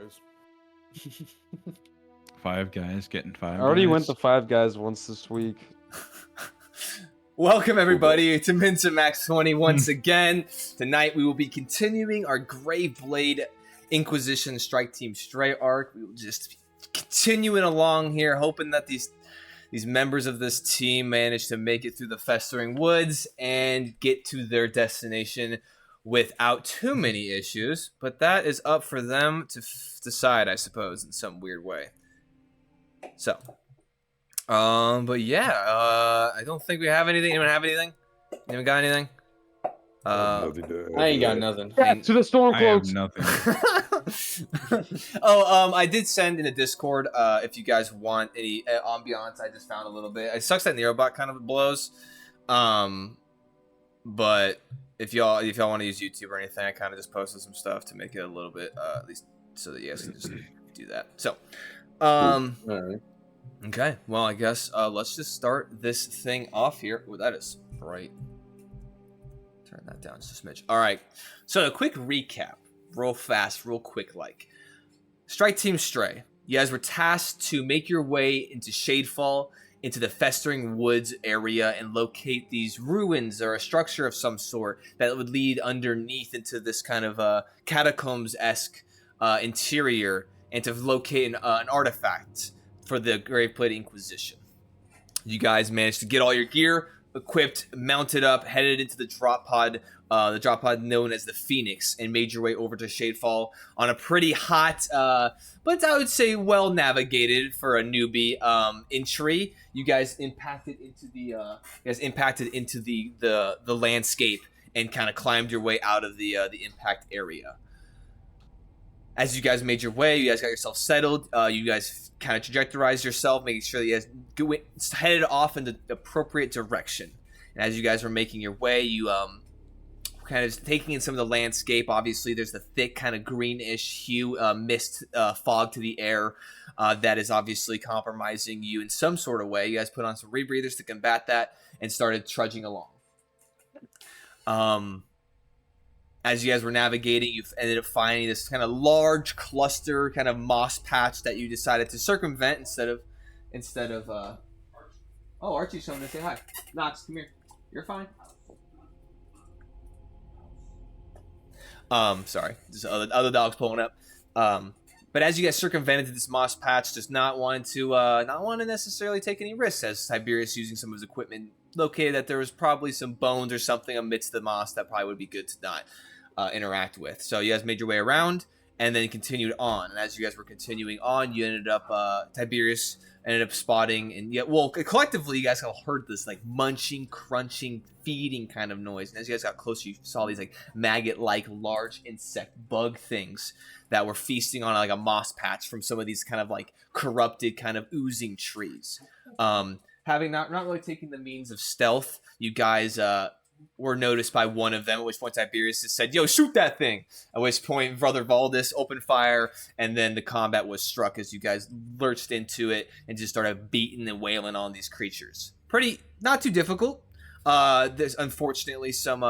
Guys. Five Guys getting five. I already guys. went to Five Guys once this week. Welcome everybody to Min to Max 20 once again. Tonight we will be continuing our Graveblade Inquisition Strike Team Stray arc. We will just be continuing along here, hoping that these members of this team manage to make it through the festering woods and get to their destination without too many issues. But that is up for them to decide, I suppose, in some weird way. So, but yeah, I don't think we have anything. Anyone have anything? Anyone got anything? I ain't got nothing. Yeah, to the storm I have cloaks. nothing. I did send in a Discord. If you guys want any ambiance, I just found a little bit. It sucks that Neurobot kind of blows. But if y'all want to use YouTube or anything, I kind of just posted some stuff to make it a little bit at least so that you guys can just do that. So, All right. okay. Well, I guess let's just start this thing off here. Oh, that is bright. Turn that down just a smidge. All right. So a quick recap, real fast, real quick. Like, Strike Team Stray. You guys were tasked to make your way into Shadefall, into the Festering Woods area, and locate these ruins or a structure of some sort that would lead underneath into this kind of catacombs-esque interior, and to locate an artifact for the Graveblade Inquisition. You guys managed to get all your gear equipped, mounted up, headed into the drop pod known as the Phoenix, and made your way over to Shadefall on a pretty hot, but I would say well navigated for a newbie entry. You guys impacted into the landscape and kind of climbed your way out of the impact area. As you guys made your way, you guys got yourself settled. You guys kind of trajectorized yourself, making sure that you guys headed off in the appropriate direction. And as you guys were making your way, you kind of taking in some of the landscape. Obviously, there's the thick kind of greenish hue, mist, fog to the air that is obviously compromising you in some sort of way. You guys put on some rebreathers to combat that and started trudging along. As you guys were navigating, you ended up finding this kind of large cluster, kind of moss patch that you decided to circumvent instead of. Oh, Archie's coming to say hi. Knox, come here. You're fine. Sorry, just other dogs pulling up. But as you guys circumvented this moss patch, just not wanting to necessarily take any risks, as Tiberius using some of his equipment located that there was probably some bones or something amidst the moss that probably would be good to not interact with. So you guys made your way around and then continued on. And as you guys were continuing on, you ended up Tiberius ended up spotting, and collectively you guys all heard this like munching, crunching, feeding kind of noise. And as you guys got closer, you saw these like maggot-like large insect bug things that were feasting on like a moss patch from some of these kind of like corrupted, kind of oozing trees. Having not really taken the means of stealth, you guys were noticed by one of them, at which point Tiberius just said, "Yo, shoot that thing!" At which point Brother Valdis opened fire, and then the combat was struck as you guys lurched into it and just started beating and wailing on these creatures. Not too difficult. There's unfortunately some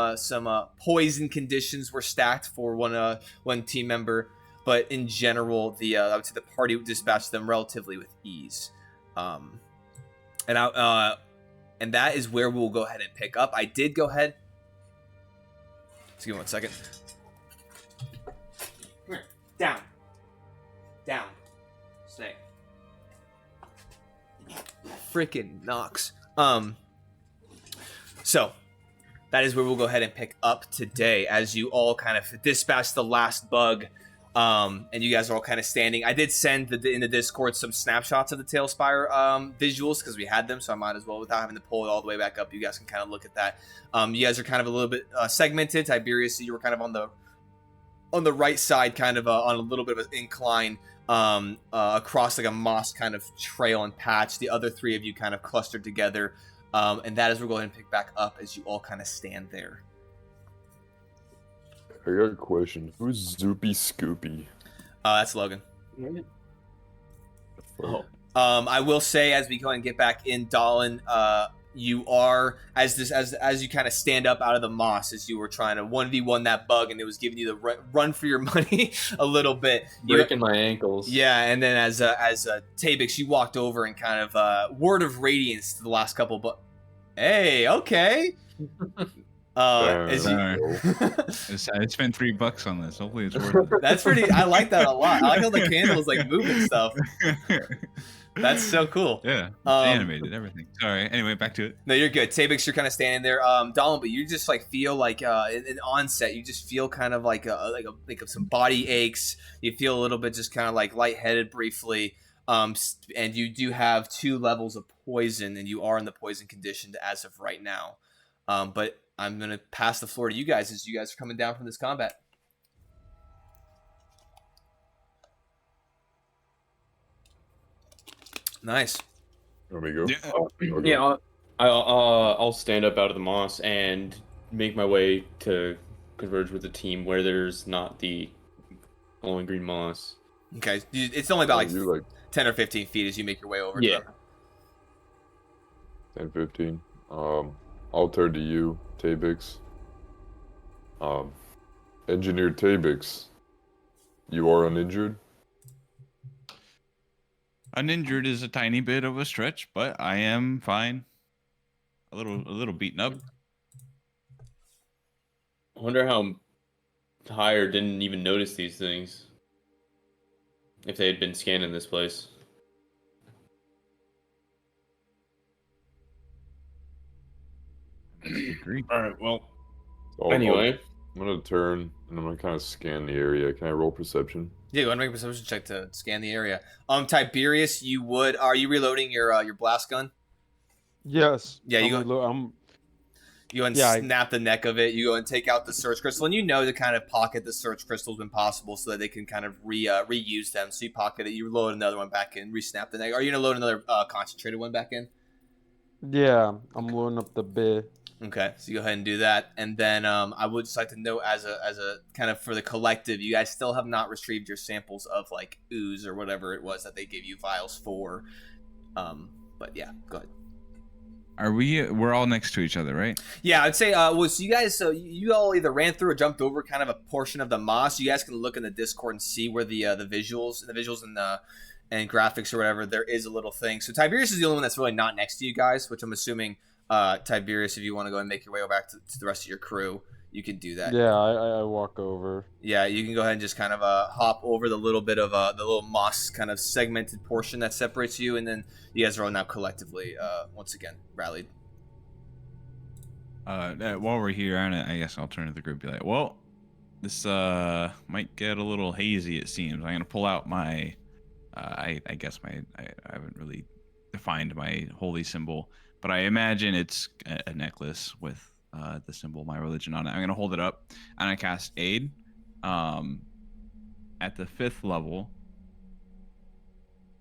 poison conditions were stacked for one team member, but in general, I would say the party dispatched them relatively with ease. And that is where we'll go ahead and pick up. I did go ahead. Just give me 1 second. Come here. Down. Down. Stay. Freaking Knox. So, that is where we'll go ahead and pick up today, as you all kind of dispatched the last bug. And you guys are all kind of standing. I did send in the Discord some snapshots of the Tailspire visuals because we had them, so I might as well, without having to pull it all the way back up, you guys can kind of look at that. You guys are kind of a little bit segmented. Tiberius, you were kind of on the right side, kind of on a little bit of an incline across like a moss kind of trail and patch. The other three of you kind of clustered together, and that is we're going to pick back up as you all kind of stand there. I got a question. Who's Zoopy Scoopy? That's Logan. Oh. I will say, as we go and get back in, Dallin you are as you kind of stand up out of the moss as you were trying to 1v1 that bug, and it was giving you the run for your money a little bit, breaking my ankles. Yeah, and then as Tabix, you walked over and kind of word of radiance to the last couple, but hey, okay. I spent $3 on this. Hopefully it's worth it. That's pretty. I like that a lot. I like how the candles like moving stuff. That's so cool. Yeah, animated everything. Sorry. Anyway, back to it. No, you're good. Tabix, you're kind of standing there. Donald, but you just like feel like in onset, you just feel kind of like some body aches. You feel a little bit just kind of like lightheaded briefly. And you do have 2 levels of poison, and you are in the poison condition as of right now. But I'm gonna pass the floor to you guys as you guys are coming down from this combat. Nice. There we go. Yeah. Okay. Yeah, I'll stand up out of the moss and make my way to converge with the team where there's not the glowing green moss. Okay, it's only about You like 10 or 15 feet as you make your way over. Yeah. To them. 10, 15. I'll turn to you, Tabix. Engineer Tabix, you are uninjured? Uninjured is a tiny bit of a stretch, but I am fine. A little beaten up. I wonder how Hire didn't even notice these things if they had been scanning this place. I agree. All right, well, So anyway. I'm gonna turn and I'm gonna kind of scan the area. Can I roll perception? Yeah, go ahead and make a perception check to scan the area. Tiberius, are you reloading your blast gun? Yes. Yeah, you I'm go. relo- I'm You go and Yeah, snap the neck of it. You go and take out the search crystal, and you know to kind of pocket the search crystals when possible, so that they can kind of reuse them. So you pocket it, you load another one back in, re-snap the neck. Are you gonna load another concentrated one back in? Yeah, I'm loading up the bit. Okay, so you go ahead and do that, and then I would just like to note as a kind of for the collective, you guys still have not retrieved your samples of like ooze or whatever it was that they gave you vials for. But yeah, go ahead. We're all next to each other, right? Yeah, I'd say so you guys, so you all either ran through or jumped over kind of a portion of the moss. You guys can look in the Discord and see where the visuals and graphics or whatever, there is a little thing. So Tiberius is the only one that's really not next to you guys, which I'm assuming Tiberius, if you want to go and make your way back to the rest of your crew, you can do that. Yeah, I walk over. Yeah, you can go ahead and just kind of hop over the little bit of the little moss kind of segmented portion that separates you, and then you guys are all now collectively once again rallied. While we're here, I guess I'll turn to the group and be like, well, this might get a little hazy, it seems. I'm going to pull out my, I haven't really defined my holy symbol, but I imagine it's a necklace with the symbol of my religion on it. I'm going to hold it up, and I cast Aid at the 5th level,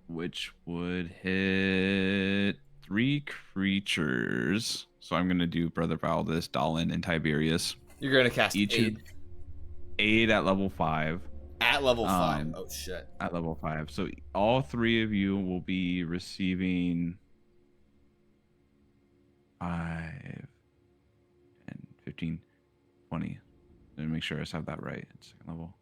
which would hit 3 creatures. So I'm going to do Brother Valdez, Dalin, and Tiberius. You're going to cast Aid. Aid at level 5. At level 5. Oh, shit. At level 5. So all 3 of you will be receiving 5, 10, 15, 20. Let me make sure I have that right at 2nd level.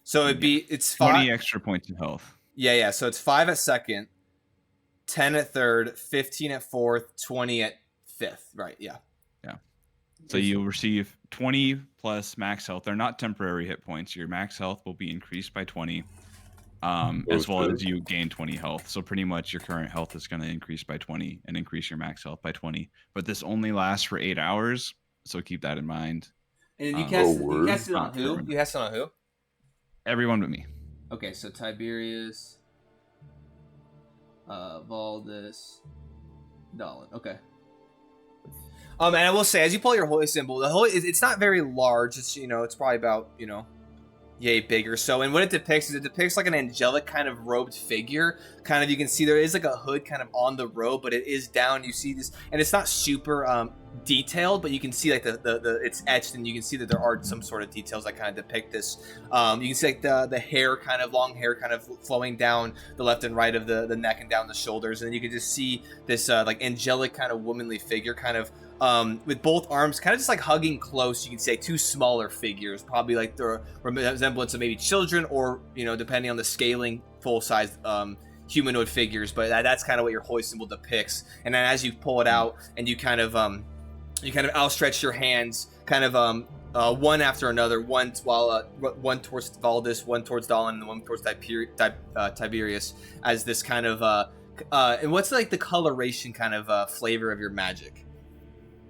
So it's 5. 20 extra points of health. Yeah. So it's 5 at 2nd, 10 at 3rd, 15 at 4th, 20 at 5th. Right, yeah. Yeah. So you'll receive 20 plus max health. They're not temporary hit points. Your max health will be increased by 20, as well as you gain 20 health. So pretty much your current health is going to increase by 20 and increase your max health by 20. But this only lasts for 8 hours, so keep that in mind. And you cast it on who? You cast it on who? Everyone but me. Okay, so Tiberius, Valdez, Dalin. Okay. And I will say, as you pull your holy symbol, it's not very large. It's it's probably about yay bigger. So, and what it depicts is it depicts like an angelic kind of robed figure. Kind of, you can see there is like a hood kind of on the robe, but it is down. You see this, and it's not super detailed, but you can see like the it's etched, and you can see that there are some sort of details that kind of depict this. You can see like the hair, kind of long hair, kind of flowing down the left and right of the neck and down the shoulders, and then you can just see this like angelic kind of womanly figure, kind of with both arms kind of just like hugging close. You can say two smaller figures, probably like the resemblance of maybe children, or depending on the scaling, full-size humanoid figures. But that's kind of what your hoist symbol depicts. And then as you pull it out and you kind of outstretch your hands, kind of one after another, one towards Valdis, one towards Dahlin, and one towards Tiberius, as this kind of and what's like the coloration kind of flavor of your magic?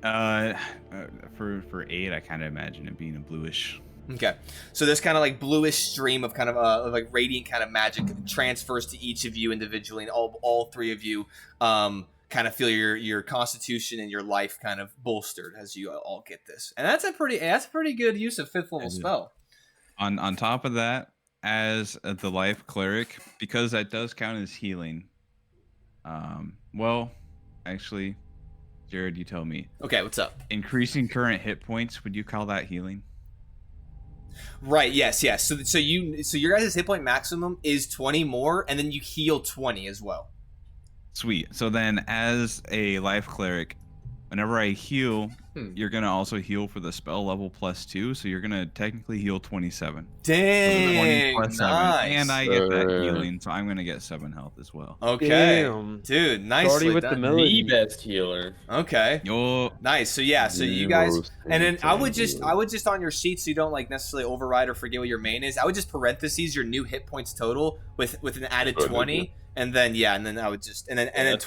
For 8, I kind of imagine it being a bluish. Okay, so this kind of like bluish stream of kind of like radiant kind of magic transfers to each of you individually, and all three of you kind of feel your constitution and your life kind of bolstered as you all get this. And that's a pretty good use of 5th level spell. On top of that, as the life cleric, because that does count as healing. Well, actually, Jared, you tell me. Okay, what's up? Increasing current hit points, would you call that healing? Right, yes. So your guys' hit point maximum is 20 more, and then you heal 20 as well. Sweet. So then as a life cleric, whenever I heal, you're going to also heal for the spell level +2, so you're going to technically heal 27. Dang, 20 + 7. nice. And I get that healing, so I'm going to get 7 health as well. Okay. Damn. Dude, nicely with done. the melody. The best healer. Okay. Yo. Nice. So you guys, and then I would just on your sheet, so you don't like necessarily override or forget what your main is, I would just parentheses your new hit points total with an added 20, and then I would just and then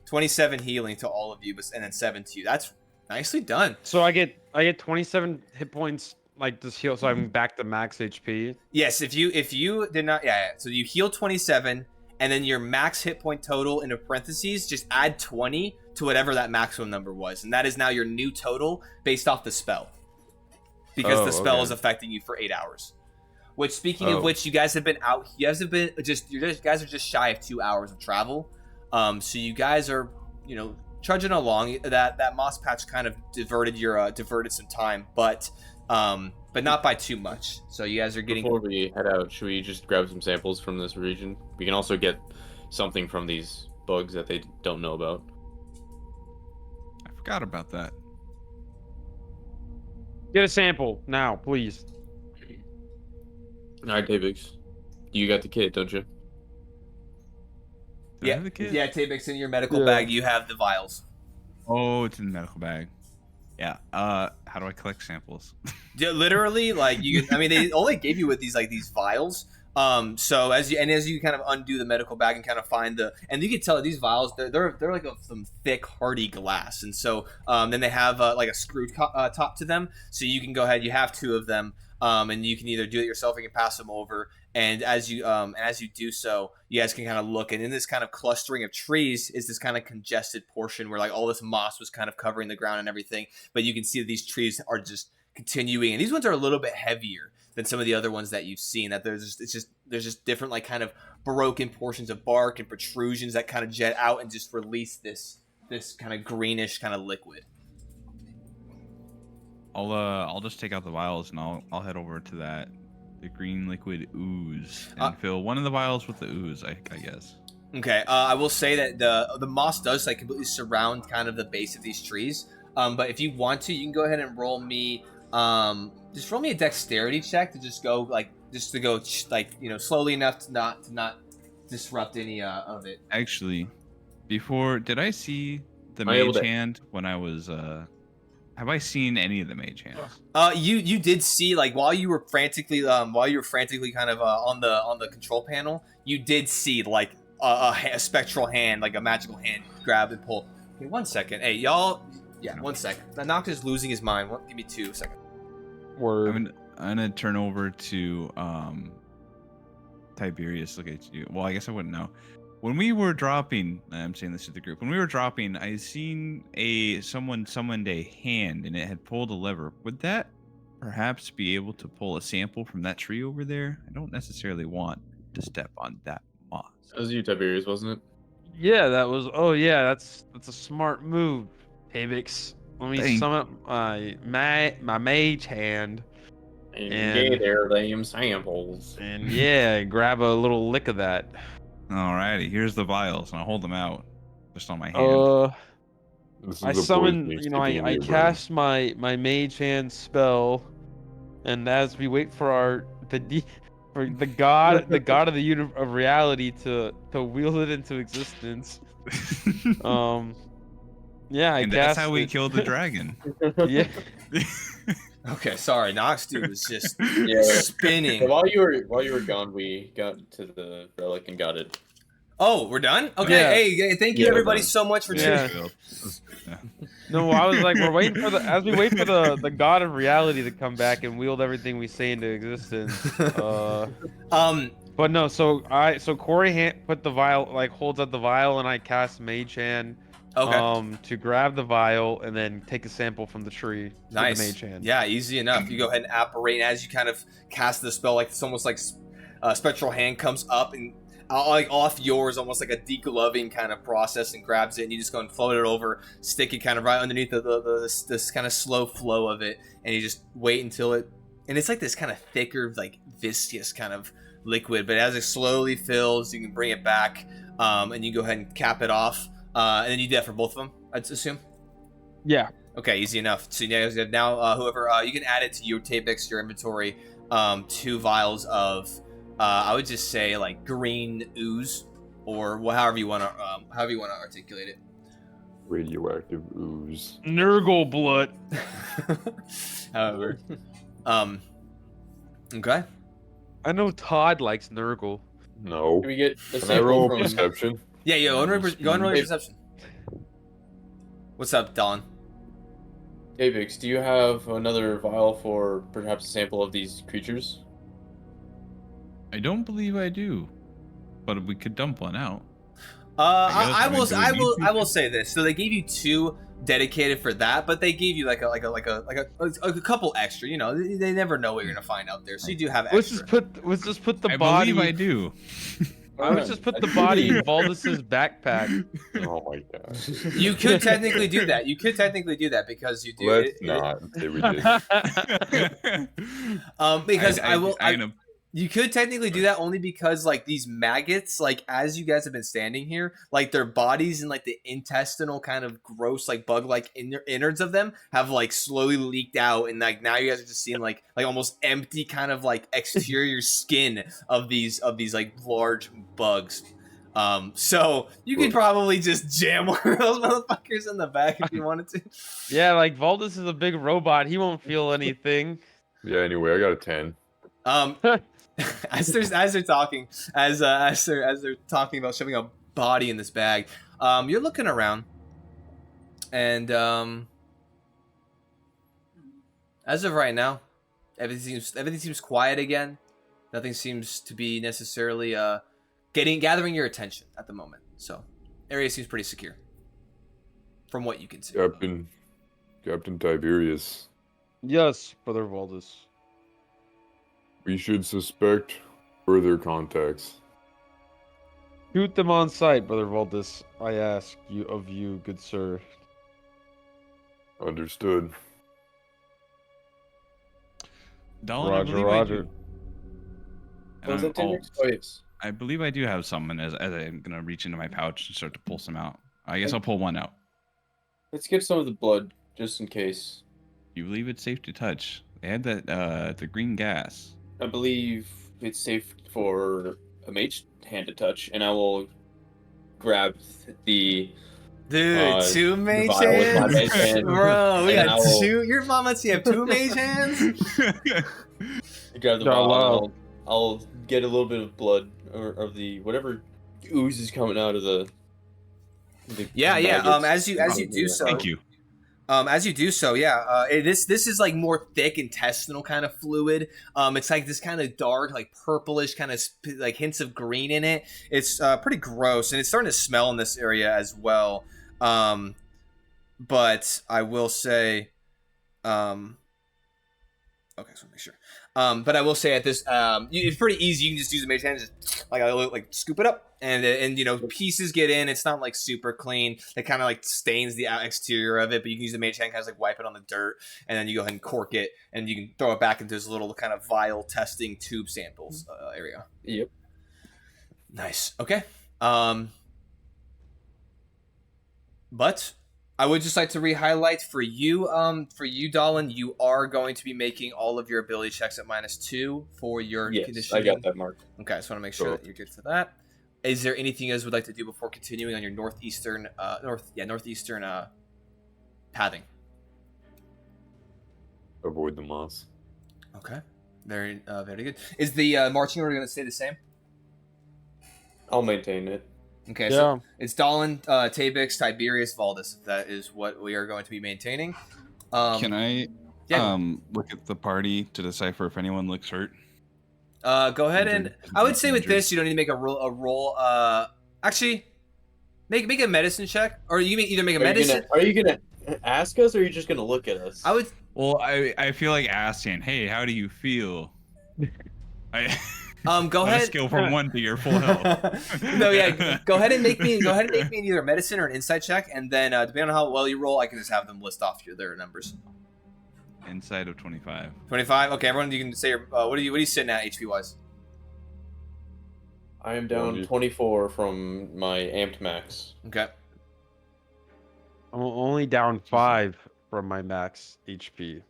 27 healing to all of you, and then 7 to you. That's nicely done. So I get 27 hit points, like this heal, so I'm back to max HP. Yes, if you did not, so you heal 27, and then your max hit point total into parentheses, just add 20 to whatever that maximum number was, and that is now your new total based off the spell, because the spell is affecting you for 8 hours. Which, speaking of which, you guys are just shy of 2 hours of travel. So you guys are, trudging along. That moss patch kind of diverted some time, but not by too much. So you guys are getting. Before we head out, should we just grab some samples from this region? We can also get something from these bugs that they don't know about. I forgot about that. Get a sample now, please. All right, Davix. You got the kit, don't you? Do I have the kit? Yeah, Tabix, in your medical bag, you have the vials. Oh, it's in the medical bag. Yeah. How do I collect samples? Yeah, literally, like they only gave you with these vials. So as you kind of undo the medical bag and kind of find and you can tell that these vials they're like some thick, hardy glass, and so then they have like a screw top to them, so you can go ahead. You have 2 of them, and you can either do it yourself or you can pass them over. And as you do so, you guys can kind of look, and in this kind of clustering of trees is this kind of congested portion where like all this moss was kind of covering the ground and everything. But you can see that these trees are just continuing, and these ones are a little bit heavier than some of the other ones that you've seen. That there's just different like kind of broken portions of bark and protrusions that kind of jet out and just release this kind of greenish kind of liquid. I'll just take out the vials and I'll head over to the green liquid ooze and fill one of the vials with the ooze, I guess. Okay, I will say that the moss does like completely surround kind of the base of these trees. But if you want to, you can go ahead and roll me a dexterity check to go slowly enough to not disrupt any of it. Actually, did I see the mage hand when I was have I seen any of the mage hands? You did see, like, while you were frantically kind of on the control panel, you did see like a spectral hand, like a magical hand, grab and pull. Okay, 1 second. Hey, y'all. Yeah, 1 second. The Noctis losing his mind. Give me 2 seconds. Word. I'm gonna turn over to Tiberius. Look at you. Well, I guess I wouldn't know. When we were dropping, I'm saying this to the group. When we were dropping, I seen someone summoned a hand and it had pulled a lever. Would that perhaps be able to pull a sample from that tree over there. I don't necessarily want to step on that moss. That was you, Tiberius, wasn't it? Yeah, that was. Oh yeah, that's a smart move, Hibix. Let me Thank- sum up my mage hand, And get there, them samples. and yeah, grab a little lick of that. Alrighty, here's the vials, and I'll hold them out just on my hand. This is I the summon. poisoning You know, sticking in I your brain. cast my mage hand spell, and as we wait for for the god of the of reality to wield it into existence. Yeah, I and cast that's how we it. killed the dragon. Yeah. Okay, sorry. Nox dude was just Yeah. spinning. So while you were gone, we got to the relic and got it. Oh, we're done? Okay. Yeah. Hey, thank you Yeah, everybody done. so much for Yeah. tuning. No, I was like, we're waiting for as we wait for the god of reality to come back and wield everything we say into existence. But no, so Corey put the vial, like holds up the vial, and I cast Mage Hand. Okay. To grab the vial and then take a sample from the tree. Nice. With the Mage Hand. Yeah, easy enough. You go ahead and apparate, and as you kind of cast the spell, like it's almost like spectral hand comes up and like off yours, almost like a degloving kind of process, and grabs it, and you just go and float it over, stick it kind of right underneath this kind of slow flow of it, and you just wait until it, and it's like this kind of thicker, like viscous kind of liquid, but as it slowly fills, you can bring it back, and you go ahead and cap it off, and then you do that for both of them, I'd assume. Yeah. Okay, easy enough. So now, whoever you can add it to your Tapex, your inventory, 2 vials of, I would just say like green ooze, or however you want to articulate it. Radioactive ooze. Nurgle blood. However, okay. I know Todd likes Nurgle. No. Can we get a Can I roll sample from? perception? Yeah, go and roll your Hey. perception. What's up, Don? Avix, do you have another vial for perhaps a sample of these creatures? I don't believe I do, but we could dump one out. I guess I mean, do we need to? will say this. So they gave you 2 dedicated for that, but they gave you like a couple extra. You know, they never know what you're gonna find out there, so you do have Let's extra. just put the I body. believe I do. I would just put the body in Valdis's backpack. Oh my god. You could technically do that. Because you do. Let's not say we did. Because I know. you could technically do that only because like these maggots, like as you guys have been standing here, like their bodies and like the intestinal kind of gross like bug like innards of them have like slowly leaked out, and like now you guys are just seeing like almost empty kind of like exterior skin of these like large bugs. So you could probably just jam one of those motherfuckers in the back if you wanted to. Yeah, like Valdis is a big robot. He won't feel anything. Yeah, anyway, I got a 10. As they're talking about shoving a body in this bag, you're looking around, and as of right now, everything seems quiet again. Nothing seems to be necessarily gathering your attention at the moment. So, area seems pretty secure, from what you can see. Captain Tiberius, Yes, Brother Valdis. we should suspect further contacts. Shoot them on sight, Brother Valdis. I ask of you, good sir. Understood. Dolan, Roger, I believe Roger. I do. What was And that, I'll- Tibix? Oh, yes. I believe I do have some, and as I'm gonna reach into my pouch and start to pull some out. I guess I'll pull one out. Let's get some of the blood, just in case. You believe it's safe to touch? They had that the green gas. I believe it's safe for a mage hand to touch, and I will grab the Dude, 2 mage vial with my hands, mage hand, bro. We and got I will- 2. Your mom lets you have 2 mage hands. grab the No, vial. wow. And I'll get a little bit of blood or of the whatever ooze is coming out of the Yeah. maggots. As you do so, Thank you. As you do so, this is like more thick intestinal kind of fluid. It's like this kind of dark, like purplish, kind of like hints of green in it. It's pretty gross, and it's starting to smell in this area as well. But I will say, Okay, so make sure. But I will say at this, it's pretty easy. You can just use the mage hand, just like scoop it up, and pieces get in. It's not like super clean. It kind of like stains the exterior of it, but you can use the mage hand, kind of like wipe it on the dirt, and then you go ahead and cork it, and you can throw it back into this little kind of vial testing tube samples area. Yep. Nice. Okay. But I would just like to re-highlight for you, Dahlin, you are going to be making all of your ability checks at -2 for your Yes, conditioning. I got that marked. Okay, I just want to make sure that you're good for that. Is there anything else you would like to do before continuing on your northeastern pathing? Avoid the moss. Okay, very good. Is the marching order going to stay the same? I'll maintain it. Okay, Yeah. so it's Dahlin, Tabix, Tiberius, Valdis. That is what we are going to be maintaining. Can I yeah. look at the party to decipher if anyone looks hurt? Go ahead and Injured. I would say with Injured. this, you don't need to make a roll. Actually, make a medicine check, or you can either make a medicine. Are you gonna ask us, or are you just gonna look at us? I would. Well, I feel like asking, hey, how do you feel? Go on a ahead. scale from 1 to your full health. No, yeah. Go ahead and make me either a medicine or an insight check, and then depending on how well you roll, I can just have them list off their numbers. Inside of 25. 25. Okay, everyone, you can say your, what are you sitting at HP wise? I am down 24 from my amped max. Okay. I'm only down 5 from my max HP.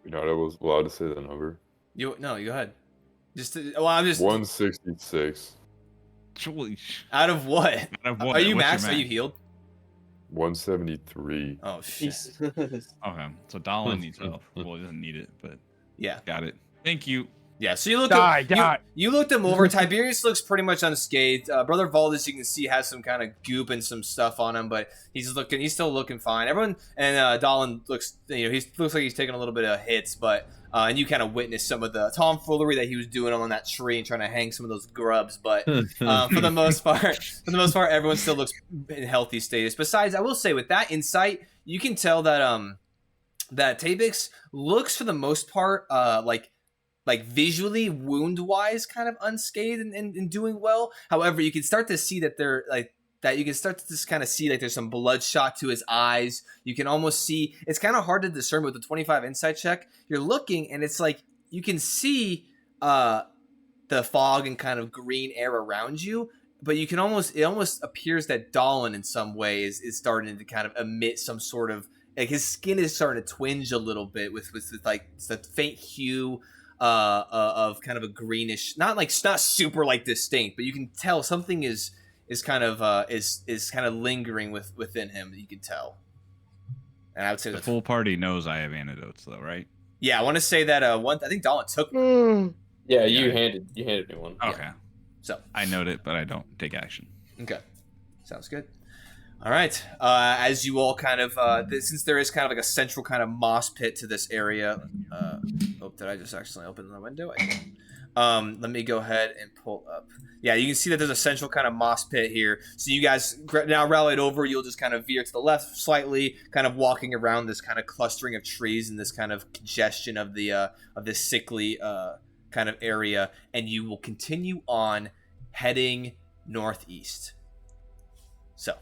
You're not allowed to say the number. You go ahead. I'm just 166. out of what? Out of what? Are you What's your maxed? Are you healed? 173. Oh shit. Okay, so Dahlin needs health. Well, he doesn't need it, but Yeah. got it. Thank you. Yeah, so you look Die. You looked him over. Tiberius looks pretty much unscathed. Brother Valdis, you can see, has some kind of goop and some stuff on him, but he's still looking fine. Everyone and Dahlin looks, he looks like he's taking a little bit of hits, but and you kind of witnessed some of the tomfoolery that he was doing on that tree and trying to hang some of those grubs. But for the most part, everyone still looks in healthy status. Besides, I will say with that insight, you can tell that that Tabix looks for the most part like visually wound wise kind of unscathed and doing well. However, you can start to see that they're like that. You can start to just kind of see like there's some bloodshot to his eyes. You can almost see, it's kind of hard to discern with the 25 insight check. You're looking and it's like you can see the fog and kind of green air around you, but you can it almost appears that Dahlin in some way is starting to kind of emit some sort of, like, his skin is starting to twinge a little bit with like the faint hue of kind of a greenish, not super like distinct, but you can tell something is kind of lingering within him. You can tell, and I would say The full party knows I have antidotes, though, right? Yeah, I want to say that I think Dahlin took one. Mm. Yeah, you handed me one. Okay. So I note it, but I don't take action. okay, sounds good. All right, as you all kind of since there is kind of like a central kind of moss pit to this area. Did I just accidentally open the window? I did. Let me go ahead and pull up. Yeah, you can see that there's a central kind of moss pit here. So you guys now rallied over. You'll just kind of veer to the left slightly, kind of walking around this kind of clustering of trees and this kind of congestion of this sickly kind of area, and you will continue on heading northeast. So,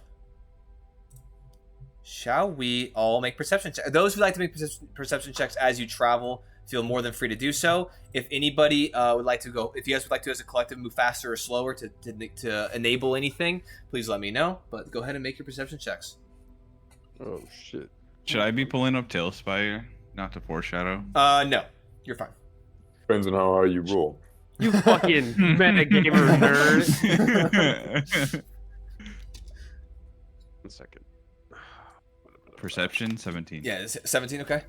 shall we all make perception checks? Those who like to make perception checks as you travel, feel more than free to do so. If anybody would like to go, if you guys would like to as a collective move faster or slower to enable anything, please let me know. But go ahead and make your perception checks. Oh shit. Should I be pulling up Tailspire? Not to foreshadow. No, you're fine. Depends on how high you roll. You fucking metagamer nerd. 1 second. Perception 17. Yeah, is it 17 okay?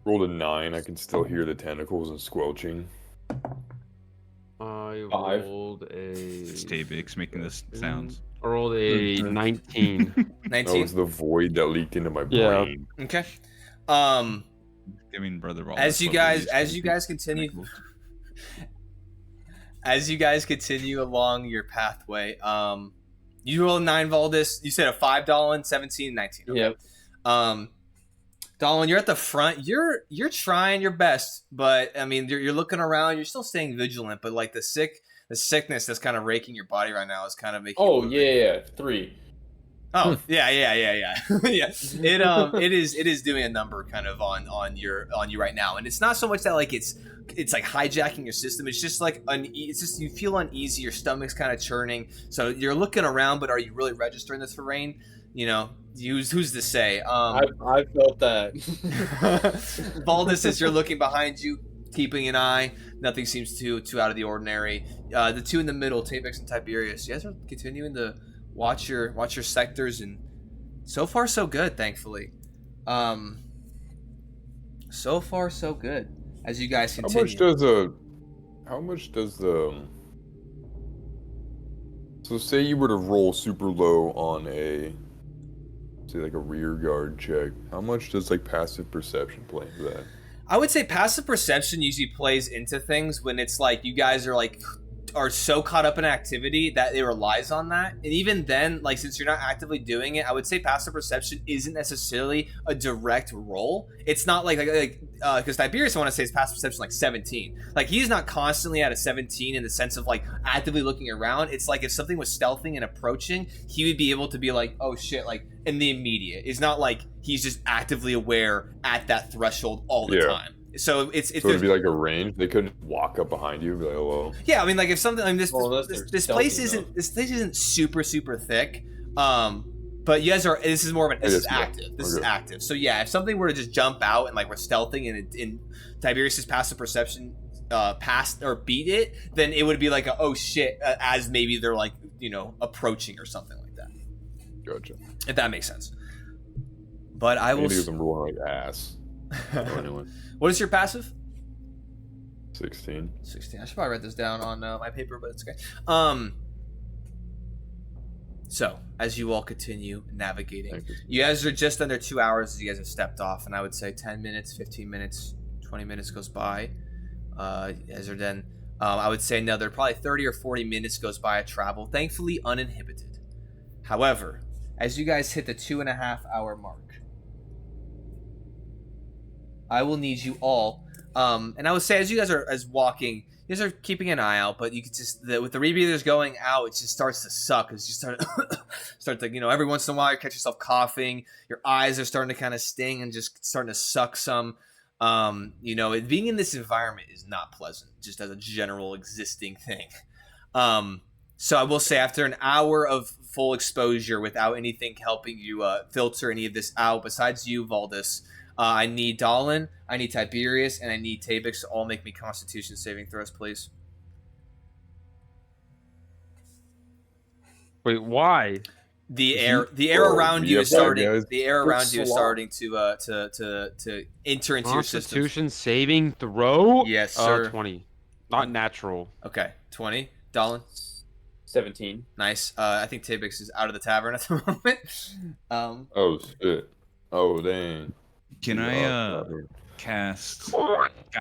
Rolled a 9. I can still hear the tentacles and squelching. I 5. rolled a. Stabix making this sounds. I rolled a 19. That 19. was the void that leaked into my Yeah. brain. Okay. Giving brother roll. As you guys continue along your pathway, you roll a 9, Valdis. You said a 5, Dahlin, 17, 19. Okay. Yep. Dolan, you're at the front. You're trying your best, but I mean, you're looking around. You're still staying vigilant, but like the sickness that's kind of raking your body right now is kind of making. Oh you yeah, 3. Oh yeah. Yeah. It is doing a number kind of on you right now, and it's not so much that like it's like hijacking your system. It's just like it's just you feel uneasy. Your stomach's kind of churning, so you're looking around, but are you really registering the terrain? You know, who's to say? I felt that. Baldus, as you're looking behind you, keeping an eye, nothing seems too out of the ordinary. The two in the middle, Tapex and Tiberius, you guys are continuing to watch your sectors, and so far so good, thankfully. So far so good as you guys continue. How much does the so say you were to roll super low on a say like a rear guard check, how much does like passive perception play into that? I would say passive perception usually plays into things when it's like you guys are so caught up in activity that it relies on that. And even then, like, since you're not actively doing it, I would say passive perception isn't necessarily a direct roll. It's not like because Tiberius, I want to say, is passive perception like 17. Like, he's not constantly at a 17 in the sense of like actively looking around. It's like if something was stealthing and approaching, he would be able to be like, oh shit, like in the immediate. It's not like he's just actively aware at that threshold all the time. So it's so it'd be like a range. They could walk up behind you and be like, hello. Yeah, I mean, like if something, I mean, this place stealthy, isn't super thick. But you guys are. This is more of an. This is active. This is active. So yeah, if something were to just jump out and like we're stealthing and in Tiberius's passive perception passed or beat it, then it would be like oh shit, as maybe they're like approaching or something like that. Gotcha. If that makes sense. But I will. Maybe I'm rolling like ass. Anyway. What is your passive? 16. 16. I should probably write this down on my paper, but it's okay. So, as you all continue navigating, you guys are just under 2 hours as you guys have stepped off, and I would say 10 minutes, 15 minutes, 20 minutes goes by. As are then, I would say another probably 30 or 40 minutes goes by of travel, thankfully uninhibited. However, as you guys hit the 2.5 hour mark, I will need you all, and I would say as you guys are walking, you guys are keeping an eye out, but you could just with the rebreathers going out, it just starts to suck as you start to every once in a while you catch yourself coughing, your eyes are starting to kind of sting and just starting to suck some. Being in this environment is not pleasant, just as a general existing thing. So I will say after an hour of full exposure without anything helping you filter any of this out, besides you, Valdus. I need Dolan, I need Tiberius, and I need Tabix to all make me Constitution saving throws, please. Wait, why? The air around you is starting. The air around you is starting to enter into your system. Constitution saving throw. Yes, sir. 20, not natural. Okay, 20. Dolan. 17. Nice. I think Tabix is out of the tavern at the moment. Oh shit. Oh dang. Can I cast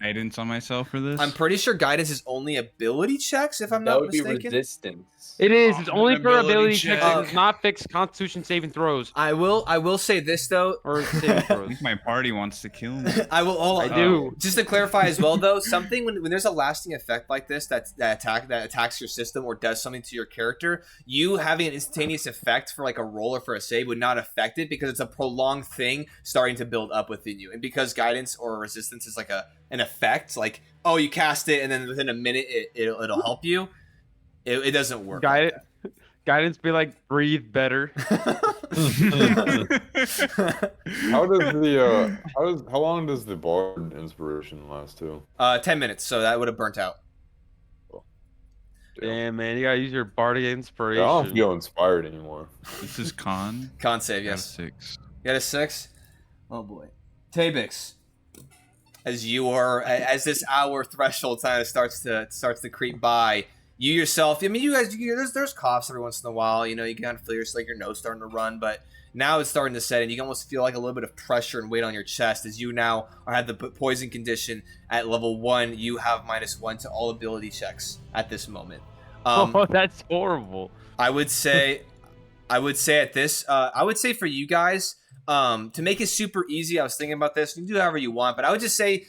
guidance on myself for this? I'm pretty sure guidance is only ability checks, if I'm not mistaken. That would be resistance. It is. It's only for ability checks. check. It does not fix Constitution saving throws. I will say this though. Or saving I throws. think my party wants to kill me. I will. Hold on. I do. Just to clarify as well, though, something when there's a lasting effect like this that attacks your system or does something to your character, you having an instantaneous effect for like a roll or for a save would not affect it because it's a prolonged thing starting to build up within you, and because guidance or resistance is like an effect, like you cast it and then within a minute it'll help you. It doesn't work. Guidance be like breathe better. How long does the bard inspiration last too? 10 minutes, so that would have burnt out. Damn, man, you gotta use your bardic inspiration. I don't feel inspired anymore. This is con. Con save, Got a yes. 6. You got a 6? Oh boy. Tabix, as this hour threshold kind of starts to creep by, you yourself, I mean, you guys, there's coughs every once in a while, you kind of feel your nose starting to run, but now it's starting to set in. You can almost feel like a little bit of pressure and weight on your chest as you now have the poison condition at level 1. You have -1 to all ability checks at this moment. Oh, that's horrible. I would say at this, I would say for you guys, to make it super easy, I was thinking about this. You can do however you want, but I would just say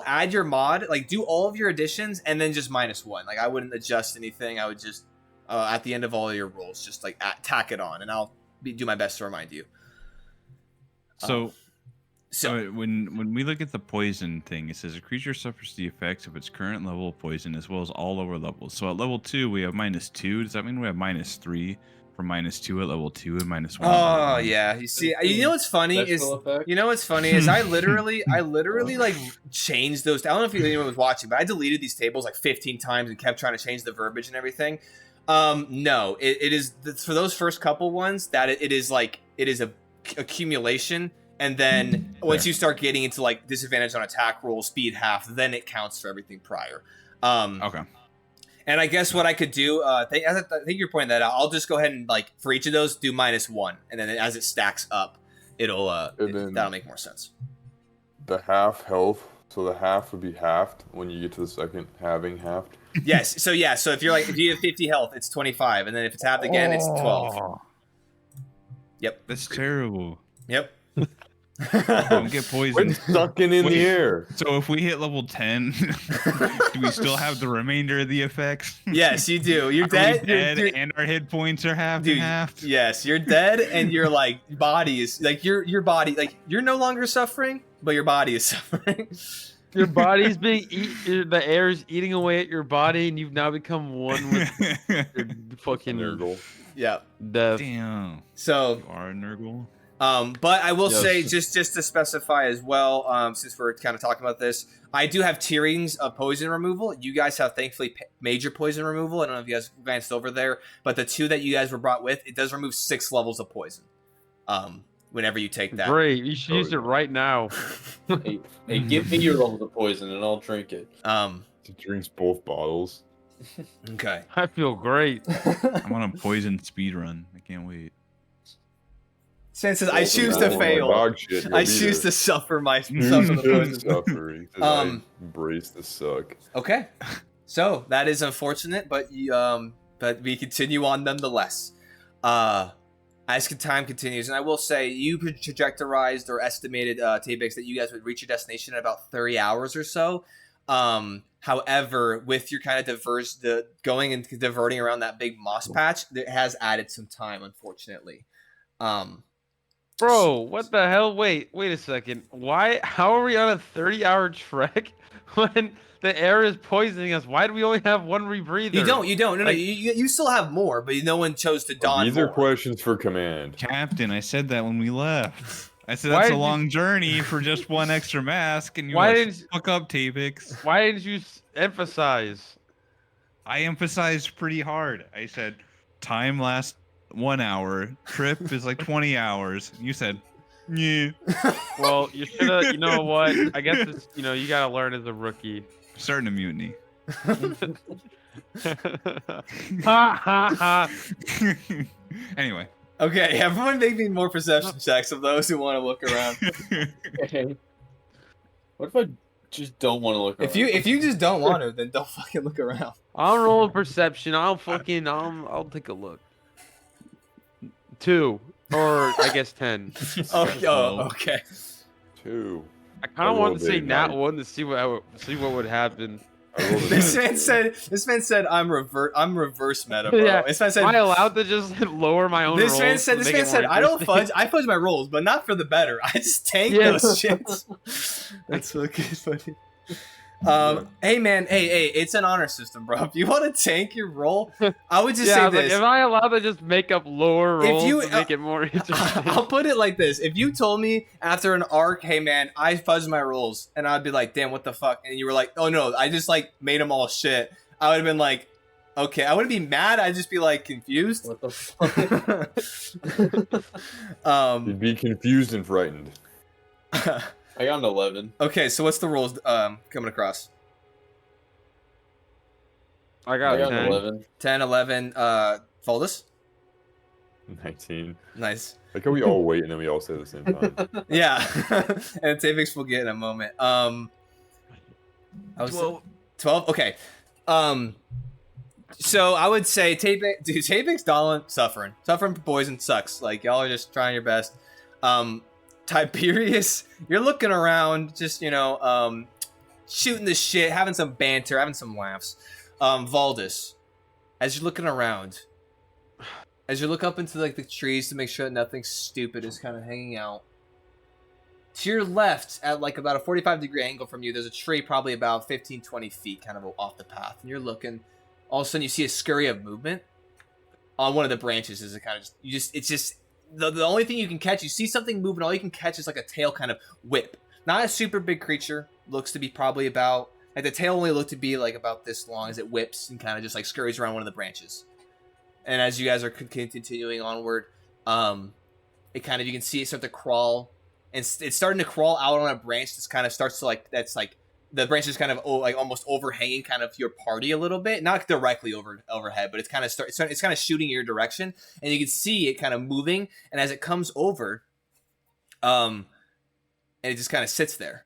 add your mod, like do all of your additions, and then just -1. Like I wouldn't adjust anything. I would just at the end of all of your rolls, just like tack it on, and I'll do my best to remind you. So So when we look at the poison thing, it says a creature suffers the effects of its current level of poison as well as all lower levels. So at level 2 we have -2. Does that mean we have -3 for -2 at level 2 and -1? oh yeah, you see, you know what's funny is I literally like changed those. I don't know if anyone was watching, but I deleted these tables like 15 times and kept trying to change the verbiage and everything. No, it is for those first couple ones that it is a accumulation. And then once you start getting into like disadvantage on attack roll, speed half, then it counts for everything prior. Okay. And I guess what I could do, I think you're pointing that out. I'll just go ahead and like for each of those do -1, and then as it stacks up, that'll make more sense. The half health, so the half would be halved when you get to the second halving halved. Yes. So if you have 50 health, it's 25, and then if it's halved again, it's 12. Yep. That's terrible. Yep. Don't get poisoned. It's sucking in the air. So if we hit level 10, do we still have the remainder of the effects? Yes, you do. You're Are dead. we dead You're, and our hit points are half dude, and half. yes, you're dead, and your like body is like your body, like you're no longer suffering, but your body is suffering. Your body's being the air is eating away at your body, and you've now become one with your fucking Nurgle. Yeah. death. Damn. So You are a Nurgle. but I will Yes. say, just to specify as well, since we're kind of talking about this, I do have tierings of poison removal. You guys have, thankfully, major poison removal. I don't know if you guys glanced over there, but the 2 that you guys were brought with, it does remove 6 levels of poison whenever you take that. Great, you should use it right now. Hey, give me your level of poison and I'll drink it. He drinks both bottles. Okay. I feel great. I'm on a poison speed run. I can't wait. Stan says, I choose to fail. Dog shit, I choose to suffer the poison. Suffer. He says, I embrace the suck. Okay, so that is unfortunate, but we continue on nonetheless. As time continues, and I will say, you trajectorized or estimated, T-Bix, that you guys would reach your destination in about 30 hours or so. However, with your kind of going and diverting around that big moss patch, it has added some time, unfortunately. Bro, what the hell? Wait a second. How are we on a 30-hour trek when the air is poisoning us? Why do we only have one rebreather? You don't. No, you still have more, but no one chose to don These more. are questions for command. Captain, I said that when we left. I said that's a long journey for just one extra mask, and you fuck up, Tapix. Why didn't you emphasize? I emphasized pretty hard. I said time lasts 1 hour. Trip is like 20 hours. You said, yeah. Well, you should have. You know what? I guess it's, you gotta learn as a rookie. Starting a mutiny. Ha ha ha. Anyway. Okay, everyone make me more perception checks of those who want to look around. Okay. What if I just don't want to look around? If you just don't want to, then don't fucking look around. I'll roll a perception. I'll take a look. 2 or I guess 10. Okay. 2. I kind of wanted to say nat 1 to see what would happen. This man said I'm reverse meta, bro. Yeah. This man said, Am I allowed to just lower my own rolls? This man said I don't fudge. I fudge my rolls, but not for the better. I just tank those shits. That's fucking funny. Hey man, hey, it's an honor system, bro. If you want to tank your roll, I would just say this. Am I allowed to just make up lower rolls to make it more interesting? I'll put it like this. If you told me after an arc, hey man, I fuzzed my rolls, and I'd be like, damn, what the fuck? And you were like, oh no, I just like made them all shit. I would have been like, okay, I wouldn't be mad. I'd just be like confused. What the fuck? You'd be confused and frightened. I got an 11. Okay, so what's the rolls coming across? I got an 10. 11. 10, 11, Foldus? 19. Nice. Like how we all wait and then we all say the same time. Yeah. And Tavix will get in a moment. I was 12? Okay. So I would say Tavix, Dahlin, suffering. Suffering from poison sucks. Like, y'all are just trying your best. Tiberius, you're looking around, just shooting the shit, having some banter, having some laughs. Valdis, as you're looking around, as you look up into like the trees to make sure that nothing stupid is kind of hanging out. To your left, at like about a 45-degree angle from you, there's a tree probably about 15, 20 feet kind of off the path. And you're looking, all of a sudden you see a scurry of movement on one of the branches. Is it kind of it's just the only thing you can catch, you see something moving, all you can catch is like a tail kind of whip. Not a super big creature, looks to be probably about, like the tail only looked to be like about this long as it whips and kind of just like scurries around one of the branches. And as you guys are continuing onward, it kind of, you can see it start to crawl. And it's starting to crawl out on a branch that's kind of starts to like, that's like, the branch is kind of like almost overhanging kind of your party a little bit. Not directly overhead, but it's kind of it's kind of shooting your direction. And you can see it kind of moving. And as it comes over, and it just kind of sits there.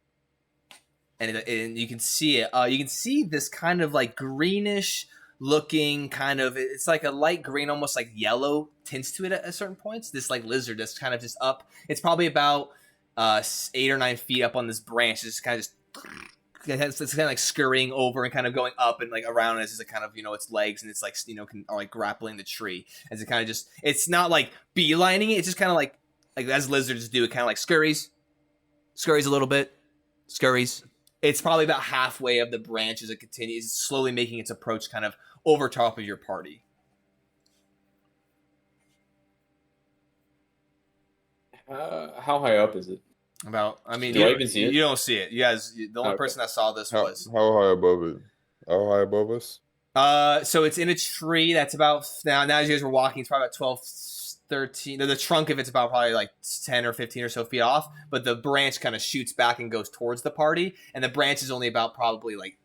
And you can see it. You can see this kind of like greenish looking kind of, it's like a light green, almost like yellow tints to it at certain points. This like lizard that's kind of just up. It's probably about 8 or 9 feet up on this branch. It's kind of just, it's kind of like scurrying over and kind of going up and like around as it kind of, its legs, and it's like, are like grappling the tree as it kind of just, it's not like beelining it. It's just kind of like as lizards do, it kind of like scurries a little bit, scurries. It's probably about halfway of the branch as it continues, slowly making its approach kind of over top of your party. How high up is it? About, I mean, Do I even see it? You don't see it. You guys, the only person that saw this was. How high above it? How high above us? So it's in a tree that's about, now as you guys were walking, it's probably about 12, 13. The trunk of it's about probably like 10 or 15 or so feet off, but the branch kind of shoots back and goes towards the party, and the branch is only about probably like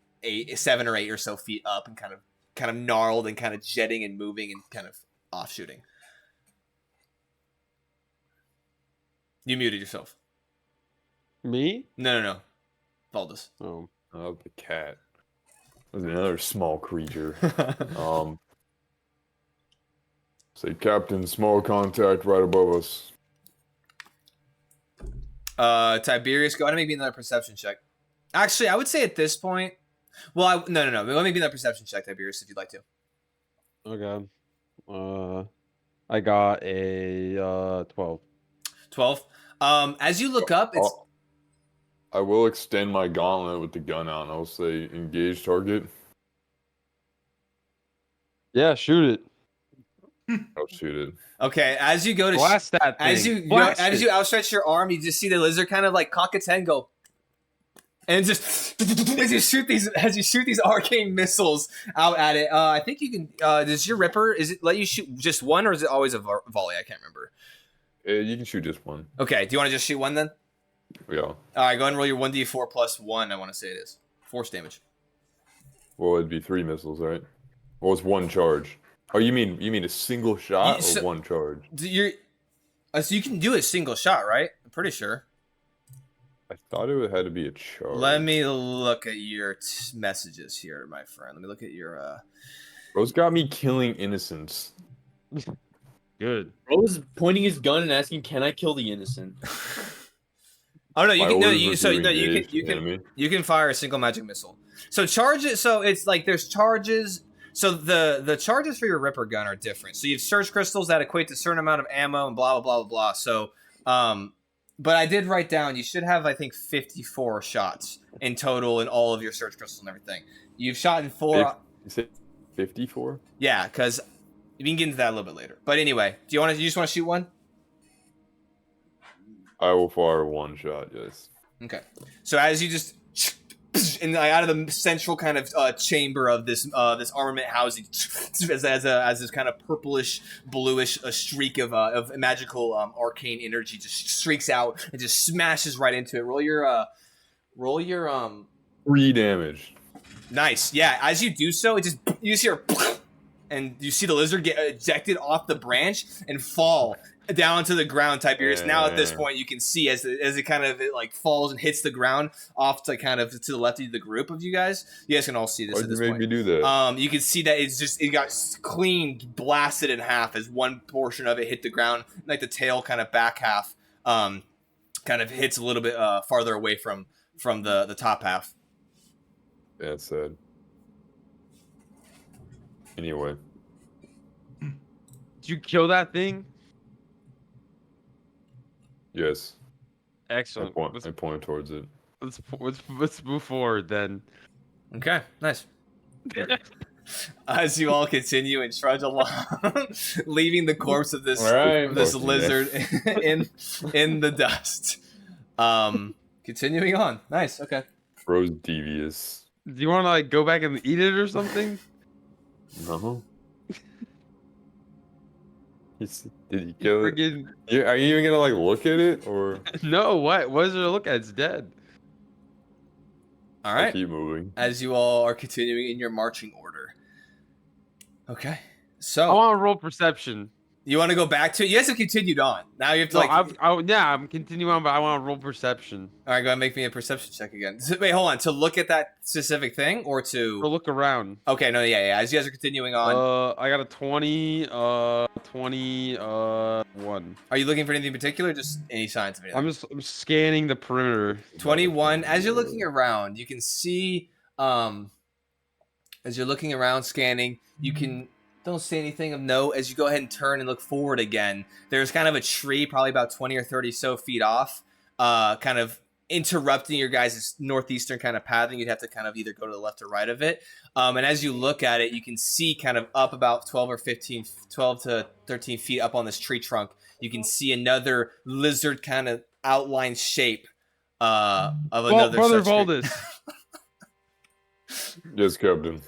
7 or 8 or so feet up and kind of gnarled and kind of jetting and moving and kind of offshooting. You muted yourself. Me? No. Valdis. Oh. Oh, the cat. There's another small creature. Say, Captain, small contact right above us. Tiberius, go ahead and make me another perception check. Actually, I would say at this point, well, no. Let me be another perception check, Tiberius, if you'd like to. Okay. I got a 12. 12. As you look up, it's. I will extend my gauntlet with the gun out, and I'll say, engage target. Yeah, shoot it. I'll shoot it. Okay, as you go to Blast that thing. as you outstretch your arm, you just see the lizard kind of like cock its head and go, and just as you shoot these arcane missiles out at it. I think you can. Does your Ripper, is it let you shoot just one, or is it always a volley? I can't remember. You can shoot just one. Okay, do you want to just shoot one then? Yeah. All right, go ahead and roll your 1d4 plus 1. I want to say it is force damage. Well, it'd be 3 missiles, right? Well, it's 1 charge. Oh, you mean a single shot or 1 charge? So you can do a single shot, right? I'm pretty sure. I thought it had to be a charge. Let me look at your messages here, my friend. Let me look at your. Bro's got me killing innocents. Good. Bro was pointing his gun and asking, "Can I kill the innocent?" Oh no, you My can. No, orders you, were so to no, engage you the enemy. can fire a single magic missile. So charge it. So it's like there's charges. So the charges for your Ripper gun are different. So you have surge crystals that equate to a certain amount of ammo and blah blah blah blah. So but I did write down you should have I think 54 shots in total in all of your surge crystals and everything. You've shot in 4. You said 54? Yeah, because we can get into that a little bit later. But anyway, you just want to shoot one? I will fire 1 shot, yes. Okay. So as you just out of the central kind of chamber of this armament housing, as this kind of purplish, bluish streak of magical arcane energy just streaks out and just smashes right into it. Roll your 3 damage. Nice. Yeah. As you do so, it just you just hear, and you see the lizard get ejected off the branch and fall down to the ground. Tiberius. Now at this point, you can see as it kind of like falls and hits the ground off to kind of to the left of the group of you guys. You guys can all see this Why'd at this you make point. me do that? You can see that it got clean blasted in half as one portion of it hit the ground, like the tail kind of back half kind of hits a little bit farther away from the top half. Yeah, it's sad. Anyway, Did you kill that thing? yes. Excellent. I point towards it. Let's move forward then. Okay, nice. As you all continue and trudge along, leaving the corpse of this All right. of this Fucking lizard in the dust. Continuing on. Nice. Okay. Bro's devious. Do you want to like go back and eat it or something? No. Did you kill it? Friggin... Are you even gonna like look at it or? No, what? What is there to look at? It's dead. All I'll right. keep moving. As you all are continuing in your marching order. Okay. I So want to roll perception. you want to go back to it? You guys have continued on. Now you have to I'm continuing on, but I want to roll perception. all right, go ahead and make me a perception check again. Wait, hold on. To look at that specific thing or To to look around. Okay, no, yeah. As you guys are continuing on, I got a 20, 1. are you looking for anything in particular? Just any signs of anything? I'm scanning the perimeter. 21. As you're looking around, you can see as you're looking around scanning, you can don't see anything of note. As you go ahead and turn and look forward again, there's kind of a tree probably about 20 or 30 so feet off, kind of interrupting your guys' northeastern kind of pathing. You'd have to kind of either go to the left or right of it. And as you look at it, you can see kind of up about 12 to 13 feet up on this tree trunk, you can see another lizard kind of outline shape of another Brother such Valdis, Yes, Captain.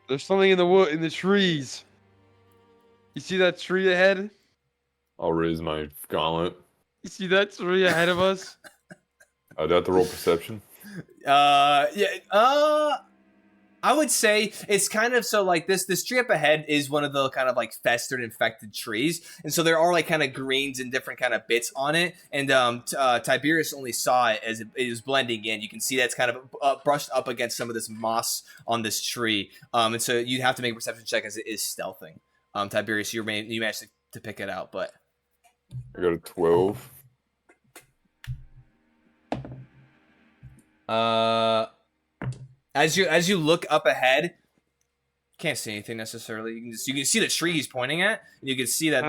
there's something in the wood, in the trees. You see that tree ahead? I'll raise my gauntlet. You see that tree ahead of us? I'd have to roll perception. I would say it's kind of so like this tree up ahead is one of the kind of like festered infected trees, and so there are like kind of greens and different kind of bits on it, and Tiberius only saw it as it was blending in. You can see that's kind of brushed up against some of this moss on this tree, and so you'd have to make a perception check as it is stealthing. Tiberius, you managed to pick it out, but I got a 12. as you look up ahead, can't see anything necessarily. You can see the tree he's pointing at, and you can see that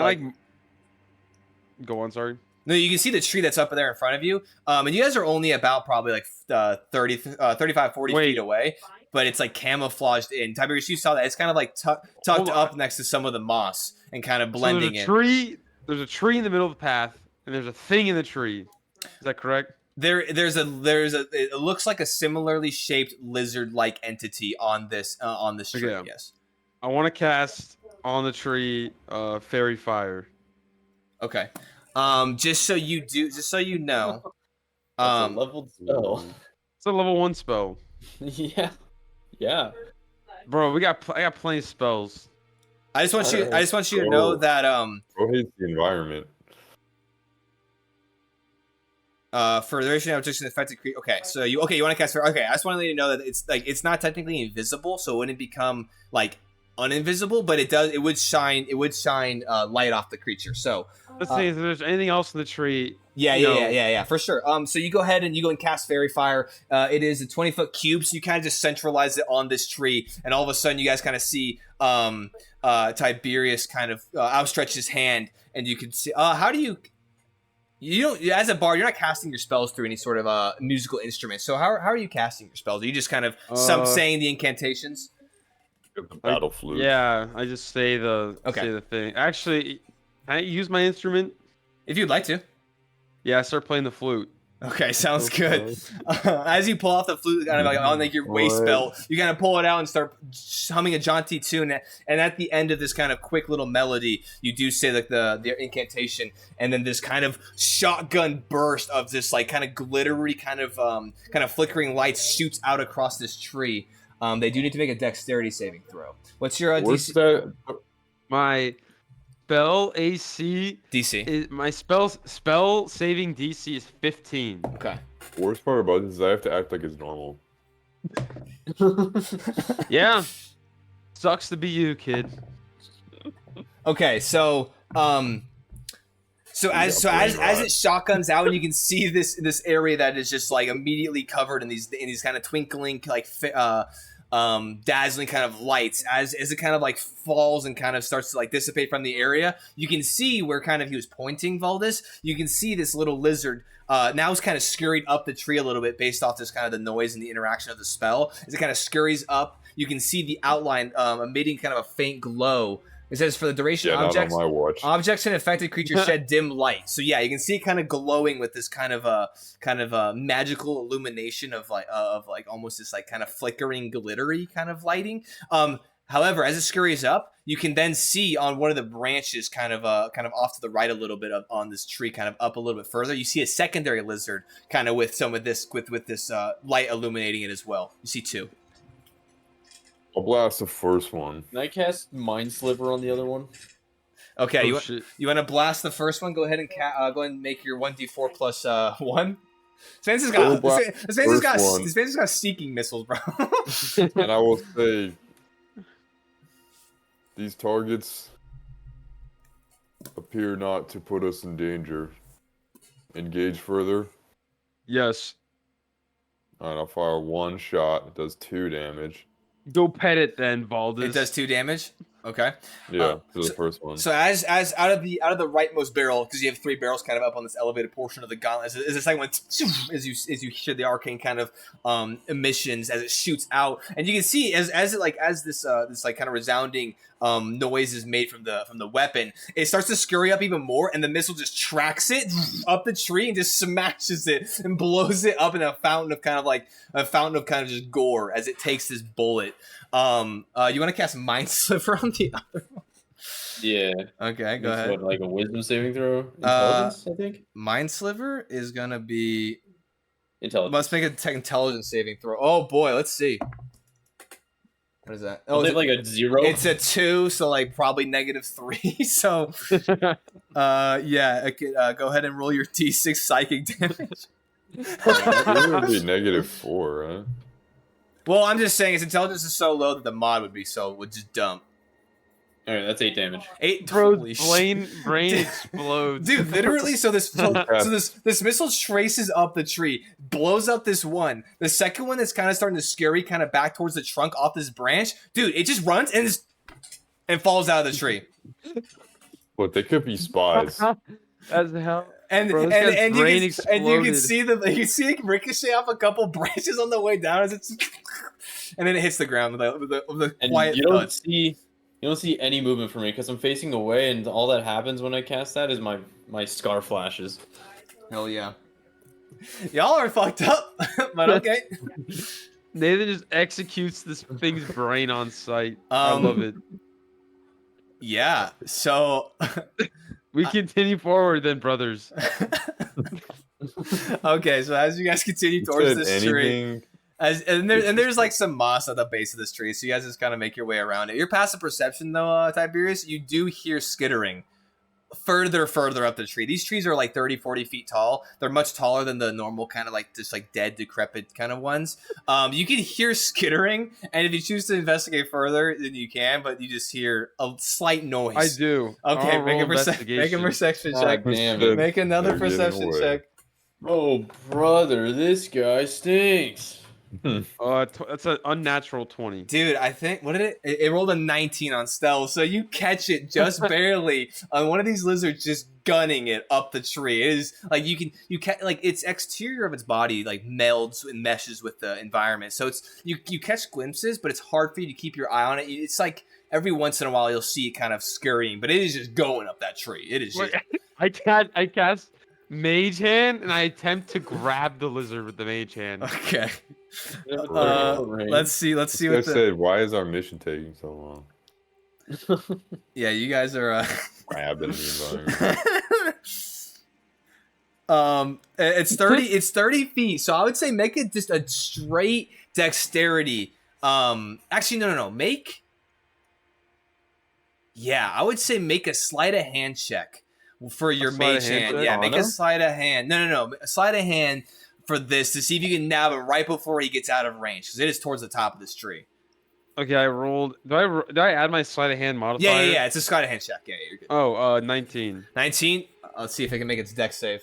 Go on, sorry. No, you can see the tree that's up there in front of you. And you guys are only about probably like 35, 40 feet away, but it's like camouflaged in. Tiberius, you saw that. It's kind of like tucked up next to some of the moss and kind of blending in. There's a tree in the middle of the path, and there's a thing in the tree. Is that correct? There's a it looks like a similarly shaped lizard-like entity on this tree. Okay. Yes. I want to cast on the tree fairy fire. Okay. Just so you know, That's a leveled spell. It's a level 1 spell. Yeah. Yeah. Bro, I got plenty of spells. I just want you to know that Bro hates the environment. for the duration of just an affected creature. Okay, so you want to cast. Okay, I just want to let you know that it's not technically invisible, so it wouldn't become like uninvisible, but it would shine light off the creature. So Let's see if there's anything else in the tree. Yeah, for sure. So you go ahead and cast Fairy Fire. It is a 20-foot cube, so you kind of just centralize it on this tree, and all of a sudden you guys kind of see Tiberius kind of outstretch his hand, and you can see. How do you don't, as a bard, you're not casting your spells through any sort of musical instrument. So how are you casting your spells? Are you just kind of saying the incantations? The battle flute. Yeah, I just say the thing. Actually, can I use my instrument? If you'd like to. Yeah, I start playing the flute. Okay, sounds good. As you pull off the flute, kind of like on like your waist belt, you kind of pull it out and start humming a jaunty tune. And at the end of this kind of quick little melody, you do say like the incantation, and then this kind of shotgun burst of this like kind of glittery kind of flickering lights shoots out across this tree. They do need to make a dexterity saving throw. What's your What's DC? that? My spell AC DC. is my spell saving DC is 15. Okay. Worst part about this is I have to act like it's normal. Yeah. Sucks to be you, kid. Okay, so as it shotguns out, and you can see this area that is just like immediately covered in these kind of twinkling like dazzling kind of lights as it kind of like falls and kind of starts to like dissipate from the area. You can see where kind of he was pointing Valdis. You can see this little lizard now is kind of scurried up the tree a little bit based off this kind of the noise and the interaction of the spell. As it kind of scurries up, you can see the outline emitting kind of a faint glow. It says for the duration, objects and affected creatures shed dim light. So yeah, you can see it kind of glowing with this kind of a magical illumination of like almost this like kind of flickering, glittery kind of lighting. However, as it scurries up, you can then see on one of the branches, kind of off to the right a little bit on this tree, kind of up a little bit further. You see a secondary lizard, kind of with some of this with this light illuminating it as well. You see two. I'll blast the first one. Can I cast Mind Sliver on the other one? Okay, you want to blast the first one? Go ahead and go ahead and make your 1d4 plus 1. Spencer's got seeking missiles, bro. And I will say, these targets appear not to put us in danger. Engage further. Yes. Alright, I'll fire one shot. It does 2 damage. Go pet it then, Valdis. It does 2 damage. Okay. Yeah, to the first one. So as out of the rightmost barrel, because you have 3 barrels kind of up on this elevated portion of the gauntlet, as the second one, as you hear the arcane kind of emissions as it shoots out, and you can see as this kind of resounding noise is made from the weapon, it starts to scurry up even more, and the missile just tracks it up the tree and just smashes it and blows it up in a fountain of kind of just gore as it takes this bullet. You want to cast Mind Sliver on the other one? Yeah. Okay, go ahead. What, like a wisdom saving throw? Intelligence, I think? Mind Sliver is going to be... Intelligence. Let's make a intelligence saving throw. Oh, boy, let's see. What is that? Oh, is it like a 0? It's a 2, so like probably -3. So, yeah, go ahead and roll your D6 psychic damage. It would be -4, right? Well, I'm just saying its intelligence is so low that the mod would just dump. All right, that's 8 damage. 8. Bro's brain explodes. Dude, literally. So this missile traces up the tree, blows up this one. The second one that's kind of starting to scurry, kind of back towards the trunk off this branch. Dude, it just runs and falls out of the tree. What, they could be spies. As hell. And Bro, you can see it ricochet off a couple branches on the way down as it's, and then it hits the ground with the quiet thuds. You don't see any movement from me because I'm facing away, and all that happens when I cast that is my scar flashes. Hell yeah. Y'all are fucked up, but okay. Nathan just executes this thing's brain on sight. I love it. Yeah, so... We continue forward then, brothers. Okay, so as you guys continue towards this tree... And there's like some moss at the base of this tree, so you guys just kind of make your way around it. Your passive perception, though, Tiberius, you do hear skittering further up the tree. These trees are like 30, 40 feet tall. They're much taller than the normal kind of like just like dead, decrepit kind of ones. You can hear skittering, and if you choose to investigate further, then you can, but you just hear a slight noise. I do. Okay, make a perception check. Make another perception check. Oh, brother, this guy stinks. That's an unnatural 20. Dude, I think it rolled a 19 on stealth, so you catch it just barely on one of these lizards just gunning it up the tree. It is like you catch like its exterior of its body like melds and meshes with the environment, so it's you catch glimpses, but it's hard for you to keep your eye on it. It's like every once in a while you'll see it kind of scurrying, but it is just going up that tree. It is just... I cast Mage Hand, and I attempt to grab the lizard with the Mage Hand. Okay. Let's see what said, why is our mission taking so long? Yeah, you guys are grabbing the environment. It's 30 feet, so I would say make it just a straight dexterity. Actually, no. I would say make a sleight of hand check for your mage hand. Yeah, make a sleight of hand. No. A sleight of hand for this to see if you can nab him right before he gets out of range, because it is towards the top of this tree. Okay, I rolled. Do I add my sleight of hand modifier? Yeah. It's a sleight of hand check. Yeah, you're good. Oh, 19. 19. Let's see if I can make its dex save.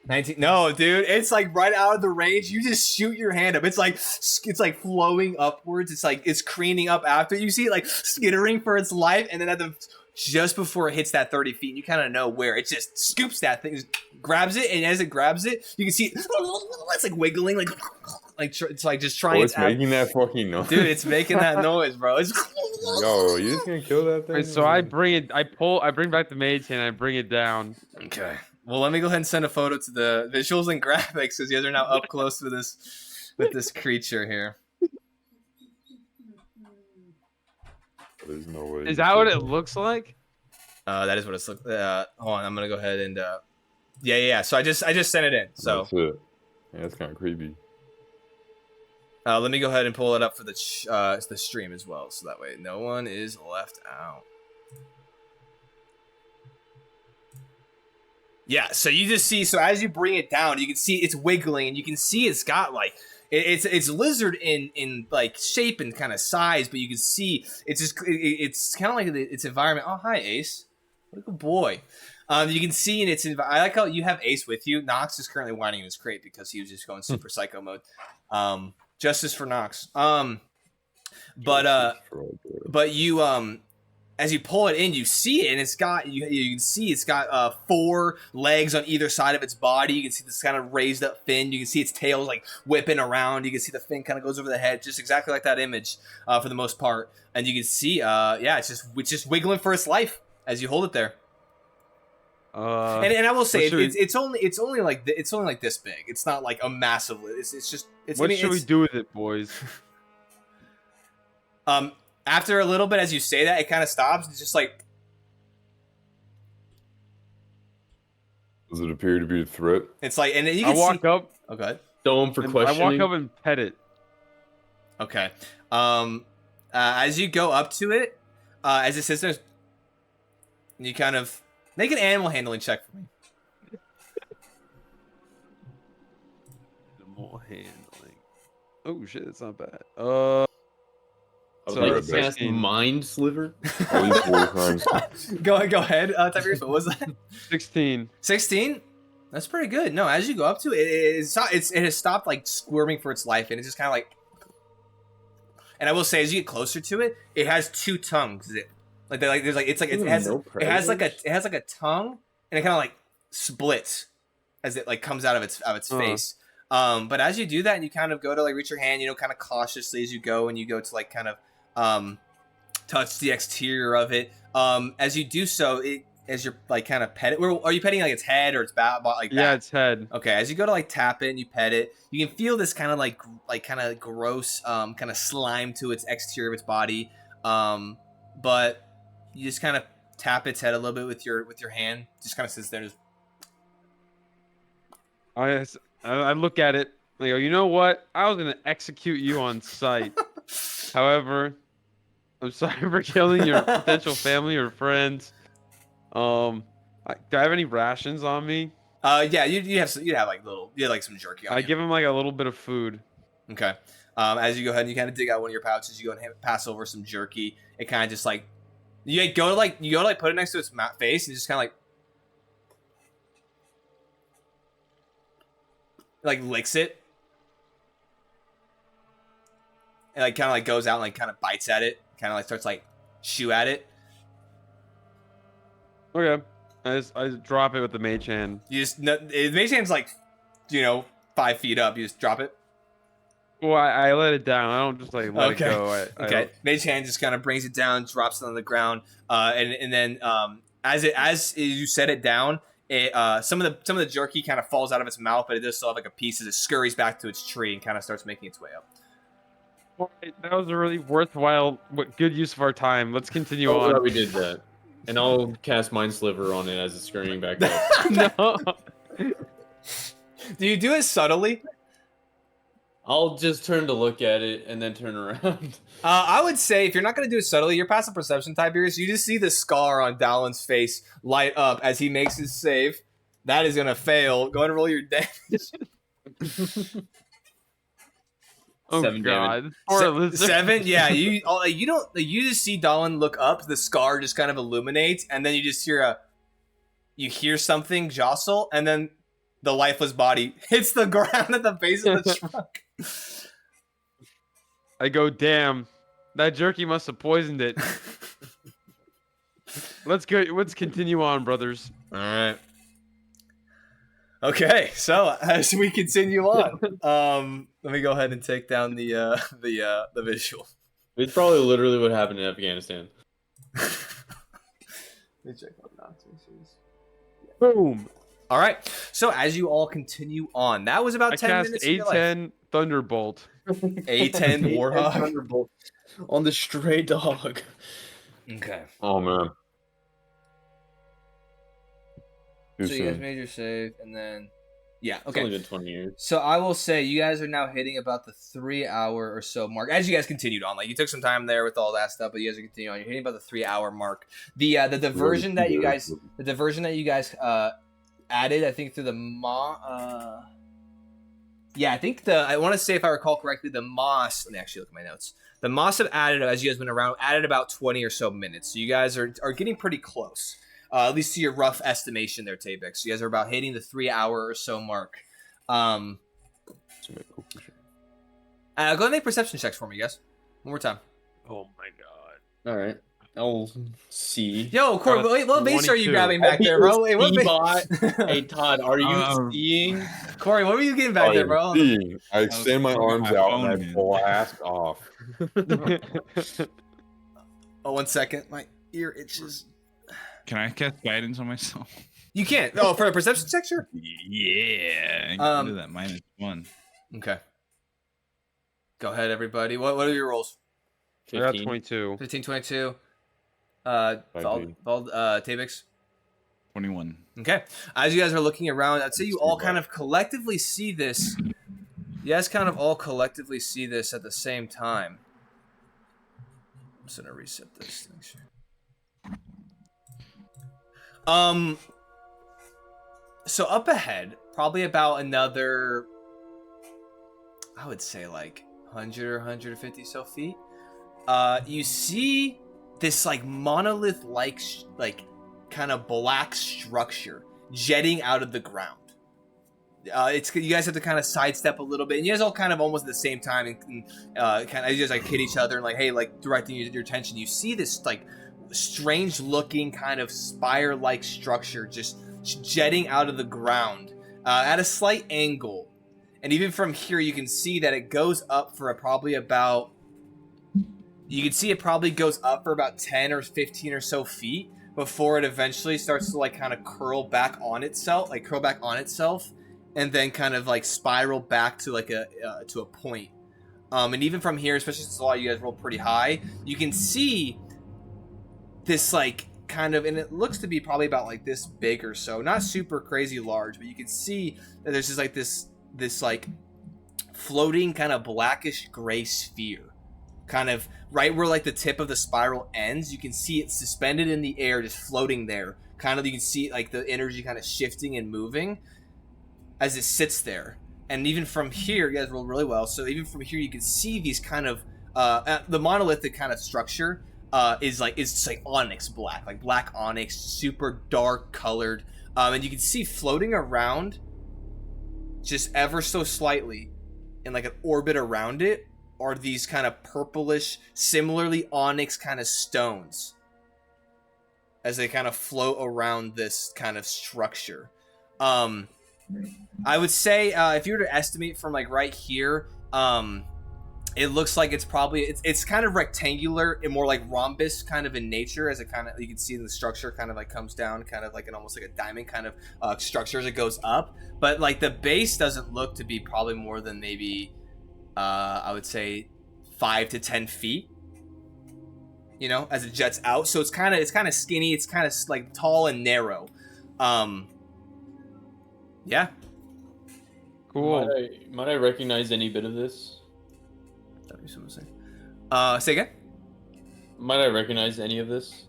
19. No, dude, it's like right out of the range. You just shoot your hand up. It's like flowing upwards. It's like it's careening up after. You see it like skittering for its life, and then just before it hits that 30 feet, you kind of know where it just scoops that thing, grabs it, and as it grabs it, you can see it's like wiggling, like it's like just trying. It's making that fucking noise, dude. It's making that noise, bro. It's yo, you just gonna kill that thing? Wait, so I bring back the mage hand, I bring it down. Okay. Well, let me go ahead and send a photo to the visuals and graphics because you guys are now up close with this creature here. There's no way. Is that what it looks like? That is what it's look. Hold on, I'm gonna go ahead and yeah. So I just sent it in. So that's it. Yeah, that's kind of creepy. let me go ahead and pull it up for the stream as well, so that way no one is left out. Yeah, so you just see, so as you bring it down, you can see it's wiggling, and you can see it's got like, it's lizard in like shape and kind of size, but you can see it's kind of like its environment. Oh, hi, Ace. What a good boy. You can see in its I like how you have Ace with you. Nox is currently whining in his crate because he was just going super psycho mode. Justice for Nox. But you as you pull it in, you see it, and it's got you can see it's got 4 legs on either side of its body. You can see this kind of raised up fin. You can see its tail like whipping around. You can see the fin kind of goes over the head, just exactly like that image for the most part. And you can see, it's just wiggling for its life as you hold it there. And I will say it's only like this big. It's not like a massive. What should we do with it, boys? After a little bit, as you say that, it kind of stops. It's just like. Does it appear to be a threat? It's like, and then you can walk up. Oh, good. Dome for questioning. I walk up and pet it. Okay. As you go up to it, as it sits there, you kind of make an animal handling check for me. Animal handling. Oh shit, it's not bad. I would So, like to cast 16. Mind Sliver. At least 4 times. Go ahead, Tiberius. What was that? 16. 16? That's pretty good. No, as you go up to it, it has stopped like squirming for its life, and it's just kind of like. And I will say, as you get closer to it, it has 2 tongues. It has like a tongue, and it kind of like splits as it like comes out of its face. But as you do that, and you kind of go to like reach your hand, kind of cautiously as you go, and you go to like kind of touch the exterior of it. As you do so, as you're like kind of pet it. Are you petting like its head or its back? Like yeah, its head. Okay, as you go to like tap it and you pet it, you can feel this kind of like kind of gross kind of slime to its exterior of its body. But you just kind of tap its head a little bit with your hand. Just kind of sits there. Just... I look at it. I go, you know what? I was gonna execute you on sight. However, I'm sorry for killing your potential family or friends. Do I have any rations on me? Yeah, you have like some jerky on you. I give him like a little bit of food. Okay. As you go ahead and you kind of dig out one of your pouches, you go and pass over some jerky. It kind of just like you go to put it next to its face and just kind of like licks it. And like kind of like goes out and like kind of bites at it. Kind of like starts like shoo at it. Okay. I just drop it with the mage hand. The mage hand's like 5 feet up. You just drop it. Well, I let it down. I don't just like let it go. Okay. Mage hand just kind of brings it down, drops it on the ground, and then as you set it down, some of the jerky kind of falls out of its mouth, but it does still have like a piece as it scurries back to its tree and kind of starts making its way up. All right, that was a really worthwhile, good use of our time. Let's continue on. Yeah, we did that. And I'll cast Mind Sliver on it as it's scurrying back up. No. Do you do it subtly? I'll just turn to look at it and then turn around. I would say if you're not going to do it subtly, your passive perception, Tiberius, you just see the scar on Dallin's face light up as he makes his save. That is going to fail. Go ahead and roll your damage. Oh 7 God! damage. 7? Yeah, you just see Dallin look up. The scar just kind of illuminates, and then you just hear a. you hear something jostle, and then the lifeless body hits the ground at the base of the truck. I go, damn, that jerky must have poisoned it. Let's go. Let's continue on, brothers. All right. Okay, so as we continue on, let me go ahead and take down the visual. It's probably literally what happened in Afghanistan. Let me check on Knox. Boom. All right, so as you all continue on, that was about I 10 cast minutes of your life. A10 Thunderbolt. A10 Warhawk. Thunderbolt on the stray dog. Okay. Oh man. Too So you guys soon. made your save, and then yeah, It's okay. only been 20 years. So I will say you guys are now hitting about the 3-hour or so mark. As you guys continued on, like you took some time there with all that stuff, but you guys are continuing on. You're hitting about the 3-hour mark. The diversion that you guys added, I think through the yeah, I think I want to say, if I recall correctly, the Moss. Let me actually look at my notes. The Moss have added, as you guys went around, added about 20 or so minutes. So you guys are getting pretty close. At least to your rough estimation there, Tabix. So you guys are about hitting the 3-hour or so mark. Go ahead and make perception checks for me, guys. One more time. Oh my god. All right. I'll see. Yo, Corey, what base are you 22. grabbing back there, bro? Hey, what Bot. base? Hey, Todd, are you seeing? Corey, what were you getting back there, bro? I extend my arms out and I blast off. Oh, 1 second. My ear itches. Can I cast guidance on myself? You can't. Oh, for a perception check, sure. Yeah. I can do that -1. Okay. Go ahead, everybody. What are your rolls? I got 15. 22. 15, 22. Tabix. 21. Okay. As you guys are looking around, I'd say you all kind of collectively see this. You guys kind of all collectively see this at the same time. I'm just gonna reset this. Make sure. So up ahead, probably about another, I would say like 100 or 150 so feet. You see this like monolith-like, kind of black structure jetting out of the ground. You guys have to kind of sidestep a little bit, and you guys all kind of almost at the same time, and kind of you just like hit each other and like, hey, like directing your attention. You see this like strange-looking kind of spire-like structure just jetting out of the ground at a slight angle, and even from here, you can see that it goes up for probably about. You can see it probably goes up for about 10 or 15 or so feet before it eventually starts to like kind of curl back on itself, and then kind of like spiral back to like a point. And even from here, especially since a lot of you guys rolled pretty high, you can see this like kind of, and it looks to be probably about like this big or so, not super crazy large, but you can see that there's just like this like floating kind of blackish gray sphere. Kind of right where like the tip of the spiral ends, you can see it suspended in the air, just floating there. Kind of, you can see like the energy kind of shifting and moving as it sits there. And even from here, you guys rolled really well. So even from here, you can see these kind of the monolithic kind of structure is just like onyx black, like black onyx, super dark colored, and you can see floating around, just ever so slightly, in like an orbit around it, are these kind of purplish, similarly onyx kind of stones as they kind of float around this kind of structure. I would say if you were to estimate from like right here, it looks like it's kind of rectangular and more like rhombus kind of in nature, as it kind of, you can see the structure kind of like comes down kind of like an almost like a diamond kind of structure as it goes up. But like the base doesn't look to be probably more than maybe I would say 5 to 10 feet, you know, as it jets out. So it's kind of skinny. It's kind of like tall and narrow. Yeah. Cool. Might I recognize any bit of this? That'd be something to say. Say again? Might I recognize any of this?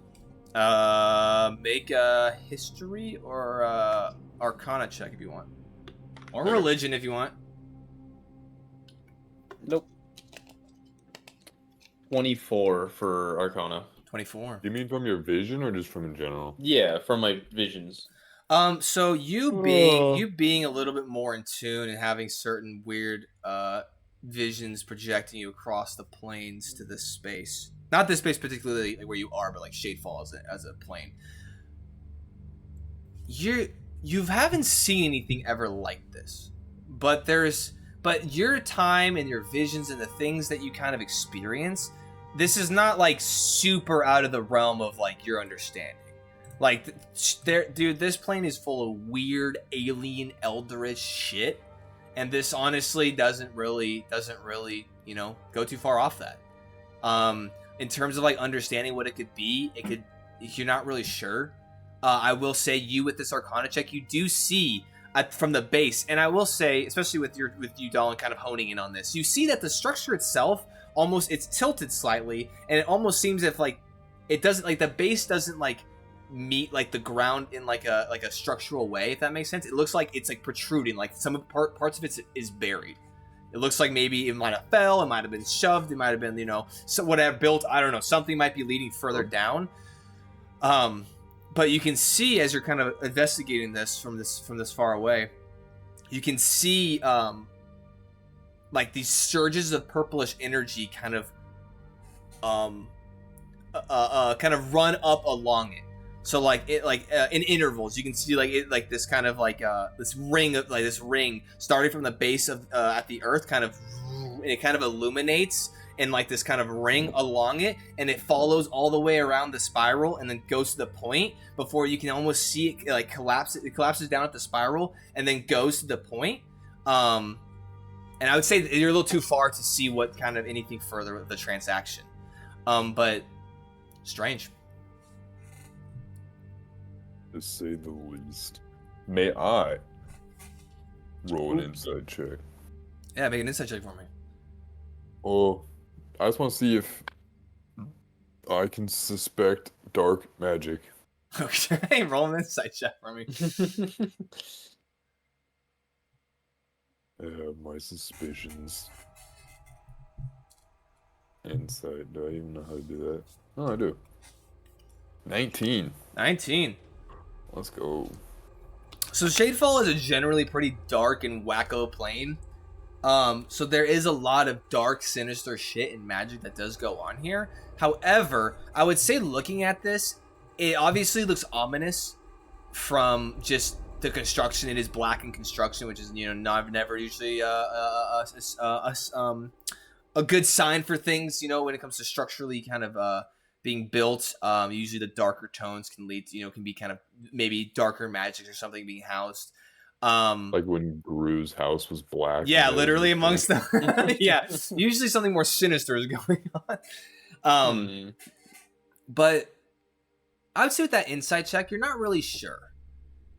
Make a history or arcana check if you want. Or religion if you want. Nope. 24 for Arcana. 24. Do you mean from your vision or just from in general? Yeah, from my visions. So you being a little bit more in tune and having certain weird visions projecting you across the planes to this space. Not this space particularly where you are, but like Shadefall as a plane. You haven't seen anything ever like this. But your time and your visions and the things that you kind of experience, this is not like super out of the realm of like your understanding. Like, dude, this plane is full of weird alien Eldritch shit, and this honestly doesn't really, go too far off that. In terms of like understanding what it could be, if you're not really sure. I will say, you with this Arcana check, you do see from the base, and I will say, especially with you, Dolan, kind of honing in on this, you see that the structure itself it's tilted slightly, and it almost seems if like it doesn't like the base doesn't like meet like the ground in like a structural way, if that makes sense. It looks like it's like protruding, like some of parts of it is buried. It looks like maybe it might have fell, it might have been shoved, it might have been, so whatever built, I don't know, something might be leading further down. But you can see, as you're kind of investigating this from this far away, you can see like these surges of purplish energy kind of run up along it. So like in intervals, you can see like it like this kind of like this ring starting from the base of at the earth, kind of, and it kind of illuminates in like this kind of ring along it, and it follows all the way around the spiral and then goes to the point before you can almost see it like collapse. It collapses down at the spiral and then goes to the point. And I would say that you're a little too far to see what kind of anything further of the transaction. But strange. To say the least. May I roll an insight check? Yeah, make an insight check for me. Oh, I just want to see if I can suspect dark magic. Okay, roll an insight check for me. I have my suspicions. Insight. Do I even know how to do that? Oh, I do. 19. 19. Let's go. So Shadefall is a generally pretty dark and wacko plane. So there is a lot of dark, sinister shit and magic that does go on here. However, I would say looking at this, it obviously looks ominous from just the construction. It is black in construction, which is never usually a good sign for things. When it comes to structurally kind of being built. Usually the darker tones can lead to, can be kind of maybe darker magic or something being housed. Like when Gru's house was black. Yeah, literally amongst them. Yeah, usually something more sinister is going on. But I would say with that insight check, you're not really sure.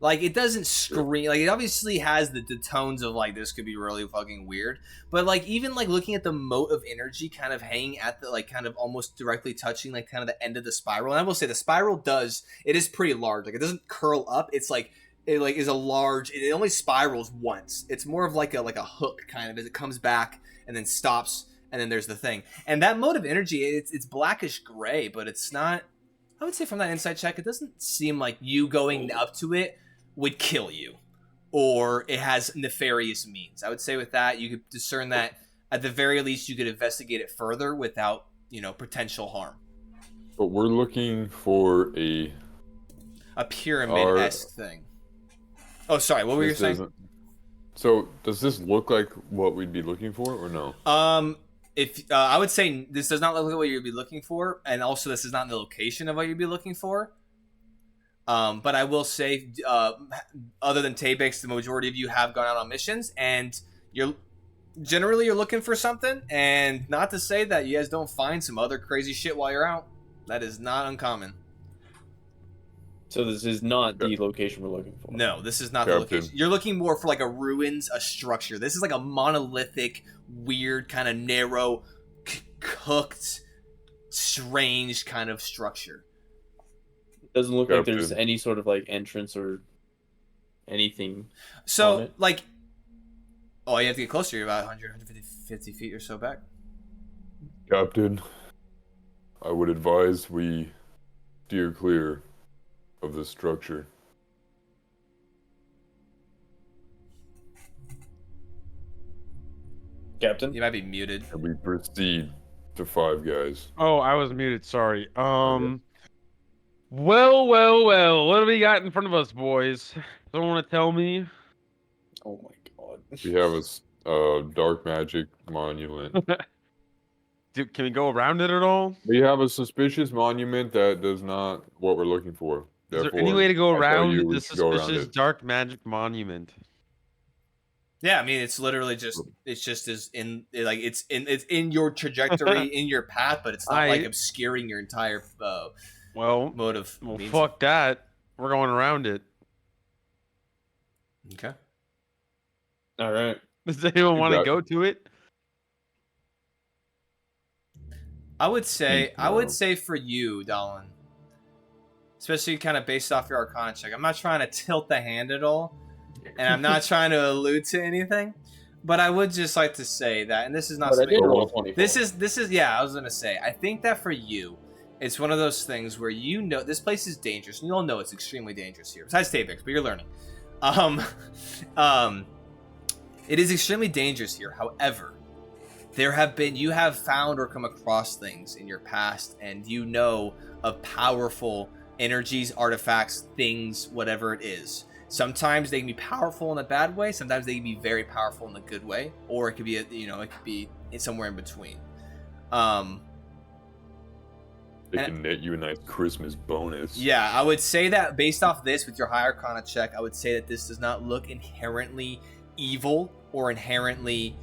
Like, it doesn't scream. Like, it obviously has the tones of, like, this could be really fucking weird. But, like, even, like, looking at the mote of energy kind of hanging at the, like, kind of almost directly touching, like, kind of the end of the spiral. And I will say the spiral it is pretty large. Like, it doesn't curl up. It's, like, it, like, is a large, it only spirals once. It's more of, like a hook, kind of, as it comes back and then stops, and then there's the thing. And that mote of energy, it's blackish gray, but it's not, I would say from that insight check, it doesn't seem like you going up to it would kill you, or it has nefarious means. I would say with that, you could discern that at the very least you could investigate it further without, potential harm. But we're looking for a pyramid-esque thing. Oh, sorry, what were you saying? So, does this look like what we'd be looking for, or no? If I would say this does not look like what you'd be looking for, and also this is not the location of what you'd be looking for. But I will say, other than Tabex, the majority of you have gone out on missions, and you're looking for something. And not to say that you guys don't find some other crazy shit while you're out. That is not uncommon. So this is not the location we're looking for. No, this is not the location. You're looking more for like a ruins, a structure. This is like a monolithic, weird, kind of narrow, cooked, strange kind of structure. Doesn't look like there's any sort of like entrance or anything. So like, you have to get closer. You're about 150 feet or so back. Captain, I would advise we steer clear of this structure. Captain. You might be muted. And we proceed to Five Guys. Oh, I was muted. Sorry. Well. What do we got in front of us, boys? Someone want to tell me? Oh my god. We have a dark magic monument. Can we go around it at all? We have a suspicious monument that does not what we're looking for. Is there any way to go I tell around you we the should go around suspicious it. dark magic monument? Yeah, I mean, it's literally just it's in your trajectory, in your path, but it's not like obscuring your entire mode of means. Fuck that. We're going around it. Okay. All right. Does anyone want to go to it? I would say No. for you, Dolan, especially kind of based off your Arcana check. I'm not trying to tilt the hand at all, and I'm not trying to allude to anything, but I would just like to say that, and this is not But I something. did roll a 24. This is yeah. I was gonna say. I think that for you, it's one of those things where you know this place is dangerous, and you all know it's extremely dangerous here. Besides Tavix, but you're learning. It is extremely dangerous here. However, you have found or come across things in your past, and you know of powerful energies, artifacts, things, whatever it is. Sometimes they can be powerful in a bad way. Sometimes they can be very powerful in a good way, or it could be it could be somewhere in between. They can net you a nice Christmas bonus. Yeah, I would say that based off this with your high Arcana check, I would say that this does not look inherently evil or inherently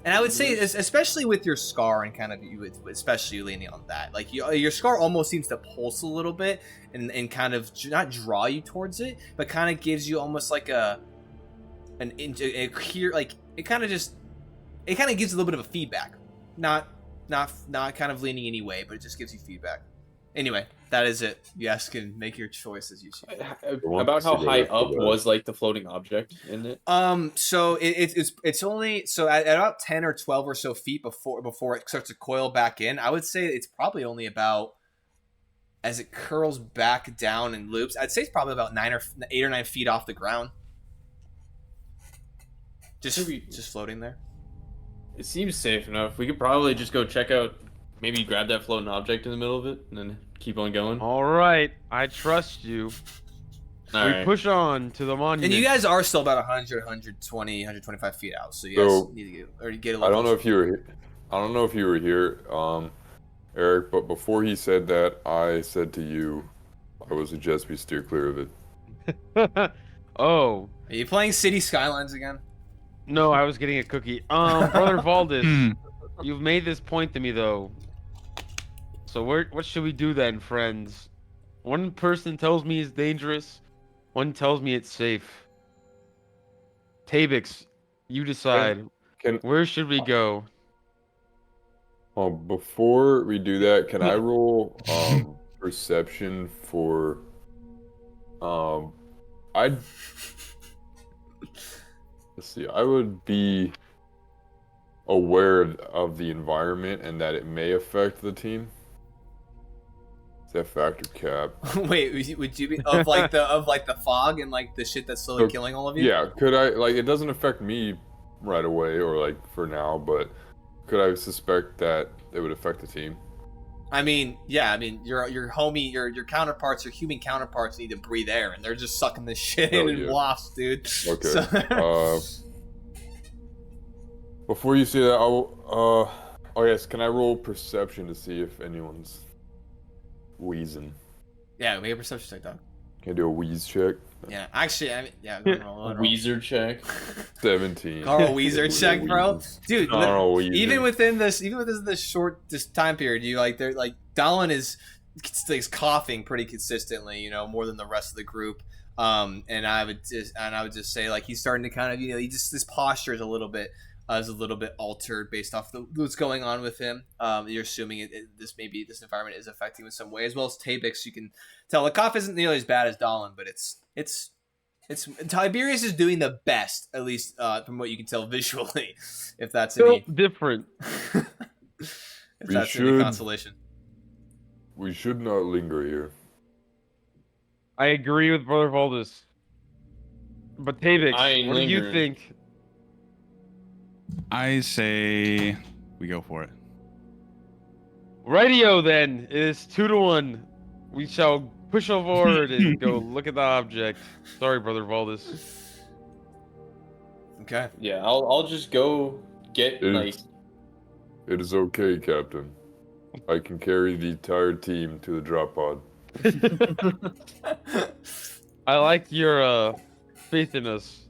and I would say, especially with your scar and kind of especially leaning on that, like your scar almost seems to pulse a little bit and kind of not draw you towards it, but kind of gives you almost like it kind of gives a little bit of a feedback, not kind of leaning any way, but it just gives you feedback. Anyway, that is it. You guys can make your choice as you see. About how high up was like the floating object in it? So it's only at about 10 or 12 or so feet before it starts to coil back in. I would say it's probably only about, as it curls back down and loops, I'd say it's probably about 8 or 9 feet off the ground. Just floating there. It seems safe enough. We could probably just go check out, maybe grab that floating object in the middle of it, and then keep on going. All right, I trust you. All we right. push on to the monument. And you guys are still about 100, 120, 125 feet out, so you guys need to get a little. I don't know if you were here, Eric, but before he said that, I said to you, I would suggest we steer clear of it. Oh. Are you playing City Skylines again? No, I was getting a cookie. Brother Valdis, you've made this point to me though. So what should we do then, friends? One person tells me it's dangerous, one tells me it's safe. Tabix, you decide. Where should we go? Before we do that, can I roll perception for let's see, I would be aware of the environment and that it may affect the team. Is that factor cap? Wait, would you be of the fog and like the shit that's slowly killing all of you? Yeah, could I it doesn't affect me right away or like for now, but could I suspect that it would affect the team? I mean, yeah, your homie, your counterparts, your human counterparts need to breathe air, and they're just sucking this shit in and wafts, dude. Okay. So... before you say that, oh yes, can I roll perception to see if anyone's wheezing? Yeah, make a perception check, dog. Can I do a wheeze check? Yeah, actually, go roll. Weezer check. 17. Carl Weezer check, bro. Dude, even within this short time period, Dolan is coughing pretty consistently, more than the rest of the group. And I would just say like he's starting to kind of his posture is a little bit altered based off what's going on with him. You're assuming this environment is affecting him in some way, as well as Tabix. You can tell the cough isn't nearly as bad as Dolan, but it's Tiberius is doing the best, at least from what you can tell visually. If that's any different, any consolation. We should not linger here. I agree with Brother Valdis. But Tabix, what do you think? I say we go for it. Radio then is 2-1. We shall push forward and go look at the object. Sorry, Brother Valdis. Okay. Yeah, I'll just go get like. It is okay, Captain. I can carry the entire team to the drop pod. I like your faith in us.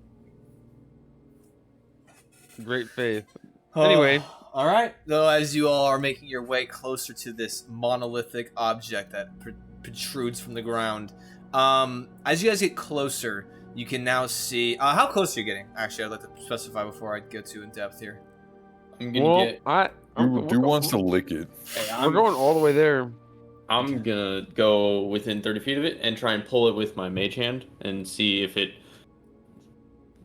Great faith. Anyway. All right. Though, as you all are making your way closer to this monolithic object that protrudes from the ground, as you guys get closer, you can now see. How close are you getting? Actually, I'd like to specify before I go too in depth here. I'm gonna get. Who wants to lick it? Hey, We're going all the way there. I'm gonna go within 30 feet of it and try and pull it with my mage hand and see if it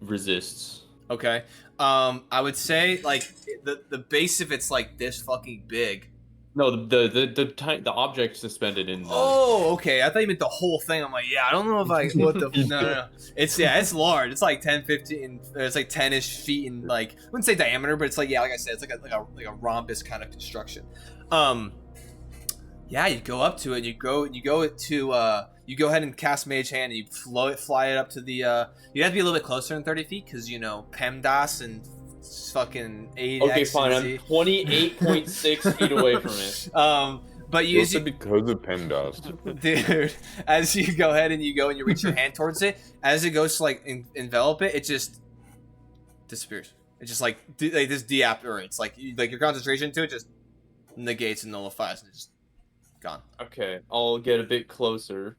resists. Okay. I would say like the base if it's like this fucking big. No, the object suspended in. Oh, okay. I thought you meant the whole thing. I'm like, yeah, I don't know if I what the no. It's large. It's like 10, 15. It's like 10ish feet in like I wouldn't say diameter, but it's like like I said, it's like a rhombus kind of construction. Yeah, you go up to it. You go ahead and cast Mage Hand, and you fly it up to the. You have to be a little bit closer than 30 feet because PEMDAS and fucking 8. Okay, fine. I'm 28.6 feet away from it. But you use because of PEMDAS. dude. As you go ahead and you reach your hand towards it, as it goes to like envelop it, it just disappears. It just like this deactivates. Like your concentration to it just negates and nullifies, and it's just gone. Okay, I'll get a bit closer,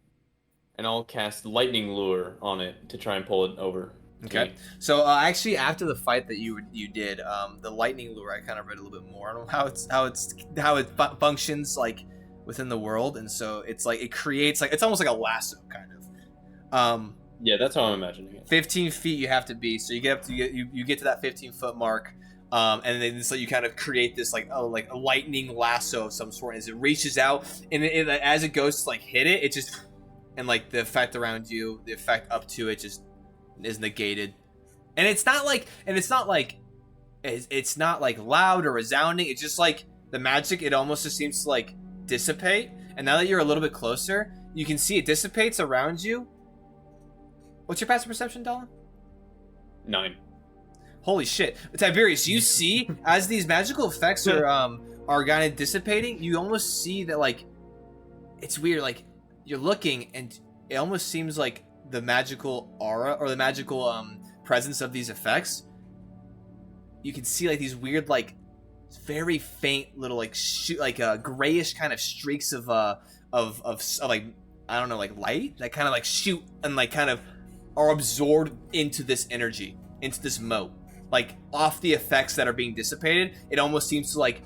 and I'll cast Lightning Lure on it to try and pull it over. Okay. So actually, after the fight that you did, the Lightning Lure, I kind of read a little bit more on how it functions like within the world, and so it's like it creates like it's almost like a lasso kind of. Yeah, that's how I'm imagining it. 15 feet you have to be, so you get up to you get to that 15-foot mark. And then so you kind of create this like a lightning lasso of some sort as it reaches out, and as it goes to like hit it, it just and like the effect around you, the effect up to it just is negated, and it's not like loud or resounding. It's just like the magic. It almost just seems to like dissipate, and now that you're a little bit closer, you can see it dissipates around you. What's your passive perception, Dolan? 9. Holy shit. Tiberius, you see, as these magical effects are kind of dissipating, you almost see that, like, it's weird, like, you're looking, and it almost seems like the magical aura, or the magical presence of these effects, you can see, like, these weird, like, very faint little, like, grayish kind of streaks of like, I don't know, like, light, that kind of, like, shoot, and, like, kind of are absorbed into this energy, into this moat. Like off the effects that are being dissipated, it almost seems to like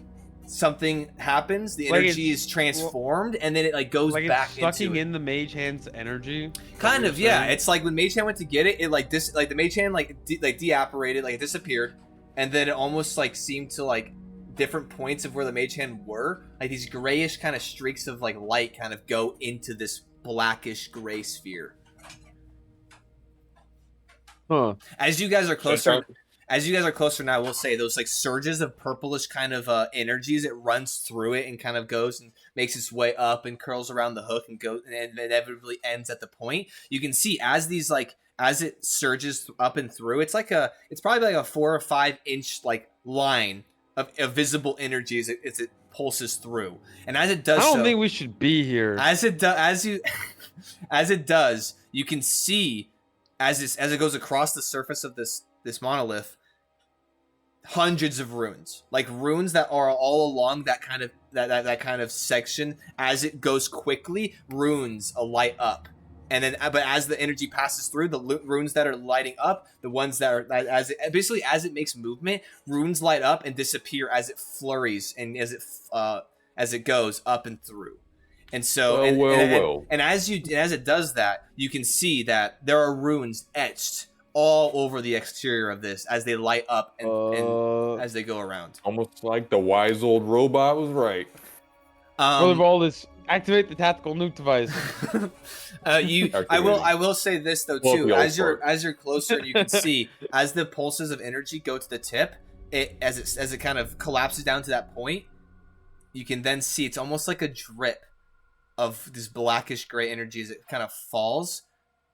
something happens, the energy is transformed, and then it like goes like back it's sucking into it. in the mage hand's energy. Kind of, yeah. It's like when Mage Hand went to get it, it like this, like the Mage Hand like deapparated, like it disappeared, and then it almost like seemed to like different points of where the Mage Hand were, like these grayish kind of streaks of like light kind of go into this blackish gray sphere. Huh. As you guys are closer. As you guys are closer now, we'll say those like surges of purplish kind of energies. It runs through it and kind of goes and makes its way up and curls around the hook and goes and inevitably ends at the point. You can see as these like as it surges up and through, it's probably like a 4 or 5 inch like line of visible energy as it pulses through. And as it does, I don't think we should be here. As it does, you can see as it goes across the surface of this monolith. Hundreds of runes, like runes that are all along that kind of that kind of section. As it goes quickly, runes light up, and then but as the energy passes through, the runes that are lighting up, the ones that are as it makes movement, runes light up and disappear as it flurries and as it goes up and through. And so and as it does that, you can see that there are runes etched all over the exterior of this as they light up and as they go around. Almost like the wise old robot was right. Brother Valdis, activate the tactical nuke device. I will say this though too. As you're closer, you can see as the pulses of energy go to the tip, as it kind of collapses down to that point, you can then see it's almost like a drip of this blackish gray energy as it kind of falls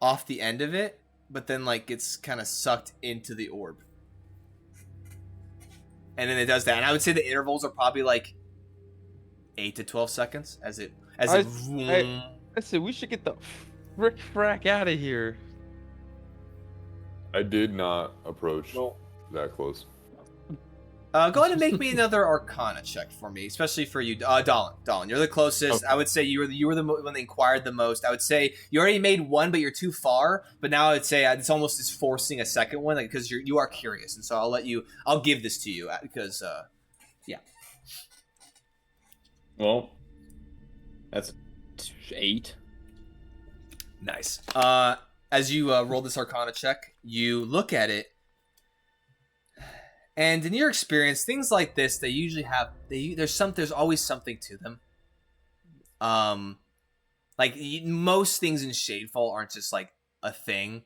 off the end of it, but then like it's kind of sucked into the orb. And then it does that. And I would say the intervals are probably like 8 to 12 seconds as it I said we should get the frack out of here. I did not approach that close. Go ahead and make me another Arcana check for me, especially for you, Dolan. You're the closest. Okay. I would say you were the one that inquired the most. I would say you already made one, but you're too far. But now I would say it's almost as forcing a second one, like, because you are curious, and so I'll give this to you because yeah. Well, that's 8. Nice. As you roll this Arcana check, you look at it. And in your experience, things like this, they usually have there's always something to them. Most things in Shadefall aren't just like a thing,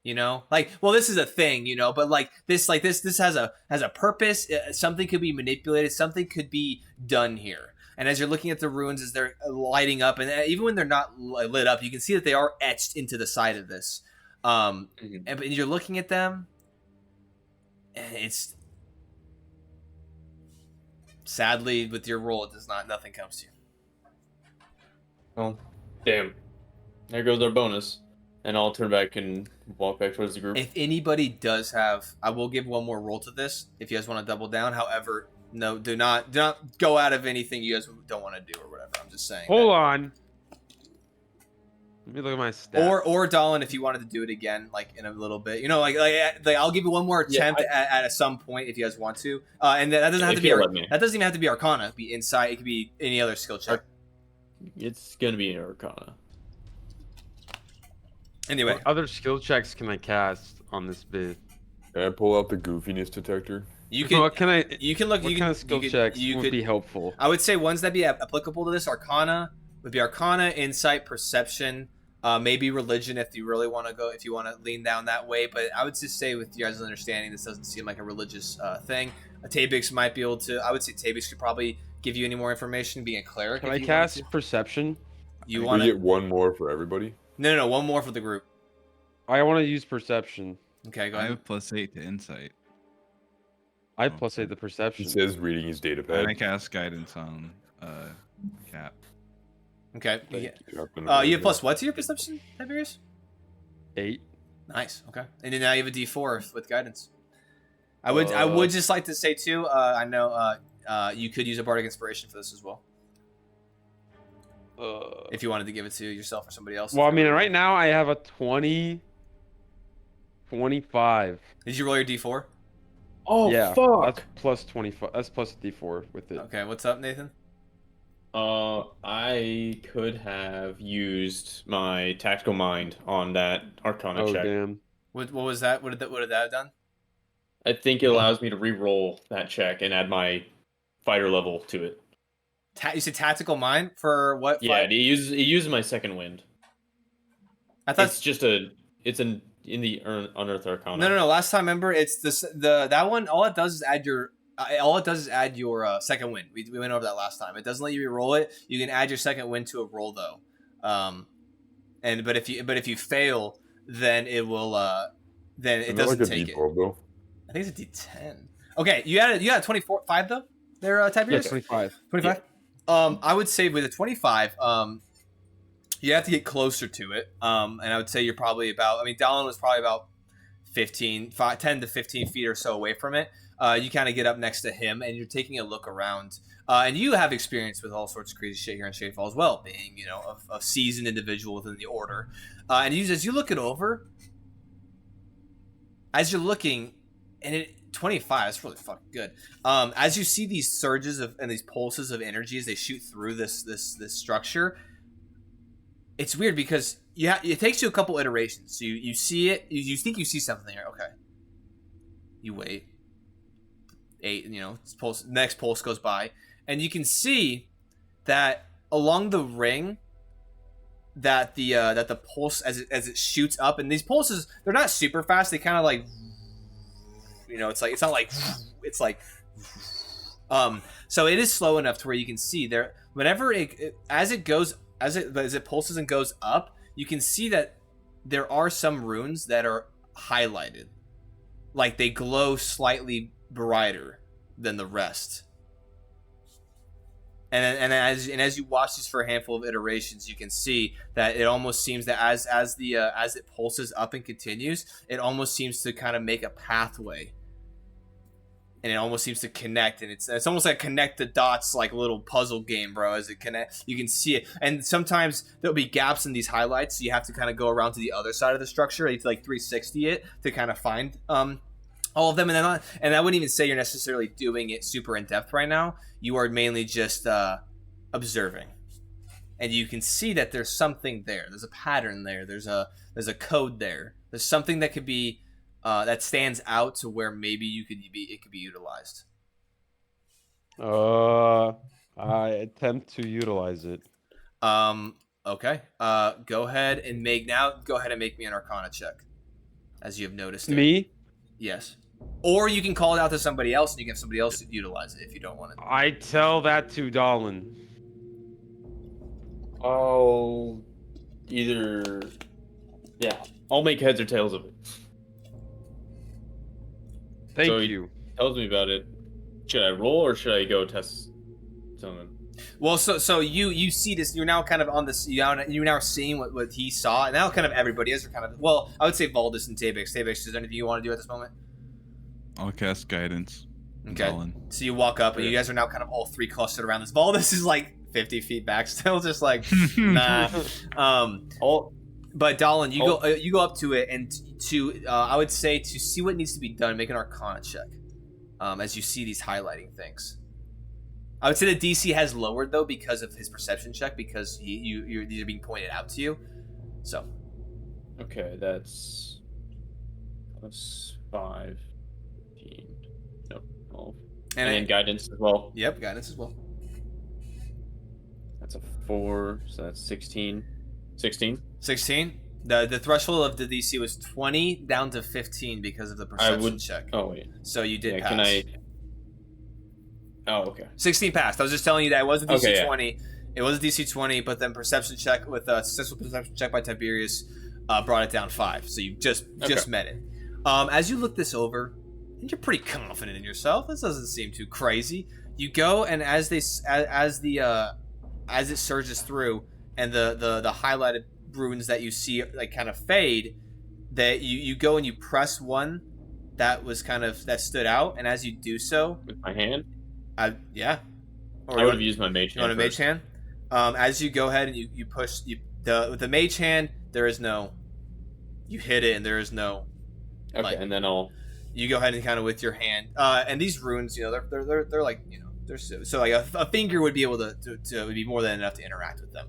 you know. Like, well, this is a thing, you know, but this has a purpose. Something could be manipulated. Something could be done here. And as you're looking at the ruins as they're lighting up, and even when they're not lit up, you can see that they are etched into the side of this. And you're looking at them, and it's. Sadly, with your roll, nothing comes to you. Oh, damn. There goes our bonus. And I'll turn back and walk back towards the group. If anybody does have, I will give one more roll to this if you guys want to double down. However, no, do not go out of anything you guys don't want to do or whatever. I'm just saying. Hold on. Let me look at my stats. Or Dolan, if you wanted to do it again, like in a little bit, you know, like I'll give you one more attempt at some point if you guys want to, and that doesn't have to be that doesn't even have to be Arcana. It could be Insight. It could be any other skill check. It's gonna be an Arcana. Anyway, What other skill checks can I cast on this bit? Can I pull out the goofiness detector? you can What can I? you can look. What You kind can of skill you checks could, you would could, be helpful? I would say ones that be applicable to this Arcana would be Arcana, Insight, Perception. Maybe religion if you really want to go, if you want to lean down that way. But I would just say, with you guys' understanding, this doesn't seem like a religious thing. A Tabix might be able to. I would say Tabix could probably give you any more information. Being a cleric, Can if I you cast wanted to. perception? You We want get to? one more for everybody. No, one more for the group. I want to use perception. Okay, go I ahead. have +8 to insight. I Oh. plus 8 the He perception. says reading his data And I pad. cast guidance on Cap. Okay. Thank Yeah. you, Captain You have America. plus what to your perception, Tiberius? 8. Nice. Okay. And then now you have a D4 with guidance. I would just like to say too. I know you could use a bardic inspiration for this as well, if you wanted to give it to yourself or somebody else. Well, I mean, right now I have a 20, 25. Did you roll your D4? Oh, Yeah, fuck! that's plus 25. That's plus D4 with it. Okay. What's up, Nathan? I could have used my tactical mind on that Arcana Oh check. damn! What was that? What did that have done? I think it allows me to re-roll that check and add my fighter level to it. You said tactical mind for what? Yeah, fight? it uses my second wind. I thought. It's in the Unearthed Arcana. No. Last time, remember, it's that one. All it does is add your. Second win. We went over that last time. It doesn't let you re-roll it. You can add your second win to a roll though. But if you fail, then it will. Then it Isn't that doesn't like a take it. D12 though? I think it's a D10. Okay, you had 24, 5 though. There, Yeah, Tiberius. 25. 25. I would say with a 25, you have to get closer to it. And I would say you're probably about. I mean, Dallin was probably about 10 to 15 feet or so away from it. You kind of get up next to him, and you're taking a look around. And you have experience with all sorts of crazy shit here in Shadefall as well, being a seasoned individual within the order. And as you look it over, as you're looking, and 25 is really fucking good. As you see these surges and these pulses of energy as they shoot through this structure, it's weird because it takes you a couple iterations. So you see it, you think you see something there. Okay, you wait. 8, next pulse goes by, and you can see that along the ring, that the pulse as it shoots up, and these pulses, they're not super fast. They kind of like, You know, it's not like it's like. So it is slow enough to where you can see there. Whenever as it pulses and goes up, you can see that there are some runes that are highlighted, like they glow slightly brighter than the rest. And as you watch these for a handful of iterations, you can see that it almost seems that as it pulses up and continues, it almost seems to kind of make a pathway, and it almost seems to connect, and it's almost like connect the dots, like a little puzzle game, bro. As it connects, you can see it, and sometimes there'll be gaps in these highlights, so you have to kind of go around to the other side of the structure, you have to like 360 it to kind of find all of them. And I wouldn't even say you're necessarily doing it super in depth right now. You are mainly just observing, and you can see that there's something there. There's a pattern there. There's a code there. There's something that could be that stands out to where maybe it could be utilized. I attempt to utilize it. Okay. Go ahead and make me an Arcana check, as you have noticed it. Me? Yes. Or you can call it out to somebody else, and you can have somebody else utilize it if you don't want it. I tell that to Dolan. I'll either, yeah, I'll make heads or tails of it. Thank So he you. tells me about it. Should I roll or should I go test something? Well, so you see this. You're now kind of on this. You're now seeing what he saw, and now kind of everybody is kind of. Well, I would say Valdis and Tabix. Tabix, is there anything you want to do at this moment? I'll cast guidance. Okay. Dolan. So you walk up, and you guys are now kind of all three clustered around this. Valdis is like 50 feet back, still just like nah. But Dolan, you go up to it, and I would say to see what needs to be done, make an Arcana check. As you see these highlighting things. I would say the DC has lowered though because of his perception check, because these are being pointed out to you. So. Okay, that's +5, 15, no, 12. And guidance as well. Yep, guidance as well. That's a 4, so that's 16. 16? 16? The threshold of the DC was 20 down to 15 because of the perception check. Oh, wait. So you did pass. Can I... Oh, okay. 16 passed. I was just telling you that it wasn't DC Okay, 20. It was a DC 20, but then perception check with a successful perception check by Tiberius brought it down 5. So you just met it. As you look this over, and you're pretty confident in yourself. This doesn't seem too crazy. You go, and as it surges through, and the highlighted runes that you see like kind of fade, that you go and you press one that was that stood out, and as you do so with my hand, yeah, or I would have used my mage hand. You want a mage hand? As you go ahead and you push with the mage hand, there is no, you hit it and there is no, okay, and then you go ahead and kind of with your hand, and these runes, you know, they're like, you know, they're so like a finger would be able to would be more than enough to interact with them.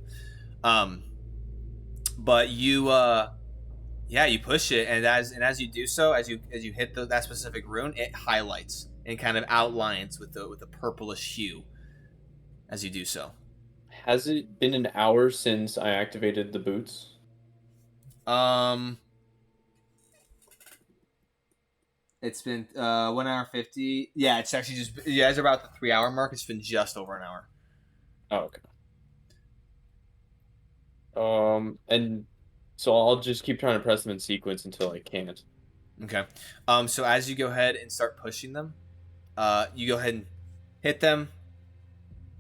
But you you push it, and as you do so, as you hit that specific rune, it highlights and kind of outlines with the purplish hue as you do so. Has it been an hour since I activated the boots? It's been 1 hour 50. Yeah, it's actually it's about the 3 hour mark. It's been just over an hour. Oh, okay. And so I'll just keep trying to press them in sequence until I can't. Okay. So as you go ahead and start pushing them, you go ahead and hit them.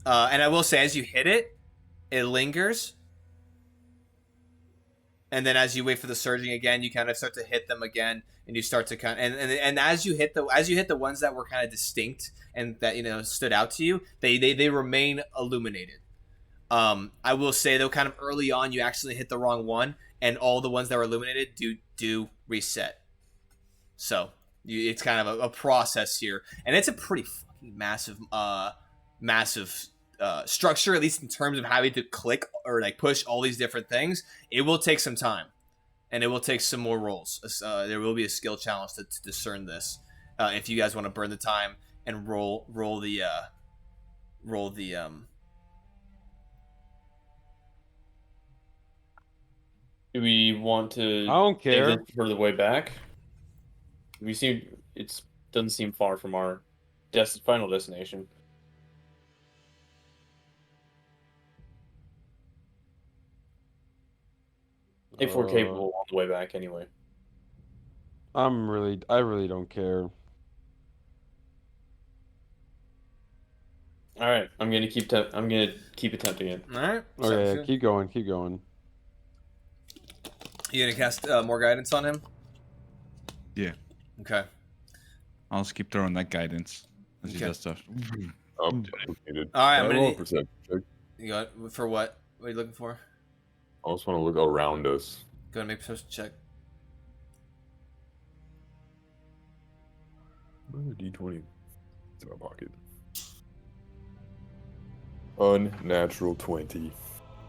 And I will say, as you hit it, it lingers. And then as you wait for the surging again, you kind of start to hit them again, and you start to and as you hit the ones that were kind of distinct and that, you know, stood out to you, they remain illuminated. I will say though, kind of early on, you actually hit the wrong one, and all the ones that were illuminated do reset. So it's kind of a process here, and it's a pretty fucking massive structure, at least in terms of having to click or like push all these different things. It will take some time, and it will take some more rolls. There will be a skill challenge to discern this. If you guys want to burn the time and roll the. Do we want to? I don't care. For the way back. We seem it's doesn't seem far from our final destination. If we're capable on the way back, anyway. I really don't care. All right, I'm gonna keep attempting it. All right. Okay, keep going. You gonna cast more guidance on him? Yeah. Okay. I'll just keep throwing that guidance as he Okay. does stuff. Complicated. All right, I'm Roll gonna a perception check. You got for what? What are you looking for? I just want to look around us. Go ahead and make a perception check. Another D20. It's in my pocket. Unnatural 20.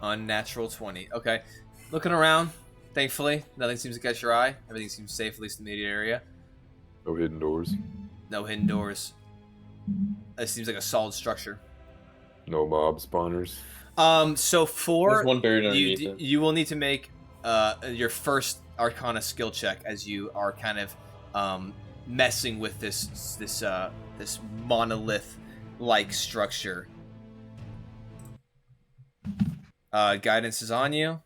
Unnatural 20. Okay. Looking around. Thankfully, nothing seems to catch your eye. Everything seems safe, at least in the immediate area. No hidden doors. No hidden doors. It seems like a solid structure. No mob spawners. So for There's one buried underneath it. you will need to make your first Arcana skill check as you are kind of messing with this monolith-like structure. Guidance is on you.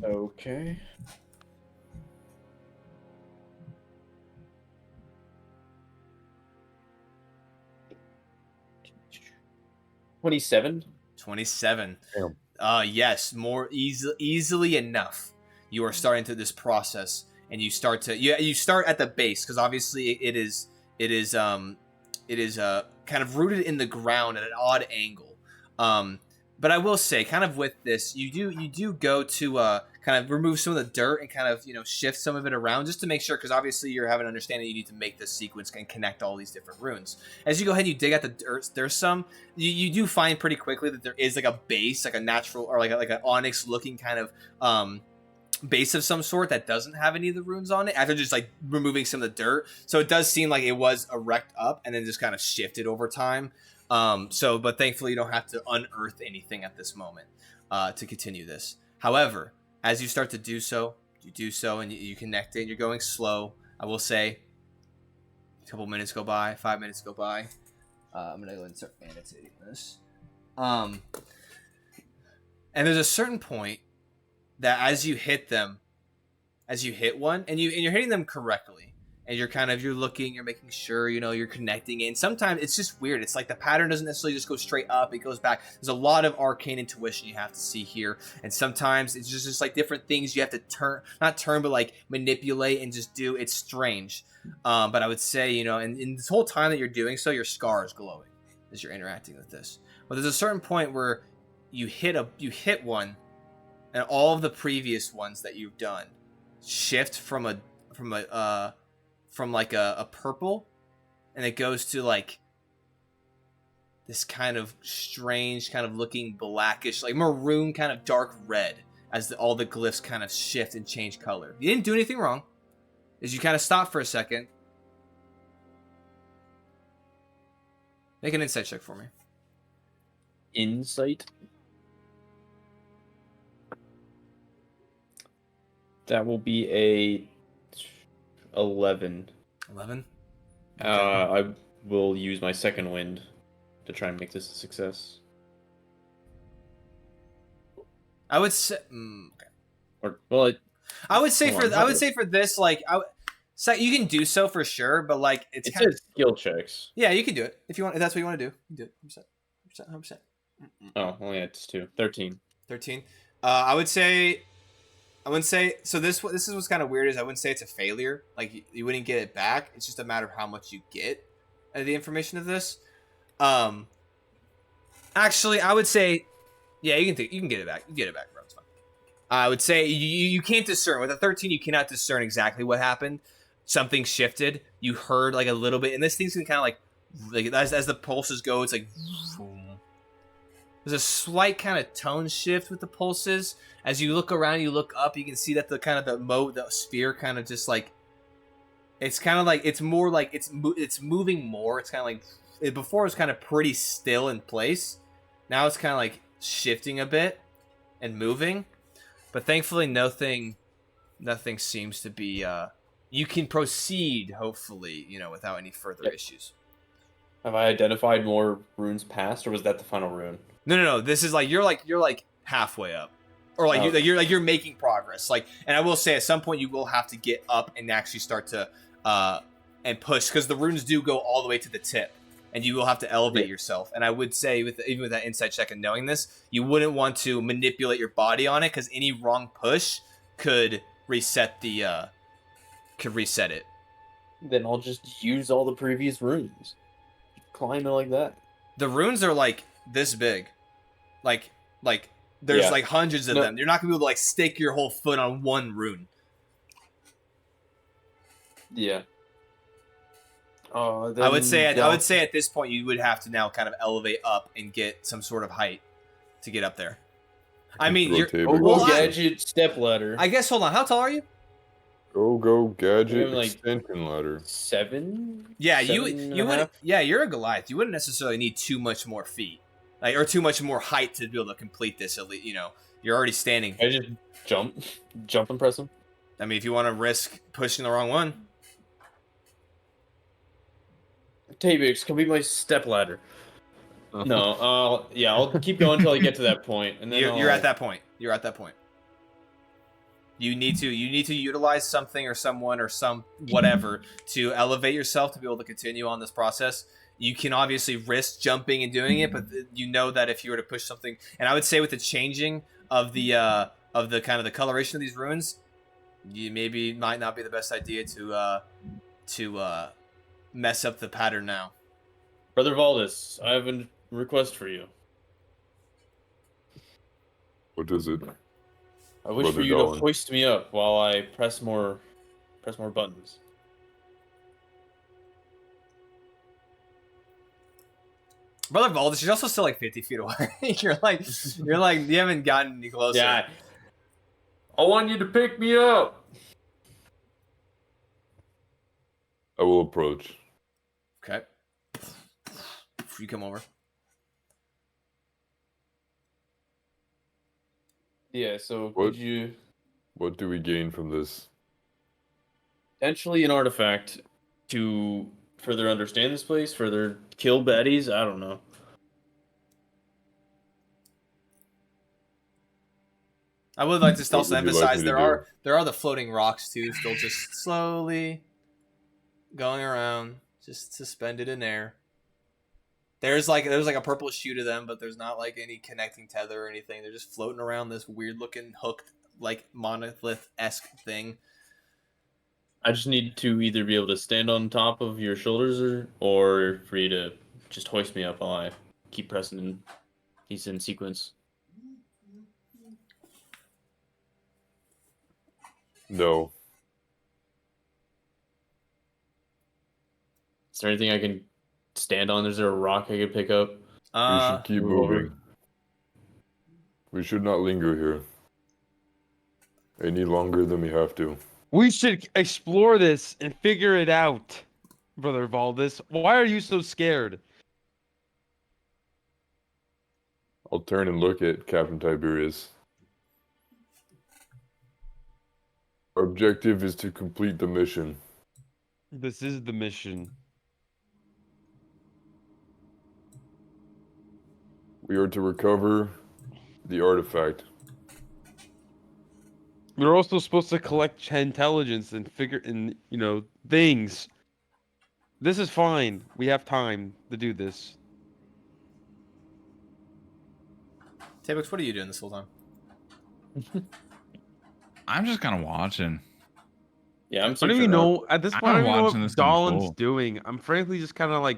Okay. $27. 27. Damn. Yes, more easily enough. You are starting to this process, and you start at the base because obviously it is kind of rooted in the ground at an odd angle. But I will say, kind of with this, you do go to kind of remove some of the dirt and kind of shift some of it around just to make sure, because obviously you're having an understanding you need to make this sequence and connect all these different runes. As you go ahead and you dig out the dirt, there's some you do find pretty quickly that there is like a base, like a natural or like an onyx looking kind of base of some sort that doesn't have any of the runes on it after just like removing some of the dirt. So it does seem like it was erect up and then just kind of shifted over time. But thankfully you don't have to unearth anything at this moment to continue this. However, as you start to do so, you do so and you connect it. You're going slow. I will say a couple minutes go by, 5 minutes go by. I'm going to go ahead and start annotating this. And there's a certain point that as you hit one, and you're hitting them correctly, and you're looking, you're making sure, you're connecting in. Not it's just weird. It's like the pattern doesn't necessarily just go straight up. It goes back. There's a lot of arcane intuition you have to see here. And sometimes it's just like different things you have to but like manipulate and just do. It's strange. But I would say, and in this whole time that you're doing so, your scar is glowing as you're interacting with this. But there's a certain point where you hit one, and all of the previous ones that you've done shift from like a purple, and it goes to like this kind of strange kind of looking blackish, like maroon kind of dark red as all the glyphs kind of shift and change color. You didn't do anything wrong. As you kind of stop for a second. Make an insight check for me. Insight. That will be a 11. 11? I will use my second wind to try and make this a success. I would say I would say for this, like so you can do so for sure, but like it says skill checks. Yeah, you can do it if you want. If that's what you want to do, you can do it. 100%. Oh, only it's 2. 13. 13. I wouldn't say. So this is what's kind of weird is I wouldn't say it's a failure. Like you wouldn't get it back. It's just a matter of how much you get of the information of this. Actually, I would say, yeah, you can get it back. You get it back, bro. It's fine. I would say you can't discern with a 13. You cannot discern exactly what happened. Something shifted. You heard like a little bit, and this thing's gonna kind of like as the pulses go, it's like. There's a slight kind of tone shift with the pulses. As you look around, you look up, you can see that the sphere kind of just like, it's kind of like, it's more like it's moving more. It's kind of like, before it was kind of pretty still in place. Now it's kind of like shifting a bit and moving. But thankfully nothing seems to be you can proceed, hopefully, without any further Yep. issues. Have I identified more runes past, or was that the final rune? No. This is you're halfway up, or Okay. you're making progress. And I will say, at some point, you will have to get up and actually start to and push, because the runes do go all the way to the tip, and you will have to elevate yourself. And I would say, even with that insight check and knowing this, you wouldn't want to manipulate your body on it, because any wrong push could reset it. Then I'll just use all the previous runes. Climb it like that. The runes are this big, there's Yeah. hundreds of No. them. You're not gonna be able to stake your whole foot on one rune. Yeah. I would say at this point you would have to now kind of elevate up and get some sort of height to get up there. I mean, you're Rotate. well, gadget step ladder. I guess hold on. How tall are you? Go gadget I'm extension ladder. 7. Yeah, Seven you and a would. half? Yeah, you're a Goliath. You wouldn't necessarily need too much more feet, or too much more height to be able to complete this. At least you're already standing. I just jump and press him. I mean, if you want to risk pushing the wrong one, Tabix, come be my step ladder. No, I'll keep going until I get to that point, and then you're at that point. You're at that point. You need to utilize something or someone or some whatever to elevate yourself to be able to continue on this process. You can obviously risk jumping and doing it, but you know that if you were to push something, and I would say with the changing of the kind of the coloration of these runes, you might not be the best idea to mess up the pattern now. Brother Valdis, I have a request for you. What is it? I wish Brother for you Dolan. to hoist me up while I press more buttons. Brother Valdis, you're also still 50 feet away. you're you haven't gotten any closer. Yeah. I want you to pick me up. I will approach. Okay. You come over. Yeah, so What? could you What do we gain from this? potentially an artifact to further understand this place, further kill baddies? I don't know. I would like to What also would you like emphasize me to there are the floating rocks too, still just slowly going around, just suspended in air. There's a purple shoe to them, but there's not any connecting tether or anything. They're just floating around this weird looking hooked monolith-esque thing. I just need to either be able to stand on top of your shoulders or for you to just hoist me up while I keep pressing these in sequence. No. Is there anything I can stand on? Is there a rock I could pick up? We should keep move over. moving. We should not linger here any longer than we have to. We should explore this and figure it out, Brother Valdis. Why are you so scared? I'll turn and look at Captain Tiberius. Our objective is to complete the mission. This is the mission. We are to recover the artifact. We're also supposed to collect intelligence and things. This is fine. We have time to do this. Tabix, what are you doing this whole time? I'm just kind of watching. Yeah, I'm I don't searching even up. know at this I'm point. I don't even know watching what this thing Dolan's full. doing. I'm frankly just kind of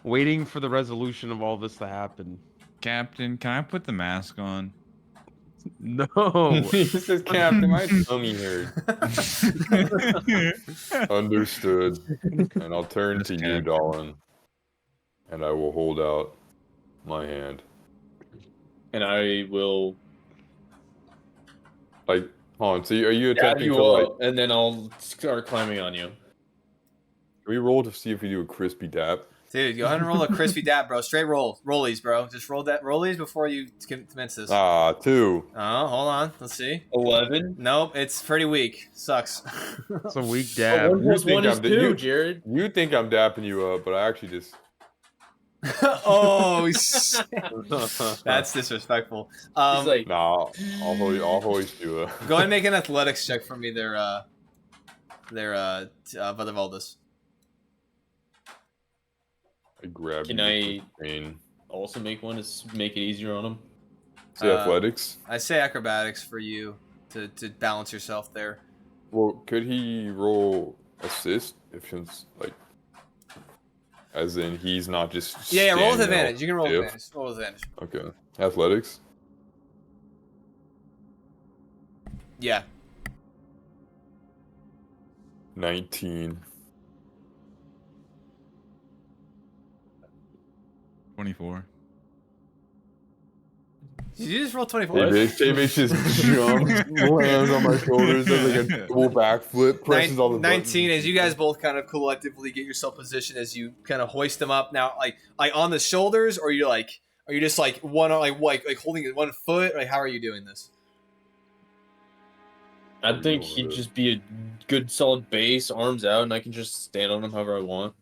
waiting for the resolution of all this to happen. Captain, can I put the mask on? No. He says, Captain, my tummy hurt. Understood. And I'll turn to Yes, you, Captain. Dolan. And I will hold out my hand. And I will Hold on, so are you dab attempting you to, up, and then I'll start climbing on you. can we roll to see if we do a crispy dap? Dude, go ahead and roll a crispy dab, bro. Straight rollies, bro. Just roll that rollies before you commence this. 2. Oh, hold on. Let's see. 11. Nope, it's pretty weak. Sucks. It's a weak Oh, dab. 1 plus think 1 is I'm 2, you- Jared. You think I'm dapping you up, but I actually just. Oh, shit. That's disrespectful. He's like, Nah, I'll hoist you up. Go ahead and make an athletics check for me there, Brother Valdez. I grab Can you I- with pain. also make one to make it easier on him. Say athletics. I say acrobatics for you to balance yourself there. Well, could he roll assist if it's like, as in he's not just. Yeah, roll with standing advantage. all You can roll with stiff? advantage. Roll with advantage. Okay. Athletics. Yeah. 19. 24. Did you just roll 24? Davis just jumps, lands on my shoulders, does like a double backflip, presses all the 19, buttons. as you guys both kind of collectively get yourself positioned as you kind of hoist them up now, like on the shoulders, or are you just like one like holding it 1 foot? Like, how are you doing this? I think he'd just be a good solid base, arms out, and I can just stand on him however I want.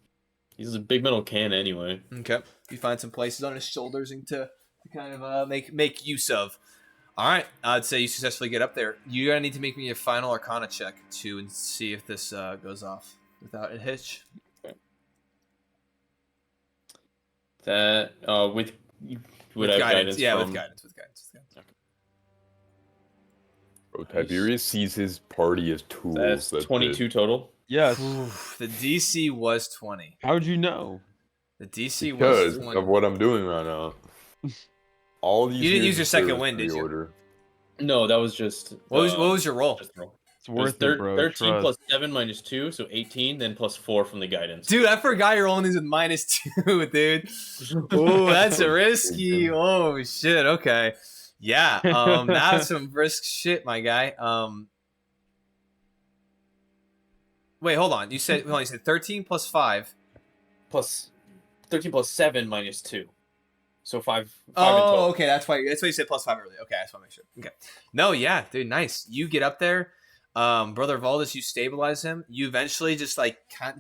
He's a big metal can anyway. Okay, you find some places on his shoulders and to kind of make use of. All right, I'd say you successfully get up there. You're gonna need to make me a final Arcana check to and see if this goes off without a hitch. That with With I have guidance, yeah, from... with guidance. Bro, Tiberius sees his party as tools. That's 22 total. Yes. Oof, the DC was 20. How would you know? The DC was Because 20. of what I'm doing right now. All these You didn't years use your of second service wind, did you? pre-order. No, that was just. What was your roll? Just roll. It's It was worth it, bro. 13 Trust. plus 7 minus 2, so 18, then plus 4 from the guidance. Dude, I forgot you're rolling these with -2, dude. Oh, that's risky. Oh shit. Okay. Yeah. That's some risk shit, my guy. Wait, hold on. You said 13 plus 5. Plus 13 plus 7 minus 2. So 5 in Oh, total. okay. That's why you said plus 5 earlier. Okay, I just want to make sure. Okay. No, yeah, dude, nice. You get up there, Brother Valdez. You stabilize him. You eventually just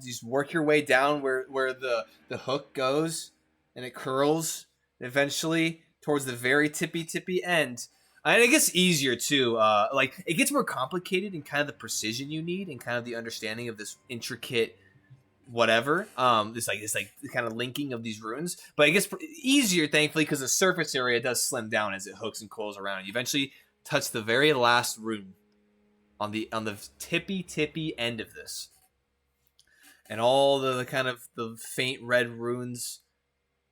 just work your way down where the hook goes, and it curls eventually towards the very tippy end. And it gets easier too. Like it gets more complicated in kind of the precision you need and kind of the understanding of this intricate whatever. This kind of linking of these runes, but it gets easier thankfully because the surface area does slim down as it hooks and coils around. You eventually touch the very last rune on the tippy end of this, and all the kind of the faint red runes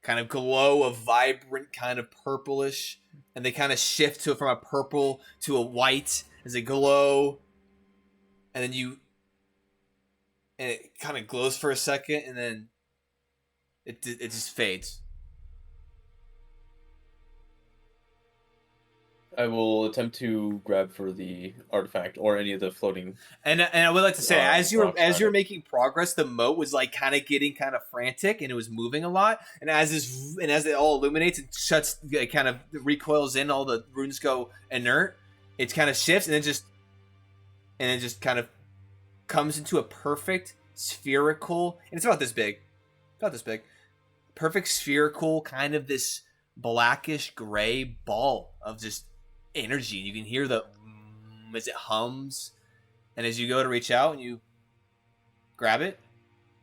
kind of glow a vibrant kind of purplish, and they kind of shift from a purple to a white as they glow, and then it kind of glows for a second, and then it just fades. I will attempt to grab for the artifact or any of the floating. And I would like to say, as you rocks were making progress, the moat was like kind of getting kind of frantic, and it was moving a lot. And as it all illuminates and shuts, it kind of recoils in. All the runes go inert. It kind of shifts, and then just kind of comes into a perfect spherical, and it's about this big, perfect spherical kind of this blackish gray ball of just energy. You can hear the as it hums, and as you go to reach out and you grab it,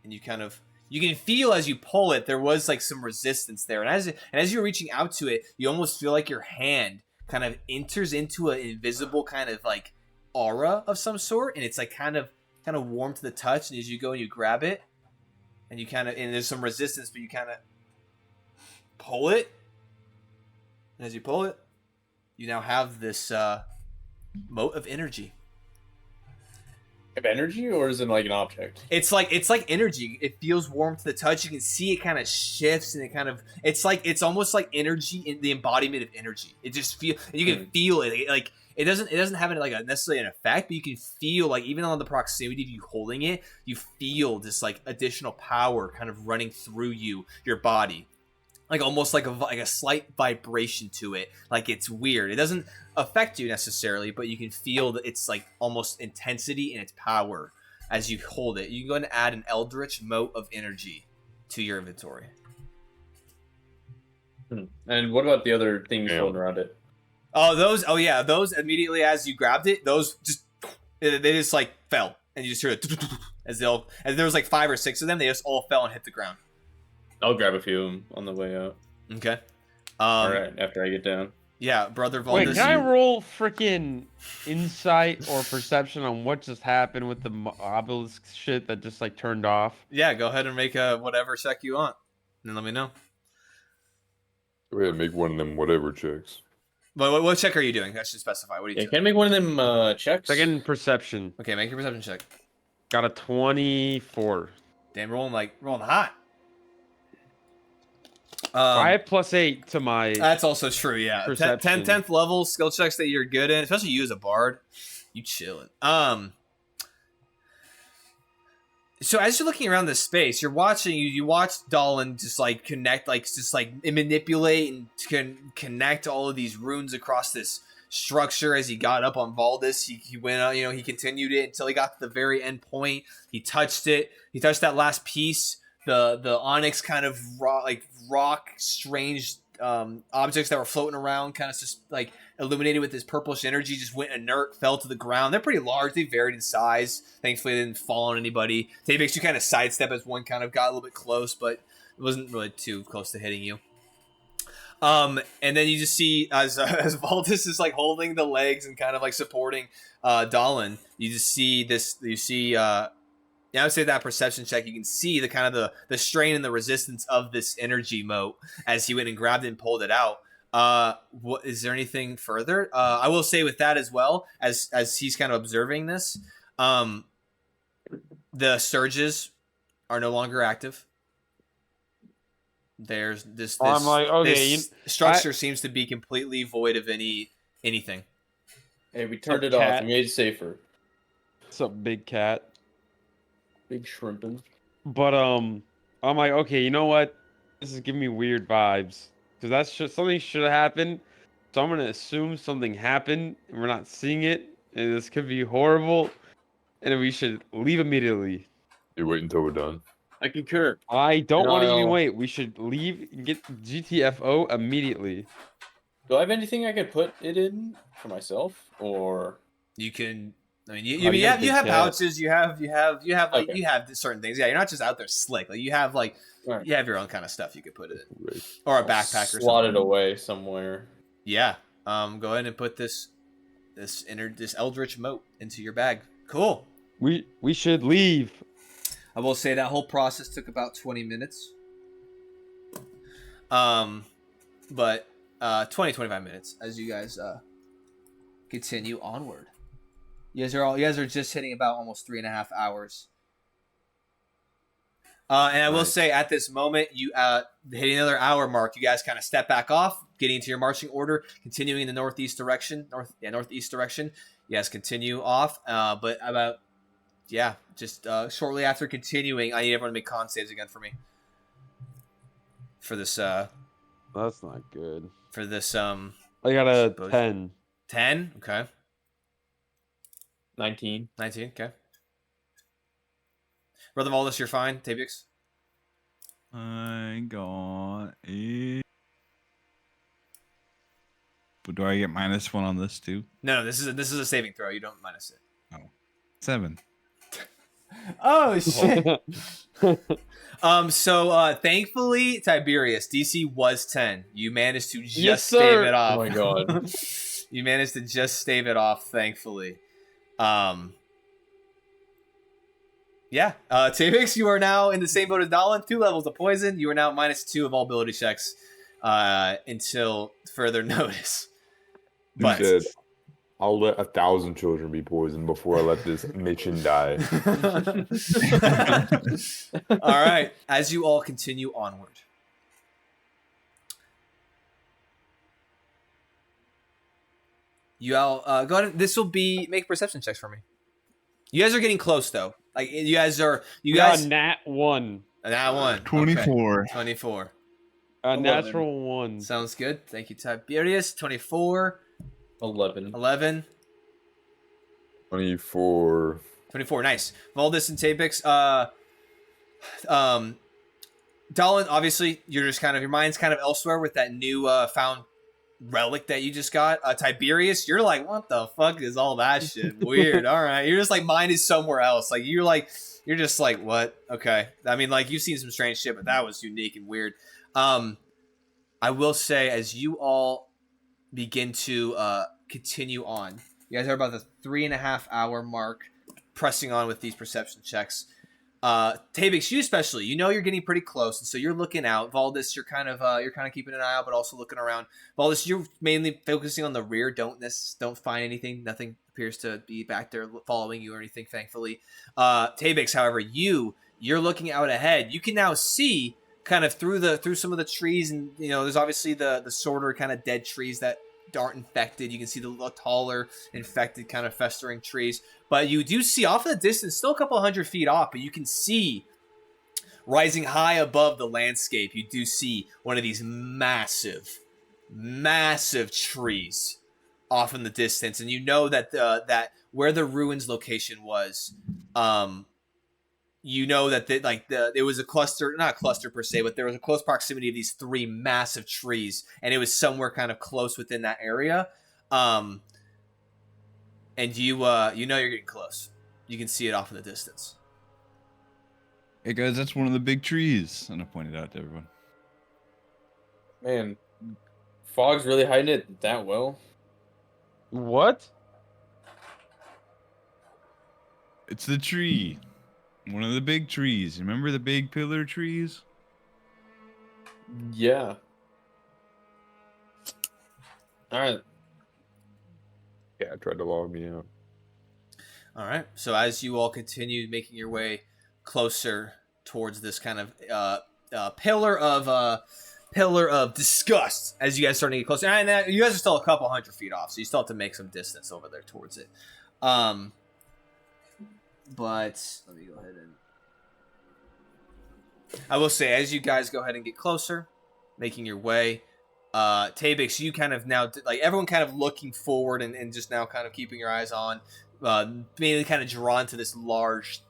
and you can feel as you pull it there was like some resistance there, and as you're reaching out to it, you almost feel like your hand kind of enters into an invisible kind of like aura of some sort, and it's like kind of warm to the touch. And as you go and you grab it, and and there's some resistance, but you kind of pull it, and as you pull it, you now have this moat of energy. Of energy, or is it like an object? It's like energy. It feels warm to the touch. You can see it kind of shifts, and it's almost like energy in the embodiment of energy. It just and you can feel it. Like it doesn't have like necessarily an effect, but you can feel like even on the proximity of you holding it, you feel this like additional power kind of running through your body. Like almost like a slight vibration to it. Like it's weird. It doesn't affect you necessarily, but you can feel that it's like almost intensity and its power as you hold it. You can go ahead and add an Eldritch mote of energy to your inventory. And what about the other things floating around it? Oh, those immediately as you grabbed it, those they just like fell, and you just heard it as there was like 5 or 6 of them. They just all fell and hit the ground. I'll grab a few of them on the way out. Okay. All right, after I get down. Yeah, Brother Valdez. Wait, can I roll freaking insight or perception on what just happened with the obelisk shit that just like turned off? Yeah, go ahead and make a whatever check you want, and then let me know. Go ahead and make one of them whatever checks. But what check are you doing? I should specify. What are you doing? Can I make one of them checks? Second perception. Okay, make your perception check. Got a 24. Damn, rolling hot. 5 plus 8 to my. That's also true, yeah. Perception. 10th level skill checks that you're good in, especially you as a bard. You chilling. So as you're looking around this space, you're watching you watch Dallin just like connect, like just like manipulate and connect all of these runes across this structure. As he got up on Valdez, he went out, he continued it until he got to the very end point. He touched it. He touched that last piece. The onyx kind of rock strange objects that were floating around, kind of just like illuminated with this purplish energy, just went inert, fell to the ground. They're pretty large. They varied in size. Thankfully, they didn't fall on anybody. They makes you kind of sidestep as one kind of got a little bit close, but it wasn't really too close to hitting you. And then you just see as Valdez is like holding the legs and kind of like supporting Dallin, you just see this. You see. I would say that perception check, you can see the kind of the strain and the resistance of this energy mote as he went and grabbed it and pulled it out. What is there anything further? I will say with that as well, as he's kind of observing this, the surges are no longer active. There's this I'm like, okay, this structure seems to be completely void of anything. Hey, we turned it off. We made it safer. What's up, big cat? Big shrimping. But I'm like, okay, you know what? This is giving me weird vibes because something should have happened. So I'm gonna assume something happened and we're not seeing it, and this could be horrible, and we should leave immediately. You wait until we're done. I concur. I don't want to even wait. We should leave and get GTFO immediately. Do I have anything I could put it in for myself, or You can. I mean, you you have pouches. You have Okay. you have certain things. Yeah, you're not just out there slick. Like you have Right. you have your own kind of stuff you could put it in, Right. or a backpack or slot it something. away somewhere? Yeah. Go ahead and put this Eldritch mote into your bag. Cool. We should leave. I will say that whole process took about 20 minutes. But 25 minutes as you guys continue onward. You guys are just hitting about almost 3.5 hours. And I will say at this moment, you hitting another hour mark, you guys kind of step back off, getting into your marching order, continuing in the northeast direction. Northeast direction. You guys continue off, but about just shortly after continuing, I need everyone to make con saves again for me. For this That's not good. for this I got a suppose- 10. 10, okay. 19. 19, okay. Brother Valdez, you're fine. Tabix? I got a. But do I get -1 on this too? No, this is a saving throw. You don't minus it. 7. Oh shit. So thankfully, Tiberius, DC was 10. You managed to just Yes, stave sir. it off. Oh my god. You managed to just stave it off, thankfully. Yeah. Tabix, you are now in the same boat as Dolan. 2 levels of poison. You are now -2 of all ability checks until further notice. But Dead. I'll let 1,000 children be poisoned before I let this Mitchin die. All right. As you all continue onward. You all go ahead. This will be make perception checks for me. You guys are getting close though. Like you guys nat 1. That one. 24. Okay. 24. A 11. natural 1. Sounds good. Thank you, Tiberius. 24. 11. 11. 24. 24. Nice. Valdis and Tapix. Dalin, obviously, you're just kind of, your mind's kind of elsewhere with that new found relic that you just got. Tiberius, you're like, what the fuck is all that shit? Weird. All right. You're just like, mind is somewhere else. Like, you're just like, what? Okay. I mean, like, you've seen some strange shit, but that was unique and weird. I will say, as you all begin to continue on, you guys are about the 3.5 hour mark, pressing on with these perception checks. Tabix, you especially, you know you're getting pretty close, and so you're looking out. Valdis, you're kind of keeping an eye out, but also looking around. Valdis, you're mainly focusing on the rear. Don't find anything. Nothing appears to be back there following you or anything, thankfully. Tabix, however, you're looking out ahead. You can now see kind of through some of the trees, and you know there's obviously the shorter kind of dead trees that aren't infected. You can see the taller infected kind of festering trees, but you do see off in the distance, still a couple hundred feet off, but you can see rising high above the landscape, you do see one of these massive trees off in the distance, and you know that that where the ruins location was, you know that it was a cluster, not a cluster per se, but there was a close proximity of these 3 massive trees, and it was somewhere kind of close within that area. And you know you're getting close. You can see it off in the distance. Hey guys, that's one of the big trees. And I pointed out to everyone. Man, Fog's really hiding it that well. What? It's the tree. One of the big trees. Remember the big pillar trees? Yeah. All right. Yeah, tried to log me out. All right. So as you all continue making your way closer towards this kind of pillar of disgust, as you guys start to get closer, and you guys are still a couple hundred feet off, so you still have to make some distance over there towards it. But let me go ahead and I will say, as you guys go ahead and get closer, making your way, Tabix, you kind of now, like everyone kind of looking forward and just now kind of keeping your eyes on, mainly kind of drawn to this large,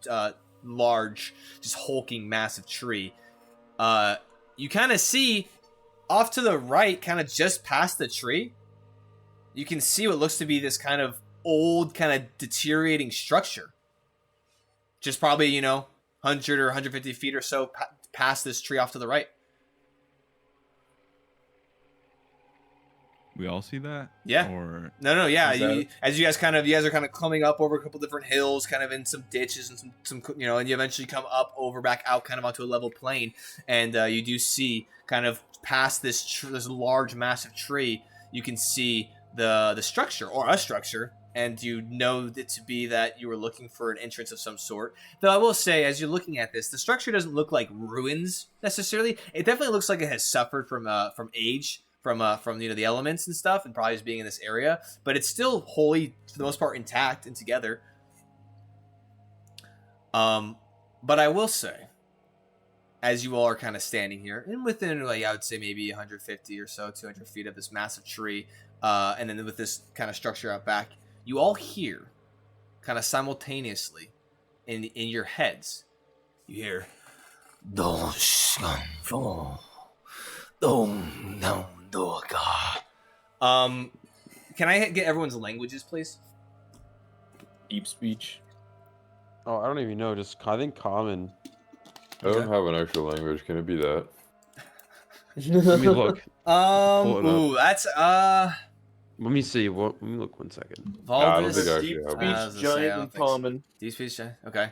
just hulking massive tree. You kind of see off to the right, kind of just past the tree, you can see what looks to be this kind of old, kind of deteriorating structure. Just probably, 100 or 150 feet or so past this tree off to the right. We all see that? Yeah. Or No, yeah. Is As you guys are kind of coming up over a couple different hills, kind of in some ditches and some and you eventually come up over back out kind of onto a level plain, and you do see kind of past this large massive tree, you can see the structure or a structure. And you know it to be that you were looking for an entrance of some sort. Though I will say, as you're looking at this, the structure doesn't look like ruins necessarily. It definitely looks like it has suffered from age, from the elements and stuff, and probably just being in this area. But it's still wholly, for the most part, intact and together. But I will say, as you all are kind of standing here, and within, I would say maybe 150 or so, 200 feet of this massive tree, and then with this kind of structure out back, you all hear, kind of simultaneously, in your heads, you hear, can I get everyone's languages, please? Deep speech. Oh, I don't even know. I think common. I don't have an actual language. Can it be that? Let me look. Pull it Ooh, that's Let me see. Let me look 1 second. I don't Valdis. think I Deep actually have one. speech, giant, and common. Deep speech, okay.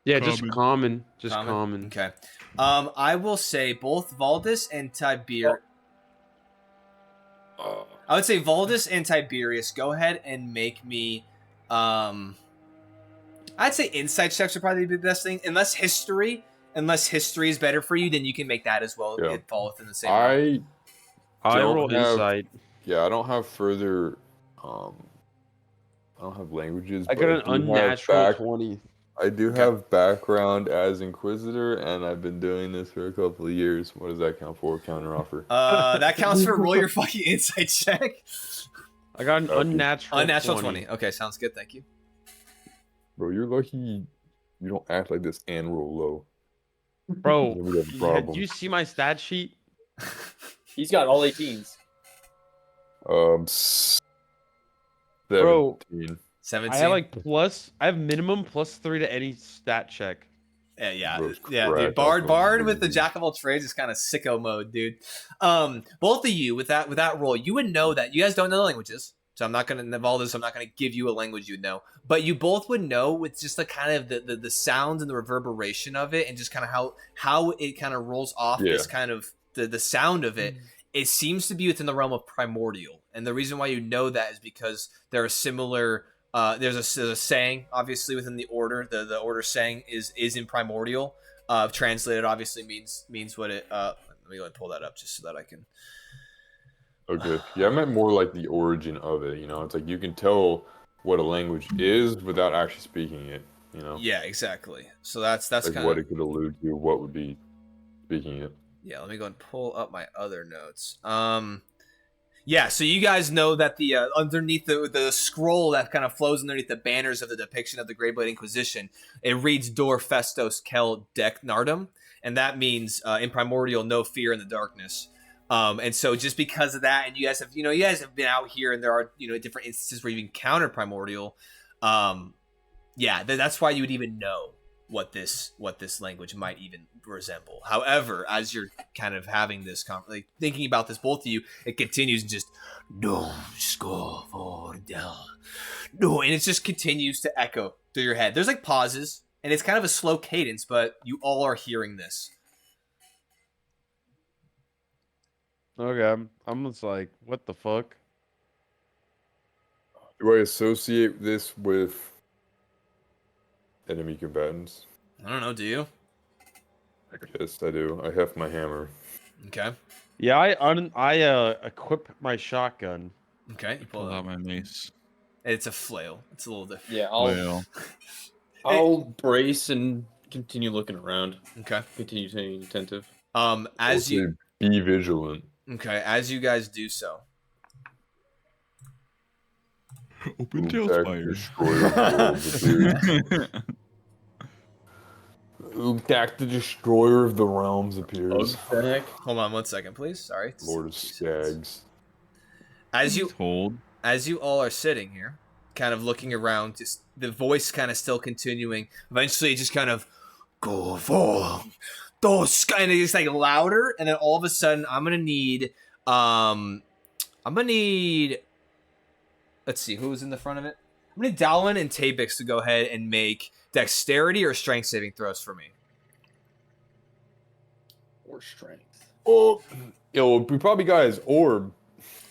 Yeah, just Common. common. Just common. Okay. I will say both Valdis and Tiberius. I would say Valdis and Tiberius, go ahead and make me. I'd say insight checks would probably be the best thing. Unless history is better for you, then you can make that as well. Yeah. It fall within the same realm. I Don't roll have- insight. Yeah, I don't have further. I don't have languages. I but got an do have unnatural 20. I do have background as Inquisitor, and I've been doing this for a couple of years. What does that count for? Counter offer. That counts for roll your fucking insight check. I got an Okay. unnatural Unnatural 20. Okay, sounds good. Thank you. Bro, you're lucky you don't act like this and roll low. Bro, Then we have a problem. do you see my stat sheet? He's got all 18s. 17. Bro. 17. I have minimum +3 to any stat check. Yeah, Bro's dude. cracked. Bard with the jack of all trades is kind of sicko mode, dude. Both of you with that role, you would know that you guys don't know the languages, so I'm not gonna involve this. I'm not gonna give you a language you'd know, but you both would know with just the kind of the sounds and the reverberation of it, and just kind of how it kind of rolls off this kind of the sound of it. It seems to be within the realm of primordial, and the reason why you know that is because there are similar. There's a saying, obviously, within the order. The order saying is in primordial. Translated, obviously, means what it. Let me go and pull that up just so that I can. Okay. Yeah, I meant more like the origin of it. You know, it's like you can tell what a language is without actually speaking it. You know. Yeah, exactly. So that's Like kind what of it could allude to, what would be speaking it. yeah. Let me go and pull up my other notes. Yeah, so you guys know that the underneath the scroll that kind of flows underneath the banners of the depiction of the Graveblade Inquisition, it reads Dor Festos Kel Dec Nardum, and that means in primordial, no fear in the darkness. And so just because of that, and you guys have been out here, and there are different instances where you've encountered primordial. That's why you would even know what this language might even resemble. However, as you're kind of having this thinking about this, both of you, it continues and just no score for down. No, and it just continues to echo through your head. There's like pauses, and it's kind of a slow cadence, but you all are hearing this. Okay, I'm just like, what the fuck? Do I associate this with enemy combatants? I don't know, do you? Yes, I do. I have my hammer. Okay. Yeah, I equip my shotgun. Okay, you pull Pull it out out. my mace. It's a flail. It's a little different. Yeah, Well, I'll brace and continue looking around. Okay. Continue staying attentive. As Also, you be vigilant. okay, as you guys do so. open Utak, tailspire. destroyer of the realms appears. Utak, the destroyer of the realms appears. What the heck? Hold on 1 second, please. Sorry. Lord of Skags. As you Told. all are sitting here, kind of looking around, just the voice kind of still continuing. Eventually, it just kind of go for those kind of just like louder, and then all of a sudden, I'm gonna need. Let's see who's in the front of it. I'm gonna need Dalwin and Tabix to go ahead and make dexterity or strength saving throws for me. Or strength. Oh, yo, we probably got his orb.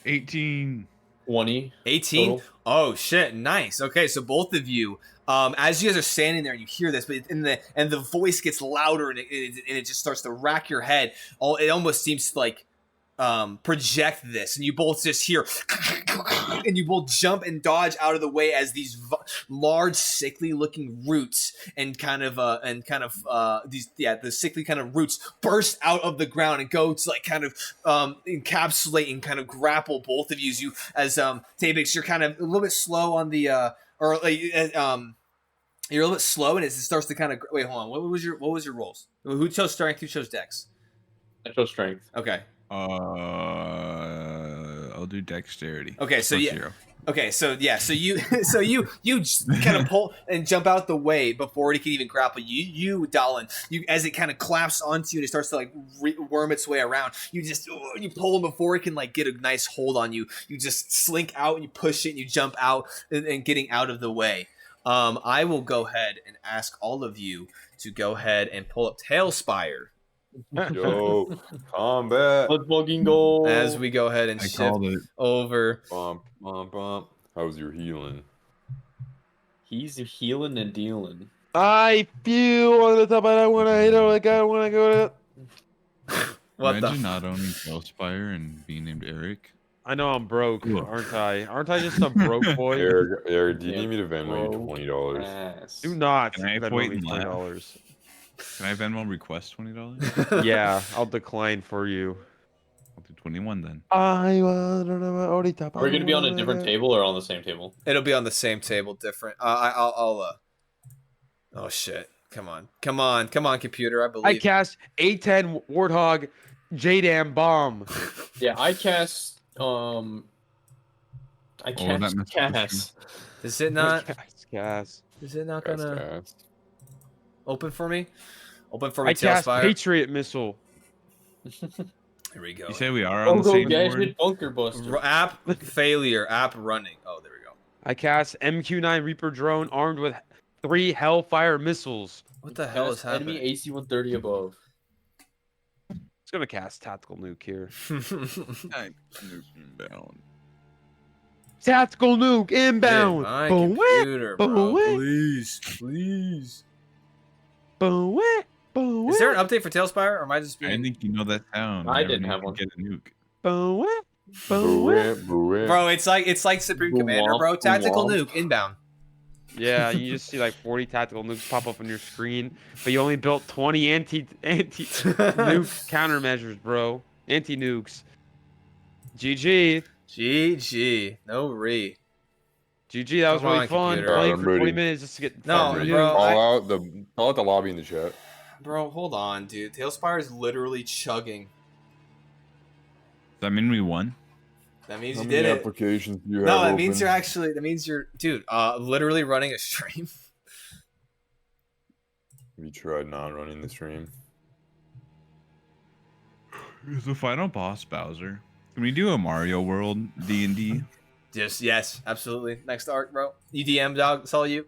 18. 20. 18. Total. Oh shit! Nice. Okay, so both of you, as you guys are standing there and you hear this, but the voice gets louder and it just starts to rack your head. It almost seems to like project this, and you both just hear, and you both jump and dodge out of the way as these large, sickly-looking roots and the sickly kind of roots burst out of the ground and go to like kind of encapsulate and kind of grapple both of you. As Tabix, you're kind of a little bit slow on the you're a little bit slow, and it starts to kind of wait. Hold on, what was your rolls? Who chose strength? Who chose dex? I chose strength. Okay. I'll do dexterity. Okay, so Plus yeah. 0. Okay, so you just kind of pull and jump out the way before it can even grapple you, Dalin. As it kind of claps onto you and it starts to like worm its way around. You pull him before it can like get a nice hold on you. You just slink out and you push it and you jump out and getting out of the way. I will go ahead and ask all of you to go ahead and pull up Tailspire Yo, combat. Let's fucking go. As we go ahead and I shift called it. over. Bump, bump, bump. How's your healing? He's healing and dealing. I feel on the top, and I want to hit it like I want to go to. What Imagine the? not owning Tailspire and being named Eric. I know I'm broke, Ugh. aren't I? Aren't I just a broke boy? Eric, do you Yeah, need me to Venmo you bro. $20? Ass. Do not Can I Venmo wait me and laugh? $20. Can I Venmo request $20? Yeah, I'll decline for you. I'll do 21 then. I don't know ahorita. Are we gonna be on a different table or on the same table? It'll be on the same table, different. I'll. Oh shit! Come on, come on, come on, computer! I believe. I cast A10 Warthog JDam Bomb. Yeah, I cast. I that cast must be cast. Is it not? Cast. Is it not Fast gonna ass. open for me? Open for me, I cast Tailspire. Patriot Missile. Here we go. You say we are Oh, on the go same dash board? it, bunker buster. App failure. App running. Oh, there we go. I cast MQ9 Reaper drone armed with 3 Hellfire missiles. What the hell is Cast enemy happening? AC 130 above. It's gonna cast tactical nuke here. Inbound. Tactical nuke inbound. My Boom, computer, bro. boom, Please, please. boom, boom, Is there an update for Tailspire, or am I just I being? think you know that sound. I whenever didn't you have can one. Get a nuke. boom, Boo boom. it, boo it. Bro, it's like Supreme Boom Commander, womp, bro. boom Tactical womp. nuke inbound. Yeah, you just see like 40 tactical nukes pop up on your screen, but you only built 20 anti nuke countermeasures, bro. Anti nukes. GG. GG. No re. GG, that was Come really on, fun. computer. Playing I'm for 20 ready. minutes just to get No, fucking bro, nukes. Call out the lobby in the chat. Bro, hold on, dude. Tailspire is literally chugging. Does that mean we won? That means How you many did it. applications do you have No, that open? means you're actually. That means you're, dude. Literally running a stream. Have you tried not running the stream? Is the final boss Bowser? Can we do a Mario World D&D? Just yes, absolutely. Next arc, bro. EDM dog. It's all you.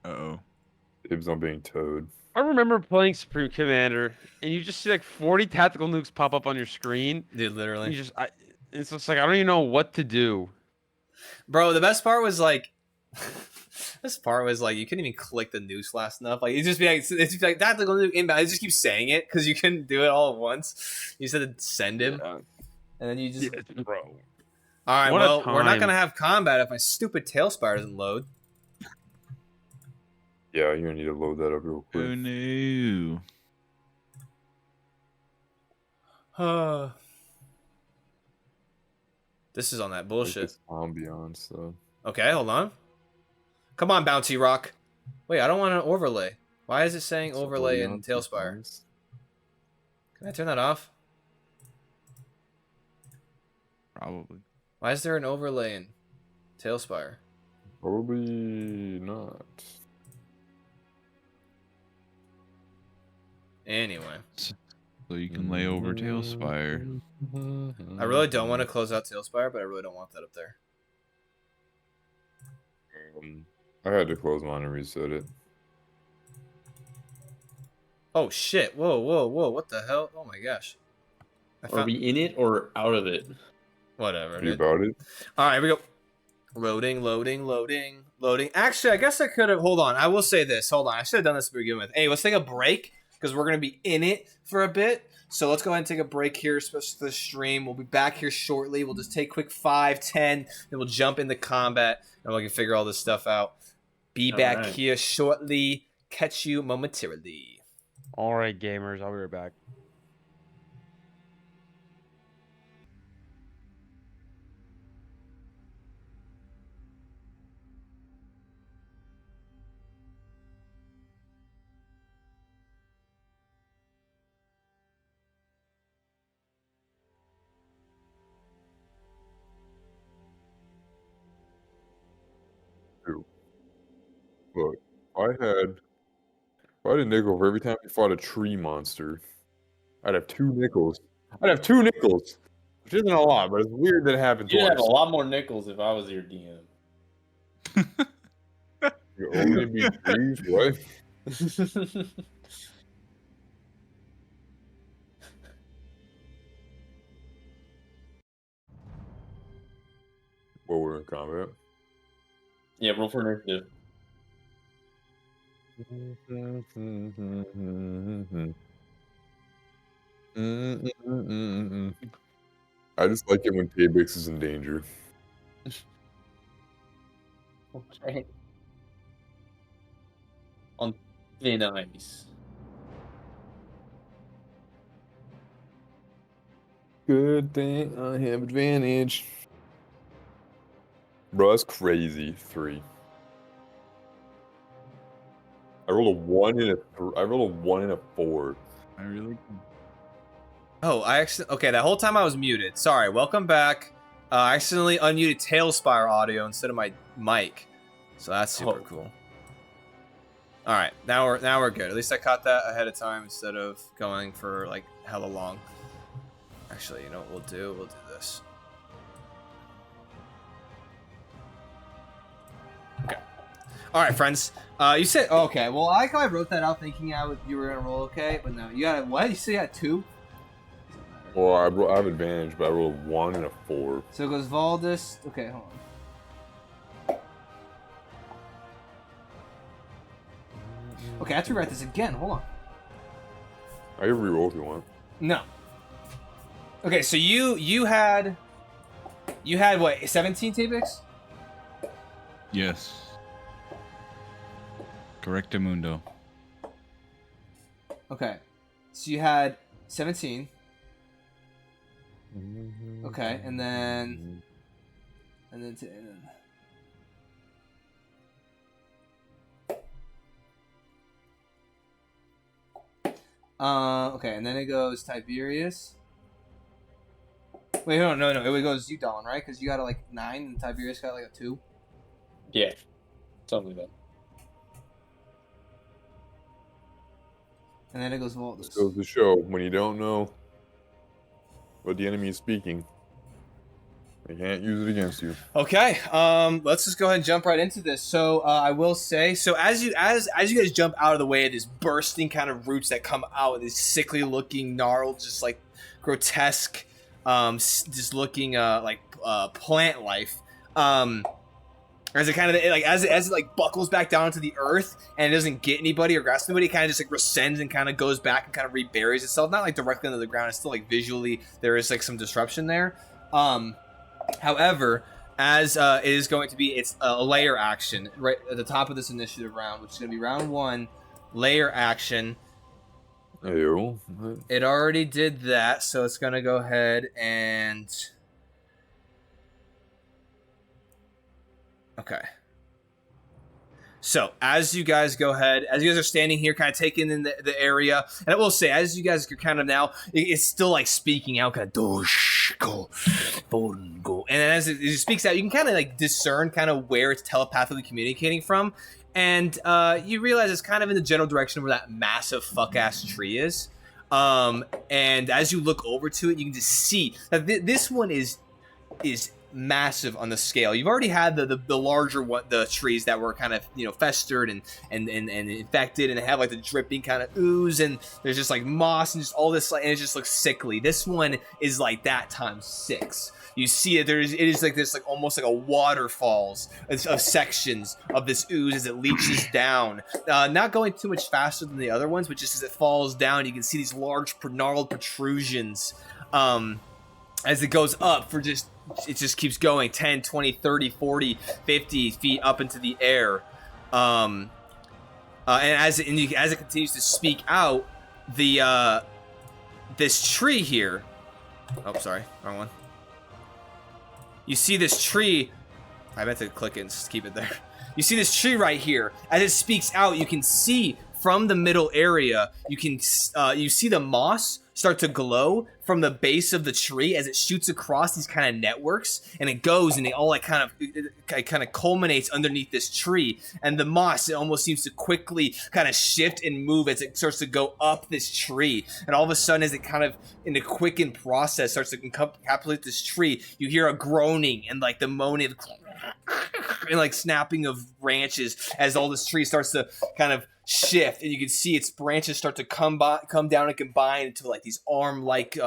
Uh-oh. Dibs on being Toad. I remember playing Supreme Commander, and you just see like 40 tactical nukes pop up on your screen. Dude, And literally. it's just like I don't even know what to do. Bro, the best part was like. This part was like you couldn't even click the news fast enough. Like it's just be like tactical nuke inbound. It just keep saying it because you couldn't do it all at once. You said to send him, Yeah. and then you just. Bro. All right, What a well, we're not time. gonna have combat if my stupid Tailspire doesn't load. Yeah, you're gonna need to load that up real quick. Oh no. This is on that Like bullshit. this ambiance, though. Okay, hold on. Come on, Bouncy Rock. Wait, I don't want an overlay. Why is it saying It's overlay in ambiance, Tailspire? nice. Can I turn that off? Probably. Why is there an overlay in Tailspire? Probably not. Anyway, So you can lay over Tailspire. I really don't want to close out Tailspire, but I really don't want that up there. I had to close mine and reset it. Oh shit! Whoa, whoa, whoa! What the hell? Oh my gosh! I Are found... we in it or out of it? Whatever. Are you Dude. about it? All right, here we go. Loading, loading, loading, loading. Actually, I guess I could have. Hold on. I will say this. Hold on. I should have done this to begin with. Hey, let's take a break because we're gonna be in it for a bit. So let's go ahead and take a break here, especially for the stream. We'll be back here shortly. We'll just take a quick 5, 10, then we'll jump into combat and we can figure all this stuff out. Be All back right. here shortly. Catch you momentarily. All right, gamers, I'll be right back. Look, if I had a nickel for every time you fought a tree monster, I'd have 2 nickels. I'd have 2 nickels, which isn't a lot, but it's weird that it happened You'd have a twice. lot more nickels if I was your DM. You only be trees, what? forward in combat. Yeah, roll for initiative. I just like it when Tabix is in danger. Okay. On thin ice. Good thing I have advantage. Bro, that's crazy. 3. I rolled a 1 and I rolled a 1 and a 4. I really. Oh, I actually okay. That whole time I was muted. Sorry. Welcome back. I accidentally unmuted Tailspire audio instead of my mic, so that's super cool. All right, now we're good. At least I caught that ahead of time instead of going for like hella long. Actually, you know what we'll do? We'll do this. Okay. All right, friends. You said okay. Well, I like how I wrote that out thinking you were gonna roll okay, but no, you got what? You said you got 2. Well, I have advantage, but I rolled a 1 and a 4. So it goes Valdis. Okay, hold on. Okay, I have to rewrite this again. Hold on. I can reroll if you want. No. Okay, so you had what, 17 Tabix? Yes. Correctamundo. Okay. So you had 17. Okay, and then okay, and then it goes Tiberius. Wait, no, it goes Udon, right? Because you got a 9, and Tiberius got a 2. Yeah. Something like that. And then it goes Valdis. This goes to show when you don't know what the enemy is speaking, they can't use it against you. Okay, let's just go ahead and jump right into this. So I will say, so as you guys jump out of the way of this bursting kind of roots that come out with this sickly looking gnarled, just like grotesque, just looking plant life. As it kind of as it buckles back down to the earth and it doesn't get anybody or grasp anybody, it kind of just rescinds and kind of goes back and kind of reburies itself. Not directly into the ground. It's still visually there is some disruption there. However, as it is going to be, it's a layer action right at the top of this initiative round, which is going to be round 1, layer action. Ew. It already did that, so it's going to go ahead and. Okay. So, as you guys go ahead, as you guys are standing here, kind of taking in the area, and I will say, as you guys are kind of now, it's still speaking out, kind of, go, and then as it speaks out, you can kind of discern kind of where it's telepathically communicating from, and you realize it's kind of in the general direction where that massive fuck-ass tree is. And as you look over to it, you can just see that this one is massive on the scale. You've already had the larger one, the trees that were kind of festered and infected, and they have the dripping kind of ooze, and there's just moss and just all this, and it just looks sickly. This one is that times 6. You see it. It is this almost like a waterfalls of sections of this ooze as it leaches down. Not going too much faster than the other ones, but just as it falls down, you can see these large gnarled protrusions. As it goes up it just keeps going 10, 20, 30, 40, 50 feet up into the air. And as it continues to speak out, this tree here. Oh, sorry, wrong one. You see this tree. I meant to click it and just keep it there. You see this tree right here. As it speaks out, you can see from the middle area. You see the moss start to glow from the base of the tree as it shoots across these kind of networks, and it goes and it all kind of culminates underneath this tree, and the moss, it almost seems to quickly kind of shift and move as it starts to go up this tree, and all of a sudden as it kind of in a quickened process starts to encapsulate this tree, you hear a groaning and the moaning and snapping of branches as all this tree starts to kind of shift, and you can see its branches start to come down and combine into these arm-like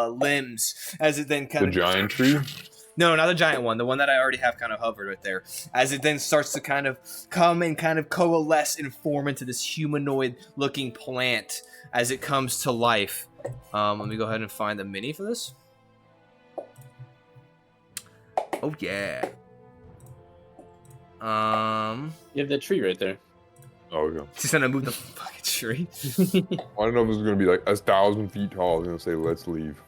limbs as it then kind the giant tree. No, not the giant one. The one that I already have kind of hovered right there. As it then starts to kind of come and kind of coalesce and form into this humanoid-looking plant as it comes to life. Let me go ahead and find the mini for this. Oh yeah. You have that tree right there. Oh, okay. Just gonna move the fucking tree. I don't know if this is gonna be like 1,000 feet tall. I was gonna say let's leave.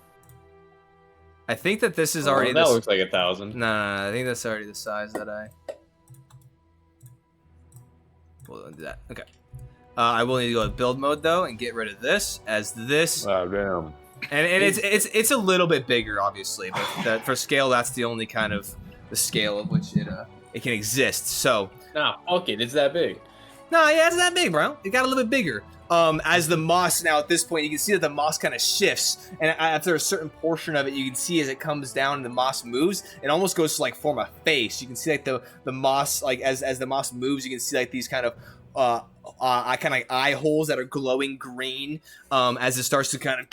I think that this is already. That looks like 1,000. No, I think that's already the size that I. We'll do that. Okay. I will need to go to build mode though and get rid of this, as this. Oh damn. And it's a little bit bigger, obviously, but for scale, that's the only kind of the scale of which it can exist. So. Nah, fuck it. It's that big. No, yeah, it's that big, bro. It got a little bit bigger. As the moss now at this point, you can see that the moss kind of shifts, and after a certain portion of it, you can see as it comes down and the moss moves, it almost goes to like form a face. You can see like the moss, like as the moss moves, you can see like these kind of kind of like eye holes that are glowing green as it starts to kind of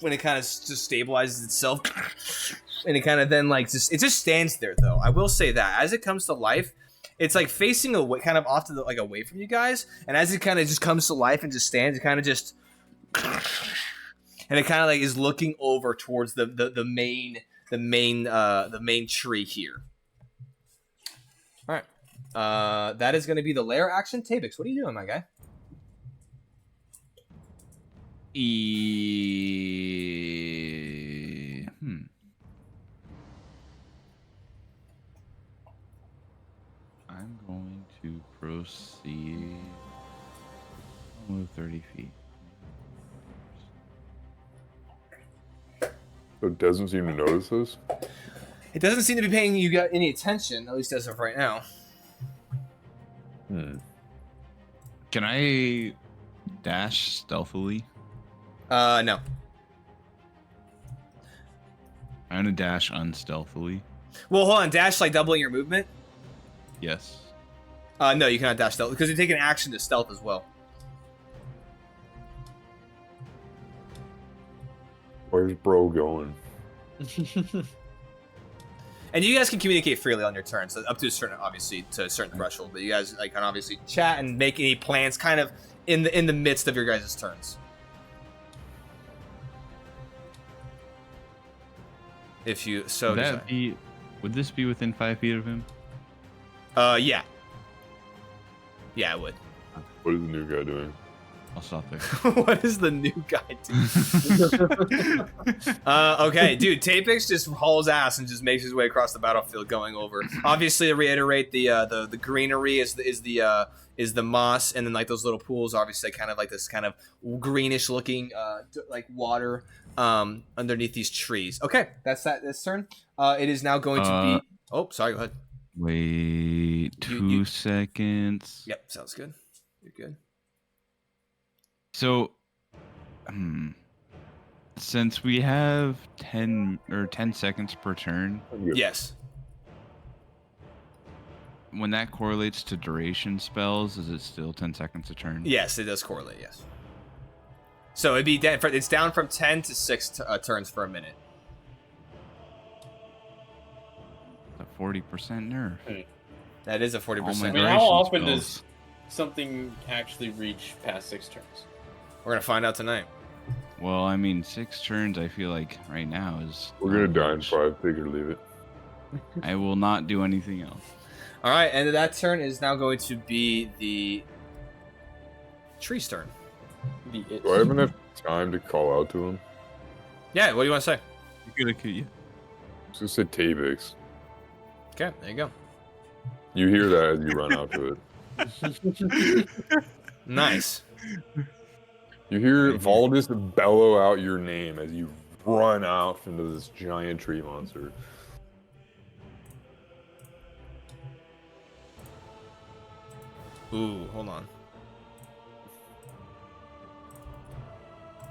when it kind of just stabilizes itself, and it kind of then like it just stands there. Though I will say that as it comes to life, it's like facing away, kind of off to the, like away from you guys, and as it kind of just comes to life and just stands, it kind of just, and it kind of like is looking over towards the main tree here. All right, that is going to be the lair action. Tabix, what are you doing, my guy? I'm going to proceed. I'll move 30 feet. So it doesn't seem to notice this. It doesn't seem to be paying you any attention, at least as of right now. Can I dash stealthily? No. I'm gonna dash unstealthily. Well, hold on. Dash like doubling your movement. Yes. No, you cannot dash stealth because you take an action to stealth as well. Where's bro going? And you guys can communicate freely on your turns, so up to a certain, obviously, to a certain threshold. But you guys like can obviously chat and make any plans, kind of in the midst of your guys' turns. If you so Would this be within 5 feet of him? Yeah. Yeah, I would. What is the new guy doing? I'll stop there. What is the new guy doing? Okay, dude. Tapix just hauls ass and just makes his way across the battlefield, going over. Obviously, to reiterate, the greenery is the moss, and then like those little pools, obviously, kind of like this kind of greenish looking like water underneath these trees. Okay, that's this turn. It is now going to be. Oh, sorry. Go ahead. Wait 2 seconds. Yep, sounds good. You're good. So, since we have 10 seconds per turn, Yes. when that correlates to duration spells, is it still 10 seconds a turn? Yes, it does correlate. Yes. So it'd be it's down from 10 to 6 turns for a minute. A 40% nerf. That is a 40%. I mean, how Duration often spells. does something actually reach past 6 turns? We're gonna find out tonight. Well, I mean, 6 turns, I feel like right now is. We're gonna not die in much. 5. Take it or leave it. I will not do anything else. All right, and that turn is now going to be the tree's turn. The itch. Do I have enough time to call out to him? Yeah, what do you want to say? You could have you. Just say Tabix. Okay, there you go. You hear that as you run out to it. Nice. You hear Valdis bellow out your name as you run out into this giant tree monster. Ooh, hold on.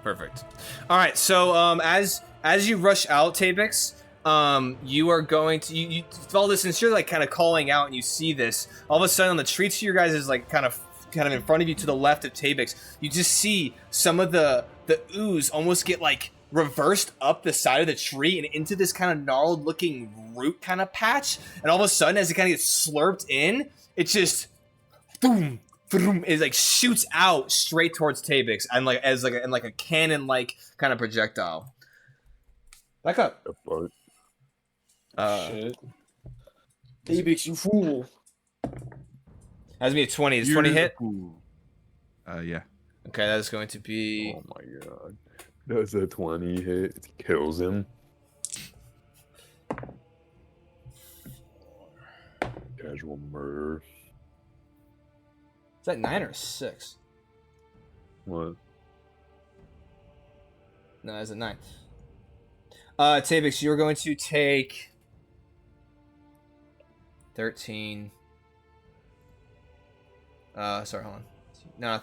Perfect. All right, so as you rush out, Tabix, you are going to you all this, since you're like kind of calling out and you see this, all of a sudden on the tree to your guys is like kind of in front of you to the left of Tabix, you just see some of the ooze almost get like reversed up the side of the tree and into this kind of gnarled looking root kind of patch. And all of a sudden, as it kind of gets slurped in, it just boom, boom, it like shoots out straight towards Tabix and like as like a cannon like kind of projectile. Back up. Shit. Tabix, you fool. That's me a 20. Is 20 hit? Yeah. Okay, that is going to be. Oh my god. Does a 20 hit? It kills him. Casual murder. Is that 9 or 6? What? No, that's a 9. Tabix, you're going to take 13. Sorry, hold on. No,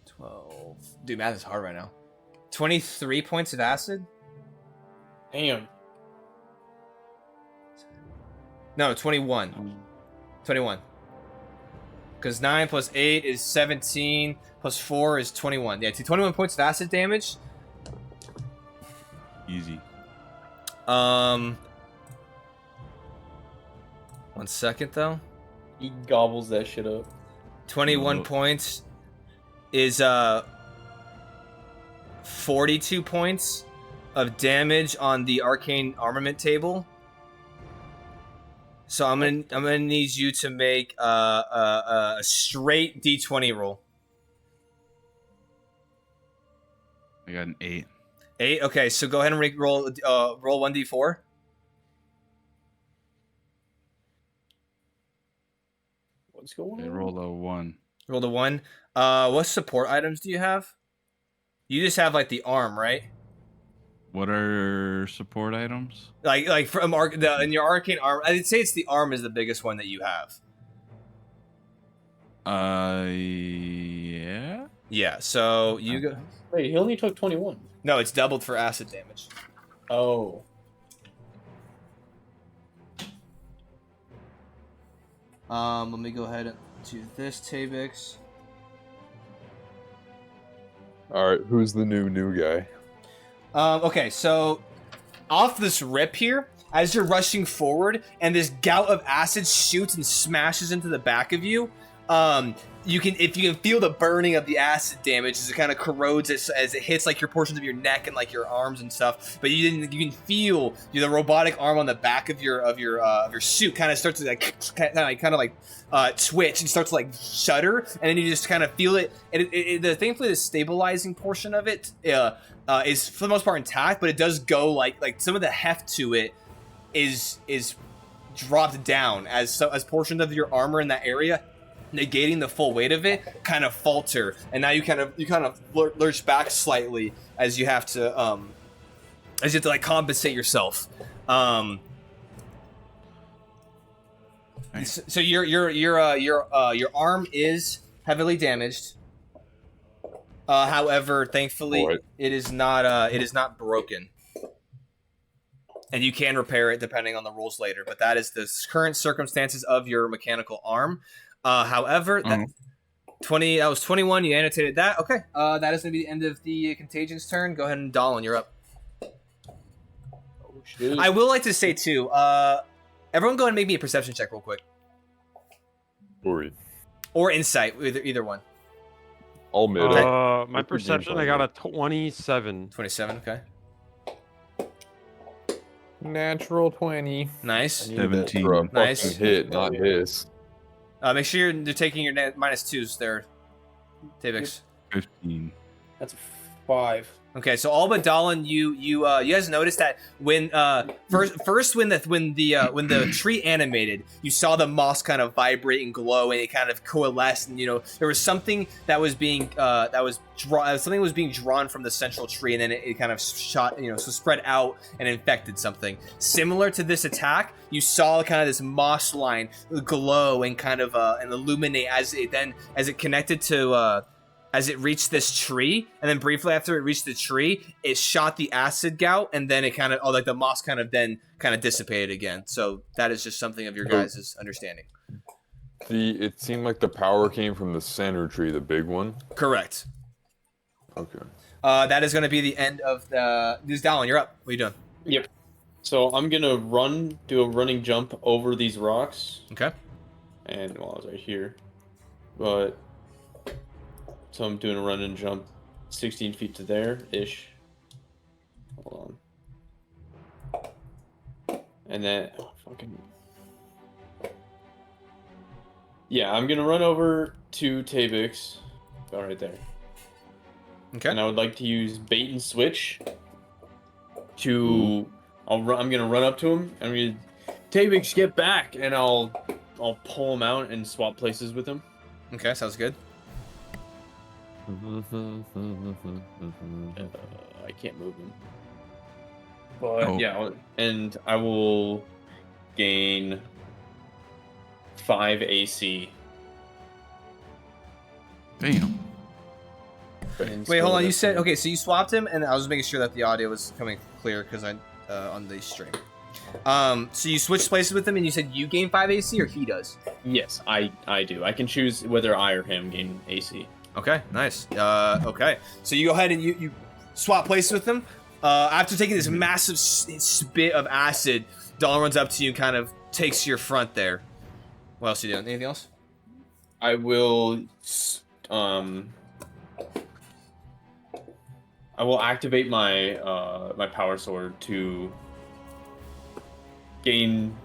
12. Dude, math is hard right now. 23 points of acid? Damn. No, 21. 21. Because 9 plus 8 is 17, plus 4 is 21. Yeah, 21 points of acid damage. Easy. 1 second, though. He gobbles that shit up. 21 points is 42 points of damage on the arcane armament table. So I'm gonna need you to make a straight D20 roll. I got an 8. 8. Okay, so go ahead and roll 1d4. What's going I on? rolled a 1. Roll the 1. What support items do you have? You just have like the arm, right? What are support items? Like from in your arcane arm, I'd say it's the arm is the biggest one that you have. Yeah. Yeah. So you go. Wait, he only took 21. No, it's doubled for acid damage. Oh. Let me go ahead and do this, Tabix. Alright, who's the new guy? Okay, so off this rip here, as you're rushing forward, and this gout of acid shoots and smashes into the back of you, you can feel the burning of the acid damage as it kind of corrodes as it hits like your portions of your neck and like your arms and stuff. But you can feel the robotic arm on the back of your suit kind of starts to like twitch and starts to like shudder, and then you just kind of feel it. And thankfully the stabilizing portion of it is for the most part intact, but it does go like some of the heft to it is dropped down as portions of your armor in that area, negating the full weight of it, kind of falter, and now you kind of lurch back slightly as you have to like compensate yourself. Nice. So your arm is heavily damaged. However, thankfully, it is not broken, and you can repair it depending on the rules later. But that is the current circumstances of your mechanical arm. However, that was 21. You annotated that. Okay. That is going to be the end of the Contagion's turn. Go ahead and Dolan, you're up. Oh, shit. I will like to say too. Everyone, go ahead and make me a perception check real quick, Ori. or insight, either one. I'll admit it. My What's the perception, game I got a plan? 27. 27. Okay. Natural 20. Nice. 17. For a Nice. fucking hit, not hiss. Make sure you're taking your -2s there, Tabix. 15. That's 5. Okay, so all but Dolan, you guys noticed that when first when the tree animated, you saw the moss kind of vibrate and glow, and it kind of coalesced, and there was something that was being something was being drawn from the central tree, and then it kind of shot, so spread out and infected something. Similar to this attack, you saw kind of this moss line glow and kind of and illuminate as it connected to. As it reached this tree, and then briefly after it reached the tree, it shot the acid gout, and then it kind of, the moss kind of dissipated again. So that is just something of your guys' understanding. It seemed like the power came from the center tree, the big one. Correct. Okay. That is going to be the end of the. This Dallin, you're up. What are you doing? Yep. So I'm gonna do a running jump over these rocks, Okay. and well, I was right here, but so I'm doing a run and jump, 16 feet to there ish. Hold on. And then yeah, I'm gonna run over to Tabix, about right there. Okay. And I would like to use bait and switch to. I'm gonna run up to him. I'm gonna Tabix, get back, and I'll pull him out and swap places with him. Okay, sounds good. I can't move him. But yeah, and I will gain 5 AC. Damn. Wait, hold on. You said okay, so you swapped him, and I was making sure that the audio was coming clear because I on the stream. So you switched places with him, and you said you gain 5 AC, or he does? Yes, I do. I can choose whether I or him gain AC. Okay, nice. Okay, so you go ahead and you swap places with him. After taking this massive spit of acid, Dawn runs up to you and kind of takes your front there. What else are you doing? Anything else? I will activate my my power sword to gain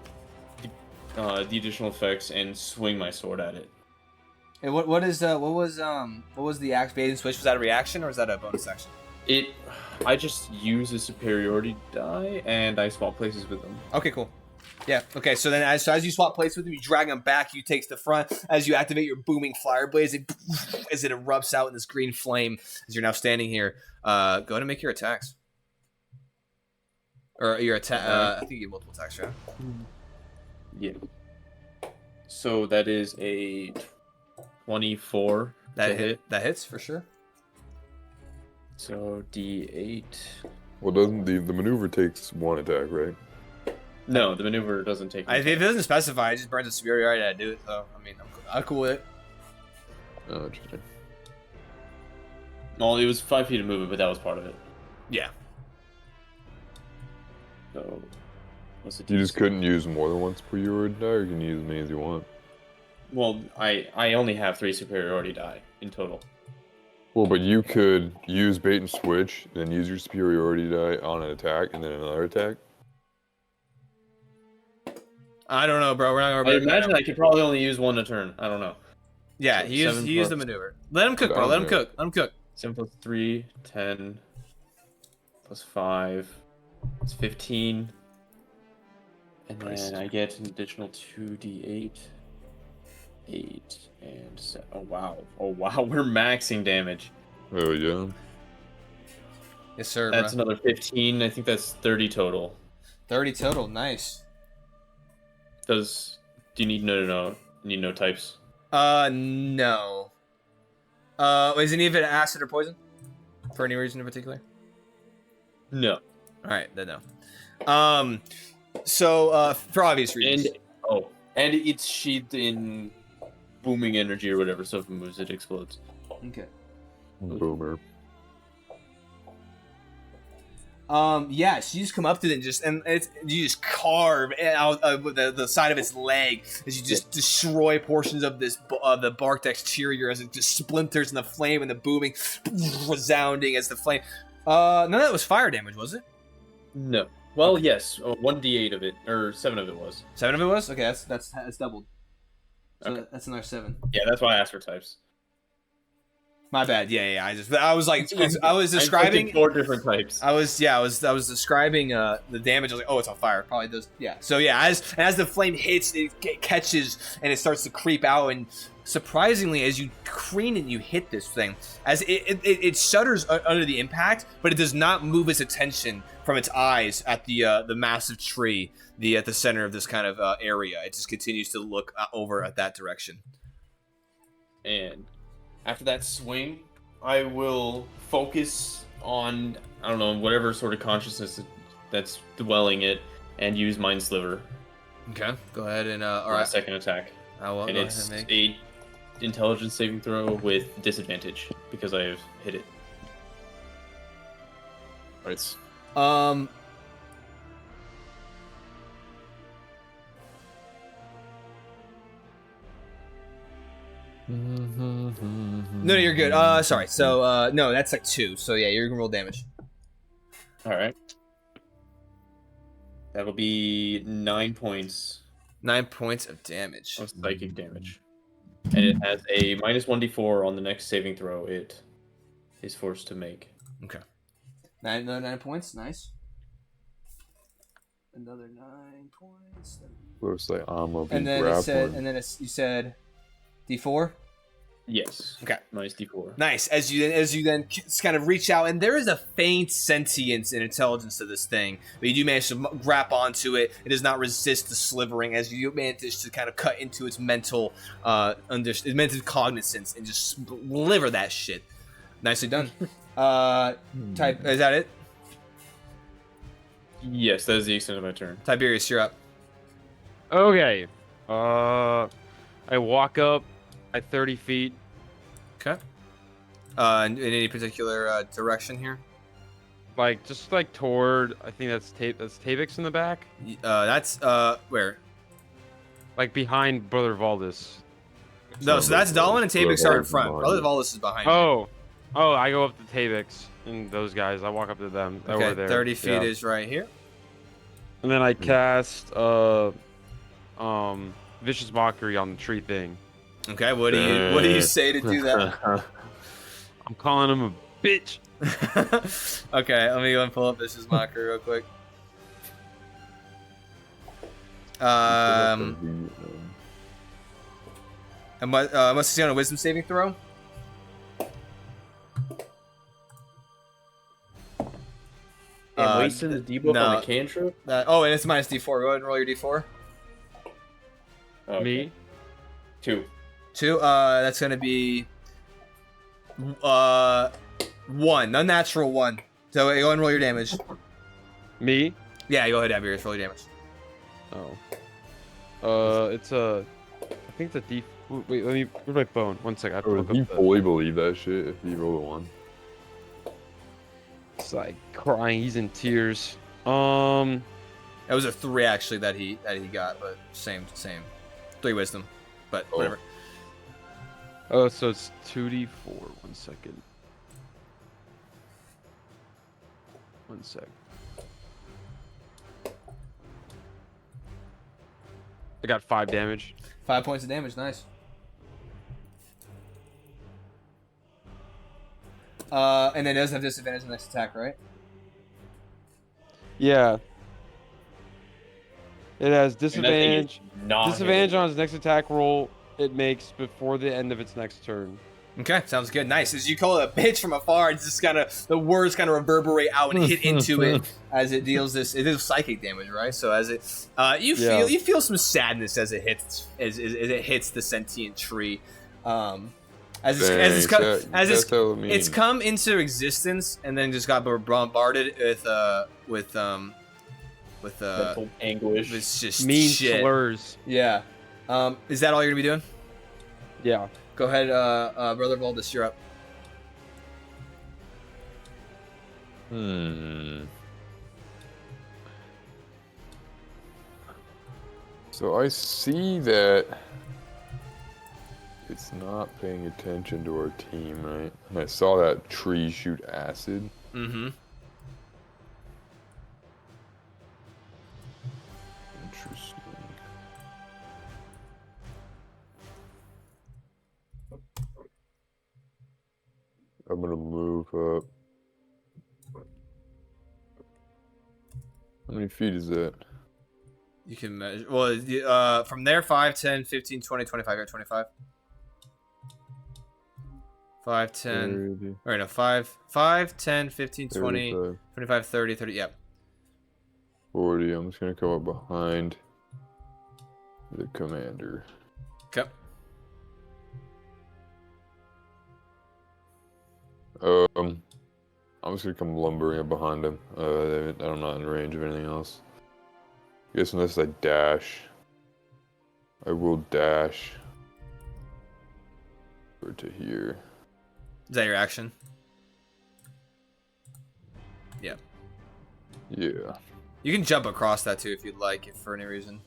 the additional effects and swing my sword at it. And what was the activating switch? Was that a reaction or was that a bonus action? I just use a superiority die and I swap places with them. Okay, cool. Yeah. Okay. So then, as you swap places with him, you drag him back. You take the front as you activate your booming fire blaze. As it erupts out in this green flame, as you're now standing here. Go ahead and make your attacks. Or your attack. I think you get multiple attacks, right? Yeah. So that is a 24. That hits for sure. So D8. Well, doesn't the maneuver takes 1 attack, right? No, the maneuver doesn't take. If it doesn't specify, it just burns a superiority to do it. So I mean, I'm cool with it. Oh, interesting. Well, it was 5 feet of movement, but that was part of it. Yeah. So, what's the You just couldn't use more than one superiority die, or you can use as many as you want? Well, I only have 3 superiority die in total. Well, but you could use bait and switch, then use your superiority die on an attack, and then another attack. I don't know, bro. We're not I gonna. imagine I could probably only use 1 a turn. I don't know. Yeah, So he used the maneuver. Let him cook, bro. Let him cook. Let him cook. 7 plus 3, 10. Plus 5. It's 15. And then I get an additional 2d8. 8 and 7. Oh wow. Oh wow, we're maxing damage. Oh, yeah. Yes, sir. That's bro. another 15. I think that's 30 total. 30 total. Nice. Do you need no types? No. Is any of it acid or poison? For any reason in particular? No. All right, then no. So for obvious reasons. And it's sheathed in booming energy or whatever, so if it moves, it explodes. Okay. Boomer. Yeah, so you just come up to it you just carve out the side of its leg as you just destroy portions of the barked exterior as it just splinters in the flame and the booming resounding as the flame. None of that was fire damage, was it? No. Well, yes, 1d8 of it, or 7 of it was. 7 of it was? Okay, that's doubled. So Okay. that's another 7. Yeah, that's why I asked for types. My bad. Yeah. I was describing 4 different types. I was describing the damage. I was like, oh, it's on fire. Probably does. Yeah. So yeah, as the flame hits, it catches and it starts to creep out. And surprisingly, as you crane and you hit this thing, as it shudders under the impact, but it does not move its attention from its eyes at the massive tree, at the center of this kind of area. It just continues to look over at that direction. And after that swing, I will focus on, I don't know, whatever sort of consciousness that's dwelling it, and use Mind Sliver Okay. Go ahead and for my second attack. I will. And it's a intelligence saving throw with disadvantage because I have hit it. Nice. No, you're good. Sorry. So, no, that's like 2. So yeah, you're gonna roll damage. All right. That'll be 9 points 9 points of damage. of psychic damage, and it has a -1d4 on the next saving throw it is forced to make. Okay. 9 points. Nice. Another 9 points. Looks like I'm gonna be And then grappling. you said D4. Yes. Okay. -d4. Nice. As you then kind of reach out, and there is a faint sentience and intelligence to this thing, but you do manage to grab onto it. It does not resist the slivering as you manage to kind of cut into its mental, mental cognizance and just liver that shit. Nicely done. Type. Is that it? Yes, that is the extent of my turn. Tiberius, you're up. Okay. I walk up at 30 feet. Okay. In any particular direction here? Like, just like toward, I think that's Tavix in the back. That's where? Like behind Brother Valdis. No, so that's Dalwin and Tavix are in front. Brother Valdis is behind. Oh, I go up to Tavix and those guys. I walk up to them. Okay, Over there. 30 feet Yeah. is right here. And then I cast Vicious Mockery on the tree thing. Okay, what do you say to do that? I'm calling him a bitch. Okay, let me go and pull up Vicious Mockery real quick. And must see on a Wisdom saving throw. And wasting the debuff on the cantrip? And it's minus D4. Go ahead and roll your D4. Okay. Me? 2. 2. That's gonna be 1, unnatural 1. So go ahead and roll your damage. Me? Yeah, go ahead, Tiberius. Roll your damage. Oh. It's a. I think it's a D. Wait, let me. Where's my phone? One sec. I have to Oh, look do you up the. fully believe that shit if you roll a 1? It's like crying. He's in tears. That was a 3 actually that he got, but same. 3 wisdom, but whatever. Oh, so it's 2d4. 1 second. 1 sec. I got 5 damage. 5 points of damage. Nice. And then it doesn't have disadvantage on the next attack, right? Yeah. It has And that thing is disadvantage. not Disadvantage hitting. on its next attack roll it makes before the end of its next turn. Okay, sounds good. Nice. As you call it a bitch from afar, it's just kind of the words kind of reverberate out and hit into it as it deals this. It is psychic damage, right? So as it, you feel some sadness as it hits the sentient tree. It's come into existence and then just got bombarded with Mental anguish. it's just Mean shit. slurs. Yeah. Is that all you're gonna be doing? Yeah. Go ahead, Brother Valdis, you're up. So I see that it's not paying attention to our team, right? And I saw that tree shoot acid. Mm-hmm. Interesting. I'm gonna move up. How many feet is that? You can measure. Well, from there, 5, 10, 15, 20, 25. You're at 25. 5, 10. 30, Or no, 5, 10, 15, 20, 35, 25, 30, 30. Yep. 40. I'm just gonna come up behind the commander. Okay. I'm just gonna come lumbering up behind him. I'm not in range of anything else. I guess unless I dash, I will dash over to here. Is that your action? Yeah. Yeah. You can jump across that too if you'd like, if for any reason.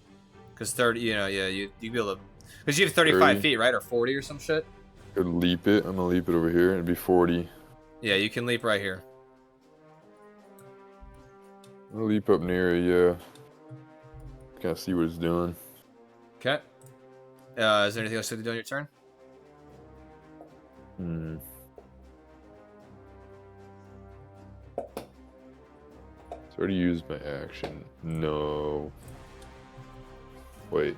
Because 30, you know, yeah, you'd be able to. Because you have 35 30. feet, right, or 40 or some shit. Could leap it. I'm gonna leap it over here. It'd be 40. Yeah, you can leap right here. I'll leap up near it. Yeah. Kind of see what it's doing. Okay. Is there anything else to do on your turn? Hmm. It's already used my action. No. Wait.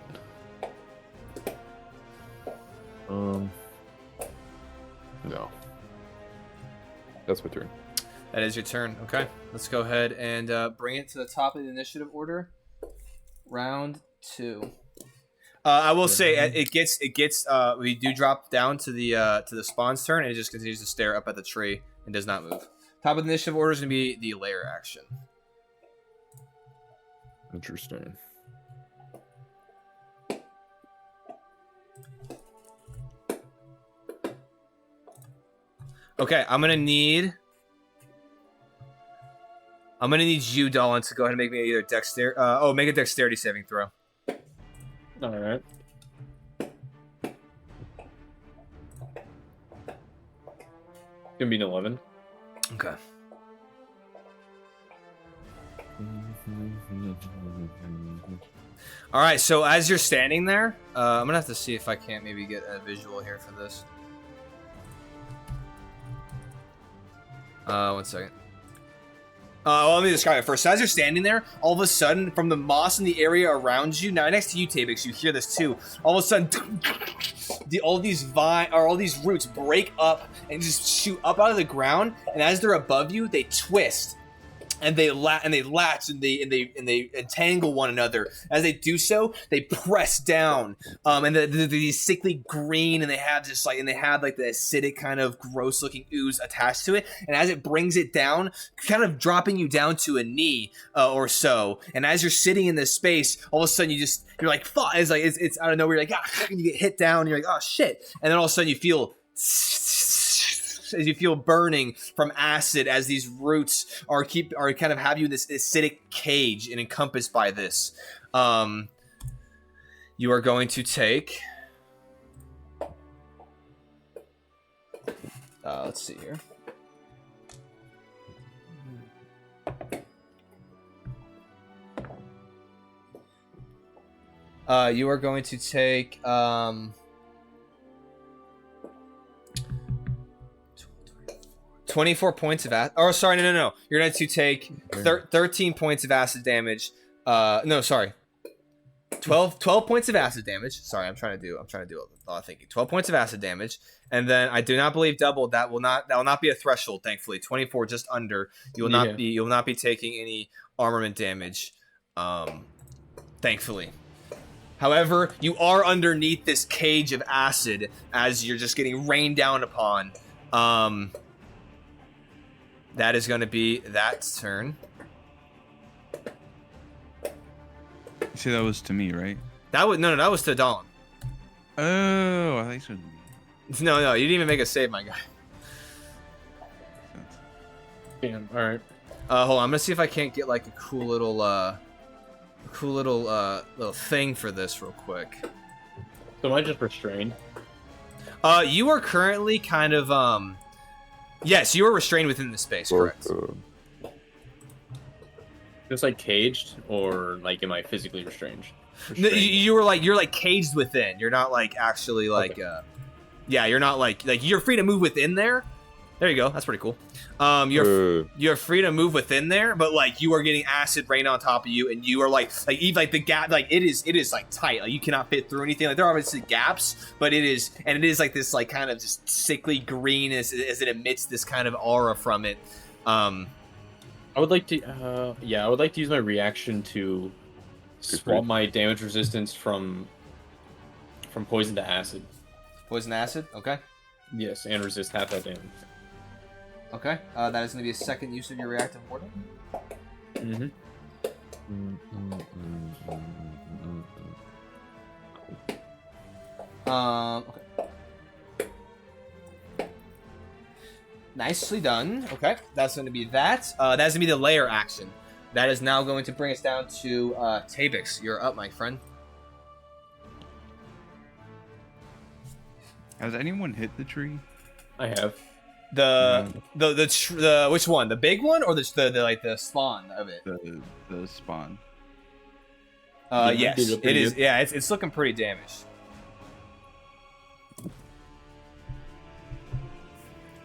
No. That's my turn. That is your turn. Okay. Let's go ahead and bring it to the top of the initiative order. Round 2. I will say it gets. We do drop down to the spawn's turn, and it just continues to stare up at the tree and does not move. Top of the initiative order is gonna be the lair action. Interesting. Okay, I'm gonna need you, Dolan, to go ahead and make me either make a dexterity saving throw. All right. Gonna be an 11. Okay. All right. So as you're standing there, I'm gonna have to see if I can't maybe get a visual here for this. 1 second. Let me describe it first. So as you're standing there, all of a sudden, from the moss in the area around you, now next to you, Tabix, you hear this too. All of a sudden, all these roots break up and just shoot up out of the ground. And as they're above you, they twist. And they latch and they entangle one another. As they do so, they press down, and these sickly green, and they have the acidic kind of gross looking ooze attached to it. And as it brings it down, kind of dropping you down to a knee or so. And as you're sitting in this space, all of a sudden you're like, fuck. It's out of nowhere. You're like, and you get hit down. And you're like, oh shit. And then all of a sudden you feel burning from acid as these roots are kind of have you in this acidic cage and encompassed by this. You are going to take. Let's see here. You are going to take 24 points of acid. Oh, sorry, no. You're going to take 13 points of acid damage. No, sorry. 12 points of acid damage. Sorry, I'm trying to do a lot of thinking. 12 points of acid damage, and then I do not believe double. That will not be a threshold. Thankfully, 24 just under. You will not be taking any armament damage. Thankfully. However, you are underneath this cage of acid as you're just getting rained down upon. That is going to be that turn. You say that was to me, right? That was to Dawn. Oh, I think so. No, you didn't even make a save, my guy. Damn. All right. Hold on, I'm gonna see if I can't get like a cool little thing for this real quick. So am I just restrained? You are currently kind of yes, you are restrained within the space, correct? Just like caged, or like am I physically restrained? No, you're like caged within. You're not like actually like Okay. Yeah, you're not like you're free to move within there. There you go. That's pretty cool. You're free to move within there, but like you are getting acid rain on top of you, and you are like the gap, like it is like tight, like you cannot fit through anything. Like there are obviously gaps, but it is like this like kind of just sickly green as it emits this kind of aura from it. I would like to I would like to use my reaction to swap my damage resistance from poison to acid. Poison acid, okay. Yes, and resist half that damage. Okay, that is going to be a second use of your reactive warding. Mm-hmm. Okay. Nicely done. Okay, that's going to be that. That's going to be the layer action. That is now going to bring us down to Tabix. You're up, my friend. Has anyone hit the tree? I have. The which one? The big one or the spawn of it? The spawn. Yes, did it pretty is. good. Yeah, it's looking pretty damaged.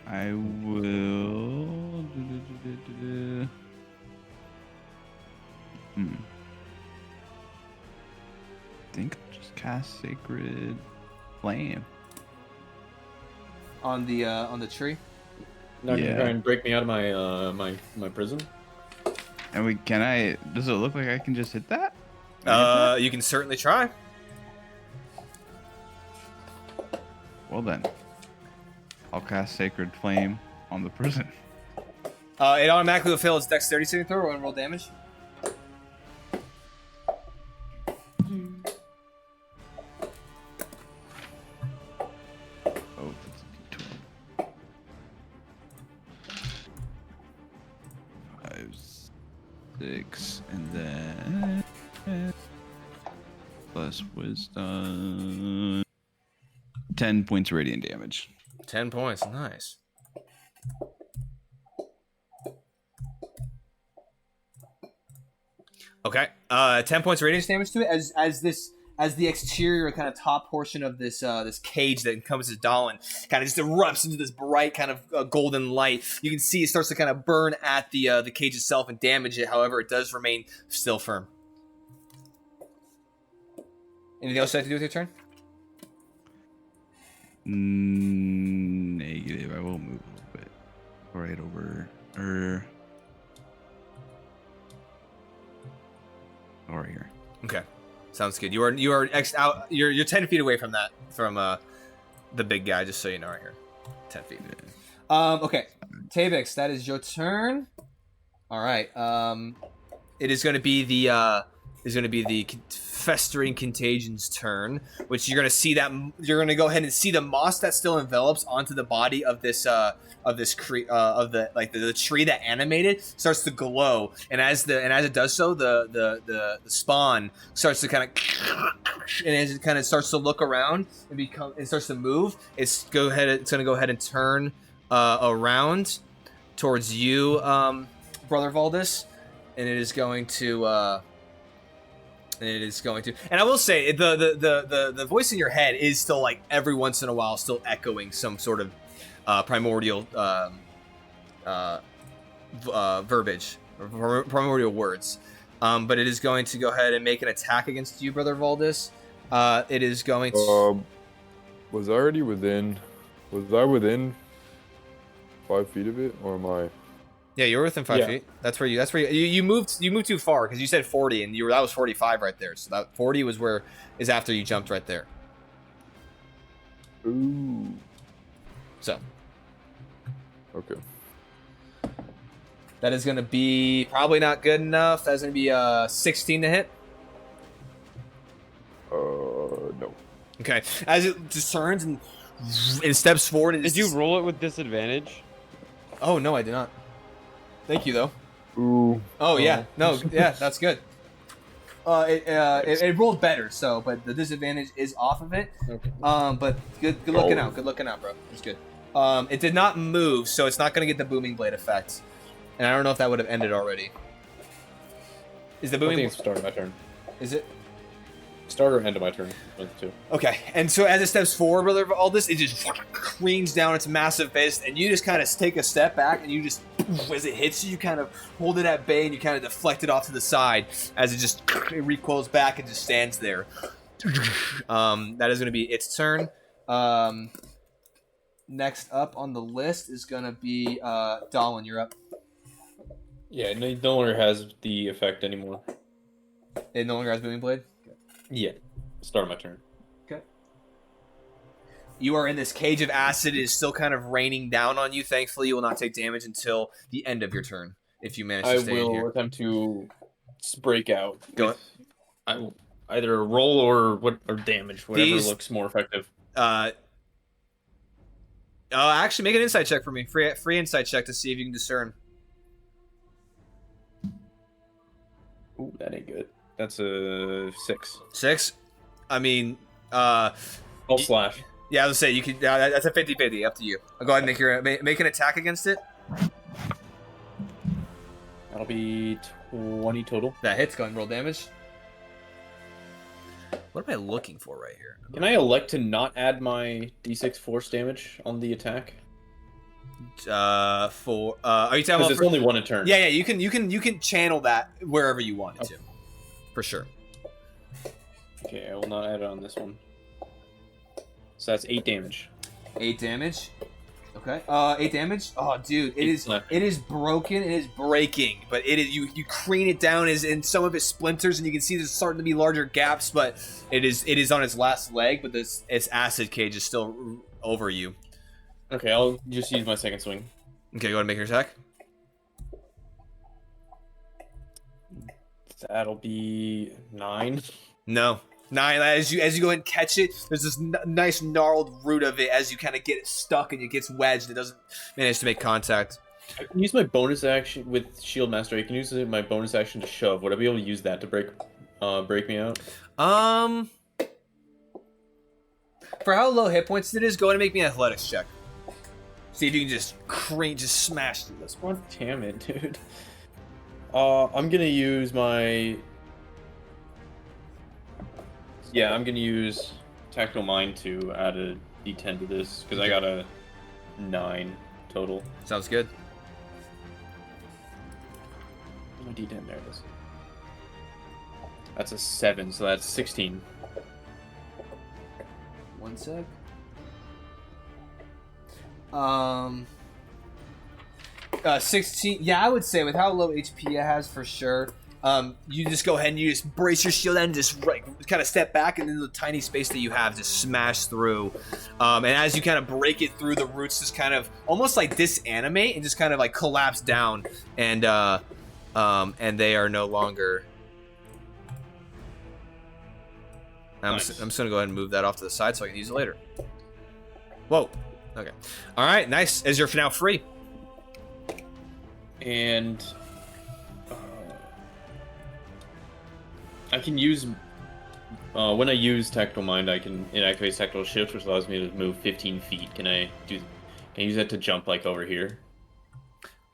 I will. I think I'll just cast Sacred Flame. On the tree. Not Yeah. gonna try and break me out of my my prison. And can I? Does it look like I can just hit that? Can I hit that? You can certainly try. Well then, I'll cast Sacred Flame on the prison. It automatically will fail its dexterity saving throw and roll damage. Oh, that's a D12. 5, 6, and then plus wisdom. 10 points of radiant damage. 10 points, nice. Okay, 10 points of radiant damage to it as the exterior kind of top portion of this this cage that encompasses Dalin kind of just erupts into this bright kind of golden light. You can see it starts to kind of burn at the cage itself and damage it. However, it does remain still firm. Anything else you have to do with your turn? Negative. I will move a little bit right over. Over here. Okay, sounds good. You're 10 feet away from the big guy. Just so you know, right here, 10 feet. Okay, Tabix, that is your turn. All right. It is going to be the festering contagion's turn, which you're going to see that you're going to go ahead and see the moss that still envelops onto the body of this the tree that animated starts to glow, and as it does so, the spawn starts to kind of, and as it kind of starts to look around and it starts to move, it's going to go ahead and turn around towards you, Brother Valdis, and it is going to. And I will say the voice in your head is still like every once in a while still echoing some sort of primordial verbiage or primordial words. But it is going to go ahead and make an attack against you, Brother Valdis. It is going to. Was I within 5 feet of it, or am I? Yeah, you were within 5 Yeah. feet. That's where you moved. You moved too far because you said 40, and that was 45 right there. So that 40 was where is after you jumped right there. Ooh. So Okay. that is going to be probably not good enough. That's going to be 16 to hit. No. Okay, as it just turns and it steps forward. And Did you roll it with disadvantage? Oh no, I did not. Thank you though. Ooh. Oh yeah, no, yeah, that's good. It rolled better, so but the disadvantage is off of it. Okay. But good looking out. Good looking out, bro. It's good. It did not move, so it's not gonna get the booming blade effect. And I don't know if that would have ended already. Is the I booming? think it's start of my turn. Is it? Start or end of my turn. One of the two. Okay, and so as it steps forward, Brother, all this, it just cleans down its massive fist, and you just kind of take a step back, and you just, as it hits you, you kind of hold it at bay, and you kind of deflect it off to the side as it recoils back and just stands there. That is going to be its turn. Next up on the list is going to be Dalwin, you're up. Yeah, no longer has the effect anymore. It no longer has Booming Blade? Yeah. Start of my turn. Okay. You are in this cage of acid. It is still kind of raining down on you. Thankfully, you will not take damage until the end of your turn, if you manage to I stay in will here. attempt to break out. Go with- I will either roll or damage, whatever These- looks more effective. Actually, make an insight check for me. Free insight check to see if you can discern. Ooh, that ain't good. That's a 6. 6. I mean, I'll slash. yeah, I was say you could. That's a 50-50. Up to you. I'll go ahead and make an attack against it. That'll be 20 total. That hits. Go ahead and roll damage. What am I looking for right here? Can I elect to not add my d6 force damage on the attack? Are you talking about? Because it's only one a turn. Yeah. You can channel that wherever you want it to, for sure. Okay, I will not add it on this one. So that's 8 damage. 8 damage. Okay. 8 damage. Oh, dude, it is broken. It is breaking, but it is you crane it down and some of it splinters, and you can see there's starting to be larger gaps. But it is on its last leg, but its acid cage is still over you. Okay, I'll just use my second swing. Okay, go ahead and make your attack. That'll be 9. No. 9. As you go ahead and catch it, there's this nice gnarled root of it as you kind of get it stuck and it gets wedged. It doesn't manage to make contact. I can use my bonus action with Shield Master. I can use my bonus action to shove. Would I be able to use that to break me out? For how low hit points it is, go ahead and make me an athletics check. See if you can just smash through this. God damn it, dude. I'm gonna use my. Yeah, I'm gonna use Tactical Mind to add a d10 to this because I got a 9 total. Sounds good. My d10, there it is. That's a 7, so that's 16. One sec. 16. Yeah, I would say with how low HP it has, for sure. You just go ahead and you just brace your shield and just kind of step back, and then the tiny space that you have just smash through. And as you kind of break it through, the roots just kind of almost like disanimate and just kind of like collapse down, and they are no longer. Nice. I'm just gonna go ahead and move that off to the side so I can use it later. Whoa. Okay. All right. Nice. As you're now free. And I can use when I use Tactical Mind, it activates Tactical Shift, which allows me to move 15 feet. Can I use that to jump like over here?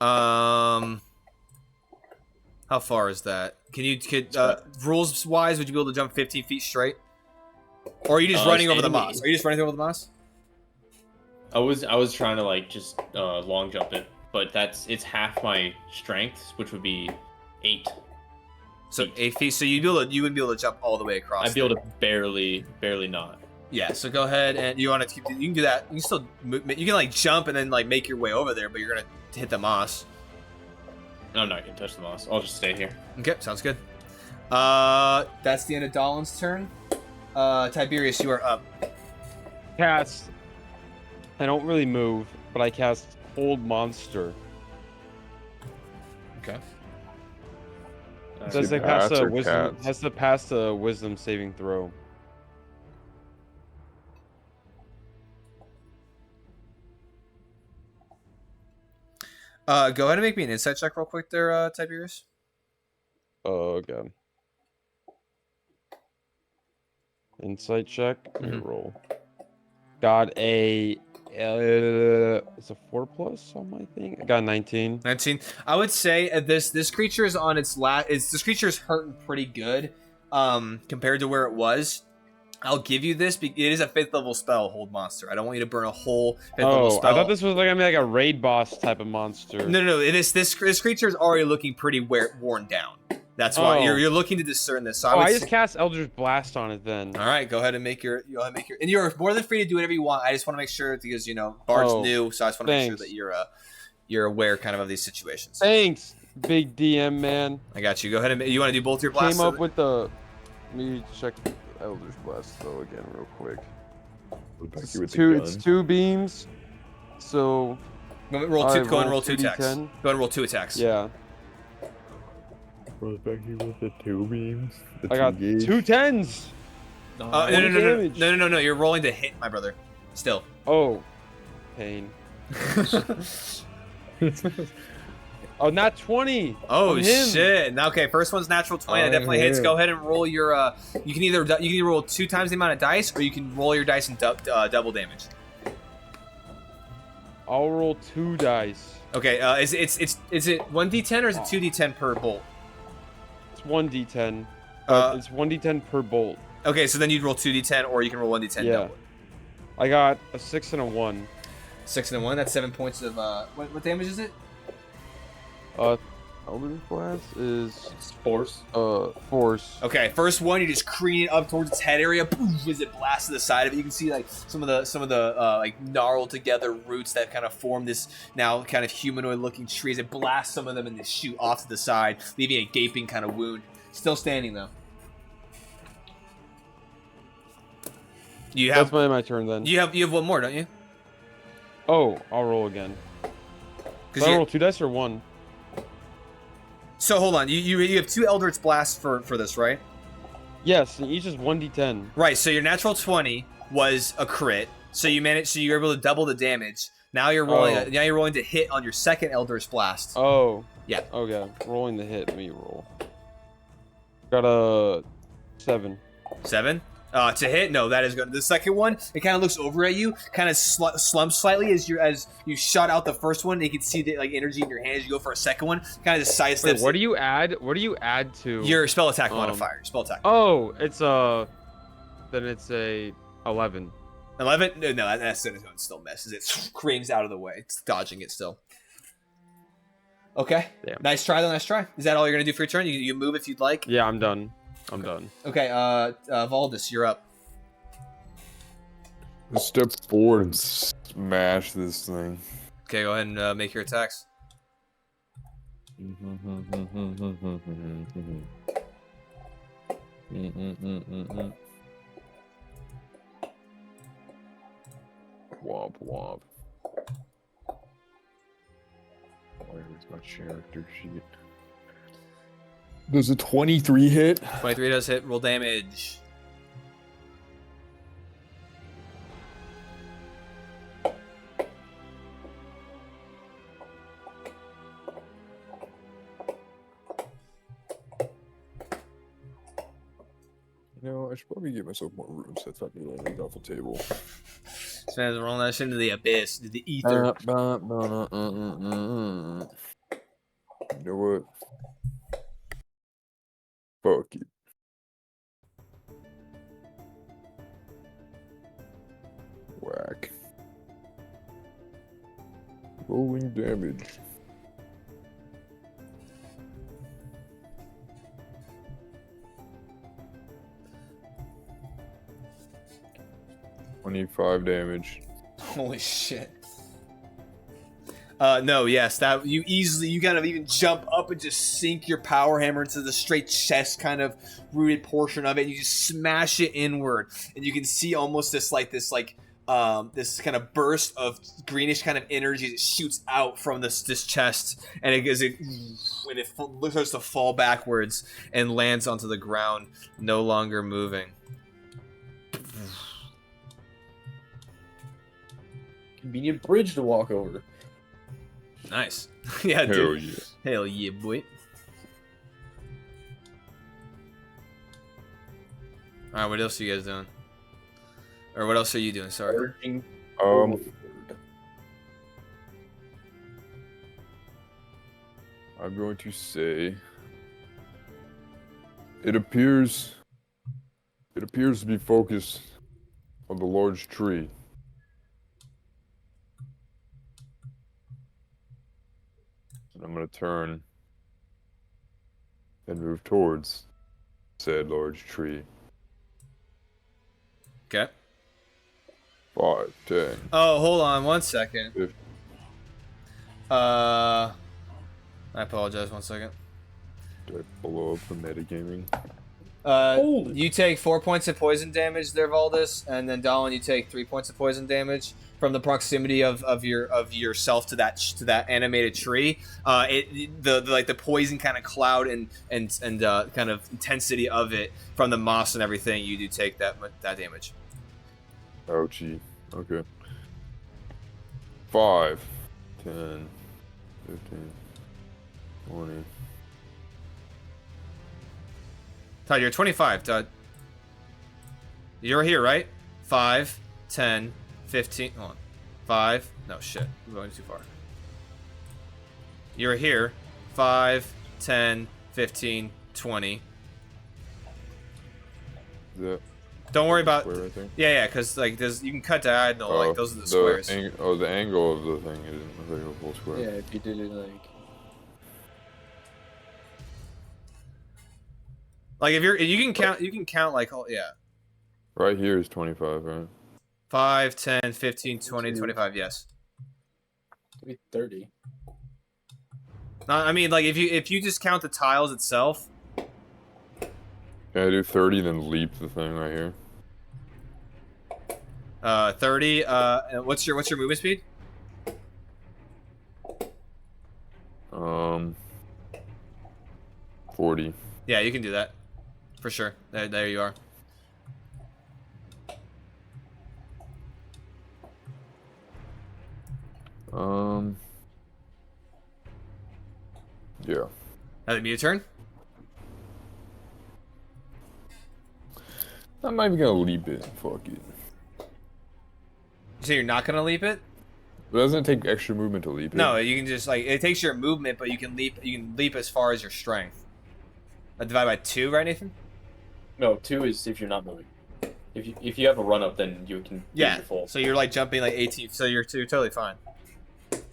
How far is that? Rules wise, would you be able to jump 15 feet straight? Or are you just running over the moss? I was trying to like just long jump it, but it's half my strength, which would be 8. So 8 feet. So you would be able to jump all the way across. I'd be able to barely not. Yeah. So go ahead and you want to keep. You can do that. You can still move, you can like jump and then like make your way over there, but you're gonna hit the moss. I'm not gonna touch the moss. I'll just stay here. Okay, sounds good. That's the end of Dahlon's turn. Tiberius, you are up. Cast. I don't really move, but I cast Hold Monster. Okay. Does it pass a wisdom? Has to pass a wisdom saving throw. Go ahead and make me an insight check real quick there, Tiberius. Oh, okay. Insight check. Let me roll. Got a. It's a 4+ on my thing. I got 19. 19. I would say this creature is on its last. This creature is hurting pretty good, compared to where it was. I'll give you this. It is a 5th level spell, Hold Monster. I don't want you to burn a whole 5th level spell. I thought this was like a raid boss type of monster. No. This creature is already looking pretty worn down. That's why you're looking to discern this. So I just cast Eldritch Blast on it then. All right, go ahead and make your. And you're more than free to do whatever you want. I just want to make sure because Bard's new, so I just want to make sure that you're aware kind of these situations. Thanks, big DM man. I got you. Go ahead and you want to do both your blasts. Came up with the. Let me check Eldritch Blast though again real quick. It's 2 beams, so. Go and roll 2 attacks. Go ahead and roll 2 attacks. Yeah. Back here with the 2 beams. I got 2 10s. No. You're rolling to hit, my brother. Still. Oh, pain. Oh, not 20. Oh on him. shit! Now, okay, first one's natural 20. That definitely hits. Go ahead and roll your. You can either roll 2 times the amount of dice, or you can roll your dice and double damage. I'll roll 2 dice. Okay. Is it 1d10 or is it 2d10 per bolt? It's 1d10. Uh, It's 1d10 per bolt. Okay, so then you'd roll 2d10, or you can roll 1d10 Yeah. double. I got a 6 and a 1. 6 and a 1. That's 7 points of what damage is it? Eldritch Blast is It's force. force. Okay, first one, you just crane it up towards its head area. Poof, as it blasts to the side of it, you can see like some of the like gnarled together roots that kind of form this now kind of humanoid looking tree. As it blasts some of them and they shoot off to the side, leaving a gaping kind of wound. Still standing though. You have That's my turn then. you have one more, don't you? Oh, I'll roll again. Because So I roll 2 dice or 1? so hold on, you have 2 Eldritch blasts for this, right? Yes, and each is 1d10. Right. So your natural 20 was a crit. So you managed. So you're able to double the damage. Now you're rolling. Oh. Now you're rolling to hit on your second Eldritch blast. Oh. Yeah. Okay. Rolling the hit. Let me roll. Got a 7. 7. To hit, no, that is good. The second one, it kind of looks over at you, kind of slumps slightly as you shot out the first one. You can see the like energy in your hand as you go for a second one. Kind of just sidesteps. Wait, what do you add? What do you add to Your spell attack modifier. Your spell attack. Oh, it's a. Then it's a 11. 11. No, that's still misses. It cranes out of the way. It's dodging it still. Okay. Damn. Nice try, though. Nice try. Is that all you're gonna do for your turn? You move if you'd like. Yeah, I'm done. I'm done. Okay. Valdis, you're up. Let's step forward and smash this thing. Okay, go ahead and make your attacks. Womp womp. Where's my character sheet? Does a 23 hit? 23 does hit. Roll damage. You know, I should probably give myself more room so it's not me landing off the table. This man's rolling that shit into the abyss, into the ether. You know what? Fuck it. Whack. Rolling damage. $25 damage. Holy shit. No, yes, that you kind of even jump up and just sink your power hammer into the straight chest kind of rooted portion of it, and you just smash it inward, and you can see almost this kind of burst of greenish kind of energy that shoots out from this chest, and it starts to fall backwards and lands onto the ground, no longer moving. Convenient bridge to walk over. Nice. Yeah, Hell dude. yeah. Hell yeah, boy. Alright, what else are you guys doing? Or what else are you doing? Sorry. Urging I'm going to say it appears to be focused on the large tree. And I'm going to turn and move towards said large tree. Okay. 5, 10. Oh, hold on one second. If- I apologize, 1 second. Do I blow up the metagaming? Holy- You take 4 points of poison damage there, Valdis, and then Dallin, you take 3 points of poison damage from the proximity of yourself to that animated tree. The poison kind of cloud and kind of intensity of it from the moss and everything. You do take that damage. Ouchie. Okay. 5, 10, 15. 20. Todd, you're 25, Todd. You're here, right? 5, 10, 15. Hold on. 5. No, shit. I'm going too far. You're here. 5, 10, 15, 20. Is that Don't worry about. square right there? Yeah, because like there's you can cut diagonal. Like those are the squares. The angle of the thing isn't like a full square. Yeah, if you did it like. Like if you can count like oh yeah. Right here is 25, right? 5, 10, 15, 20, 25. Yes. Maybe 30. I mean, like if you just count the tiles itself. Can I do 30 then leap the thing right here? 30. What's your movement speed? 40. Yeah, you can do that, for sure. There you are. Yeah. That'd be your turn. I'm not even gonna leap it. Fuck it. So you're not gonna leap it? But doesn't it take extra movement to leap it? No, you can just like it takes your movement, but you can leap. You can leap as far as your strength. Divide by 2, right, Nathan? No, 2 is if you're not moving. If you have a run up, then you can use Yeah. your full. So you're like jumping like 18. So you're totally fine.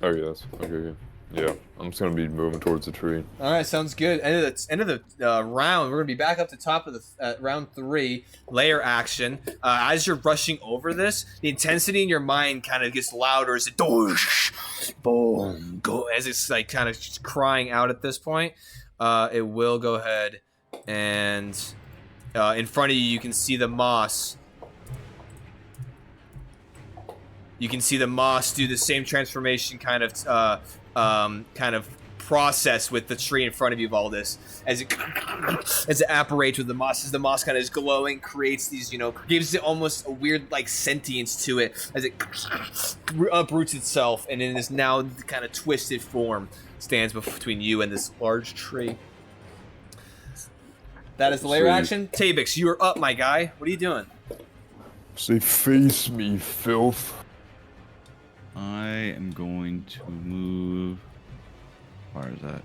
Oh yes. Okay. Yeah. I'm just gonna be moving towards the tree. All right, sounds good. End of the round. We're gonna be back up to top of the round 3 layer action. As you're rushing over this, the intensity in your mind kind of gets louder as it boom go as it's like kind of crying out at this point. It will go ahead and in front of you, you can see the moss. You can see the moss do the same transformation kind of process with the tree in front of you, Valdis, as it apparates with the moss. As the moss kind of is glowing, creates these, gives it almost a weird like sentience to it as it uproots itself, and in this now kind of twisted form stands between you and this large tree. That is the layer action. Tabix, you are up, my guy. What are you doing? Say, face me, filth. I am going to move. How far is that?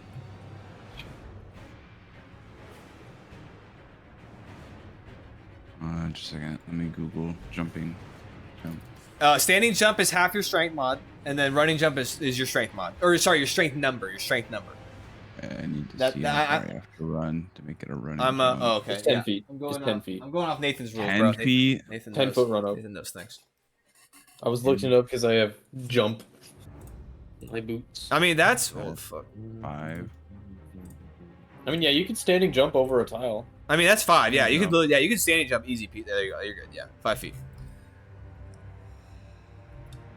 Just a second. Let me Google jumping. Jump. Standing jump is half your strength mod, and then running jump is your strength mod. Or sorry, your strength number. I need to see how far I have to run to make it a running. Oh, okay. Just 10 feet. I'm going Just off, 10 feet. I'm going off Nathan's rules, 10 bro. feet? Nathan 10 knows. foot run up. Nathan knows things. I was looking it up because I have jump in my boots. I mean, that's oh fuck. 5. I mean, yeah, you could standing jump over a tile. I mean, that's 5. Yeah, you No. could literally, you could standing jump easy, Pete. There you go. You're good. Yeah, 5 feet.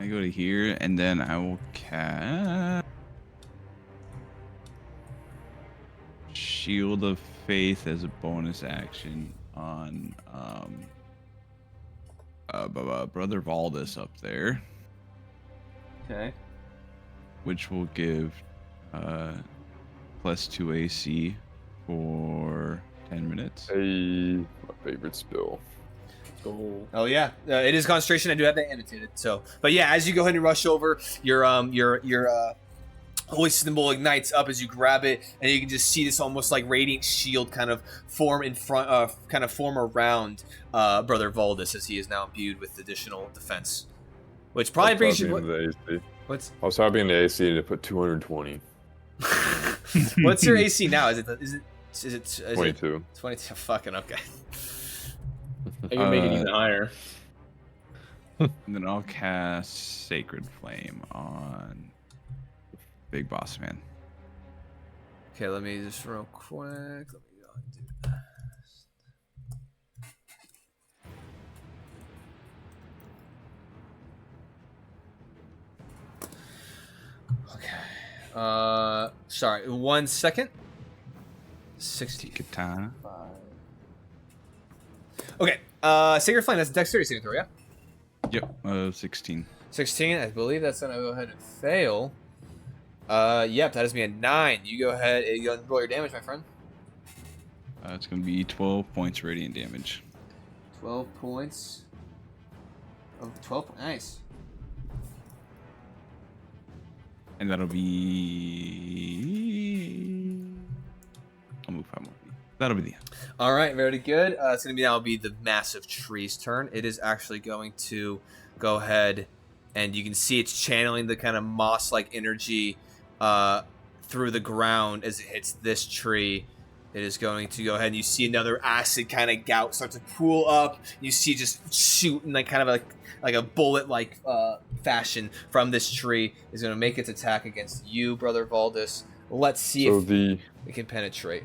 I go to here, and then I will cast Shield of Faith as a bonus action on Brother Valdis up there, Okay. which will give +2 AC for 10 minutes. Hey, my favorite spill. Go. Oh yeah, it is concentration. I do have that annotated. So, but yeah, as you go ahead and rush over, your holy symbol ignites up as you grab it, and you can just see this almost like radiant shield kind of form in front, kind of form around Brother Valdis as he is now imbued with additional defense, which probably brings you. The AC. What's I was hoping the AC to put 220. what's your AC now? Is it 22. 22? Fucking okay. I can make it even higher. And then I'll cast Sacred Flame on Big Boss Man. Okay, let me just real quick. Let me go and do this. Okay. Sorry, 1 second. 60. Katana. Okay. Sacred Flame. That's a dexterity saving throw, yeah. Yep. 16. 16. I believe that's gonna go ahead and fail. Yep, that is me a 9. You go ahead and you roll your damage, my friend. It's gonna be 12 points radiant damage. 12 points. Oh, 12. Nice. And that'll be. I'll move 5 more feet. That'll be the end. All right, very good. It's going to now be the massive tree's turn. It is actually going to go ahead, and you can see it's channeling the kind of moss-like energy through the ground as it hits this tree. It is going to go ahead, and you see another acid kind of gout start to pool up. You see just shooting like kind of like a bullet-like fashion from this tree. Is going to make its attack against you, Brother Valdis. Let's see if it can penetrate.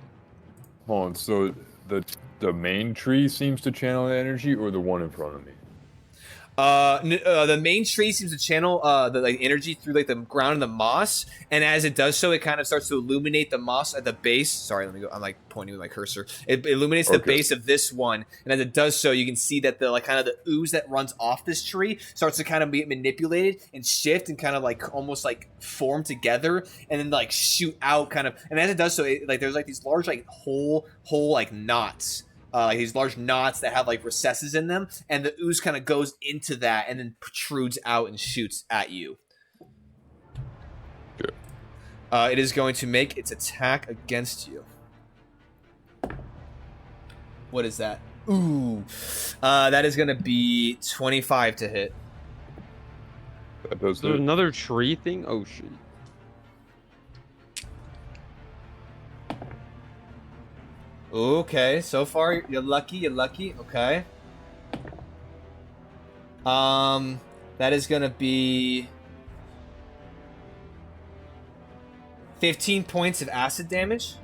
Hold on, so the main tree seems to channel the energy, or the one in front of me? The main tree seems to channel the energy through the ground and the moss, and as it does so, it kind of starts to illuminate the moss at the base. Sorry, let me go. I'm pointing with my cursor. It illuminates the base of this one, and as it does so, you can see that the kind of the ooze that runs off this tree starts to kind of be manipulated and shift and kind of almost form together, and then shoot out kind of. And as it does so, there's these large whole knots. These large knots that have recesses in them, and the ooze kind of goes into that and then protrudes out and shoots at you. Good. It is going to make its attack against you. What is that? Ooh. That is going to be 25 to hit. That does Is there another tree thing? Oh, shit. Okay, so far you're lucky. Okay. That is gonna be 15 points of acid damage.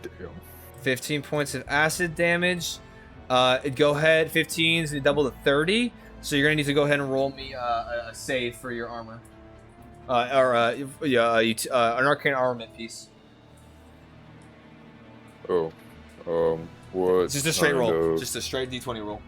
Damn. 15 points of acid damage. Go ahead. 15 is gonna double to 30. So you're gonna need to go ahead and roll me a save for your armor. An arcane armament piece. Oh, what? Just a straight kind roll. of- Just a straight D20 roll.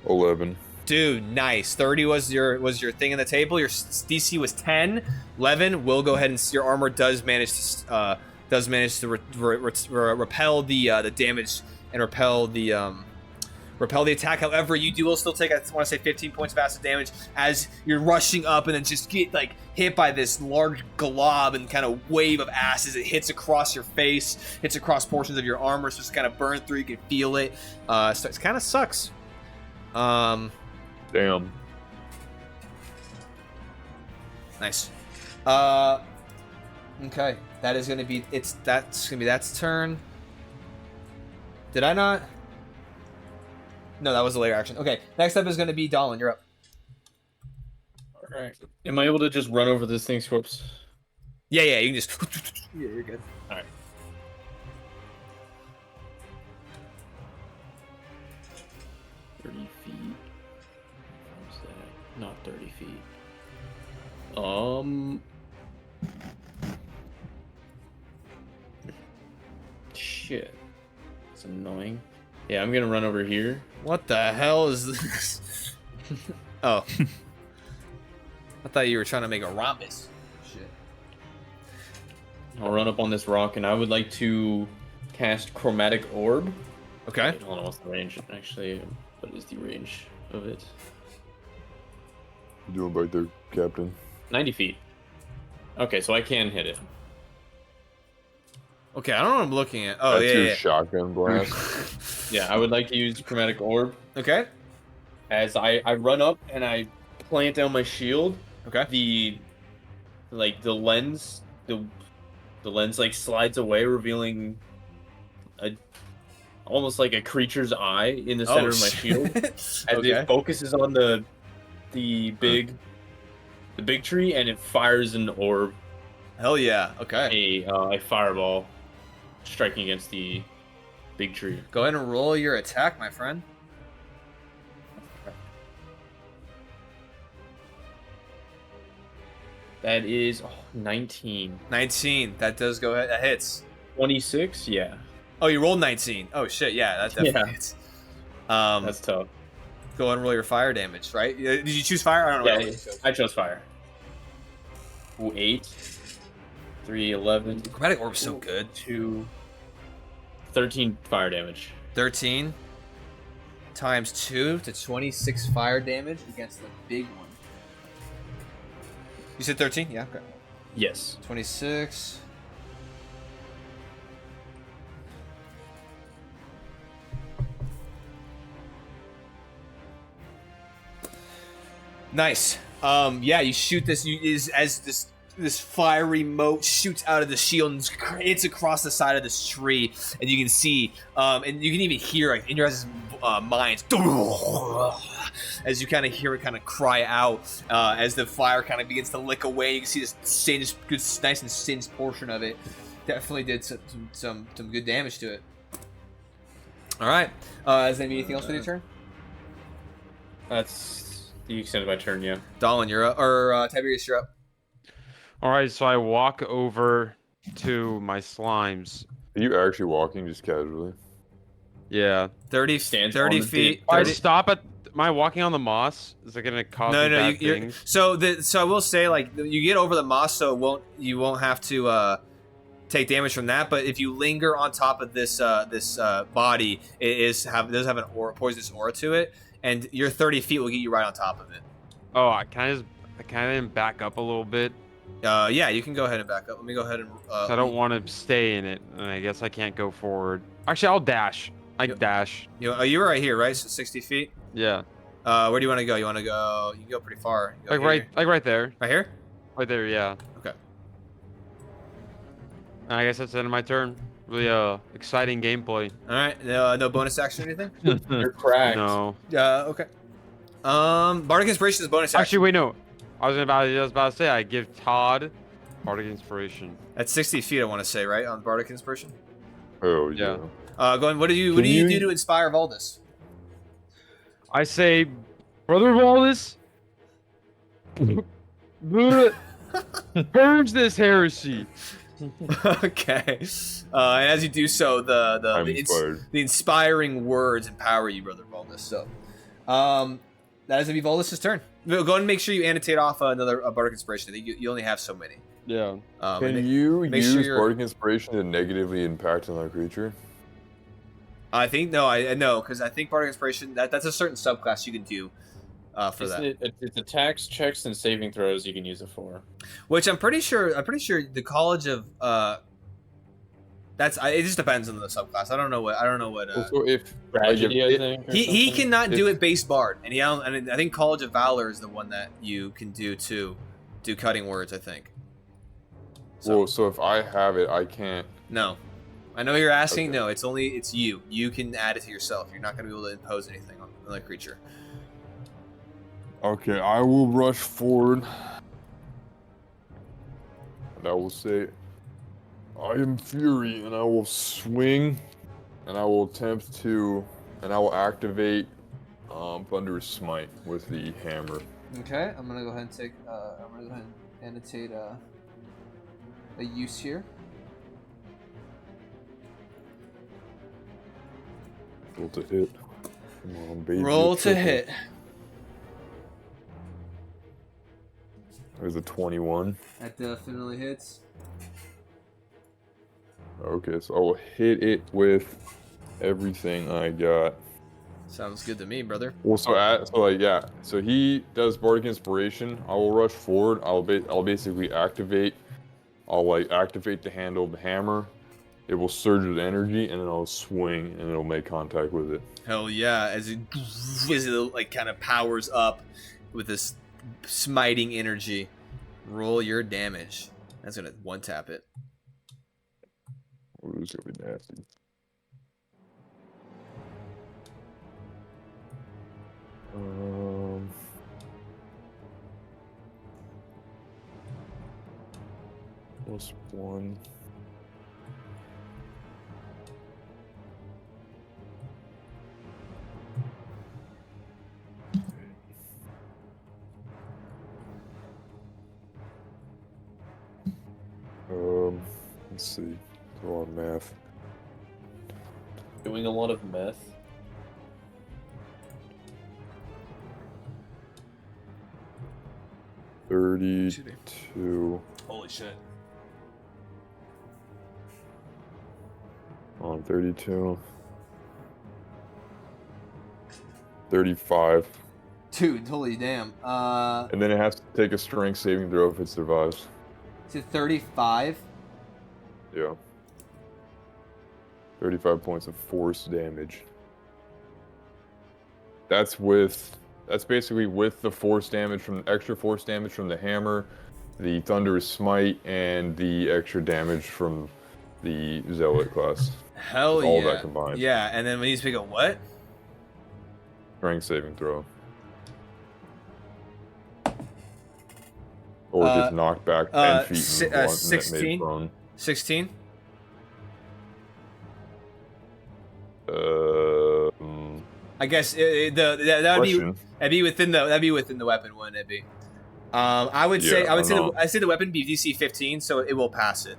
11. Dude, nice. 30 was your thing in the table. Your DC was 10. 11 will go ahead and your armor does manage to repel the damage and repel the attack. However, you will still take, I want to say, 15 points of acid damage as you're rushing up and then just get hit by this large glob and kind of wave of acid. It hits across your face, hits across portions of your armor, so it's kind of burned through. You can feel it. So it kind of sucks. Damn. Nice. Okay, that is gonna be that's turn. Did I not? No, that was a later action. Okay, next up is gonna be Dolan. You're up. Alright. Am I able to just run over this thing's corpse? Yeah, you can just. Yeah, you're good. Alright. How's that? Not 30 feet. Shit. It's annoying. Yeah, I'm gonna run over here. What the hell is this? Oh. I thought you were trying to make a rhombus. Shit. I'll run up on this rock, and I would like to cast Chromatic Orb. Okay. Wait, hold on, what's the range? Actually, what is the range of it? You doing back there, Captain? 90 feet. Okay, so I can hit it. Okay, I don't know what I'm looking at. Oh, That's yeah, your yeah. shotgun blast. Yeah, I would like to use Chromatic Orb Okay. as I run up and I plant down my shield. Okay. The lens slides away, revealing almost like a creature's eye in the center of my shield. As it focuses on the big tree, and it fires an orb, Hell yeah. Okay. a fireball striking against the big tree. Go ahead and roll your attack, my friend. That is 19. 19. That does go ahead. That hits. 26, yeah. Oh, you rolled 19. Oh shit, yeah, that definitely hits. That's tough. Go and roll your fire damage, right? Did you choose fire? I don't know. Yeah, I chose fire. Ooh, 8. 3, 11. Chromatic Orb's so good. 2, 13 fire damage. 13 times 2 to 26 fire damage against the big one. You said 13? Yeah, okay. Yes. 26. Nice. Yeah, you shoot this. As this fiery mote shoots out of the shield and hits across the side of this tree, and you can see, and you can even hear in your guys' minds as you kind of hear it kind of cry out as the fire kind of begins to lick away. You can see this singed, good, nice and singed portion of it. Definitely did some good damage to it. All right. Is there anything else for your turn? That's the extent of my turn, yeah. Dolan, you're up, or Tiberius, you're up. All right, so I walk over to my slimes. Are you actually walking just casually? Yeah. 30 Stands 30 on the feet. deep. I 30 stop at. Am I walking on the moss? Is it gonna cause No, me no, bad you're, things? so I will say, like, you get over the moss, so you won't have to take damage from that. But if you linger on top of this body, does have an aura, poisonous aura to it, and your 30 feet will get you right on top of it. Oh, I kind of back up a little bit. Yeah, you can go ahead and back up. Let me go ahead and. 'Cause I don't want to stay in it, and I guess I can't go forward. Actually, I'll dash. Dash. You were right here, right? So 60 feet. Yeah. Where do you want to go? You want to go? You can go pretty far. You go Right there. Right here. Right there. Yeah. Okay. I guess that's the end of my turn. Really exciting gameplay. All right. No bonus action or anything. You're cracked. No. Okay. Bardic Inspiration is bonus action. Actually, wait, no. I was about to say I give Todd Bardic Inspiration. At 60 feet, I want to say, right, on Bardic Inspiration. Oh yeah. Going. What do you do to inspire Valdis? I say, Brother Wallace, purge this heresy. Okay. And as you do so, I'm the inspired. inspiring words empower you, Brother Valdis. So, that is gonna be Valdis' turn. Go ahead and make sure you annotate off another Bardic Inspiration. I think you only have so many. Yeah. Can you make use sure you're- Bardic Inspiration to negatively impact another creature? I think no, I know because I think Bardic Inspiration that's a certain subclass you can do for that. It's attacks, checks, and saving throws you can use it for. Which I'm pretty sure the College of it just depends on the subclass. I don't know what. So if Tragedy, like, I think. or He something. cannot do it base Bard, and I think College of Valor is the one that you can do too. Do cutting words, I think. so if I have it, I can't. No, I know you're asking. Okay. No, it's you. You can add it to yourself. You're not going to be able to impose anything on another creature. Okay, I will rush forward. And I will say, I am Fury, and I will swing, and I will activate Thunderous Smite with the hammer. Okay, I'm gonna go ahead and take. I'm gonna go ahead and annotate a use here. Roll to hit. Come on, baby. Roll to Triple. hit. There's a 21. That definitely hits. Okay, so I will hit it with everything I got. Sounds good to me, brother. Well, so he does Bardic Inspiration. I will rush forward. I'll basically activate. I'll activate the handle of the hammer. It will surge with energy, and then I'll swing, and it'll make contact with it. Hell yeah! As it like kind of powers up with this smiting energy. Roll your damage. That's gonna one tap it. Ooh, this is gonna be nasty. +1. Let's see. It's a lot of math. Doing a lot of meth. 32. Holy shit. On 32. 35. Dude, holy damn. And then it has to take a strength saving throw if it survives. To 35. Yeah. 35 points of force damage. That's basically with the force damage from extra force damage from the hammer, the thunderous smite, and the extra damage from the zealot class. Hell yeah. All that combined. Yeah, and then we need to pick a what? Strength saving throw. Or just knock back 10 feet and 16? 16? I guess that'd be within the weapon, wouldn't it be? I would say the weapon be DC 15, so it will pass it.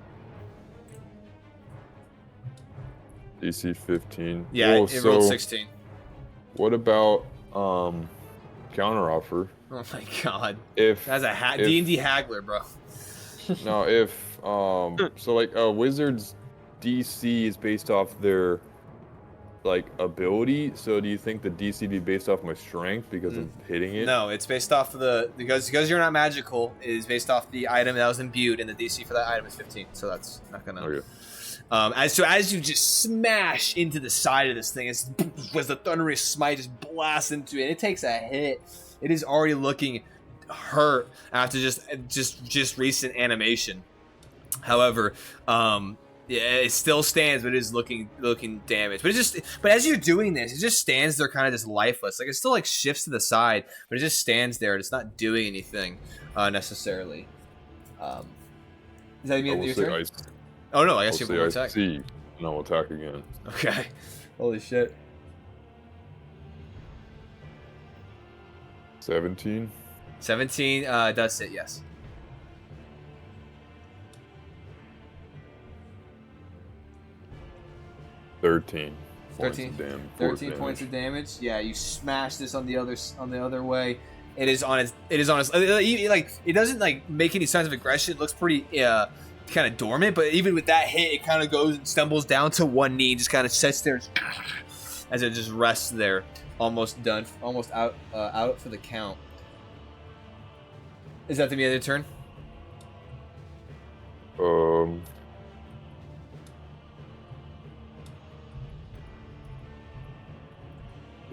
DC 15. Yeah, it rolled 16. What about counteroffer? Oh my god. If that's a D&D haggler, bro. No, if so like a wizard's DC is based off their like ability, so do you think the DC be based off my strength because I'm hitting it? No, it's based off of because you're not magical, it is based off the item that was imbued, and the DC for that item is 15, so that's not gonna. Okay. As you just smash into the side of this thing, as the thunderous smite just blasts into it, it takes a hit. It is already looking hurt after just recent animation. However, yeah, it still stands, but it is looking damaged. But as you're doing this, it just stands there, kind of just lifeless. Like it still like shifts to the side, but it just stands there. It's not doing anything necessarily. Is that your turn? Oh no, I guess you have one attack. And I'll attack again. Okay. Holy shit. 17. 17 does hit, yes. 13 points of damage. Yeah, you smash this on the other way. It is on its like it doesn't like make any signs of aggression. It looks pretty kind of dormant, but even with that hit, it kind of goes and stumbles down to one knee, just kind of sits there as it just rests there, almost done, almost out for the count. Is that the end of the turn?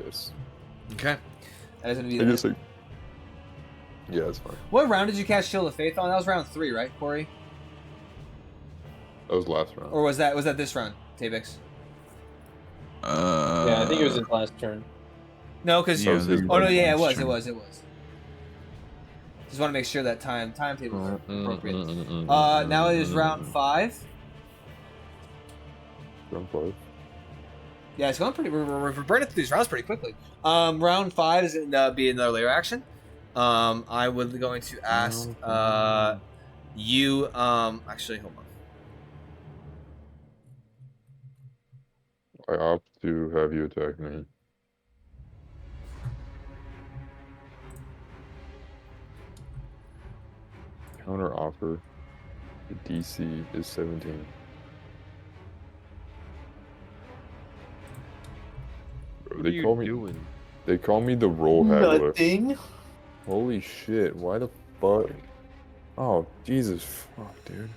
Yes. Okay. That is gonna be the yeah, that's fine. What round did you cast Shield of Faith on? That was round 3, right, Corey? That was last round. Or was that this round, Tabix? Yeah, I think it was his last turn. No, because Yeah, it was. Just want to make sure that timetable is appropriate. Now it is round 5. Round 5. Yeah, it's going pretty. We're burning through these rounds pretty quickly. Round 5 is going to be another layer action. I would going to ask you. Actually, hold on. I opt to have you attack me. Counter offer. The DC is 17. What are you doing? They call me the roll haggler. Nothing. Holy shit! Why the fuck? Oh Jesus! Fuck, dude.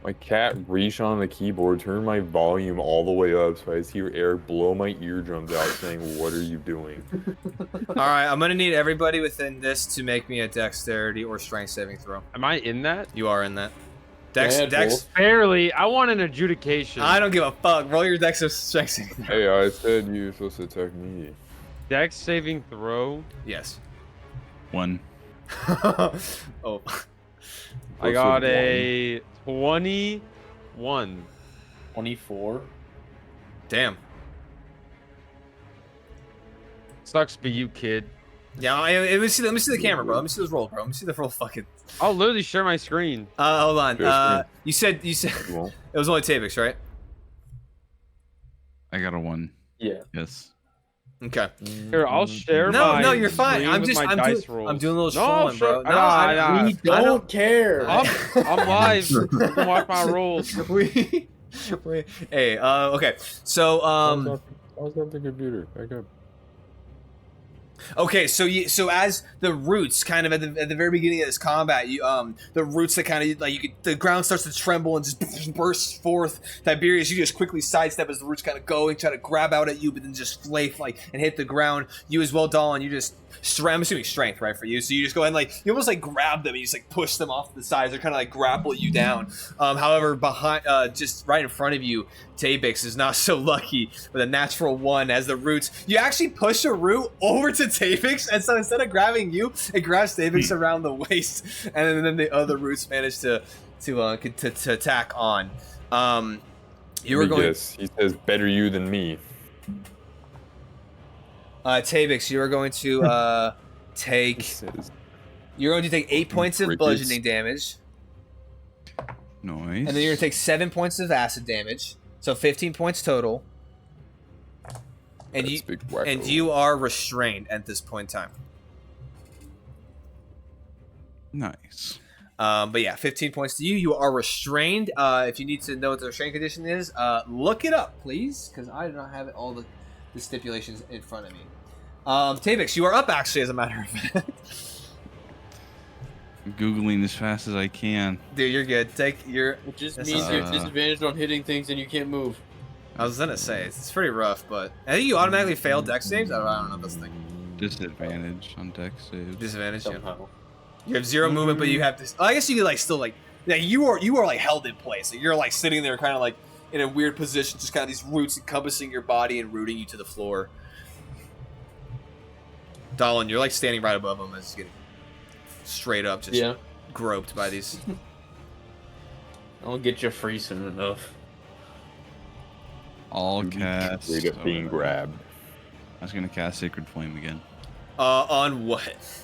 My cat reached on the keyboard, turned my volume all the way up, so I just hear Eric blow my eardrums out, saying, "What are you doing?" All right, I'm gonna need everybody within this to make me a dexterity or strength saving throw. Am I in that? You are in that. Dex. Barely. I want an adjudication. I don't give a fuck. Roll your dex or strength saving throw. Hey, I said you were supposed to attack me. Dex saving throw. Yes. 1. Oh. I got a 21. 24. Damn. Sucks be you, kid. Yeah, let me see the camera, bro. Let me see those roll, bro. Let me see the roll fucking. I'll literally share my screen. Hold on. Share You said it was only Tabix, right? I got a 1. Yeah. Yes. Okay. Here, I'll share my. No, you're fine. screen with my dice rolls. I'm doing a little No, trolling, bro. sure. No, I We don't care. I'm live. You can watch my rolls. Hey, okay. So, I was off the computer. Back up. okay, so as the roots kind of at the very beginning of this combat, you the roots that kind of like the ground starts to tremble and just bursts forth. Tiberius, you just quickly sidestep as the roots kind of go and try to grab out at you, but then just flafe and hit the ground. You as well, Dawn. You just I'm assuming strength, right, for you. So you just go ahead and you almost grab them and you just push them off to the sides. They're kind of grapple you down. However, behind just right in front of you, Tabix is not so lucky with a natural 1 as the roots. You actually push a root over to Tabix, and so instead of grabbing you, it grabs Tabix around the waist, and then the other roots manage to attack on. You were going. Yes, he says better you than me. Tabix, you are going to take. He says, You're going to take 8 points of Crickets. bludgeoning damage, Nice. and then you're going to take 7 points of acid damage, so 15 points total. And "That's big wacko." and you are restrained at this point in time. Nice. But yeah, 15 points to you. You are restrained. If you need to know what the restraint condition is, look it up, please, because I do not have all the stipulations in front of me. Tabix, you are up, actually, as a matter of fact. I'm Googling as fast as I can. Dude, you're good. Take your... It just This means is- you're disadvantaged on hitting things and you can't move. I was gonna say, it's pretty rough, but... I think you automatically fail dex saves? I don't know if that's the thing. Disadvantage on dex saves. Disadvantage, yeah. Somehow. You have 0 movement, but you have this... I guess you could, still, Yeah, you are held in place. You're, sitting there kind of, in a weird position, just kind of these roots encompassing your body and rooting you to the floor. Dolan, you're, standing right above him as he's getting straight up, just Yeah. groped by these... I'll get you free soon enough. I'll cast. Straight up being grabbed. I was gonna cast Sacred Flame again. On what?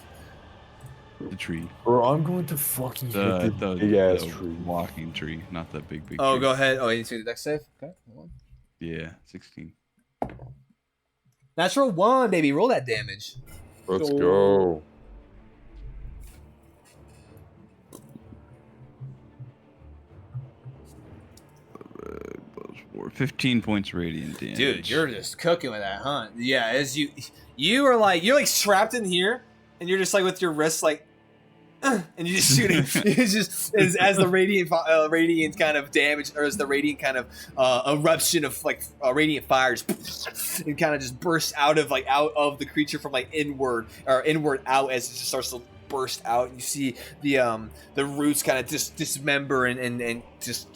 The tree. Bro, I'm going to fucking hit The the big ass the tree. walking tree, not the big Oh, tree. go ahead. Oh, you need to do the dex save? Okay. hold on. Yeah, 16. Natural 1, baby. Roll that damage. Let's go. Or 15 points radiant damage. Dude, you're just cooking with that, huh? Yeah, as you are you're trapped in here, and you're just with your wrists and you're just shooting. It's just as the radiant kind of damage, or as the radiant kind of eruption of radiant fires, and kind of just bursts out of the creature from inward out as it just starts to burst out, and you see the roots kind of just dismember and just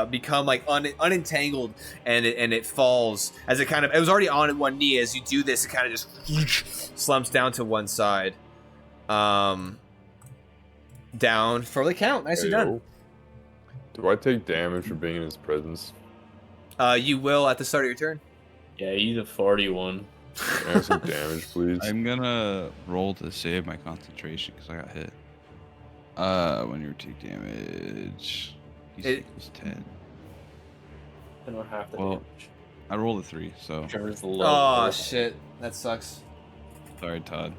become unentangled, and it falls as it was already on one knee. As you do this, it kind of just slumps down to one side. Down for the count. Nicely done. Do I take damage for being in his presence? You will at the start of your turn. Yeah, he's a farty one. Can I have some damage, please? I'm gonna roll to save my concentration because I got hit. When you take damage, It- it's 10. I don't have the Well, damage. I rolled a 3, so Turns low. Oh shit, that sucks. sorry, Todd.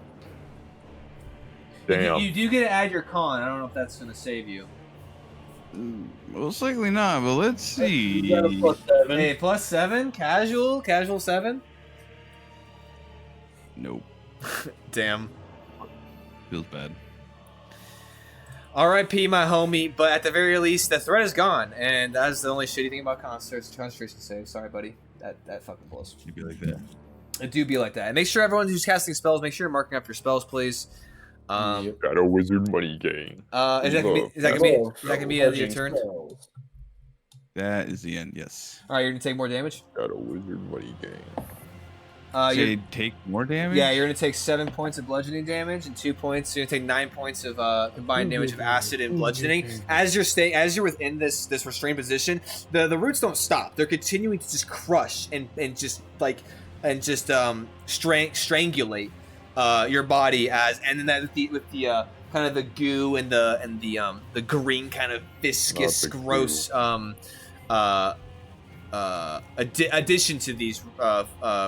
Damn. You do get to add your con. I don't know if that's gonna save you. Most likely not, but let's see. You got a +7. Hey, +7, casual 7. Nope, Damn. feels bad. R.I.P. my homie, but at the very least, the threat is gone, and that's the only shitty thing about concentration save. Sorry, buddy. That fucking blows. You'd be like that. It do be like that. And make sure everyone who's casting spells, make sure you're marking up your spells, please. Yep. Got a wizard money game. Is that gonna be your turn? All That is the end. Yes. right, you're gonna take more damage. Got a wizard money game. You're, Say take more damage. yeah, you're gonna take 7 points of bludgeoning damage and 2 points. You're gonna take 9 points of combined damage of acid and bludgeoning. As you're within this restrained position, the roots don't stop. They're continuing to just crush and strangulate your body and then that with the kind of the goo and the green kind of viscous, Not the gross addition to these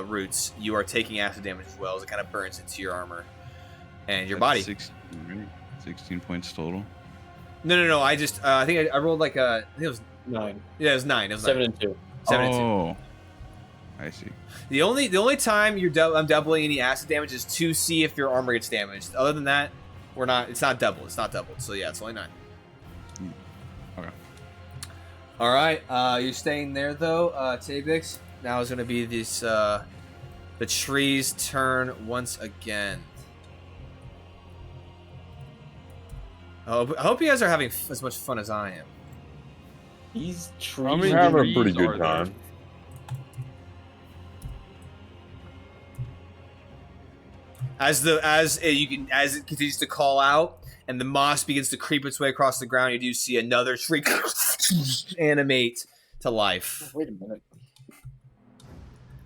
roots, you are taking acid damage as well as it kind of burns into your armor and your body. 16, right? 16 points total. No. I just I think I rolled like I think it was 9. Yeah, it was 9. It was 7 9. and 2. 7 and 2. Oh, I see. The only time I'm doubling any acid damage is to see if your armor gets damaged. Other than that, we're not. It's not double. It's not doubled. So yeah, it's only 9. Okay. All right. You're staying there though, Tabix. Now is going to be this the tree's turn once again. Oh, I hope you guys are having as much fun as I am. These trees. How many We're having a trees pretty are good there? time. As it continues to call out and the moss begins to creep its way across the ground, you do see another tree animate to life. Wait a minute.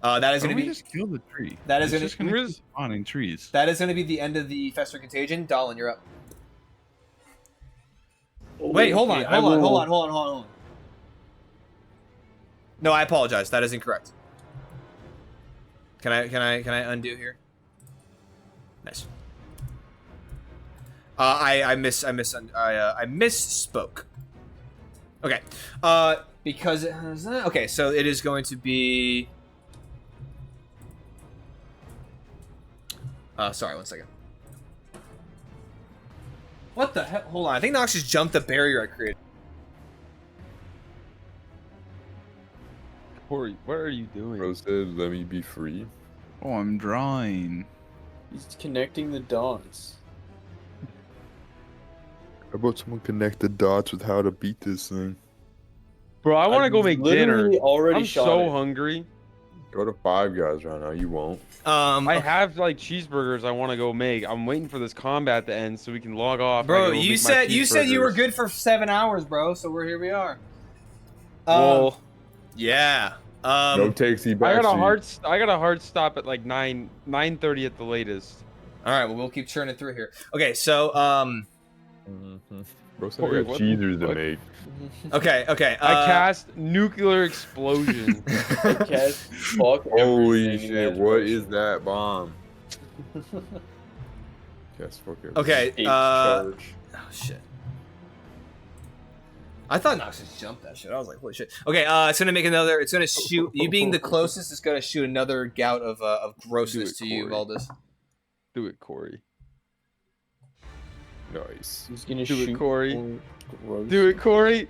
That is Why going to don't we be just kill the tree? That is It's gonna- just gonna keep spawning trees. that is going to be the end of the Fester Contagion. Dolan, you're up. Wait, hold on. No, I apologize. That is incorrect. Can I undo here? Nice. I misspoke. Okay. Because it has that. Okay, so it is going to be. Sorry, 1 second. What the hell? Hold on. I think Nox just jumped the barrier I created. Corey, what are you doing? Bro said, "Let me be free." Oh, I'm drawing. He's connecting the dots. How about someone connect the dots with how to beat this thing? Bro, I want to go make dinner. literally already I'm shot so it. hungry. Go to Five Guys right now. You won't. I have like cheeseburgers I want to go make. I'm waiting for this combat to end so we can log off. and I Bro, can go you make my said you were cheeseburgers. good for 7 hours, bro. So here we are. Well, Yeah. No taxi back. I got a hard stop at like 9:30 at the latest. All right. Well, we'll keep churning through here. Okay. So Bro said, Corey, "I got what the cheesers to fuck? make." Okay. I cast nuclear explosion. Cast fuck Holy everything in shit! that What is direction. that bomb? Yes, fuck it. Okay. Escape charge. Oh shit. I thought Nox just jumped that shit. I was like, holy shit. Okay. It's gonna make another. It's gonna shoot. You being the closest, it's gonna shoot another gout of grossness Do to it, you, Corey. Valdez. Do it, Corey. Nice. He's gonna Do it, shoot. Corey. Gross. Do it, Corey.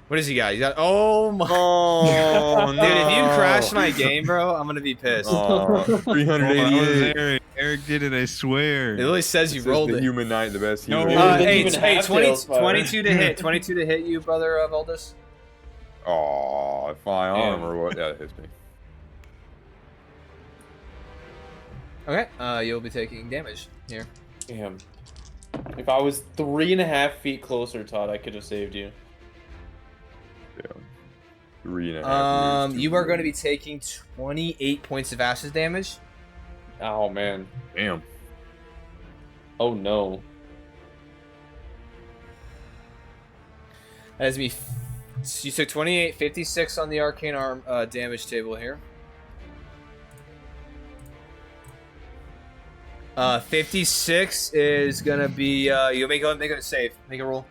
What does he got? He got. Oh my. Oh Dude, if you crash my game, bro, I'm gonna be pissed. Oh, 388. Eric. Eric did it, I swear. It literally says you This is rolled the it. Human Knight, the best No. hero. Didn't Hey, even hey, have 20, tails fire. 22 to hit. 22 to hit you, brother Valdez. Oh, fine Damn. armor. What? Yeah, it hits me. Okay. You'll be taking damage here. Damn. If I was 3.5 feet closer, Todd, I could have saved you. Yeah. 3.5 years, You 2 are going to be years. taking 28 points of acid damage. Oh man. Damn. Oh no. That is me. You took 28, 56 on the arcane arm damage table here. 56 is gonna be. You make a save. Make a roll.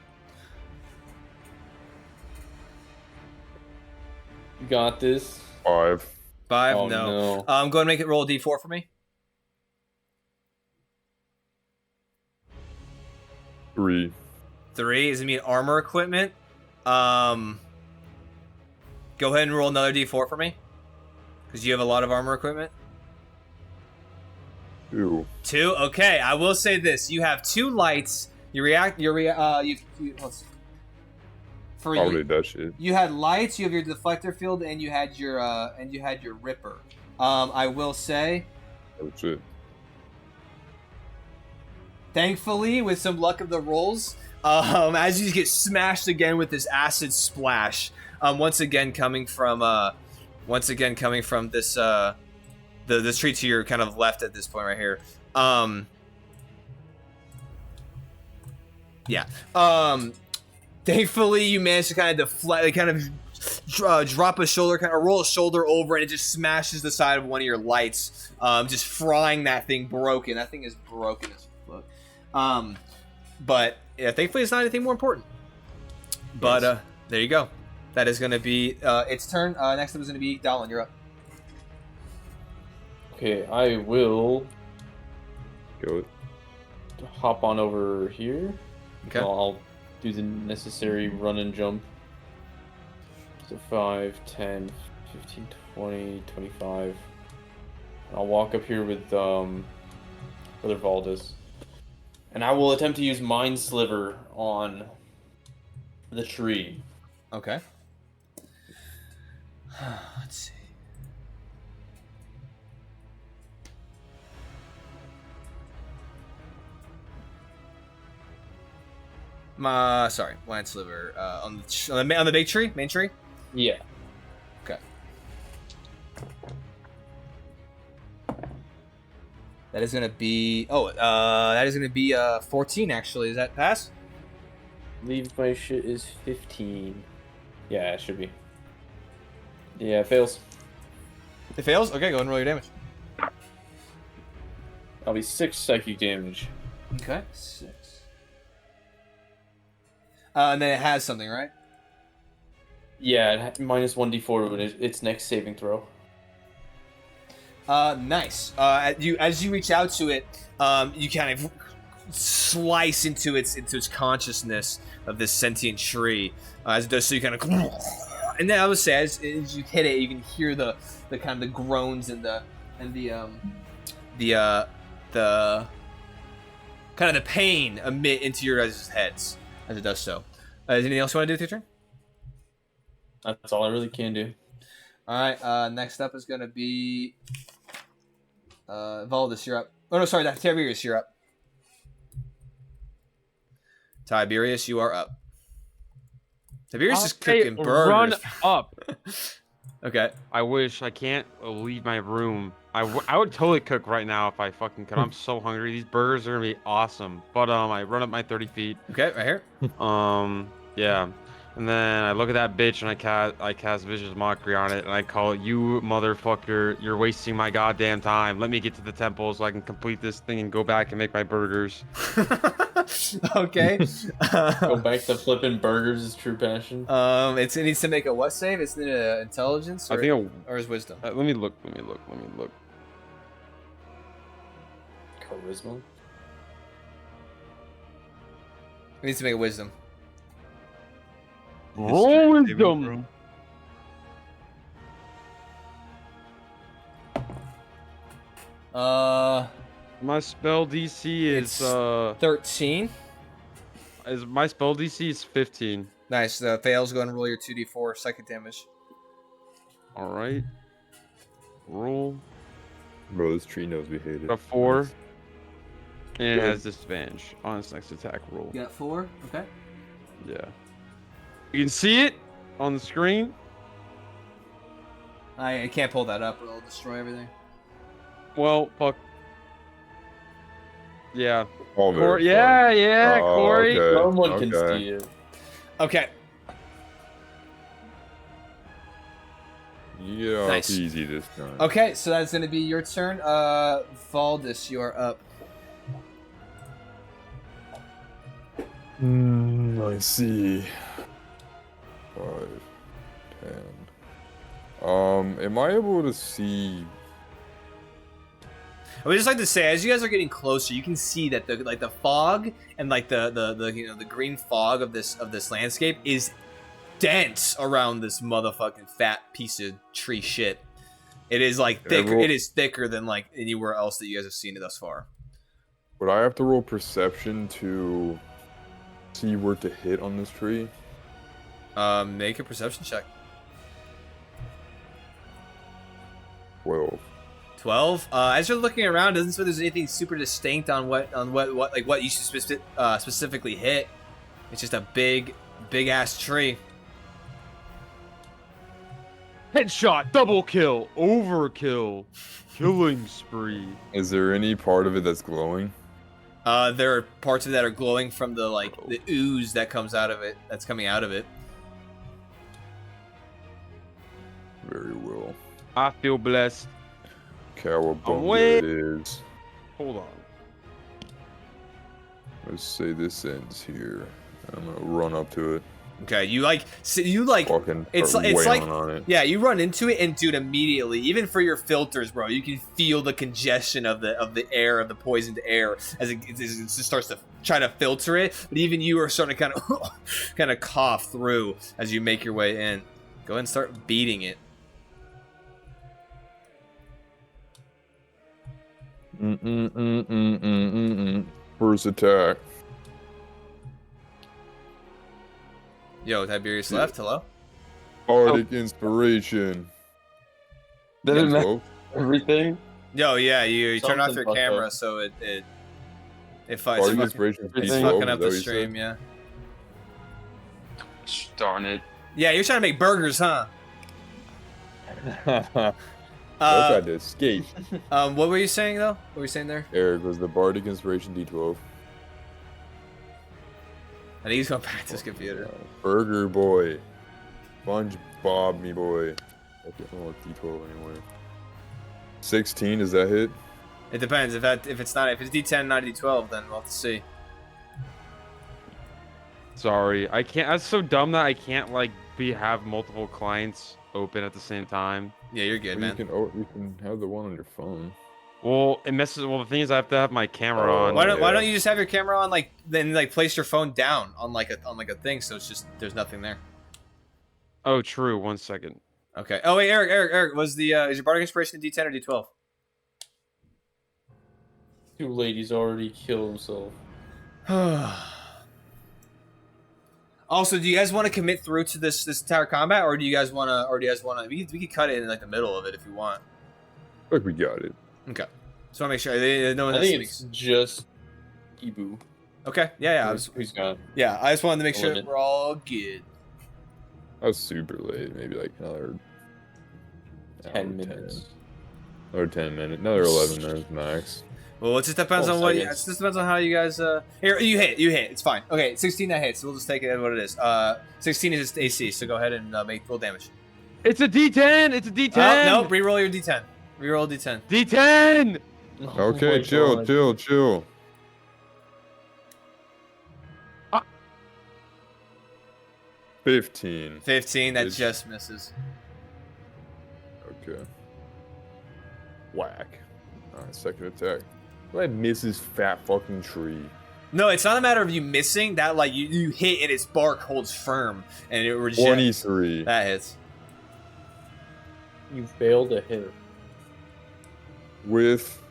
You got this. 5. 5. Oh, no. no. Go ahead and make it roll a d4 for me. 3. 3 is gonna be armor equipment. Go ahead and roll another d4 for me, because you have a lot of armor equipment. 2. 2. Okay, I will say this: you have 2 lights. For Probably you, that shit. you had lights. You have your deflector field, and you had your ripper. I will say, Oh shit. thankfully, with some luck of the rolls, as you get smashed again with this acid splash, once again coming from this the tree to your kind of left at this point right here. Thankfully, you managed to kind of deflect, kind of drop a shoulder, kind of roll a shoulder over, and it just smashes the side of one of your lights, just frying that thing broken. That thing is broken as fuck. But yeah, thankfully it's not anything more important. But there you go. That is going to be its turn. Next up is going to be Dallin. You're up. Okay, I will Go it. hop on over here. Okay. I'll do the necessary run and jump. So 5, 10, 15, 20, 25. I'll walk up here with Brother Valdis. And I will attempt to use Mind Sliver on the tree. Okay. Let's see. Sorry, Mind Sliver on the big tree, main tree. Yeah. Okay. That is gonna be 14 actually. Does that pass? I believe my shit is 15. Yeah, it should be. Yeah, it fails. It fails. Okay, go ahead and roll your damage. I'll be 6 psychic damage. Okay, 6. And then it has something, right? Yeah, minus 1d4 when its next saving throw. Nice. As you reach out to it, you kind of slice into its consciousness of this sentient tree as it does. So you kind of, and then I would say as you hit it, you can hear the kind of the groans and the kind of the pain emit into your guys' heads as it does so. Is anything else you want to do with your turn? That's all I really can do. All right. Next up is going to be Valdis. You're up. Oh no, sorry, Tiberius. You're up. Tiberius, you are up. Tiberius is cooking burgers. Run up. Okay. I wish I can't leave my room. I would totally cook right now if I fucking could. I'm so hungry. These burgers are gonna be awesome. But I run up my 30 feet. Okay, right here. Yeah. And then I look at that bitch and I cast Vicious Mockery on it and I call it, "You motherfucker, you're wasting my goddamn time. Let me get to the temple so I can complete this thing and go back and make my burgers." Okay. Go back to flipping burgers is true passion. It needs to make a what save? It's an intelligence or, I think or is wisdom? let me look. Charisma. It needs to make a wisdom. Roll wisdom. My spell DC is 13. my spell DC is 15. Nice. Fails. Go ahead and roll your 2d4 psychic damage. All right. Roll Bro, this tree knows we hate it. a 4, and it has disadvantage on its next attack roll. You got 4. Okay. Yeah. You can see it on the screen. I can't pull that up. It'll destroy everything. Well, fuck. Yeah. Oh, very yeah, Oh, Corey. okay. Someone can Okay. see it. Okay. Yeah, Nice. easy this time. Okay, so that's going to be your turn. Valdis, you are up. I see. 5, 10. Am I able to see? I would just like to say, as you guys are getting closer, you can see that the fog and the green fog of this landscape is dense around this motherfucking fat piece of tree shit. It is like thicker. It is thicker than like anywhere else that you guys have seen it thus far. Would I have to roll perception to see where to hit on this tree? Make a perception check. 12. 12. As you're looking around, it doesn't seem there's anything super distinct on what you should specifically hit. It's just a big ass tree. Headshot, double kill, overkill, killing spree. Is there any part of it that's glowing? There are parts of it that are glowing from the ooze that comes out of it. That's coming out of it. Very well. I feel blessed. Cowabunga way- it is. Hold on. Let's say this ends here. I'm gonna run up to it. Okay, you like Fucking it's start like wailing on it. yeah, you run into it and dude, immediately, even for your filters, bro, you can feel the congestion of the air, of the poisoned air as it just starts to try to filter it. But even you are starting to kind of cough through as you make your way in. Go ahead and start beating it. First attack. Yo, Tiberius left. Hello. Bardic inspiration. Doesn't matter 12. everything. Yo, yeah, you turn off Something your fucked camera up. so it Bardic fucking, inspiration is it's Everything. D12, fucking is up that the what you stream, said? yeah. Darn it. Yeah, you're trying to make burgers, huh? I tried to escape. What were you saying though? What were you saying there? Eric was the Bardic inspiration D12. I think he's going back to his computer. Burger boy. SpongeBob me boy. I don't want D12 anyway. 16, does that hit? It depends. If it's D10, not D12, then we'll have to see. Sorry, I can't. That's so dumb that I can't like have multiple clients open at the same time. Yeah, you're good, Well, man. you can have the one on your phone. Well, it messes. Well, the thing is, I have to have my camera Oh. on. Why don't yeah. you just have your camera on, like, then like place your phone down on like a thing, so it's just there's nothing there. Oh, true. 1 second. Okay. Oh wait, Eric, was is your bardic inspiration a D10 or D12? Two ladies already killed himself. Also, do you guys want to commit through to this entire combat, or do you guys want to? We could cut it in like the middle of it if you want. Look, we got it. Okay. Just want to make sure no one I else think it's speaks. just Ibu. Okay. Yeah. Who's got I just wanted to make A sure limit. we're all good. That was super late. Maybe like another 10 hour, minutes. Or 10 minutes. Another 11 minutes max. Well, it just depends 12 on it seconds. just depends on how you guys. Here, you hit. It's fine. Okay, 16 that hits. We'll just take it as what it is. 16 is just AC, so go ahead and make roll damage. It's a D10. It's a D10. No, re-roll your D10. Re-roll D10. D10. Oh Okay, my chill, God. chill. 15. 15. That It's- just misses. Okay. Whack. Alright, second attack. That misses fat fucking tree. No, it's not a matter of you missing. That like you hit and its bark holds firm and it rejects. 23. That hits. You failed a hit. With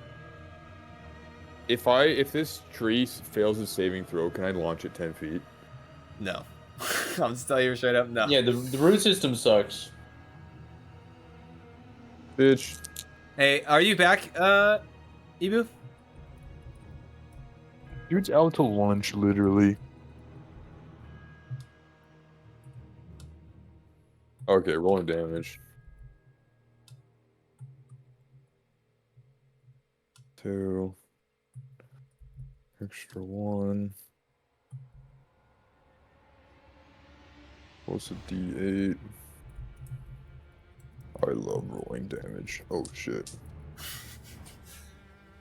if this tree fails its saving throw, can I launch it 10 feet? No. I'm just telling you straight up. No. Yeah, the root system sucks. Bitch. Hey, are you back, Ibu? Dude's out to lunch, literally. Okay, rolling damage. 2. Extra 1. Plus a D8. I love rolling damage. Oh shit.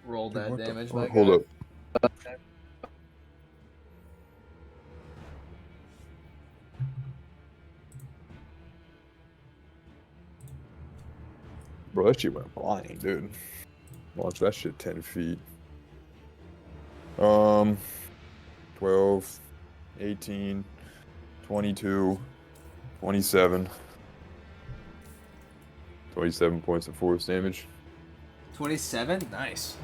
Roll Dude, that what the damage. fuck? my Hold guy. up. Bro, that shit went flying, dude. Launch that shit 10 feet. 12, 18, 22, 27. 27 points of force damage. 27? Nice.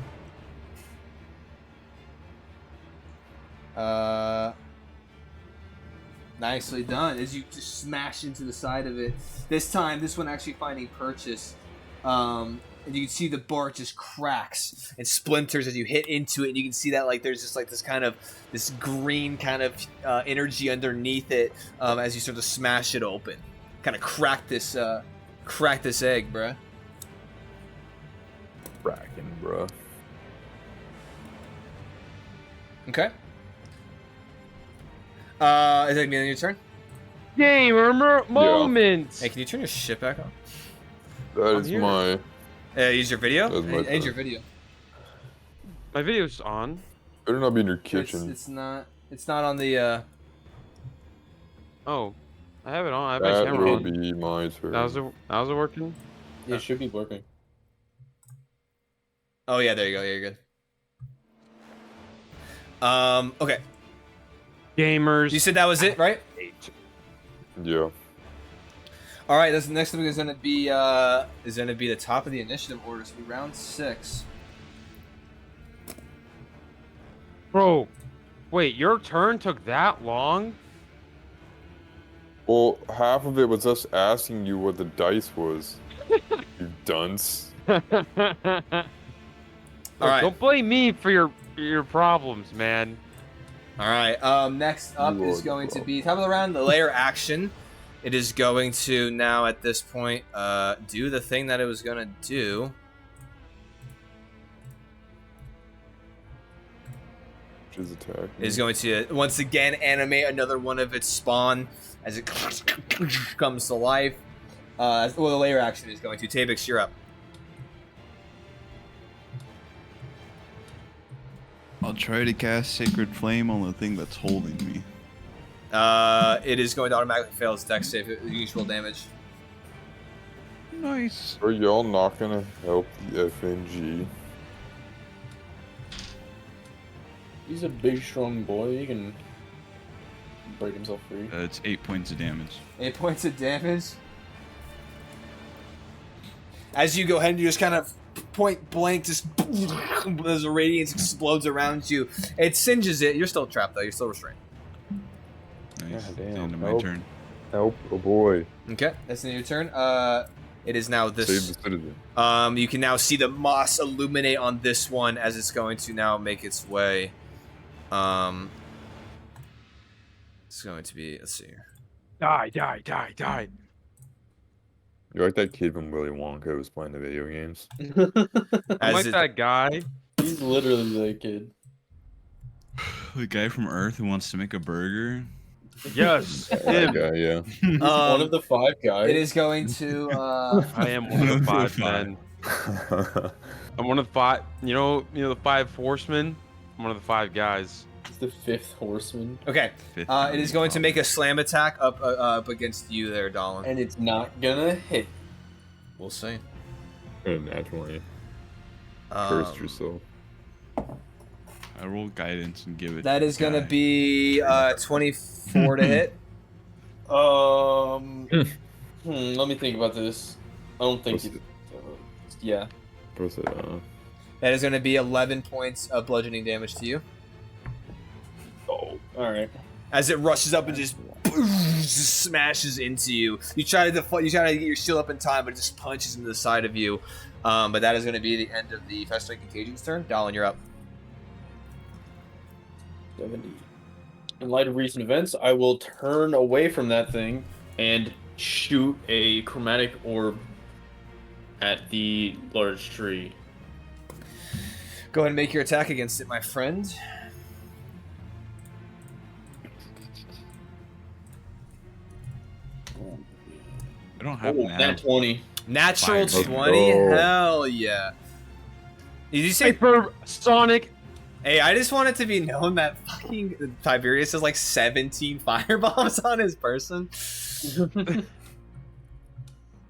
Nicely done. As you just smash into the side of it. This time, this one actually finding purchase. And you can see the bark just cracks and splinters as you hit into it. And you can see that like there's just like this green kind of energy underneath it as you start to smash it open. Kind of crack this egg, bruh. Bracken, bruh. Okay. Is that the end of your turn? Gamer moments. Hey, can you turn your shit back on? That I'm is here. my. Use your video. That's my Age your turn. video. My video's on. Better not be in your It's, kitchen. it's not. It's not on the. Oh, I have it on. I have my That camera will on. be my turn. How's it working? It should be working. Oh yeah, there you go. Yeah, you're good. Okay. Gamers. You said that was it, right? Yeah. All right. This next one is gonna be the top of the initiative order. So round 6. Bro, wait, your turn took that long? Well, half of it was us asking you what the dice was. You dunce. All right. Don't blame me for your problems, man. All right. Next up You is are going the to be top of the round, the layer action. It is going to now at this point do the thing that it was gonna do. Which is attack. It is going to once again animate another one of its spawn as it comes to life. Well, the layer action is going to. Tabix, you're up. I'll try to cast Sacred Flame on the thing that's holding me. It is going to automatically fail its dex save, usual damage. Nice. Are y'all not gonna help the FNG? He's a big, strong boy. He can break himself free. It's 8 points of damage. 8 points of damage. As you go ahead and you just kind of point blank, just as the radiance explodes around you, it singes it. You're still trapped though. You're still restrained. Nice. God The damn, end of my help. turn. Help, oh boy. Okay, that's the end of your turn. It is now Save this. the citizen. You can now see the moss illuminate on this one as it's going to now make its way. It's going to be. Let's see here. Die. You're like that kid from Willy Wonka who was playing the video games. I'm As like it- that guy. He's literally the kid. The guy from Earth who wants to make a burger. Yes, That him. guy, yeah. He's one of the 5 guys. It is going to. I am one of the 5 Five. men. I'm one of the 5. You know the 5 horsemen. I'm one of the 5 guys. He's the 5th horseman. Okay. Fifth It is going to round. make a slam attack up against you there, Dolan. And it's not gonna hit. We'll see. Naturally. Cursed yourself. I roll guidance and give it. That is going to guy. be 24 to hit. Let me think about this. I don't think What's it. Yeah. What's it? That is going to be 11 points of bludgeoning damage to you. Oh. All right. As it rushes up and just smashes into you. You try to get your shield up in time, but it just punches into the side of you. But that is going to be the end of the Festering Contagion's turn. Dolan, you're up. 70. In light of recent events, I will turn away from that thing and shoot a chromatic orb at the large tree. Go ahead and make your attack against it, my friend. I don't have Oh, an nat 20. Natural Fire. 20? Oh. Hell yeah. Did you say? Hyper Sonic. Hey, I just want it to be known that fucking Tiberius has like 17 firebombs on his person.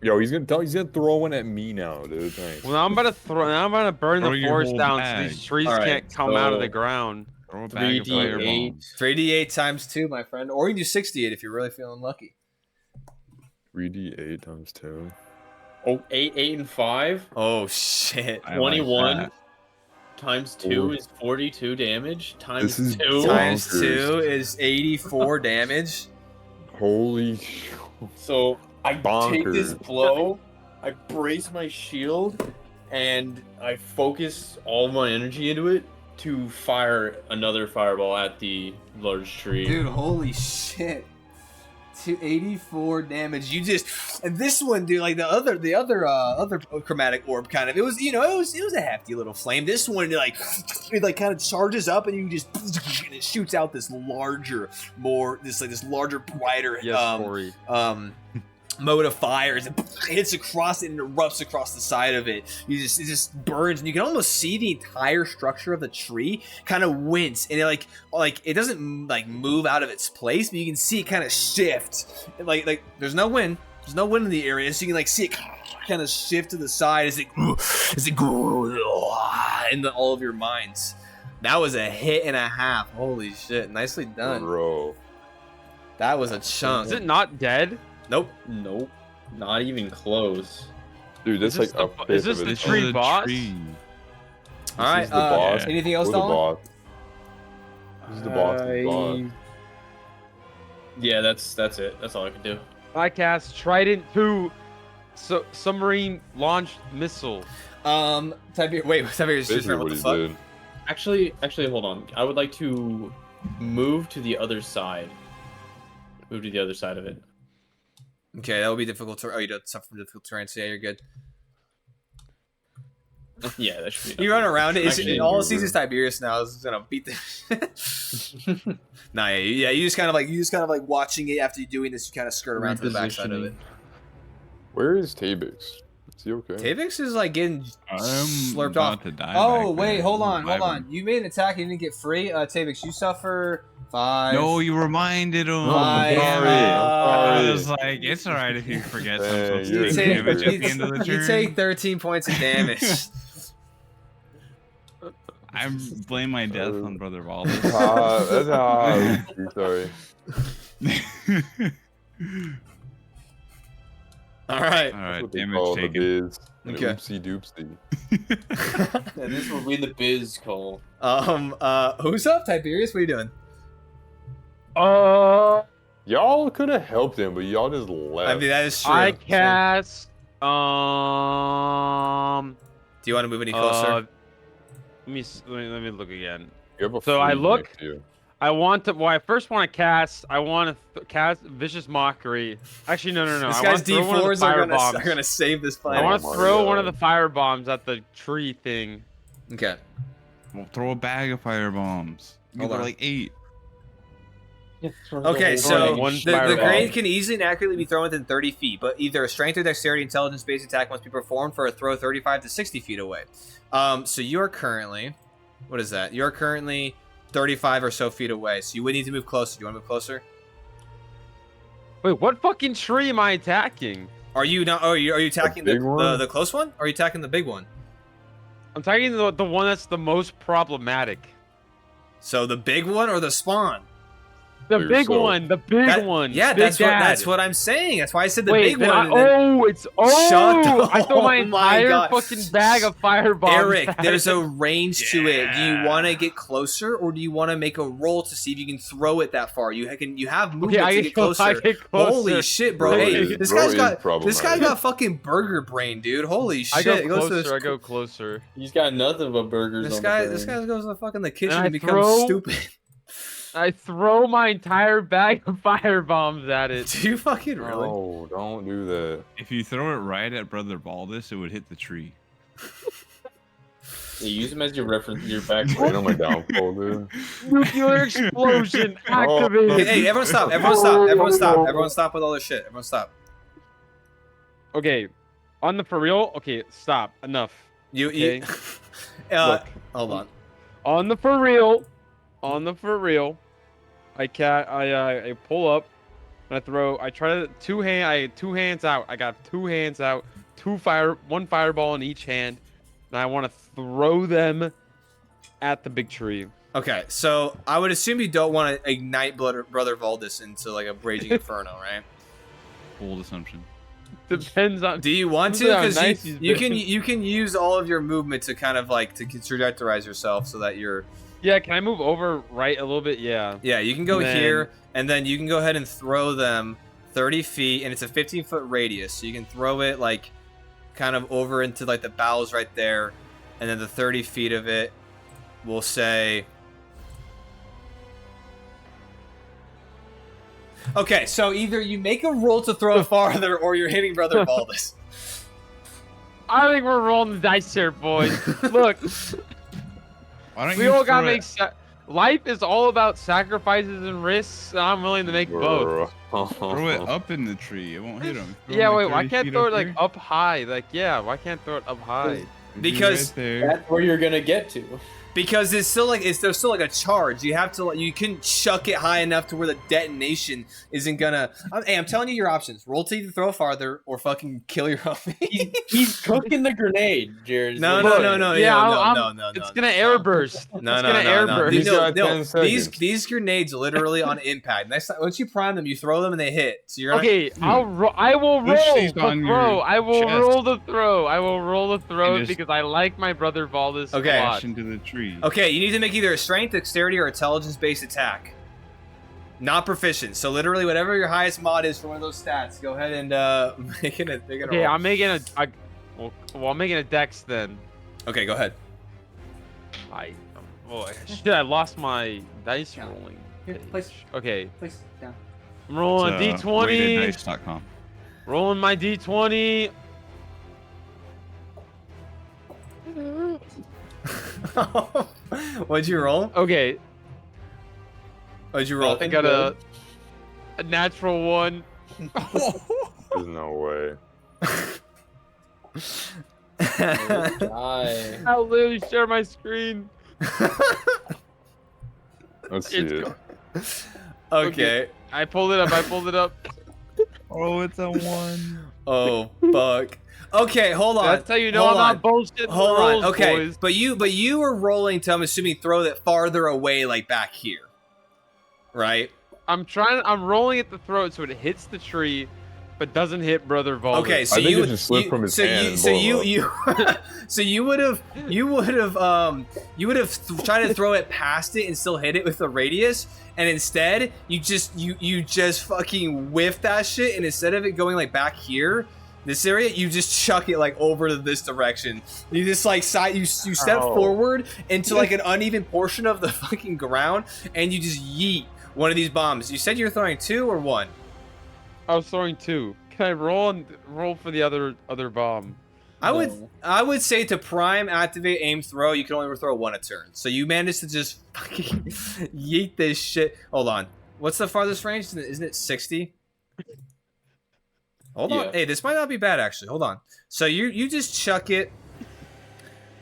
Yo, he's gonna throw one at me now, dude. Thanks. Well, now I'm about to burn Throw the your forest whole down so bag. these trees Alright, can't come out of the so- ground. Throw a bag of 3d8. firebombs. 3d8 times 2, my friend. Or you can do 68 if you're really feeling lucky. 3d8 times 2. Oh, 8, 8, and 5. Oh, shit. I like 21 that. times 2 Ooh. is 42 damage. Times This is 2. Times bonkers. 2 is 84 damage. Holy. So I take this Bonkers. blow, I brace my shield, and I focus all my energy into it to fire another fireball at the large tree. Dude, holy shit. 284 damage. You just, and this one, dude, like the other chromatic orb kind of, it was a hefty little flame. This one, it kind of charges up and you just, and it shoots out this larger, brighter, Yes, Corey. mode of fire as it hits across it and erupts across the side of it. It just burns, and you can almost see the entire structure of the tree kind of wince, and it like it doesn't like move out of its place, but you can see it kind of shift. Like there's no wind in the area, so you can like see it kind of shift to the side as it goes into all of your minds. That was a hit and a half. Holy shit! Nicely done, Bro. That was a chunk. Is it not dead? Nope. Nope. Not even close. Dude, that's Is like this a the- is fifth this of the its tree own. boss? All right. This is the boss. Anything else, We're the Donald? boss. This is the boss. The boss. Yeah, that's it. That's all I can do. I cast Trident 2 submarine launched missile. Tiberius, Basically what what the he fuck? did. Actually, hold on. I would like to move to the other side. Move to the other side of it. Okay, that would be difficult. Oh, you don't suffer from difficult terrain, so yeah, you're good. Yeah, that should be. You run around it. Actually, All it sees is Tiberius now. Is gonna beat the. Nah, yeah. You just kind of like watching it after you doing this. You kind of skirt around to the backside of it. Where is Tabix? Is he okay? Tavix is like getting I'm slurped about off. to die Oh back wait, there. hold on. Vibing. You made an attack and you didn't get free. Tavix, you suffer 5. No, you reminded him. Oh, I'm sorry. I was like, it's alright if you forget Hey, some you're You a take, damage at the end of the you turn. take 13 points of damage. I blame my death on Brother Valdes. That's sorry. All right. Alright, What they damage call the taken. biz. An Okay. Oopsie doopsie. And this will be the biz call. Who's up, Tiberius? What are you doing? Y'all could have helped him, but y'all just left. I mean, that is true. I cast Do you want to move any closer? let me look again. You have a So I freeze look- next to you. I want to. Well, I first want to cast. I want to cast Vicious Mockery. Actually, no. This I guy's want to throw one of the D4s fire are bombs. gonna save this I planet. want Oh to my throw one of God. the fire bombs at the tree thing. Okay. We'll throw a bag of fire bombs. Hold They're on. like 8. Okay, so one the fireball. grenade can easily and accurately be thrown within 30 feet, but either a strength or dexterity intelligence-based attack must be performed for a throw 35 to 60 feet away. So you are currently, what is that? You are currently 35 or so feet away, so you would need to move closer. Do you want to move closer? Wait, what fucking tree am I attacking? Are you not? Oh, are you attacking big one? the close one? Or are you attacking the big one? I'm attacking the one that's the most problematic. So the big one or the spawn? The Big big soul. one. The big That- one. Yeah, Big that's Dad. what I'm saying. That's why I said the Wait, big then one. and then- it's Shut the- I throw my oh my entire God. fucking bag of fire bombs. Eric, at there's it. a range to it. Do you Yeah. want to get closer, or do you want to make a roll to see if you can throw it that far? You have movement Okay, I to get get closer. I get closer. Holy shit, bro! Bro Hey, is- this bro guy's is got problematic. fucking burger brain, dude. Holy shit! I go It goes to closer. this- I go closer. He's got nothing but burgers. This on guy the brain. goes to fucking the kitchen I and becomes throw- stupid. I throw my entire bag of fire bombs at it. Do you fucking really? No, don't do that. If you throw it right at Brother Valdes, it would hit the tree. Yeah, use him as your reference, your back. Right on my downfall, dude. Nuclear explosion Hey, activated. hey, everyone stop! Everyone stop! Everyone stop! Everyone stop with all this shit! Everyone stop! Okay, on the for real. Okay, stop. Enough. You, Okay. Look, hold on. On the for real. On the for real. I pull up and I throw. I try to I had two hands out. I got 2 hands out. One fireball in each hand, and I want to throw them at the big tree. Okay, so I would assume you don't want to ignite Brother Valdes into like a raging inferno, right? Bold assumption. Depends on. Do you want to? Depends on how Because nice he's been. you can use all of your movement to kind of like to trajectorize yourself so that you're Yeah, can I move over right a little bit? Yeah. you can go And then- here and then you can go ahead and throw them 30 feet and it's a 15-foot radius, so you can throw it like kind of over into like the boughs right there, and then the 30 feet of it will say. Okay, so either you make a roll to throw it farther, or you're hitting Brother Valdes. I think we're rolling the dice here, boys. Look, Why don't we you all gotta throw make. it- life is all about sacrifices and risks. And I'm willing to make both. Throw it up in the tree. It won't hit him. Yeah, wait, why can't throw it like up high? Like, yeah, why can't throw it up high? Because right there. That's where you're gonna get to. Because there's still like a charge. You have to you can chuck it high enough to where the detonation isn't gonna. Hey, I'm telling you your options: roll to either throw farther or fucking kill your homie. He's cooking the grenade, Jared. No. It's gonna air burst. No. He's got 10 These seconds. grenades literally on impact. Next time, once you prime them, you throw them and they hit. So you're Okay, I will roll Push these the on your throw. I will chest. roll the throw. I will roll the throw And just- because I like my brother Valdez Okay. a lot. Dash into the tree. Okay, you need to make either a strength, dexterity, or intelligence-based attack. Not proficient. So literally, whatever your highest mod is for one of those stats, go ahead and make it. Okay, I'm making I'm making a dex then. Okay, go ahead. Shit, I lost my dice Yeah. rolling. Here, page. place- Okay, Place down. I'm rolling It's, d20. weighteddice.com. Rolling my d20. What'd you roll? Okay, What'd you roll? I got a natural one. There's no way. Die. I'll literally share my screen. Let's see It's it. Okay. I pulled it up. Oh, it's a 1. Oh fuck. Okay, hold on. That's how you know Hold I'm on. not bullshitting the Hold on. rules, Okay, boys. but you were rolling to, I'm assuming, throw that farther away, like back here, right? I'm rolling at the throat so it hits the tree, but doesn't hit Brother Valdez. Okay, so I think you it just slipped from his so hand you and so blew you him so you would have tried to throw it past it and still hit it with the radius, and instead you just fucking whiff that shit, and instead of it going like back here, this area, you just chuck it like over to this direction. You just like you step forward into like an uneven portion of the fucking ground, and you just yeet one of these bombs. You said you were throwing 2 or 1? I was throwing 2. Can I roll for the other bomb? I would say to prime, activate, aim, throw, you can only throw 1 a turn. So you managed to just fucking yeet this shit. Hold on. What's the farthest range? Isn't it 60? Hold on. Yeah. Hey, this might not be bad actually. Hold on. So you just chuck it.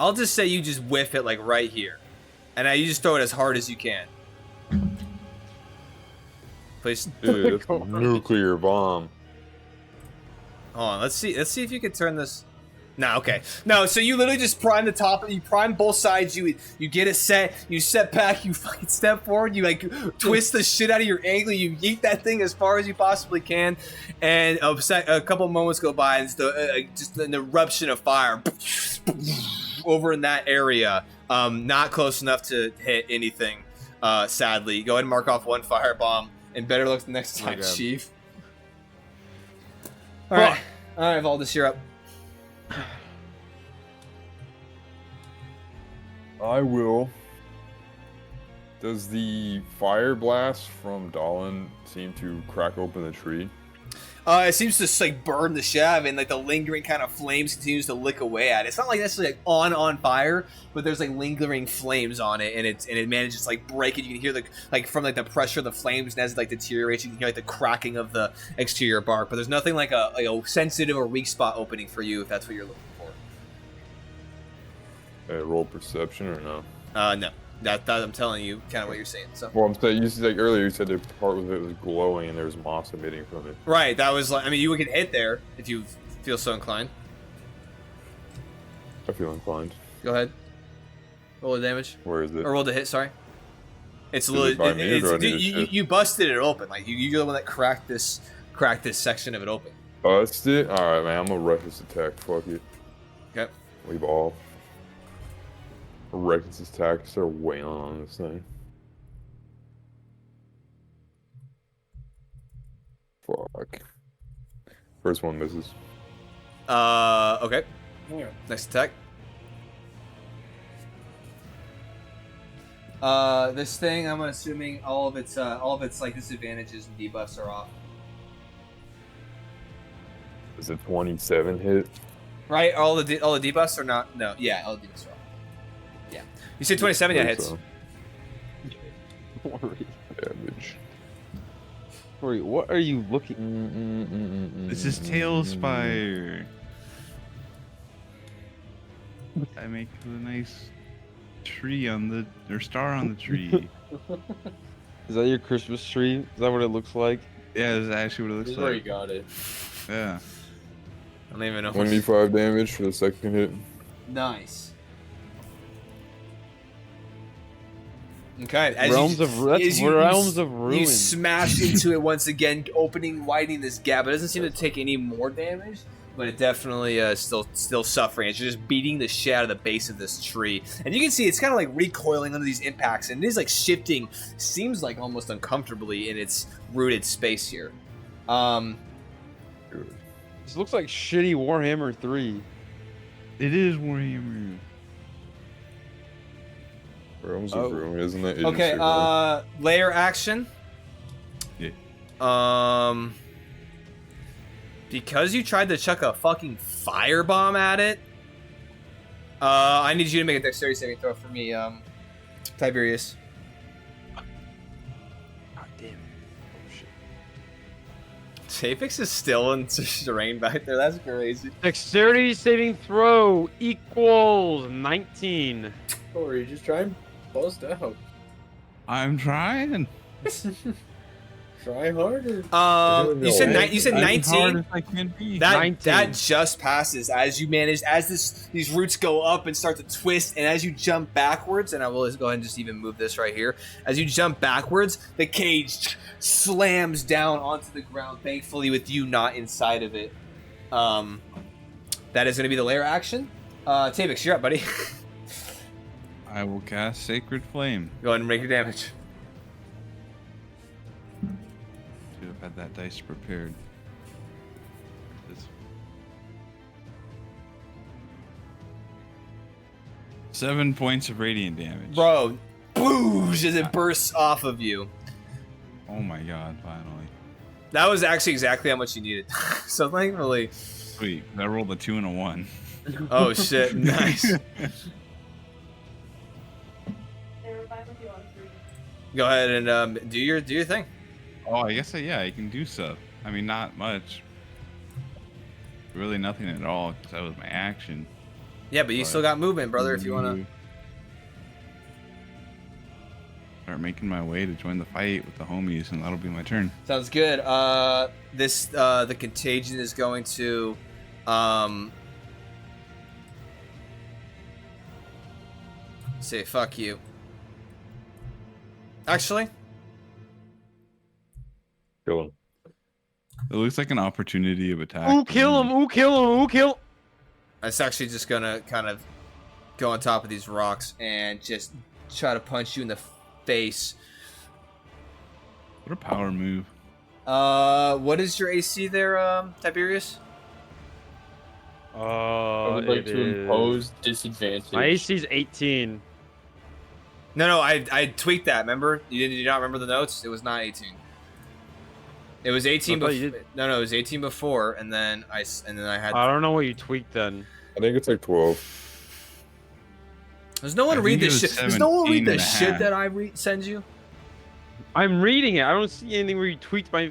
I'll just say you just whiff it like right here. And you just throw it as hard as you can. Please. Dude, it's a nuclear bomb. Hold on, let's see if you can turn this. No, okay. No, so you literally just prime the top, you prime both sides, you get it set, you step back, you fucking step forward, you like twist the shit out of your angle, you yeet that thing as far as you possibly can, and a couple moments go by, and it's just an eruption of fire over in that area. Not close enough to hit anything, sadly. Go ahead and mark off 1 firebomb, and better luck the next time, Okay. Chief. Alright, Valdez, you're up. I will. Does the fire blast from Dahlin seem to crack open the tree? It seems to just, like burn the shit out of it, and like the lingering kind of flames continues to lick away at it. It's not like necessarily like on fire, but there's like lingering flames on it, and it manages to like break it. You can hear from the pressure of the flames, and as it like deteriorates, you can hear like the cracking of the exterior bark. But there's nothing like a sensitive or weak spot opening for you if that's what you're looking for. Roll perception or no? No. That I'm telling you, kind of what you're saying. So Well, I'm saying you said like earlier. You said the part of it was glowing and there was moss emitting from it. right, that was like, I mean, you would get hit there if you feel so inclined. I feel inclined. Go ahead. Roll the damage. Where is it? Or roll the hit, sorry. It's a Is it by me or do I need to shift? you busted it open. Like you're the one that cracked this section of it open. Busted? Alright, man. I'm gonna rush this attack. Fuck it. Okay. Leave off. Wreck this attack. Start wailing on this thing. Fuck. First one misses. Okay. Next attack. This thing, I'm assuming all of its like disadvantages and debuffs are off. Is it 27 hit? Right? All the debuffs are not. No. Yeah. All the debuffs are off. Yeah. You said 27. Yeah, hits. So. Worry. damage. Worry, what are you looking? This is Tailspire. I make a nice tree on the or star on the tree. Is that your Christmas tree? Is that what it looks like? Yeah, that's actually what it This looks is where you like. got it. Yeah. I don't even know. 25 damage for the second hit. Nice. Okay. As Realms you, of that's as you- Realms you, of Ruin. You smash into it once again, widening this gap. It doesn't seem to take any more damage, but it definitely still suffering. It's just beating the shit out of the base of this tree, and you can see it's kind of like recoiling under these impacts, and it is like shifting. Seems like almost uncomfortably in its rooted space here. This looks like shitty Warhammer 3. It is Warhammer. Realms Oh. of Ruin, isn't it? Okay. Layer action. Yeah. Because you tried to chuck a fucking firebomb at it, I need you to make a dexterity saving throw for me, Tiberius. God damn it. Oh shit. Chapix is still in terrain back there. That's crazy. Dexterity saving throw equals 19. Or you just try and bust out. I'm trying. Try harder. You said No. you said As 19. hard as I can be. That 19. just passes as you manage these roots go up and start to twist, and as you jump backwards, and I will go ahead and just even move this right here. As you jump backwards, the cage slams down onto the ground. Thankfully, with you not inside of it. That is going to be the layer action. Tabix, you're up, buddy. I will cast Sacred Flame. Go ahead and make your damage. Should have had that dice prepared. This. 7 points of radiant damage. Bro, boosh as it bursts off of you. Oh my god, finally. That was actually exactly how much you needed. So thankfully. Sweet. I rolled a 2 and a 1. Oh shit, nice. Go ahead and do your thing. Oh, I guess I can do stuff. I mean, not much. Really nothing at all, because that was my action. Yeah, but you still got movement, brother, if you wanna. Start making my way to join the fight with the homies, and that'll be my turn. Sounds good. The contagion is going to say fuck you. Actually, Kill him. It looks like an opportunity of attack. Ooh, kill him! Ooh, kill him! Ooh, kill! it's actually just gonna kind of go on top of these rocks and just try to punch you in the face. What a power move. What is your AC there, Tiberius? I would like to impose disadvantage. My AC's 18. No, I tweaked that. Remember? Did you not remember the notes? It was not 18. It was 18 I thought you before. No, it was 18 before, and then I had. I don't know what you tweaked then. I think it's like 12. There's no one I read think this it was shit. There's no one read 17 the and a shit half. that I send you. I'm reading it. I don't see anything where you tweaked my.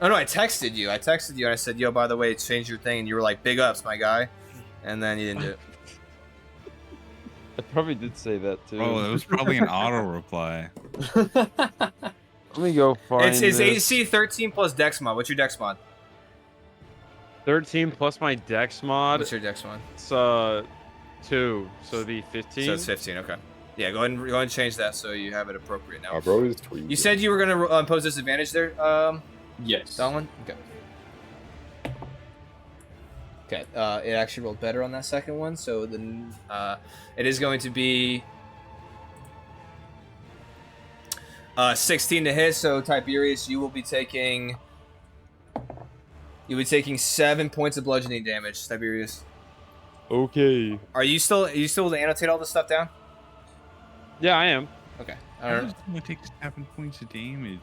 Oh no, I texted you. And I said, "Yo, by the way, change your thing." And you were like, "Big ups, my guy," and then you didn't do it. I probably did say that too. Oh, it was probably an auto reply. Let me go find It's this. AC 13 plus Dex mod. What's your Dex mod? 13 plus my Dex mod. What's your Dex mod? It's 2, so it'd be 15. So it's 15. Okay. Yeah, go ahead and change that so you have it appropriate now. I bro is tweet. You said you were gonna impose disadvantage there, Yes. Donlin? Okay. Okay, it actually rolled better on that second one, so then it is going to be 16 to hit. So Tiberius, you will be taking 7 points of bludgeoning damage. Tiberius, Okay. are you still able to annotate all this stuff down? Yeah, I am. Okay. I was gonna take 7 points of damage.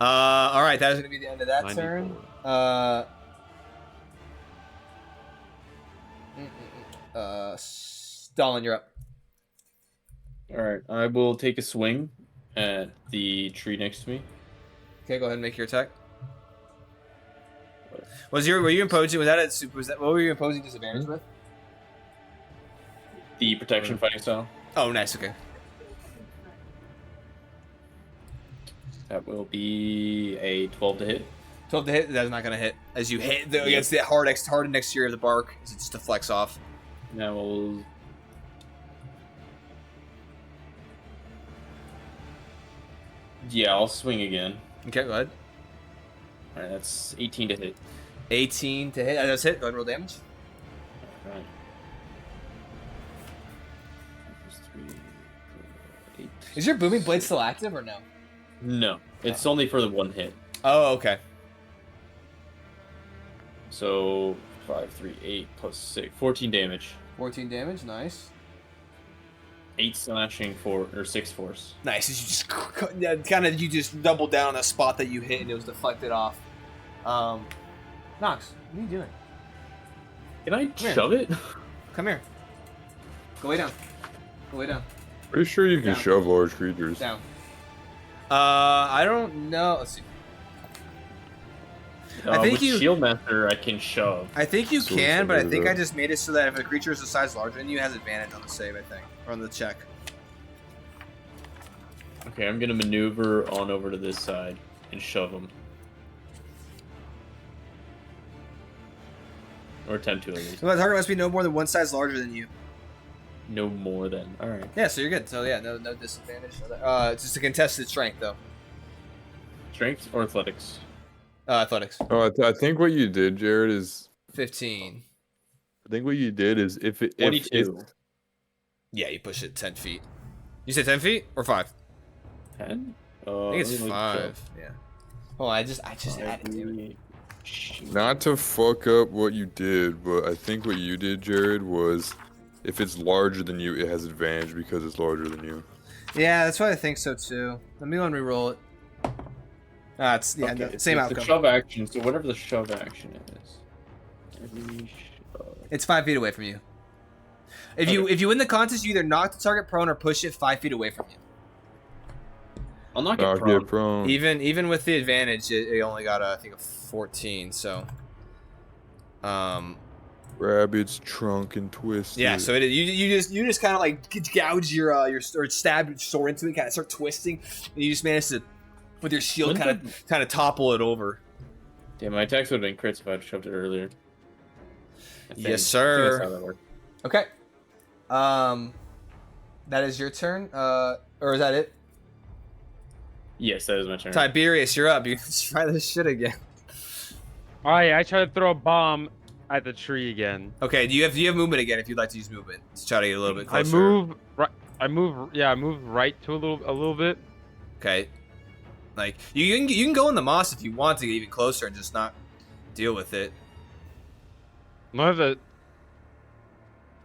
All right, that is going to be the end of that 94. turn. Stalin, you're up. All right, I will take a swing at the tree next to me. Okay, go ahead and make your attack. Were you imposing? Was that a super? What were you imposing disadvantage with? The protection fighting style. Oh, nice. Okay. That will be a 12 to hit. 12 to hit. That's not gonna hit. As you hit against the hard exterior of the bark, as it just deflects off. Now we'll. Yeah, I'll swing again. Okay, go ahead. All right, that's 18 to hit. 18 to hit. That's hit. Go ahead and roll damage. All right. 3, 4, 8. Is your booming blade still active or no? No, it's only for the one hit. Oh, okay. So 5, 3, 8 plus 6, 14 damage. 14 damage. Nice. 8 slashing or 6 force. Nice. As you just you just double down on the spot that you hit and it was deflected off. Nox, what are you doing? Can I here. shove it? Come here. Go way down. Go way down. Pretty sure you can Down. shove large creatures. Down. I don't know. Let's see. I think with you- Shield Master, I can shove. I think you So can, it's but I under think the- I just made it so that if a creature is a size larger than you, it has advantage on the save, I think. Or on the check. Okay, I'm gonna maneuver on over to this side and shove him. Or attempt to at least. So the target must be no more than one size larger than you. No more than. Alright. Yeah, so you're good. So yeah, no disadvantage. It's just a contested strength though. Strength or athletics? Athletics. Oh, I think what you did, Jared, is 15. I think what you did is if 22. Yeah, you push it 10 feet. You said 10 feet or 5? 10? I think it's 5. Yeah. Oh, I just added to it. not to fuck up what you did, but I think what you did, Jared, was if it's larger than you, it has advantage because it's larger than you. Yeah, that's what I think so too. Let me go and re-roll it. It's Okay, no, it's same the outcome. shove action, so whatever the shove action is. Every shove. It's 5 feet away from you. If you win the contest, you either knock the target prone or push it 5 feet away from you. I'll knock Knock it prone. it prone. Even with the advantage, it only got I think a 14. So, Grab its trunk and twist yeah. it. So you just kind of like gouge your or stab your sword into it, kind of start twisting, and you just manage to with your shield Wouldn't kind of topple it over. Damn, my attacks would have been crits if I'd shoved it earlier. I think. Yes, I think that's sir. how that worked. Okay. That is your turn. Or is that it? Yes, that is my turn. Tiberius, you're up. You can try this shit again. Alright, I try to throw a bomb at the tree again. Okay. Do you have movement again? If you'd like to use movement to try to get a little bit I closer. move right. I move right to a little bit. Okay. Like you can go in the moss if you want to get even closer and just not deal with it. One of the.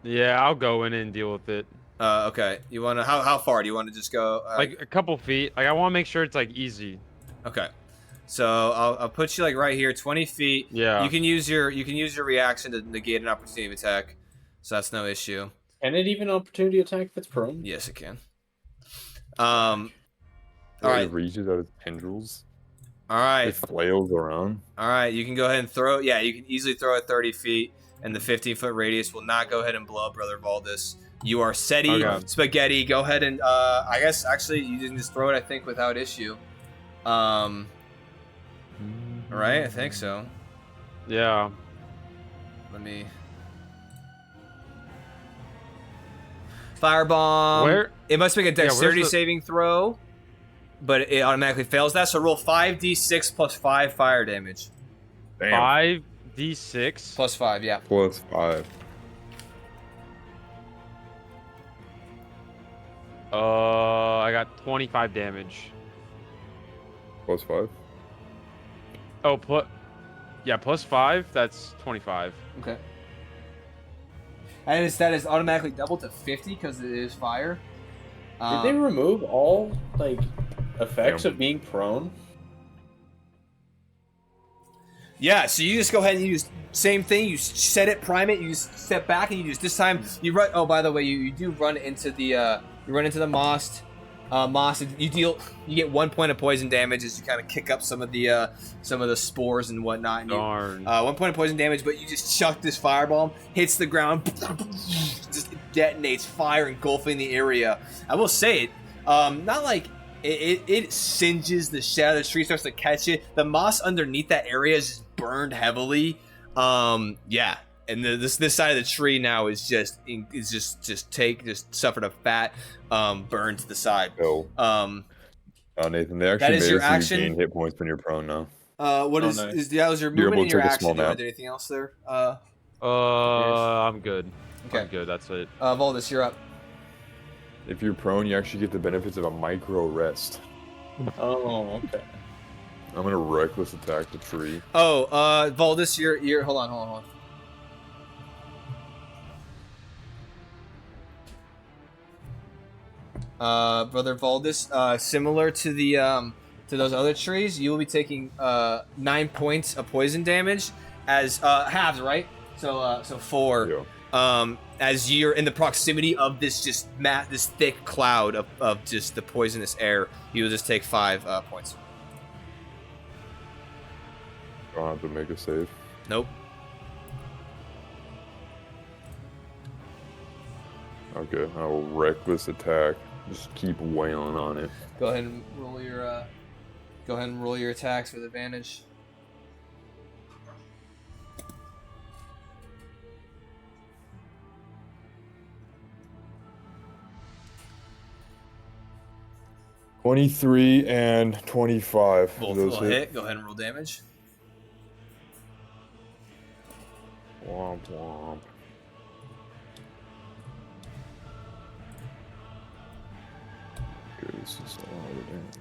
Yeah, I'll go in and deal with it. Okay. You want to how far do you want to just go? Like a couple feet. Like I want to make sure it's like easy. Okay. So I'll put you like right here, 20 feet. Yeah. You can use your reaction to negate an opportunity of attack, so that's no issue. Can it even opportunity attack if it's prone? Yes, it can. It Alright. reaches out its tendrils. Alright. It flails around. Alright, you can go ahead and throw it. Yeah, you can easily throw it 30 feet, and the 15-foot radius will not go ahead and blow up Brother Valdis. You are SETI Okay. Spaghetti. Go ahead and, I guess, actually, you can just throw it, I think, without issue. Alright, I think so. Yeah. Let me... Firebomb. Where? It must make a where's dexterity the- saving throw, but it automatically fails that. So roll 5d6 plus 5 fire damage. Damn. 5d6. Plus 5, yeah. Plus 5. I got 25 damage. Plus 5. Oh, plus 5. That's 25. Okay. And that is automatically doubled to 50 because it is fire. Did they remove all like effects Yeah. of being prone? Yeah, so you just go ahead and you just same thing. You set it, prime it. You just step back and you just this time you run. Oh, by the way, you do run into the You run into the moss. You get 1 point of poison damage as you kind of kick up some of the spores and whatnot. And Darn. 1 point of poison damage, but you just chuck this fireball, hits the ground, just detonates, fire engulfing the area. I will say it, not like it singes the shadow. The tree starts to catch it. The moss underneath that area is just burned heavily. Yeah. And this side of the tree now is just suffered a fat burn to the side. Oh. Nathan, they That actually is your made it so you action? gain hit points when you're prone now. That was your You're movement able and to your take a action. small Do you want nap. to do anything else there? I'm good. Okay. I'm good. That's it. Valdis, you're up. If you're prone, you actually get the benefits of a micro rest. Oh, okay. I'm gonna reckless attack the tree. Oh, Valdis, you're hold on. Brother Valdis, similar to the to those other trees, you will be taking 9 points of poison damage as halves, right? So 4. Yeah. As you're in the proximity of this this thick cloud of just the poisonous air, you will just take 5 points. I don't have to make a save. Nope. Okay, I will reckless attack. Just keep wailing on it. Go ahead and roll your attacks with advantage. $23 and $25. Both Those will hit. Go ahead and roll damage. Womp womp. Okay, this is a lot of damage.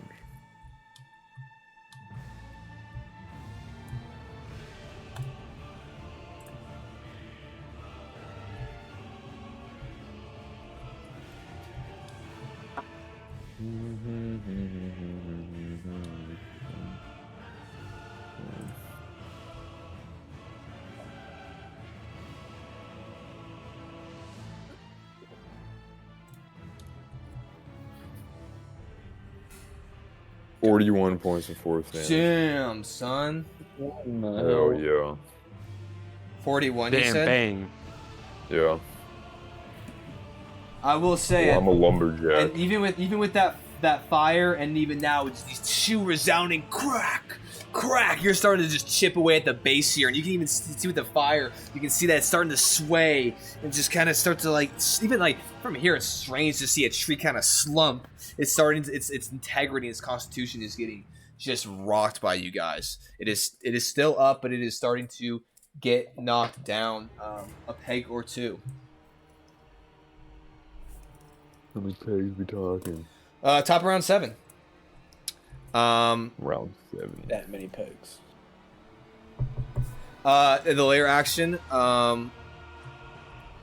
$41 points of force damage. Damn, son. Hell yeah. 41, you Damn, said? bang. Yeah. I will say, Well, I'm a lumberjack. and even with that fire, and even now, it's these 2 resounding crack. You're starting to just chip away at the base here, and you can even see with the fire, you can see that it's starting to sway and just kind of start to even from here, it's strange to see a tree kind of slump. It's starting to, its integrity, its constitution is getting just rocked by you guys. It is still up, but it is starting to get knocked down a peg or 2. How many pegs we talking? Top around 7. Round 7. That many pegs. The layer action,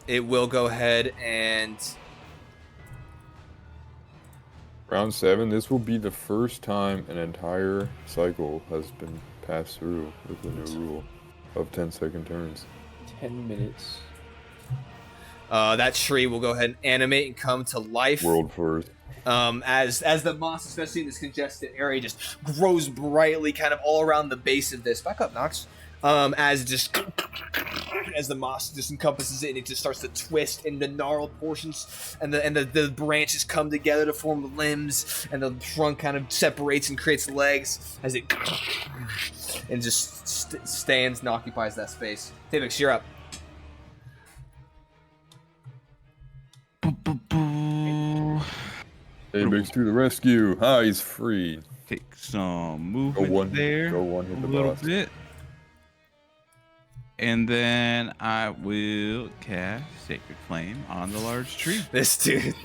it will go ahead and Round 7, this will be the first time an entire cycle has been passed through with the new rule of 10-second turns. 10 minutes. that tree will go ahead and animate and come to life. World first. As the moss, especially in this congested area, just grows brightly kind of all around the base of this. Back up, Nox. As the moss just encompasses it, and it just starts to twist into gnarled portions, and the branches come together to form limbs, and the trunk kind of separates and creates legs as it and just stands and occupies that space. Tavix, you're up. Abex to the rescue. Ah, he's free. Take some Go movement one, there. go one, hit A the little boss. bit. And then I will cast Sacred Flame on the large tree. This dude,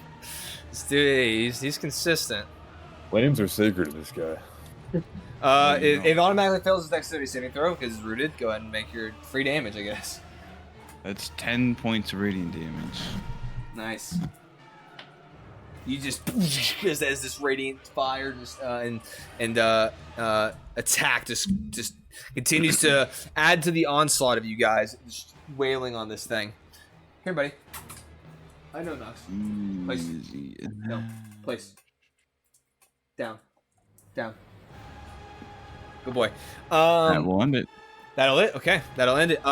he's consistent. Flames are sacred to this guy. It automatically fails its dexterity saving throw because it's rooted. Go ahead and make your free damage, I guess. That's 10 points of radiant damage. Nice. You just as this radiant fire just attack just continues to add to the onslaught of you guys, just wailing on this thing. Here, buddy. I know, Nox. Place. Easy. No. Place. Down. Down. Good boy. That will end it. That'll it. Okay, that'll end it.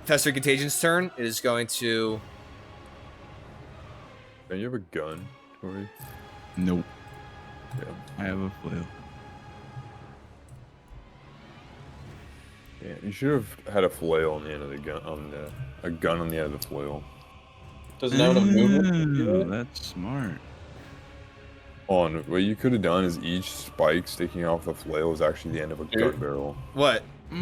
Fester Contagion's turn is going to. Man, you have a gun, Tori? Nope. Yeah. I have a flail. Yeah, you should have had a flail on the end of the gun. A gun on the end of the flail. Doesn't have enough movement. Ooh, that's smart. On what you could have done is each spike sticking off the flail is actually the end of a gun barrel. What? Does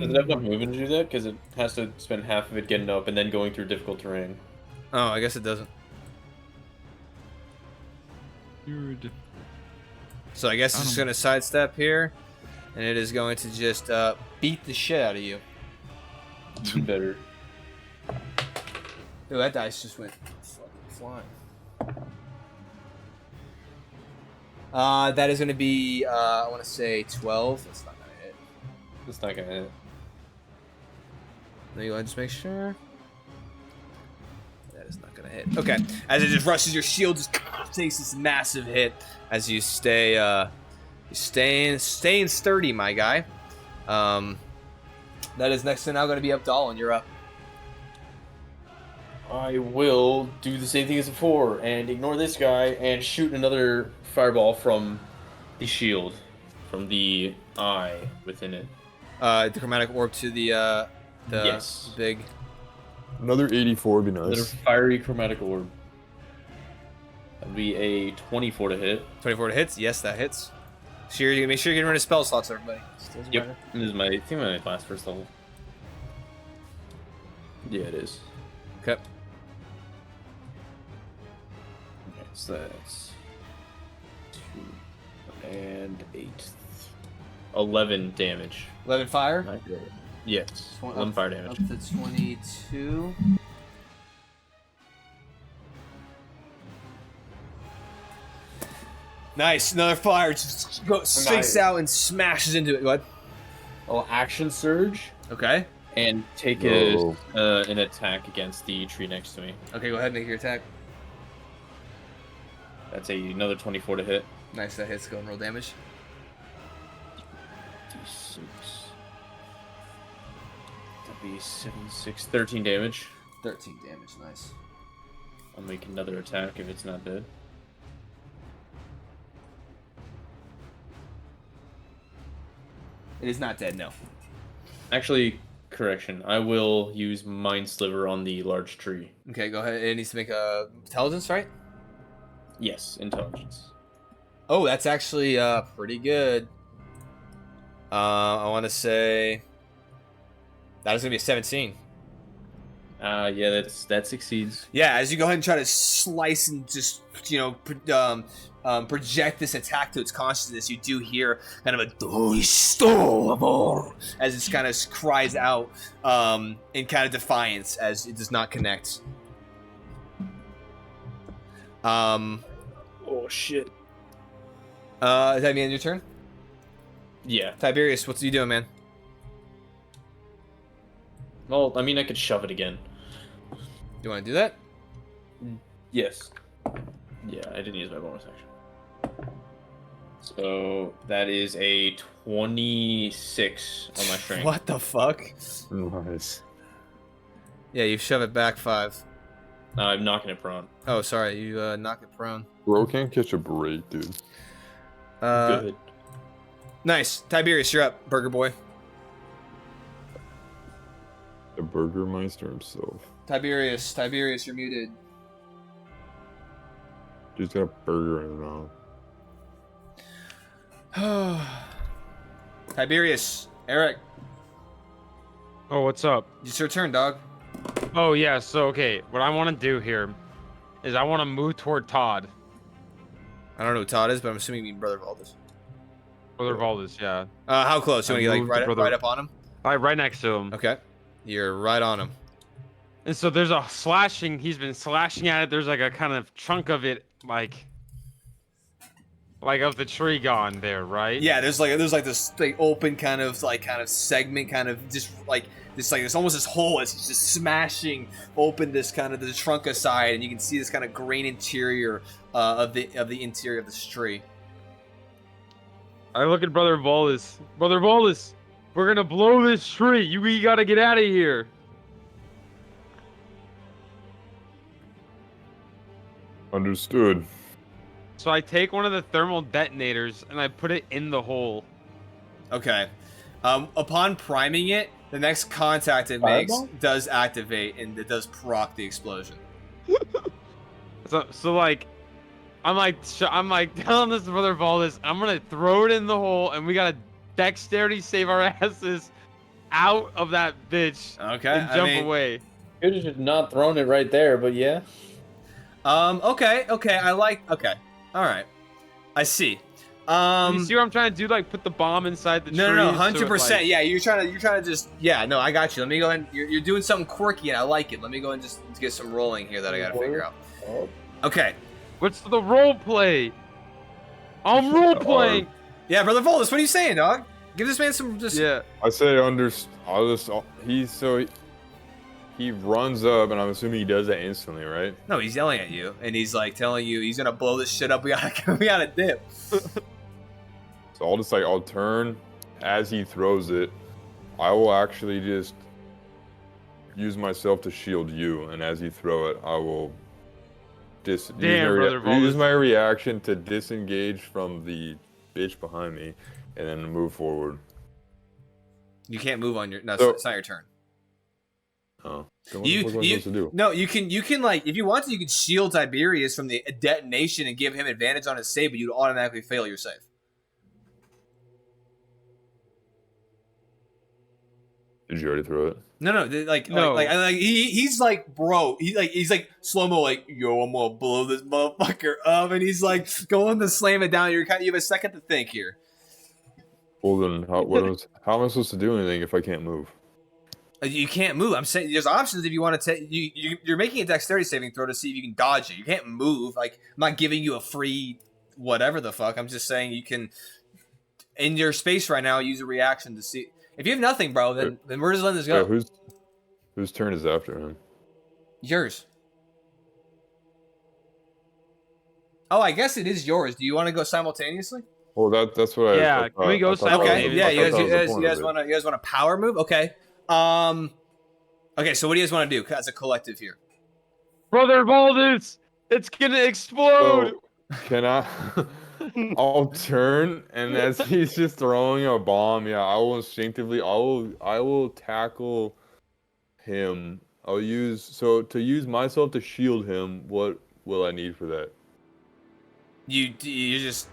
it have enough movement to do that? Because it has to spend half of it getting up and then going through difficult terrain. Oh, I guess it doesn't. So I guess it's just going to sidestep here, and it is going to just beat the shit out of you. Even better. Dude, that dice just went fucking flying. That is going to be, I want to say 12. That's not going to hit. It's not gonna hit. Let me go ahead and just make sure. That is not going to hit. Okay. As it just rushes, your shield just takes this massive hit as you stay, staying sturdy, my guy. That is next to now going to be Abdal, and you're up. I will do the same thing as before and ignore this guy and shoot another fireball from the shield, from the eye within it. The chromatic orb to the Yes. big. Another 84 would be Another nice. fiery chromatic orb. That'd be a 24 to hit. 24 to hits. Yes, that hits. So you're gonna make sure you're getting rid of spell slots, everybody. Doesn't Yep. matter. This is I think my last first level. Yeah, it is. Okay. Okay, so that's 2 and 8. 11 damage. 11 fire. Yes. Twen- 11 fire Up damage. to 22. Nice. Another fire just goes streaks Nice. out and smashes into it. What? I'll action surge Okay. and take Whoa. an attack against the tree next to me. Okay, go ahead and make your attack. That's another 24 to hit. Nice, that hits. Go and roll damage. D6. That'd be 7, 6, 13 damage. 13 damage. Nice. I'll make another attack if it's not dead. It is not dead, no. Actually, correction. I will use Mind Sliver on the large tree. Okay, go ahead. It needs to make a intelligence, right? Yes, intelligence. Oh, that's actually pretty good. I want to say that is gonna be a 17. Yeah, that succeeds. Yeah, as you go ahead and try to slice and just project this attack to its consciousness, you do hear kind of a as it kind of cries out in kind of defiance as it does not connect. Oh shit. Is that the end of your turn? Yeah. Tiberius, what are you doing, man? Well, I mean, I could shove it again. You want to do that? Yes. Yeah, I didn't use my bonus action. So that is a 26 on my strength. What the fuck? Nice. Yeah, you shove it back 5. I'm knocking it prone. Oh, sorry, you knock it prone. Bro can't catch a break, dude. Good. Nice. Tiberius, you're up, Burger Boy. The Burgermeister himself. Tiberius, you're muted. Dude's got a burger in his mouth. Tiberius, Eric, Oh, what's up? it's your turn, dog. Oh, yeah. So, okay. What I want to do here is I want to move toward Todd. I don't know who Todd is, but I'm assuming you mean Brother Valdez. Brother Valdez, yeah. How close? You want to I get moved like Brother- right up on him? Right next to him. Okay. You're right on him. And so there's a slashing. He's been slashing at it. There's like a kind of chunk of it, like Like of the tree gone there, right? Yeah, there's this like open kind of segment, kind of just like this, like it's almost this hole as he's just smashing open this kind of the trunk aside, and you can see this kind of green interior of the interior of this tree. I look at Brother Volus. Brother Volus, we're gonna blow this tree. We gotta get out of here. Understood. So I take one of the thermal detonators and I put it in the hole. Okay. Upon priming it, the next contact it makes does activate, and it does proc the explosion. So like, I'm like telling this Brother Volus, I'm gonna throw it in the hole, and we gotta dexterity save our asses out of that bitch. Okay. And jump away. Could have just not thrown it right there, but yeah. Okay. Okay. All right. I see. You see what I'm trying to do? Like put the bomb inside the tree. No, so 100%. it, like... Yeah, you're trying to just. Yeah, no, I got you. Let me go ahead. You're doing something quirky, and I like it. Let me go and just get some rolling here that I gotta figure out. Okay. What's the role play? I'm role playing. Yeah, Brother Volus, what are you saying, dog? Give this man some just. Yeah. I say he runs up, and I'm assuming he does that instantly, right? No, he's yelling at you, and he's like telling you he's gonna blow this shit up. We gotta dip. So I'll turn as he throws it. I will actually just use myself to shield you, and as you throw it, I will use my reaction to disengage from the bitch behind me, and then move forward. You can't move on your. No, So, it's not your turn. Oh, what am I supposed to do? No, you can like if you want to, you can shield Tiberius from the detonation and give him advantage on his save, but you'd automatically fail your save. Did you already throw it? No, he's like, bro, he's like slow mo, like, yo, I'm gonna blow this motherfucker up, and he's like going to slam it down. You have a second to think here. Well then, how am I supposed to do anything if I can't move? You can't move. I'm saying there's options if you want to take. You're making a dexterity saving throw to see if you can dodge it. You can't move. Like, I'm not giving you a free whatever the fuck. I'm just saying you can, in your space right now, use a reaction to see. If you have nothing, bro, then we're just letting this go. Yeah, whose turn is after him? Yours. Oh, I guess it is yours. Do you want to go simultaneously? Well, that's what I. Yeah, can we go simultaneously? Okay. Yeah, you guys want to power move? Okay. Okay, so what do you guys want to do as a collective here? Brother Baldus, it's gonna explode. So, can I? I'll turn, and as he's just throwing a bomb, yeah, I will instinctively, I will tackle him. To use myself to shield him. What will I need for that? You just.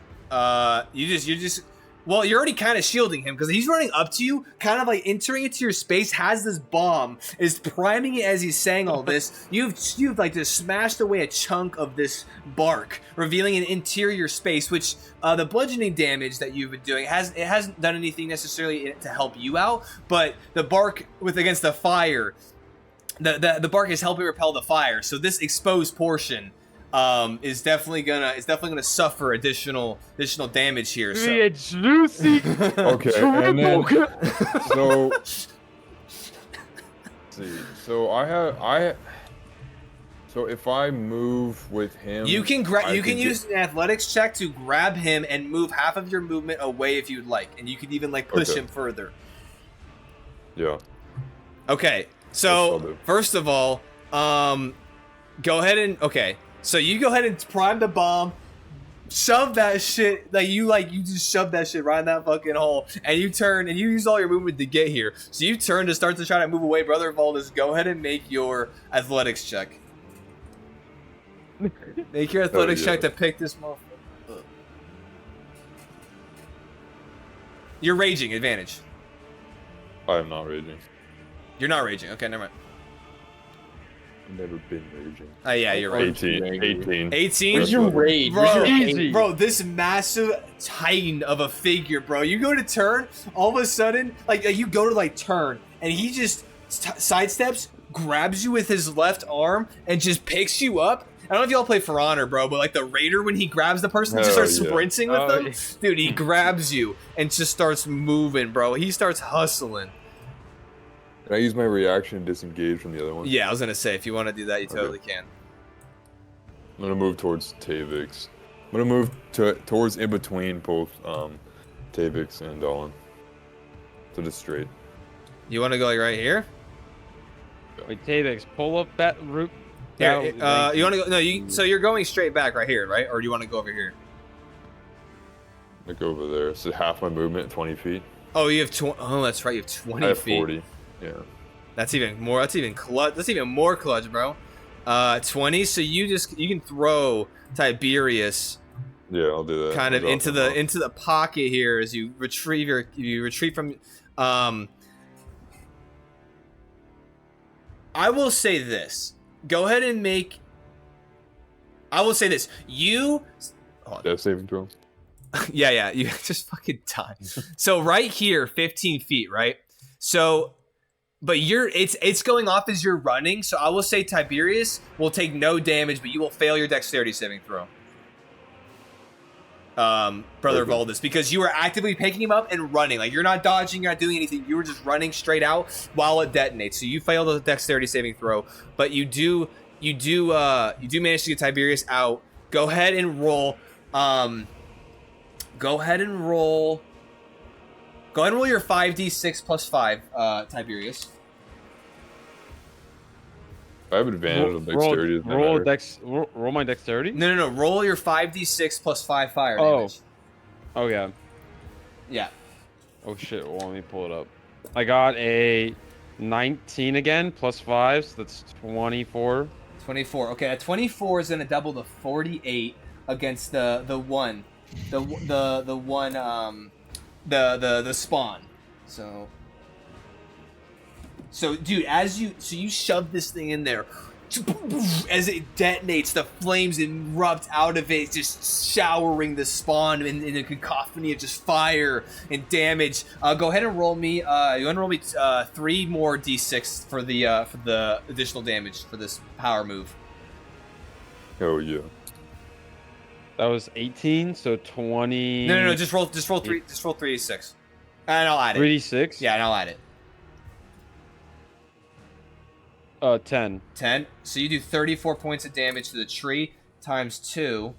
Well, you're already kind of shielding him because he's running up to you, kind of like entering into your space, has this bomb, is priming it as he's saying all this. You've like just smashed away a chunk of this bark, revealing an interior space, which the bludgeoning damage that you've been doing hasn't done anything necessarily to help you out, but the bark against the fire, the bark is helping repel the fire. So this exposed portion is definitely gonna suffer additional damage here. So. A juicy. Okay, and then let's see. So if I move with him, you can use an athletics check to grab him and move half of your movement away if you'd like, and you could even like push him further. Yeah. Okay. So first of all, go ahead and So you go ahead and prime the bomb, shove that shit, you just shove that shit right in that fucking hole, and you turn, and you use all your movement to get here. So you turn to start to try to move away. Brother Valdez, go ahead and make your athletics check. Make your athletics check to pick this motherfucker up. You're raging, advantage. I am not raging. You're not raging. Okay, never mind. I've never been raging. Oh, yeah, you're right. 18. 18? Where's your rage? Bro, this massive titan of a figure, bro. You go to turn, all of a sudden, you go to, turn, and he just sidesteps, grabs you with his left arm, and just picks you up, don't know if y'all play For Honor, bro, but like the raider when he grabs the person, he just Hell starts yeah. sprinting with Oh, them. yeah. Dude, he grabs you and just starts moving, bro. He starts hustling. Can I use my reaction to disengage from the other one? Yeah, I was gonna say if you want to do that, you Okay. totally can. I'm gonna move towards Tavix. I'm gonna move towards in between both Tavix and Dolan. So just straight. You want to go like right here? Wait, Tavex, pull up that route. Here, you want to go? No, so you're going straight back right here, right? Or do you want to go over here? I go over there. So half my movement, 20 feet. Oh, you have 20. Oh, that's right. You have 20 I have feet. 40. Yeah. That's even more. That's even clutch. That's even more clutch, bro. 20. So you can throw Tiberius Yeah, I'll do that. kind I'll of drop him off. into the pocket here as you retreat from. I will say this. Go ahead and make. I will say this. You. Hold on. Death saving throw. Yeah, you just fucking die. So right here, 15 feet, right? So, but it's going off as you're running. So I will say Tiberius will take no damage, but you will fail your dexterity saving throw. Brother Okay. Valdez, because you are actively picking him up and running. Like you're not dodging, you're not doing anything. You were just running straight out while it detonates. So you fail the dexterity saving throw, but you do manage to get Tiberius out. Go ahead and roll. Go ahead and roll your 5d6 plus 5, Tiberius. I have advantage on dexterity. does that matter? Roll my dexterity. No. Roll your 5d6 plus 5 fire Oh. damage. Oh yeah. Yeah. Oh shit. Well, let me pull it up. I got a 19 again plus 5, so that's 24. 24. Okay, a 24 is gonna double the 48 against the one the spawn. So dude, you shove this thing in there. As it detonates, the flames erupt out of it, just showering the spawn in a cacophony of just fire and damage. Go ahead and roll me. You want to roll me 3 more d6 for the additional damage for this power move. Oh yeah. That was 18, so 20. No. Just roll 3d6, and I'll add it. 3d6. Yeah, and I'll add it. 10. 10. So you do 34 points of damage to the tree times 2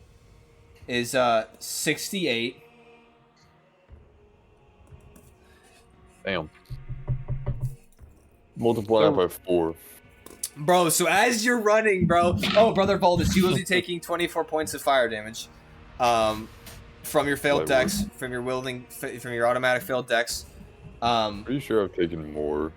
is 68. Damn. Multiply that by 4. Bro, so as you're running, bro. Oh, Brother Valdez, you will be taking 24 points of fire damage. From your failed dex, from your automatic failed dex. Pretty sure I've taken more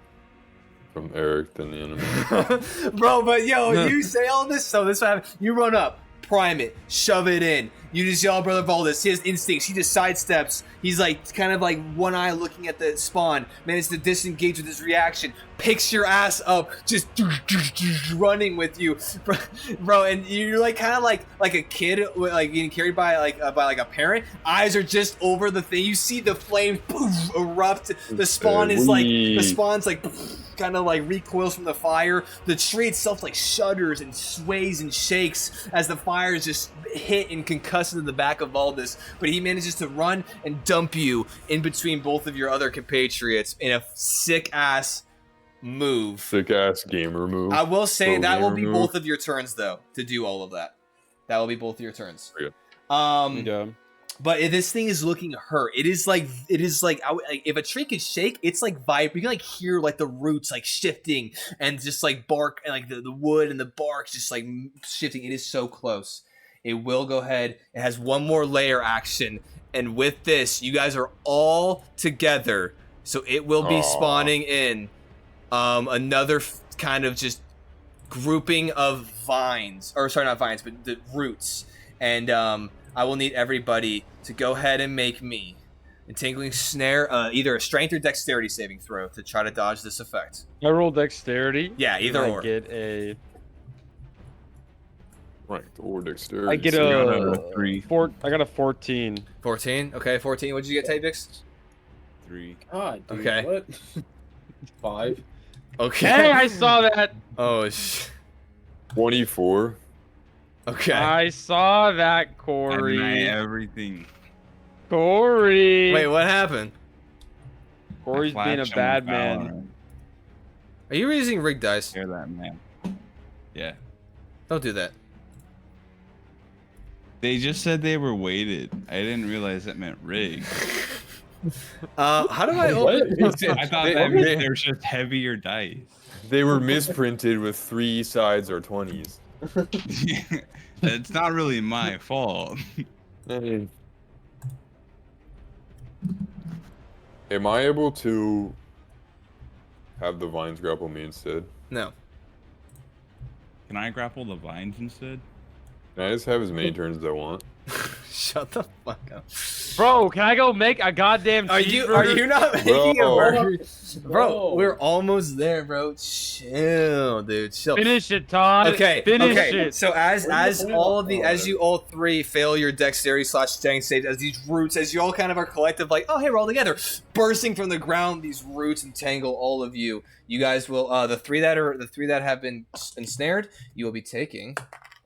from Eric than the enemy. Bro, but yo, you say all this, so this what happens. You run up, prime it, shove it in. You just yell, Brother Valdez. He has instincts. He just sidesteps. He's like kind of like one eye looking at the spawn. Manages to disengage with his reaction. Picks your ass up, just running with you, bro. And you're like kind of like a kid, like getting carried by a parent. Eyes are just over the thing. You see the flames erupt. The spawn is like kind of like recoils from the fire. The tree itself like shudders and sways and shakes as the fire is just hit and concussed into the back of Valdez. But he manages to run and dump you in between both of your other compatriots in a sick ass move. Sick ass gamer move. I will say Pro that will gamer be move. both of your turns though to do all of that. That will be both of your turns. Okay. Yeah. But this thing is looking hurt. It is like if a tree could shake, it's like vibe. You can like hear like the roots like shifting and just like bark and like the wood and the bark just like shifting. It is so close. It will go ahead. It has one more layer action, and with this, you guys are all together. So it will be spawning in another kind of just grouping of vines, or sorry, not vines, but the roots, and I will need everybody to go ahead and make me Entangling Snare, either a strength or dexterity saving throw to try to dodge this effect. I roll dexterity. Yeah, either or. I get a. Right, or dexterity. I get So you got a a 3. I got a 14. 14? Okay, 14. What did you get, Tybix? 3. God, dude, Okay. what? 5. Okay. Hey, I saw that. Oh, 24. Okay. I saw that, I Corey. deny everything. Corey. Wait, what happened? Corey's I being a flashed him bad with man. Valorant. Are you using rigged dice? Hear that, man? Yeah. Don't do that. They just said they were weighted. I didn't realize that meant rigged. How do I open? I thought that meant they were just heavier dice. They were misprinted with 3 sides or 20s. It's not really my fault. Am I able to have the vines grapple me instead? No. Can I grapple the vines instead? Can I just have as many turns as I want? Shut the fuck up. Bro, can I go make a goddamn Are cheeseburger? you not making a Bro. burger? Bro, Bro. we're almost there, bro. Chill, dude. Chill. Finish it, Todd. Okay. Finish Okay. it. So as you all three fail your dexterity / strength saves, as these roots, as you all kind of are collective, like, oh hey, we're all together, bursting from the ground, these roots entangle all of you. You guys will the three that have been ensnared, you will be taking.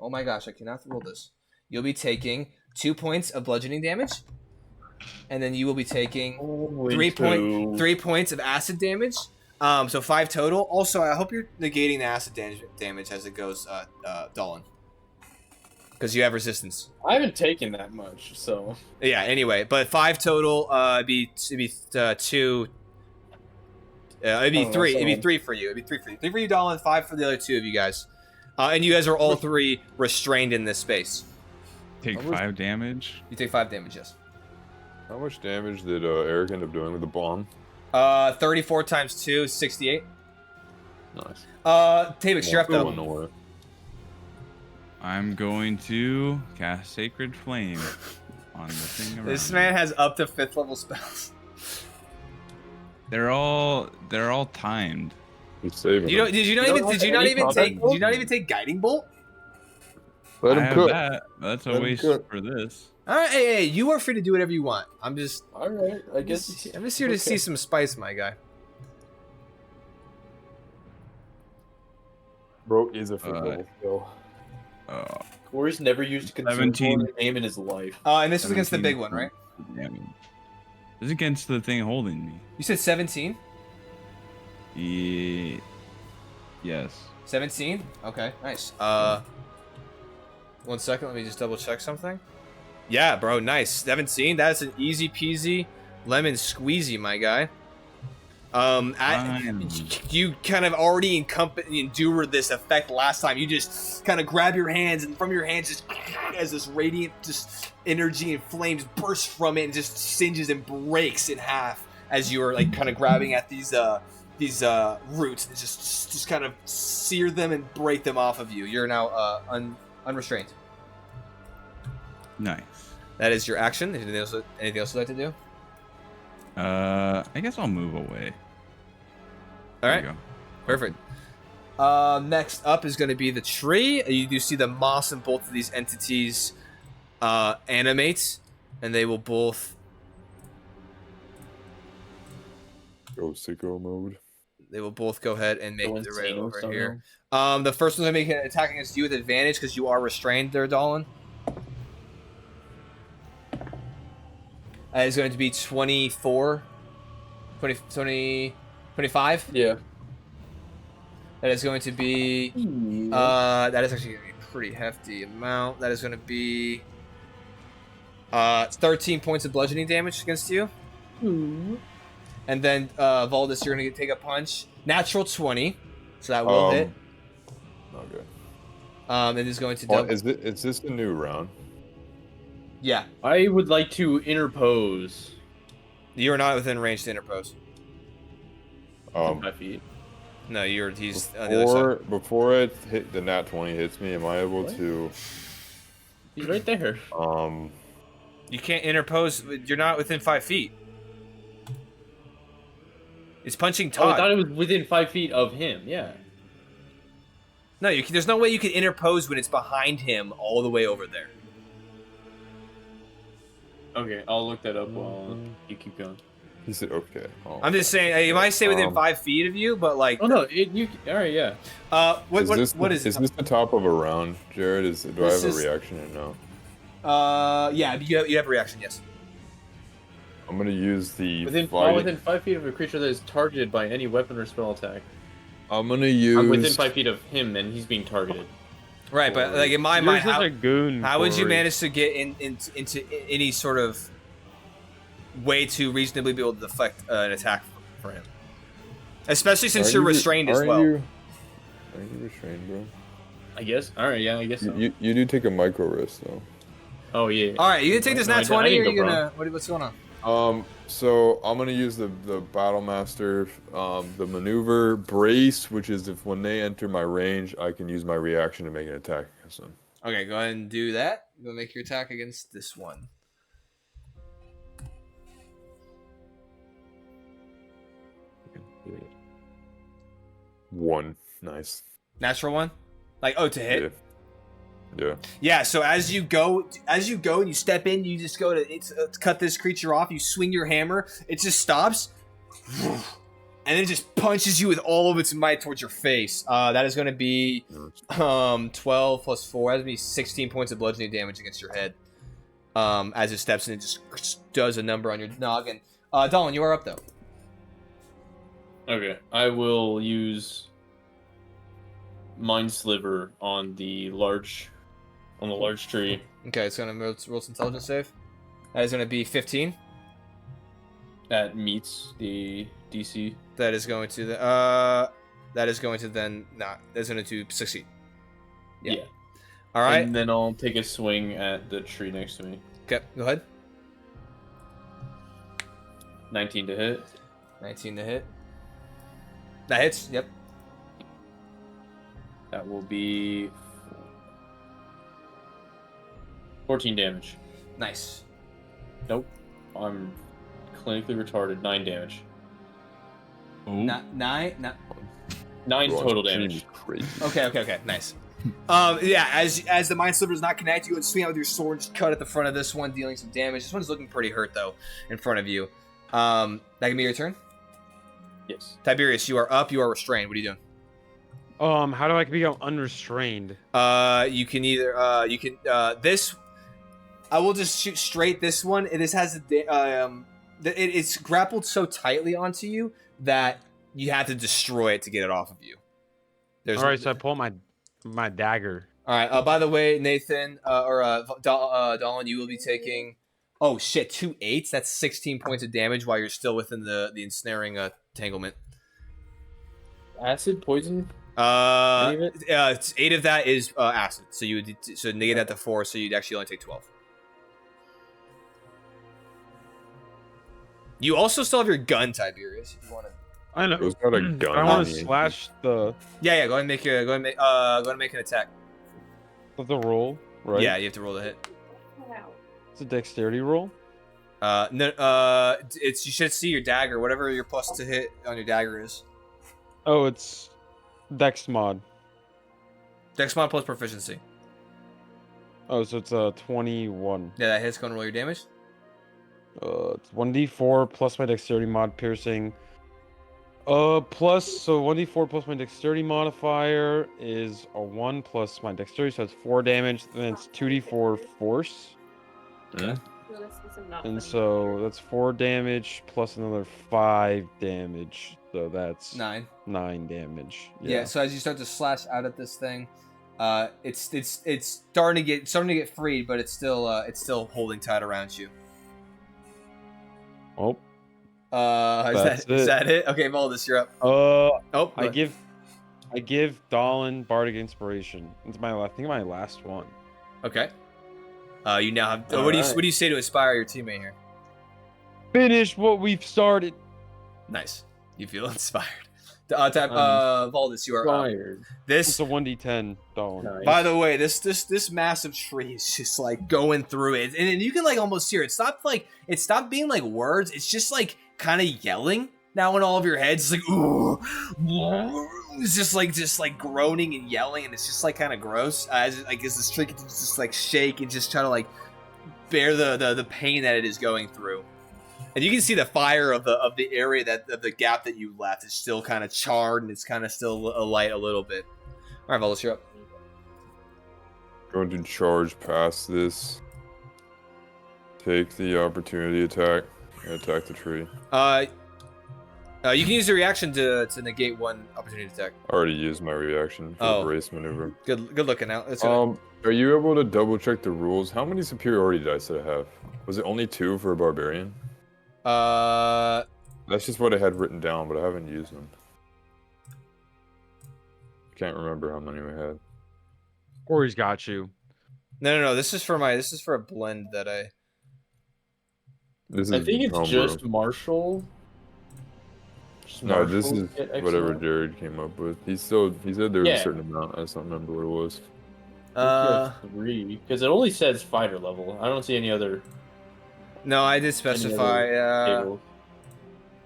Oh my gosh, I cannot roll this. You'll be taking 2 points of bludgeoning damage, and then you will be taking 3 points of acid damage. So 5 total. Also, I hope you're negating the acid damage as it goes, Dolan, because you have resistance. I haven't taken that much, so. Yeah. Anyway, but 5 total. It'd be 2. It'd be 3. It'd be 3 for you. It'd be 3 for you. 3 for you, Dolan. 5 for the other 2 of you guys. And you guys are all 3 restrained in this space. Take 5 damage. You take 5 damage, yes. How much damage did Eric end up doing with the bomb? 34 times 2 is 68. Nice. Tavix, you're up Going though. nowhere. I'm going to cast Sacred Flame on the thing around This me. man has up to 5th level spells. They're all timed. He's saving You know, him. did you not even take guiding bolt? Let I him have cook. that. That's a Let him waste cook. for this. All right, hey, you are free to do whatever you want. I'm just Alright, I guess it's. I'm just here to see some spice, my guy. Bro is a football skill. Corey's never used a consumer 17. game in his life. And this was against the 17 big one, right? damage. This is against the thing holding me. You said 17? Yes. 17? Okay, nice. 1 second, let me just double check something. Yeah, bro, nice. 17, that's an easy peasy lemon squeezy, my guy. You kind of already endured this effect last time. You just kind of grab your hands, and from your hands, just as this radiant just energy and flames burst from it and just singes and breaks in half as you are like kind of grabbing at these roots and just kind of sear them and break them off of you. You're now unrestrained. Nice. That is your action. Anything else you'd like to do? I guess I'll move away. All There right. you go. Perfect. Next up is going to be the tree. You do see the moss in both of these entities animate, and they will both. Go sicko mode. They will both go ahead and make Go their way insane over somehow. here. The first one's going to make an attack against you with advantage because you are restrained there, Dolan. Is going to be 24, 20, 25. Yeah. That is going to be. That is actually going to be a pretty hefty amount. That is going to be 13 points of bludgeoning damage against you. And then Valdis, you're going to take a punch. Natural 20, so that will hit. Okay. It is going to Oh, double. is this the new round? Yeah, I would like to interpose. you are not within range to interpose. 5 feet. No, he's on the other side. Before it hit the nat 20 hits me, am I able What? to He's right there. You can't interpose. You're not within 5 feet. It's punching Oh, I Todd. thought it was within 5 feet of him. Yeah. No, there's no way you can interpose when it's behind him all the way over there. Okay, I'll look that up while you keep going. He said okay. Oh, I'm just saying, you might stay within 5 feet of you, but like. Oh no, you. All right, yeah. What is it? this the top of a round, Jared? Do I This have is- a reaction or no? Yeah, you have a reaction, yes. I'm gonna use the While within 5 feet of a creature that is targeted by any weapon or spell attack. I'm gonna use. I'm within 5 feet of him, and he's being targeted. Right, but like in my You're mind, such a goon. how would you Corey. manage to get into any sort of way to reasonably be able to deflect an attack for him? Especially since you're restrained as well. Are you restrained, bro? I guess. All right, yeah, I guess so. You do take a micro risk though. Oh yeah. All right, you gonna take this No, nat I 20, or didn't are you go gonna what's going on? So I'm gonna use the battle master, the maneuver brace, which is if when they enter my range, I can use my reaction to make an attack against them. Okay, go ahead and do that. Go make your attack against this one. One, nice. Natural one, like to hit. Yeah. Yeah, so as you go and you step in, you just go to cut this creature off. You swing your hammer, it just stops, and then it just punches you with all of its might towards your face. That is going to be 12 plus 4. That's going to be 16 points of bludgeoning damage against your head. As it steps in, it just does a number on your noggin. Dolan, you are up though. Okay, I will use Mind Sliver on the large tree. Okay, it's going to roll some intelligence save. That is going to be 15. That meets the DC. That is going to then not. That's going to succeed. Yeah. All right. And then I'll take a swing at the tree next to me. Okay, go ahead. 19 to hit. 19 to hit. That hits. Yep. That will be 14 damage. Nice. Nope. I'm clinically retarded. 9 damage. Oh, Nine. 9 Bro, total I'm damage. Crazy. Okay. Nice. Yeah. As the mind sliver does not connect, you and swing out with your sword, just cut at the front of this one, dealing some damage. This one's looking pretty hurt though, in front of you. That can be your turn. Yes. Tiberius, you are up. You are restrained. What are you doing? How do I become unrestrained? You can either this. I will just shoot straight this one. This has it's grappled so tightly onto you that you have to destroy it to get it off of you. All right, so I pull my dagger. All right. By the way, Nathan Dolan, you will be taking. Oh shit! 2 8s. That's 16 points of damage while you're still within the ensnaring entanglement. Acid, poison? Uh, Any of it's 8 of that is acid. So you would negate that to 4. So you'd actually only take 12. You also still have your gun, Tiberius. If you want to. I know. Bro's got a gun. I want on to me. slash the Yeah. Go ahead and make go ahead and make an attack. roll, right? Yeah, you have to roll the hit. It's a dexterity roll. No. It's you should see your dagger, whatever your plus to hit on your dagger is. Oh, it's dex mod. Dex mod plus proficiency. Oh, so it's a 21. Yeah, that hit's gonna roll your damage. It's 1d4 plus my dexterity mod piercing. So 1d4 plus my dexterity modifier is a 1 plus my dexterity, so it's 4 damage. Then it's 2d4 force. And so that's 4 damage plus another 5 damage. So that's 9. 9 damage. Yeah. So as you start to slash out at this thing, it's starting to get freed, but it's still holding tight around you. Oh. Is that it? Okay, Valdis, you're up. I I give Dolan Bardic Inspiration. It's I think my last one. Okay. You now have. What do you say to inspire your teammate here? Finish what we've started. Nice. You feel inspired. Valdis, you are up. Fired. This. It's a 1d10, Dolan. Nice. By the way, this massive tree is just like going through it, and you can like almost hear it. It stopped being like words. It's just like kind of yelling now in all of your heads. It's like ooh, it's just like groaning and yelling, and it's just like kind of gross. As this tree can just like shake and just try to like bear the pain that it is going through. And you can see the fire of the area of the gap that you left is still kind of charred and it's kind of still alight a little bit. All right, Volus, you're up. Going to charge past this. Take the opportunity attack and attack the tree. You can use your reaction to negate one opportunity attack. I already used my reaction for the brace maneuver. Good looking out. Are you able to double check the rules? How many superiority dice did I have? Was it only 2 for a barbarian? That's just what I had written down, but I haven't used them. Can't remember how many we had. Corey's got you. No. This is for a blend that I. I think it's just Marshall. No, this is whatever Jared came up with. He said there was a certain amount. I just don't remember what it was. 3, because it only says fighter level. I don't see any other. No, I did specify.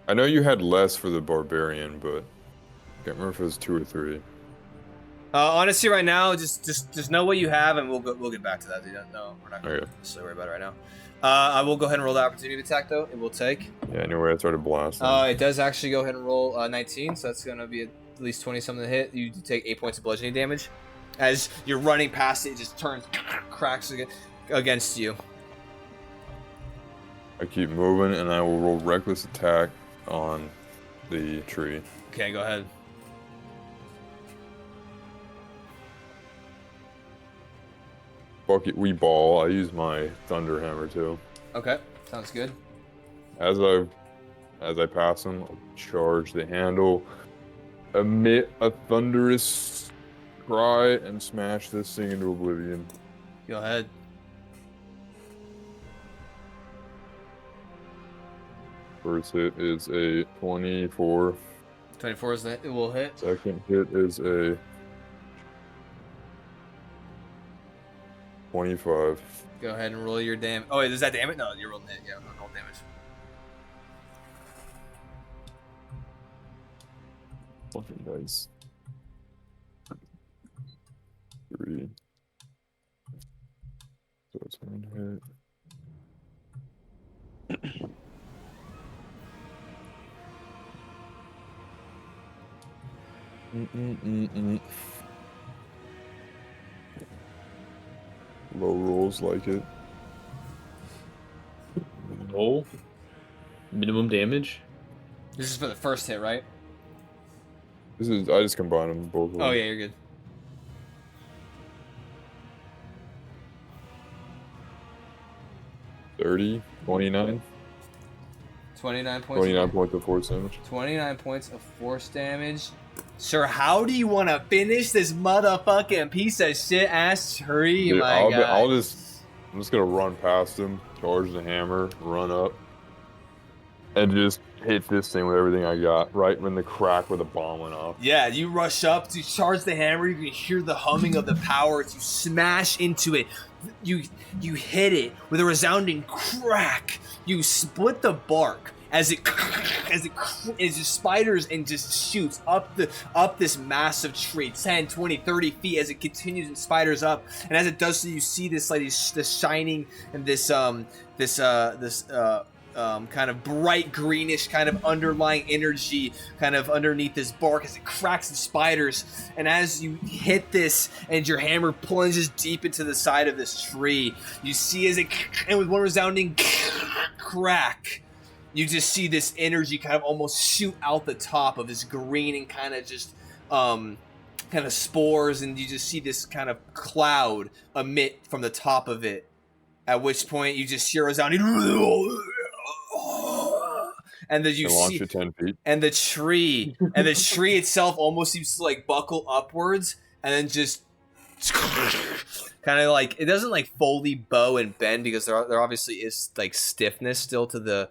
I know you had less for the barbarian, but I can't remember if it was 2 or 3. Honestly, right now, just know what you have, and we'll get back to that. No, we're not going to worry about it right now. I will go ahead and roll the opportunity attack, though. It will take. Yeah, anyway, I started blasting. It does actually go ahead and roll 19, so that's going to be at least 20-something to hit. You take 8 points of bludgeoning damage. As you're running past it, it just turns, cracks against you. I keep moving, and I will roll reckless attack on the tree. Okay, go ahead. Fuck it, we ball. I use my thunder hammer too. Okay, sounds good. As I pass him, I'll charge the handle, emit a thunderous cry, and smash this thing into oblivion. Go ahead. First hit is a 24. 24 is it will hit. Second hit is a 25. Go ahead and roll your damage. Oh, wait, is that damage? No, you're rolling it. Yeah, roll damage. Fucking dice. 3. So it's one hit. Low rolls like it. No. Minimum damage. This is for the first hit, right? I just combine them both. Oh yeah, you're good. 30, 29. 29 points. 29 points of force damage. 29 points of force damage. Sir, how do you want to finish this motherfucking piece of shit ass tree, Dude, my guy? I'm just gonna run past him, charge the hammer, run up, and just hit this thing with everything I got. Right when the crack where the bomb went off. Yeah, you rush up to charge the hammer. You can hear the humming of the power as you smash into it. You hit it with a resounding crack. You split the bark as it just spiders and just shoots up this massive tree, 10, 20, 30 feet as it continues and spiders up. And as it does so, you see this like this shining and this kind of bright greenish kind of underlying energy kind of underneath this bark as it cracks the spiders. And as you hit this and your hammer plunges deep into the side of this tree, you see and with one resounding crack, you just see this energy kind of almost shoot out the top of this green and kind of just kind of spores, and you just see this kind of cloud emit from the top of it. At which point you just hear a resounding and then you see launch it 10 feet. And the tree itself almost seems to like buckle upwards and then just kind of like, it doesn't like fully bow and bend because there obviously is like stiffness still to the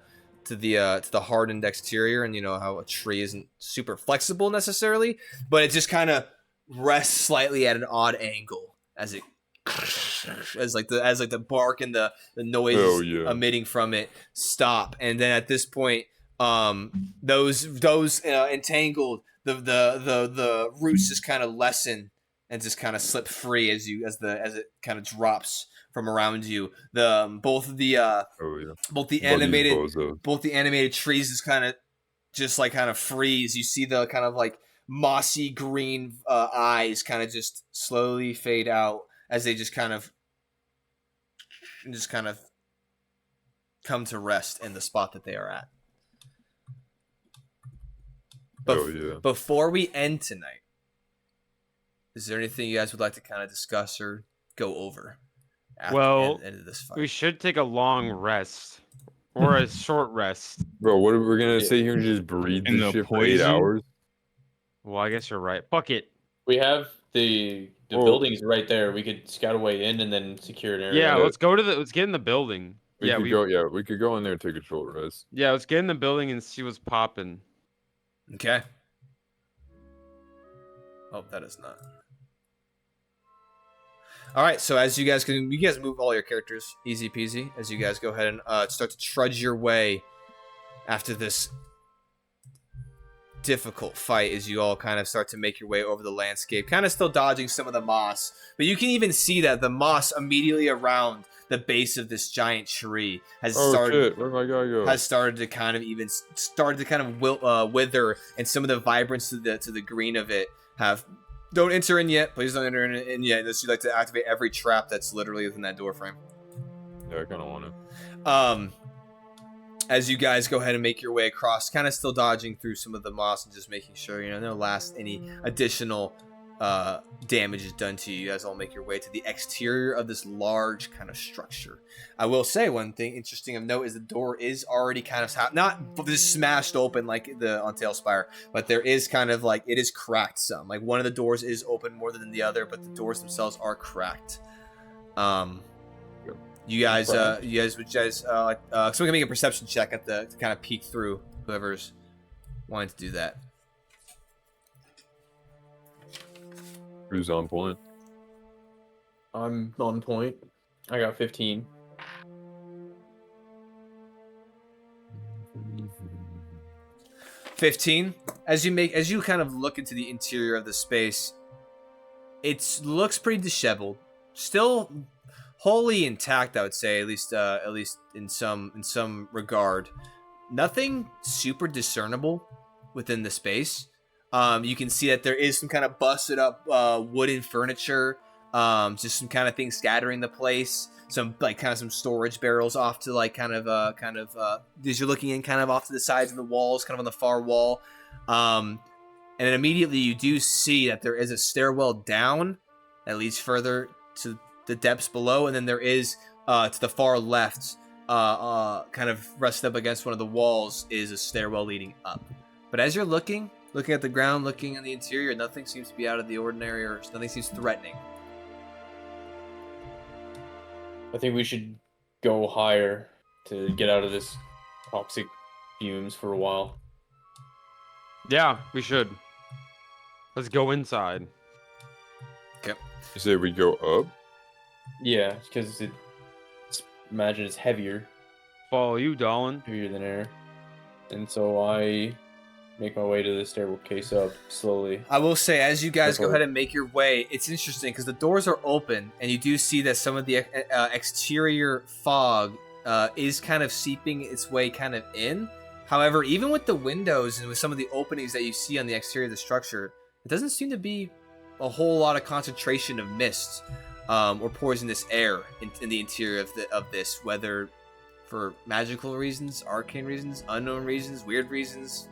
hardened exterior, and you know how a tree isn't super flexible necessarily, but it just kind of rests slightly at an odd angle as the bark and the noise emitting from it stop. And then at this point, those entangled, the roots just kind of lessen and just kind of slip free as it kind of drops from around you. The both the Oh yeah. both the Buddies animated bozos. both the animated trees is kind of just like kind of freeze. You see the kind of like mossy green eyes kind of just slowly fade out as they just kind of come to rest in the spot that they are at. But Oh yeah. before we end tonight, is there anything you guys would like to kind of discuss or go over after Well, the end of this fight? We should take a long rest or a short rest. Bro, what are we gonna sit here and just breathe And this the shit for 8 poison? hours? Well, I guess you're right. Fuck it. We have the Oh. buildings right there. We could scout a way in and then secure an area. Yeah, let's get in the building. We could go in there and take a short rest. Yeah, let's get in the building and see what's popping. Okay. Oh, that is not. All right, so as you guys move all your characters easy peasy as you guys go ahead and start to trudge your way after this difficult fight as you all kind of start to make your way over the landscape, kind of still dodging some of the moss, but you can even see that the moss immediately around the base of this giant tree has Shit, where'd my guy go? started to kind of wither, and some of the vibrance to the green of it have. Don't enter in yet. Please don't enter in yet. Unless you'd like to activate every trap that's literally within that door frame. Yeah, I kinda wanna. As you guys go ahead and make your way across, kind of still dodging through some of the moss and just making sure, no last any additional damage is done to you. You guys all make your way to the exterior of this large kind of structure. I will say one thing interesting of note is the door is already kind of not just smashed open like the on Tailspire, but there is kind of like it is cracked some. Like one of the doors is open more than the other, but the doors themselves are cracked. You guys someone can make a perception check at to kind of peek through whoever's wanting to do that. Who's on point? I'm on point. I got 15. As you kind of look into the interior of the space, it looks pretty disheveled, still wholly intact, I would say, at least in some regard. Nothing super discernible within the space. You can see that there is some kind of busted up wooden furniture, just some kind of things scattering the place. Some some storage barrels off to as you're looking in, kind of off to the sides of the walls, kind of on the far wall. And then immediately you do see that there is a stairwell down that leads further to the depths below, and then there is to the far left, kind of rested up against one of the walls, is a stairwell leading up. But as you're looking at the ground, looking in the interior, nothing seems to be out of the ordinary, or nothing seems threatening. I think we should go higher to get out of this toxic fumes for a while. Yeah, we should. Let's go inside. Okay. You say we go up? Yeah, because imagine it's heavier Follow you, Dolan. than air. And so I make my way to the staircase up slowly. I will say, as you guys go Okay. ahead and make your way, it's interesting because the doors are open, and you do see that some of the exterior fog is kind of seeping its way kind of in. However, even with the windows and with some of the openings that you see on the exterior of the structure, it doesn't seem to be a whole lot of concentration of mist or poisonous air in the interior of this, whether for magical reasons, arcane reasons, unknown reasons, weird reasons.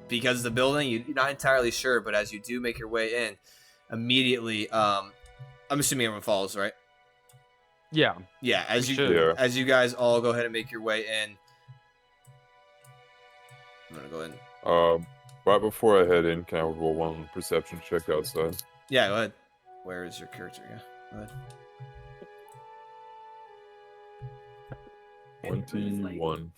Because of the building, you're not entirely sure, but as you do make your way in, immediately, I'm assuming everyone follows, right? Yeah. Yeah, as you guys all go ahead and make your way in. I'm gonna go in. Right before I head in, can I roll one perception check outside? Yeah, go ahead. Where is your character? Yeah, go ahead. 21.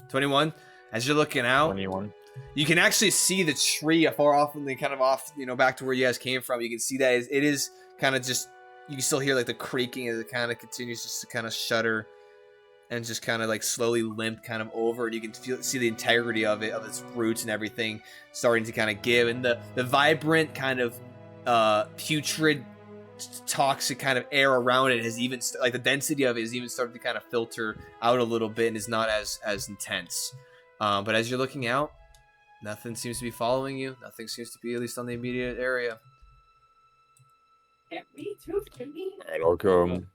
21. As you're looking out, 21. you can actually see the tree far off, and then kind of off, back to where you guys came from. You can see that it is kind of just, you can still hear like the creaking as it kind of continues just to kind of shudder and just kind of like slowly limp kind of over. And you can see the integrity of it, of its roots and everything starting to kind of give. And the vibrant kind of putrid toxic kind of air around it has even like the density of it has even started to kind of filter out a little bit and is not as intense. But as you're looking out, nothing seems to be following you. Nothing seems to be, at least on the immediate area.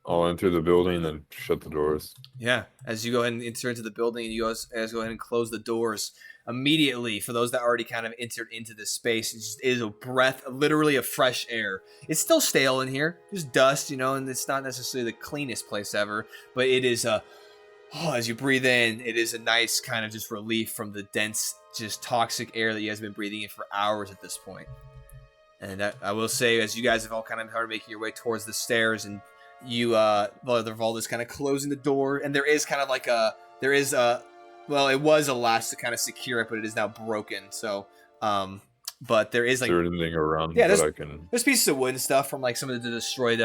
I'll enter the building and then shut the doors. Yeah, as you go ahead and enter into the building, and you guys go ahead and close the doors immediately. For those that already kind of entered into this space, it just is a breath, literally of fresh air. It's still stale in here, there's dust, and it's not necessarily the cleanest place ever, but it is as you breathe in, it is a nice kind of just relief from the dense, just toxic air that you guys have been breathing in for hours at this point. And I will say, as you guys have all kind of started making your way towards the stairs, and you, Valda's kind of closing the door, and there is kind of like well, it was a latch to kind of secure it, but it is now broken. So, but there is like, is there anything around yeah, that I can? There's pieces of wood and stuff from like some of the destroyed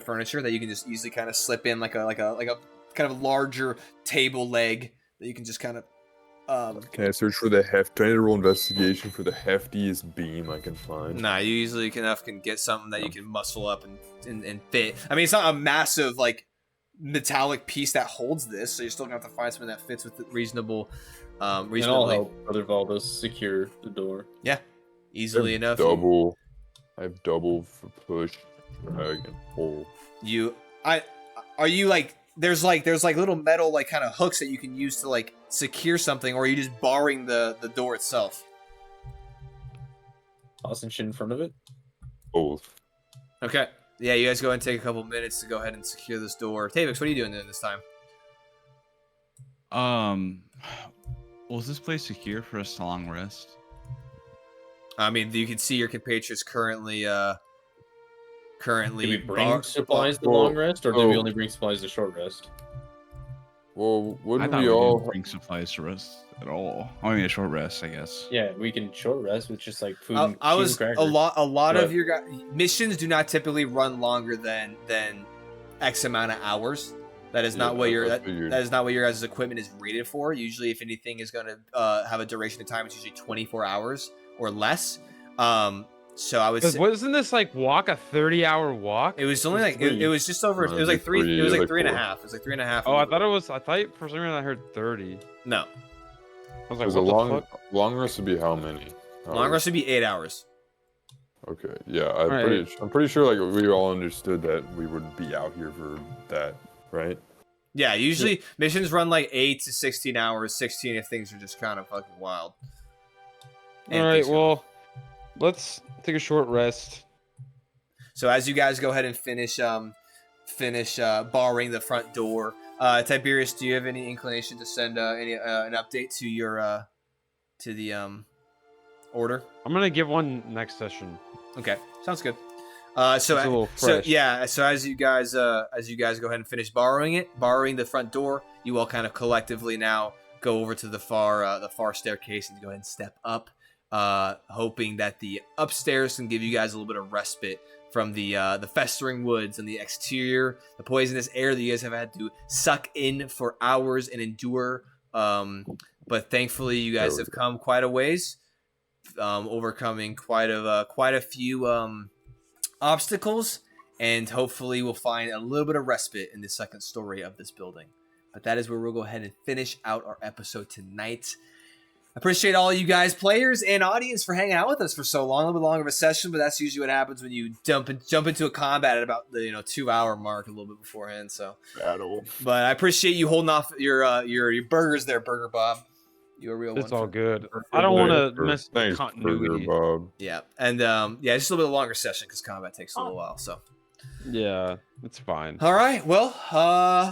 furniture that you can just easily kind of slip in, like a kind of larger table leg that you can just kind of. Can I search for the Can I roll investigation for the heftiest beam I can find? Nah, you usually can get something that you can muscle up and fit. I mean, it's not a massive like metallic piece that holds this, so you're still gonna have to find something that fits with reasonable. And I'll help Brother Valdo secure the door. Yeah, easily enough. I have double for push, drag, and pull. Are you like? There's like little metal like kind of hooks that you can use to like secure something, or are you just barring the door itself? Tossing shit in front of it? Both. Okay. Yeah, you guys go ahead and take a couple minutes to go ahead and secure this door. Tavix, what are you doing this time? Was this place secure for us to long rest? I mean, you can see your compatriots currently Did we bring supplies to long rest, or did we only bring supplies to short rest? Well, I wouldn't thought we we all? didn't bring supplies to rest at all. I mean, a short rest, I guess. Yeah, we can short rest with just like food. And I cheese was and a lot but- of your guys missions do not typically run longer than X amount of hours. That is not what I that figured. is not what your guys' equipment is rated for. Usually, if anything is going to have a duration of time, it's usually 24 hours or less. So I would say Wasn't this like walk a 30-hour walk? it was only like it was just over. It was like three. It was like three and a half. It was like 3.5. Oh, I thought for some reason I heard 30. No. I was like, Because a what the fuck? long rest would be how many? Long rest would be 8 hours. Okay, yeah, Alright. I'm pretty sure like we all understood that we wouldn't be out here for that, right? Yeah, usually missions run like 8 to 16 hours, 16 if things are just kind of fucking wild. And All right, things go- well, let's take a short rest. So as you guys go ahead and finish barring the front door, Tiberius, do you have any inclination to send an update to your to the order? I'm gonna give one next session. Okay, sounds good. It's a little fresh. So as you guys go ahead and finish borrowing the front door, you all kind of collectively now go over to the far staircase and go ahead and step up, hoping that the upstairs can give you guys a little bit of respite from the festering woods and the exterior, the poisonous air that you guys have had to suck in for hours and endure. But thankfully, you guys have come quite a ways, overcoming quite a few obstacles, and hopefully we'll find a little bit of respite in the second story of this building. But that is where we'll go ahead and finish out our episode tonight. I appreciate all you guys, players and audience, for hanging out with us for so long. A little bit longer of a session, but that's usually what happens when you jump into a combat at about the 2-hour mark, a little bit beforehand. So, but I appreciate you holding off your burgers there, Burger Bob. You're a real It's one. all good. I don't want to mess with Thanks, continuity. Burger Bob. Yeah, and it's just a little bit longer session because combat takes a little while. So. Yeah, it's fine. All right. Well,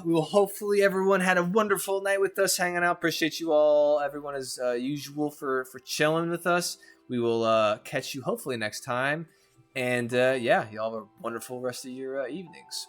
we will hopefully everyone had a wonderful night with us hanging out. Appreciate you all, everyone as usual for chilling with us. We will catch you hopefully next time. And y'all have a wonderful rest of your evenings.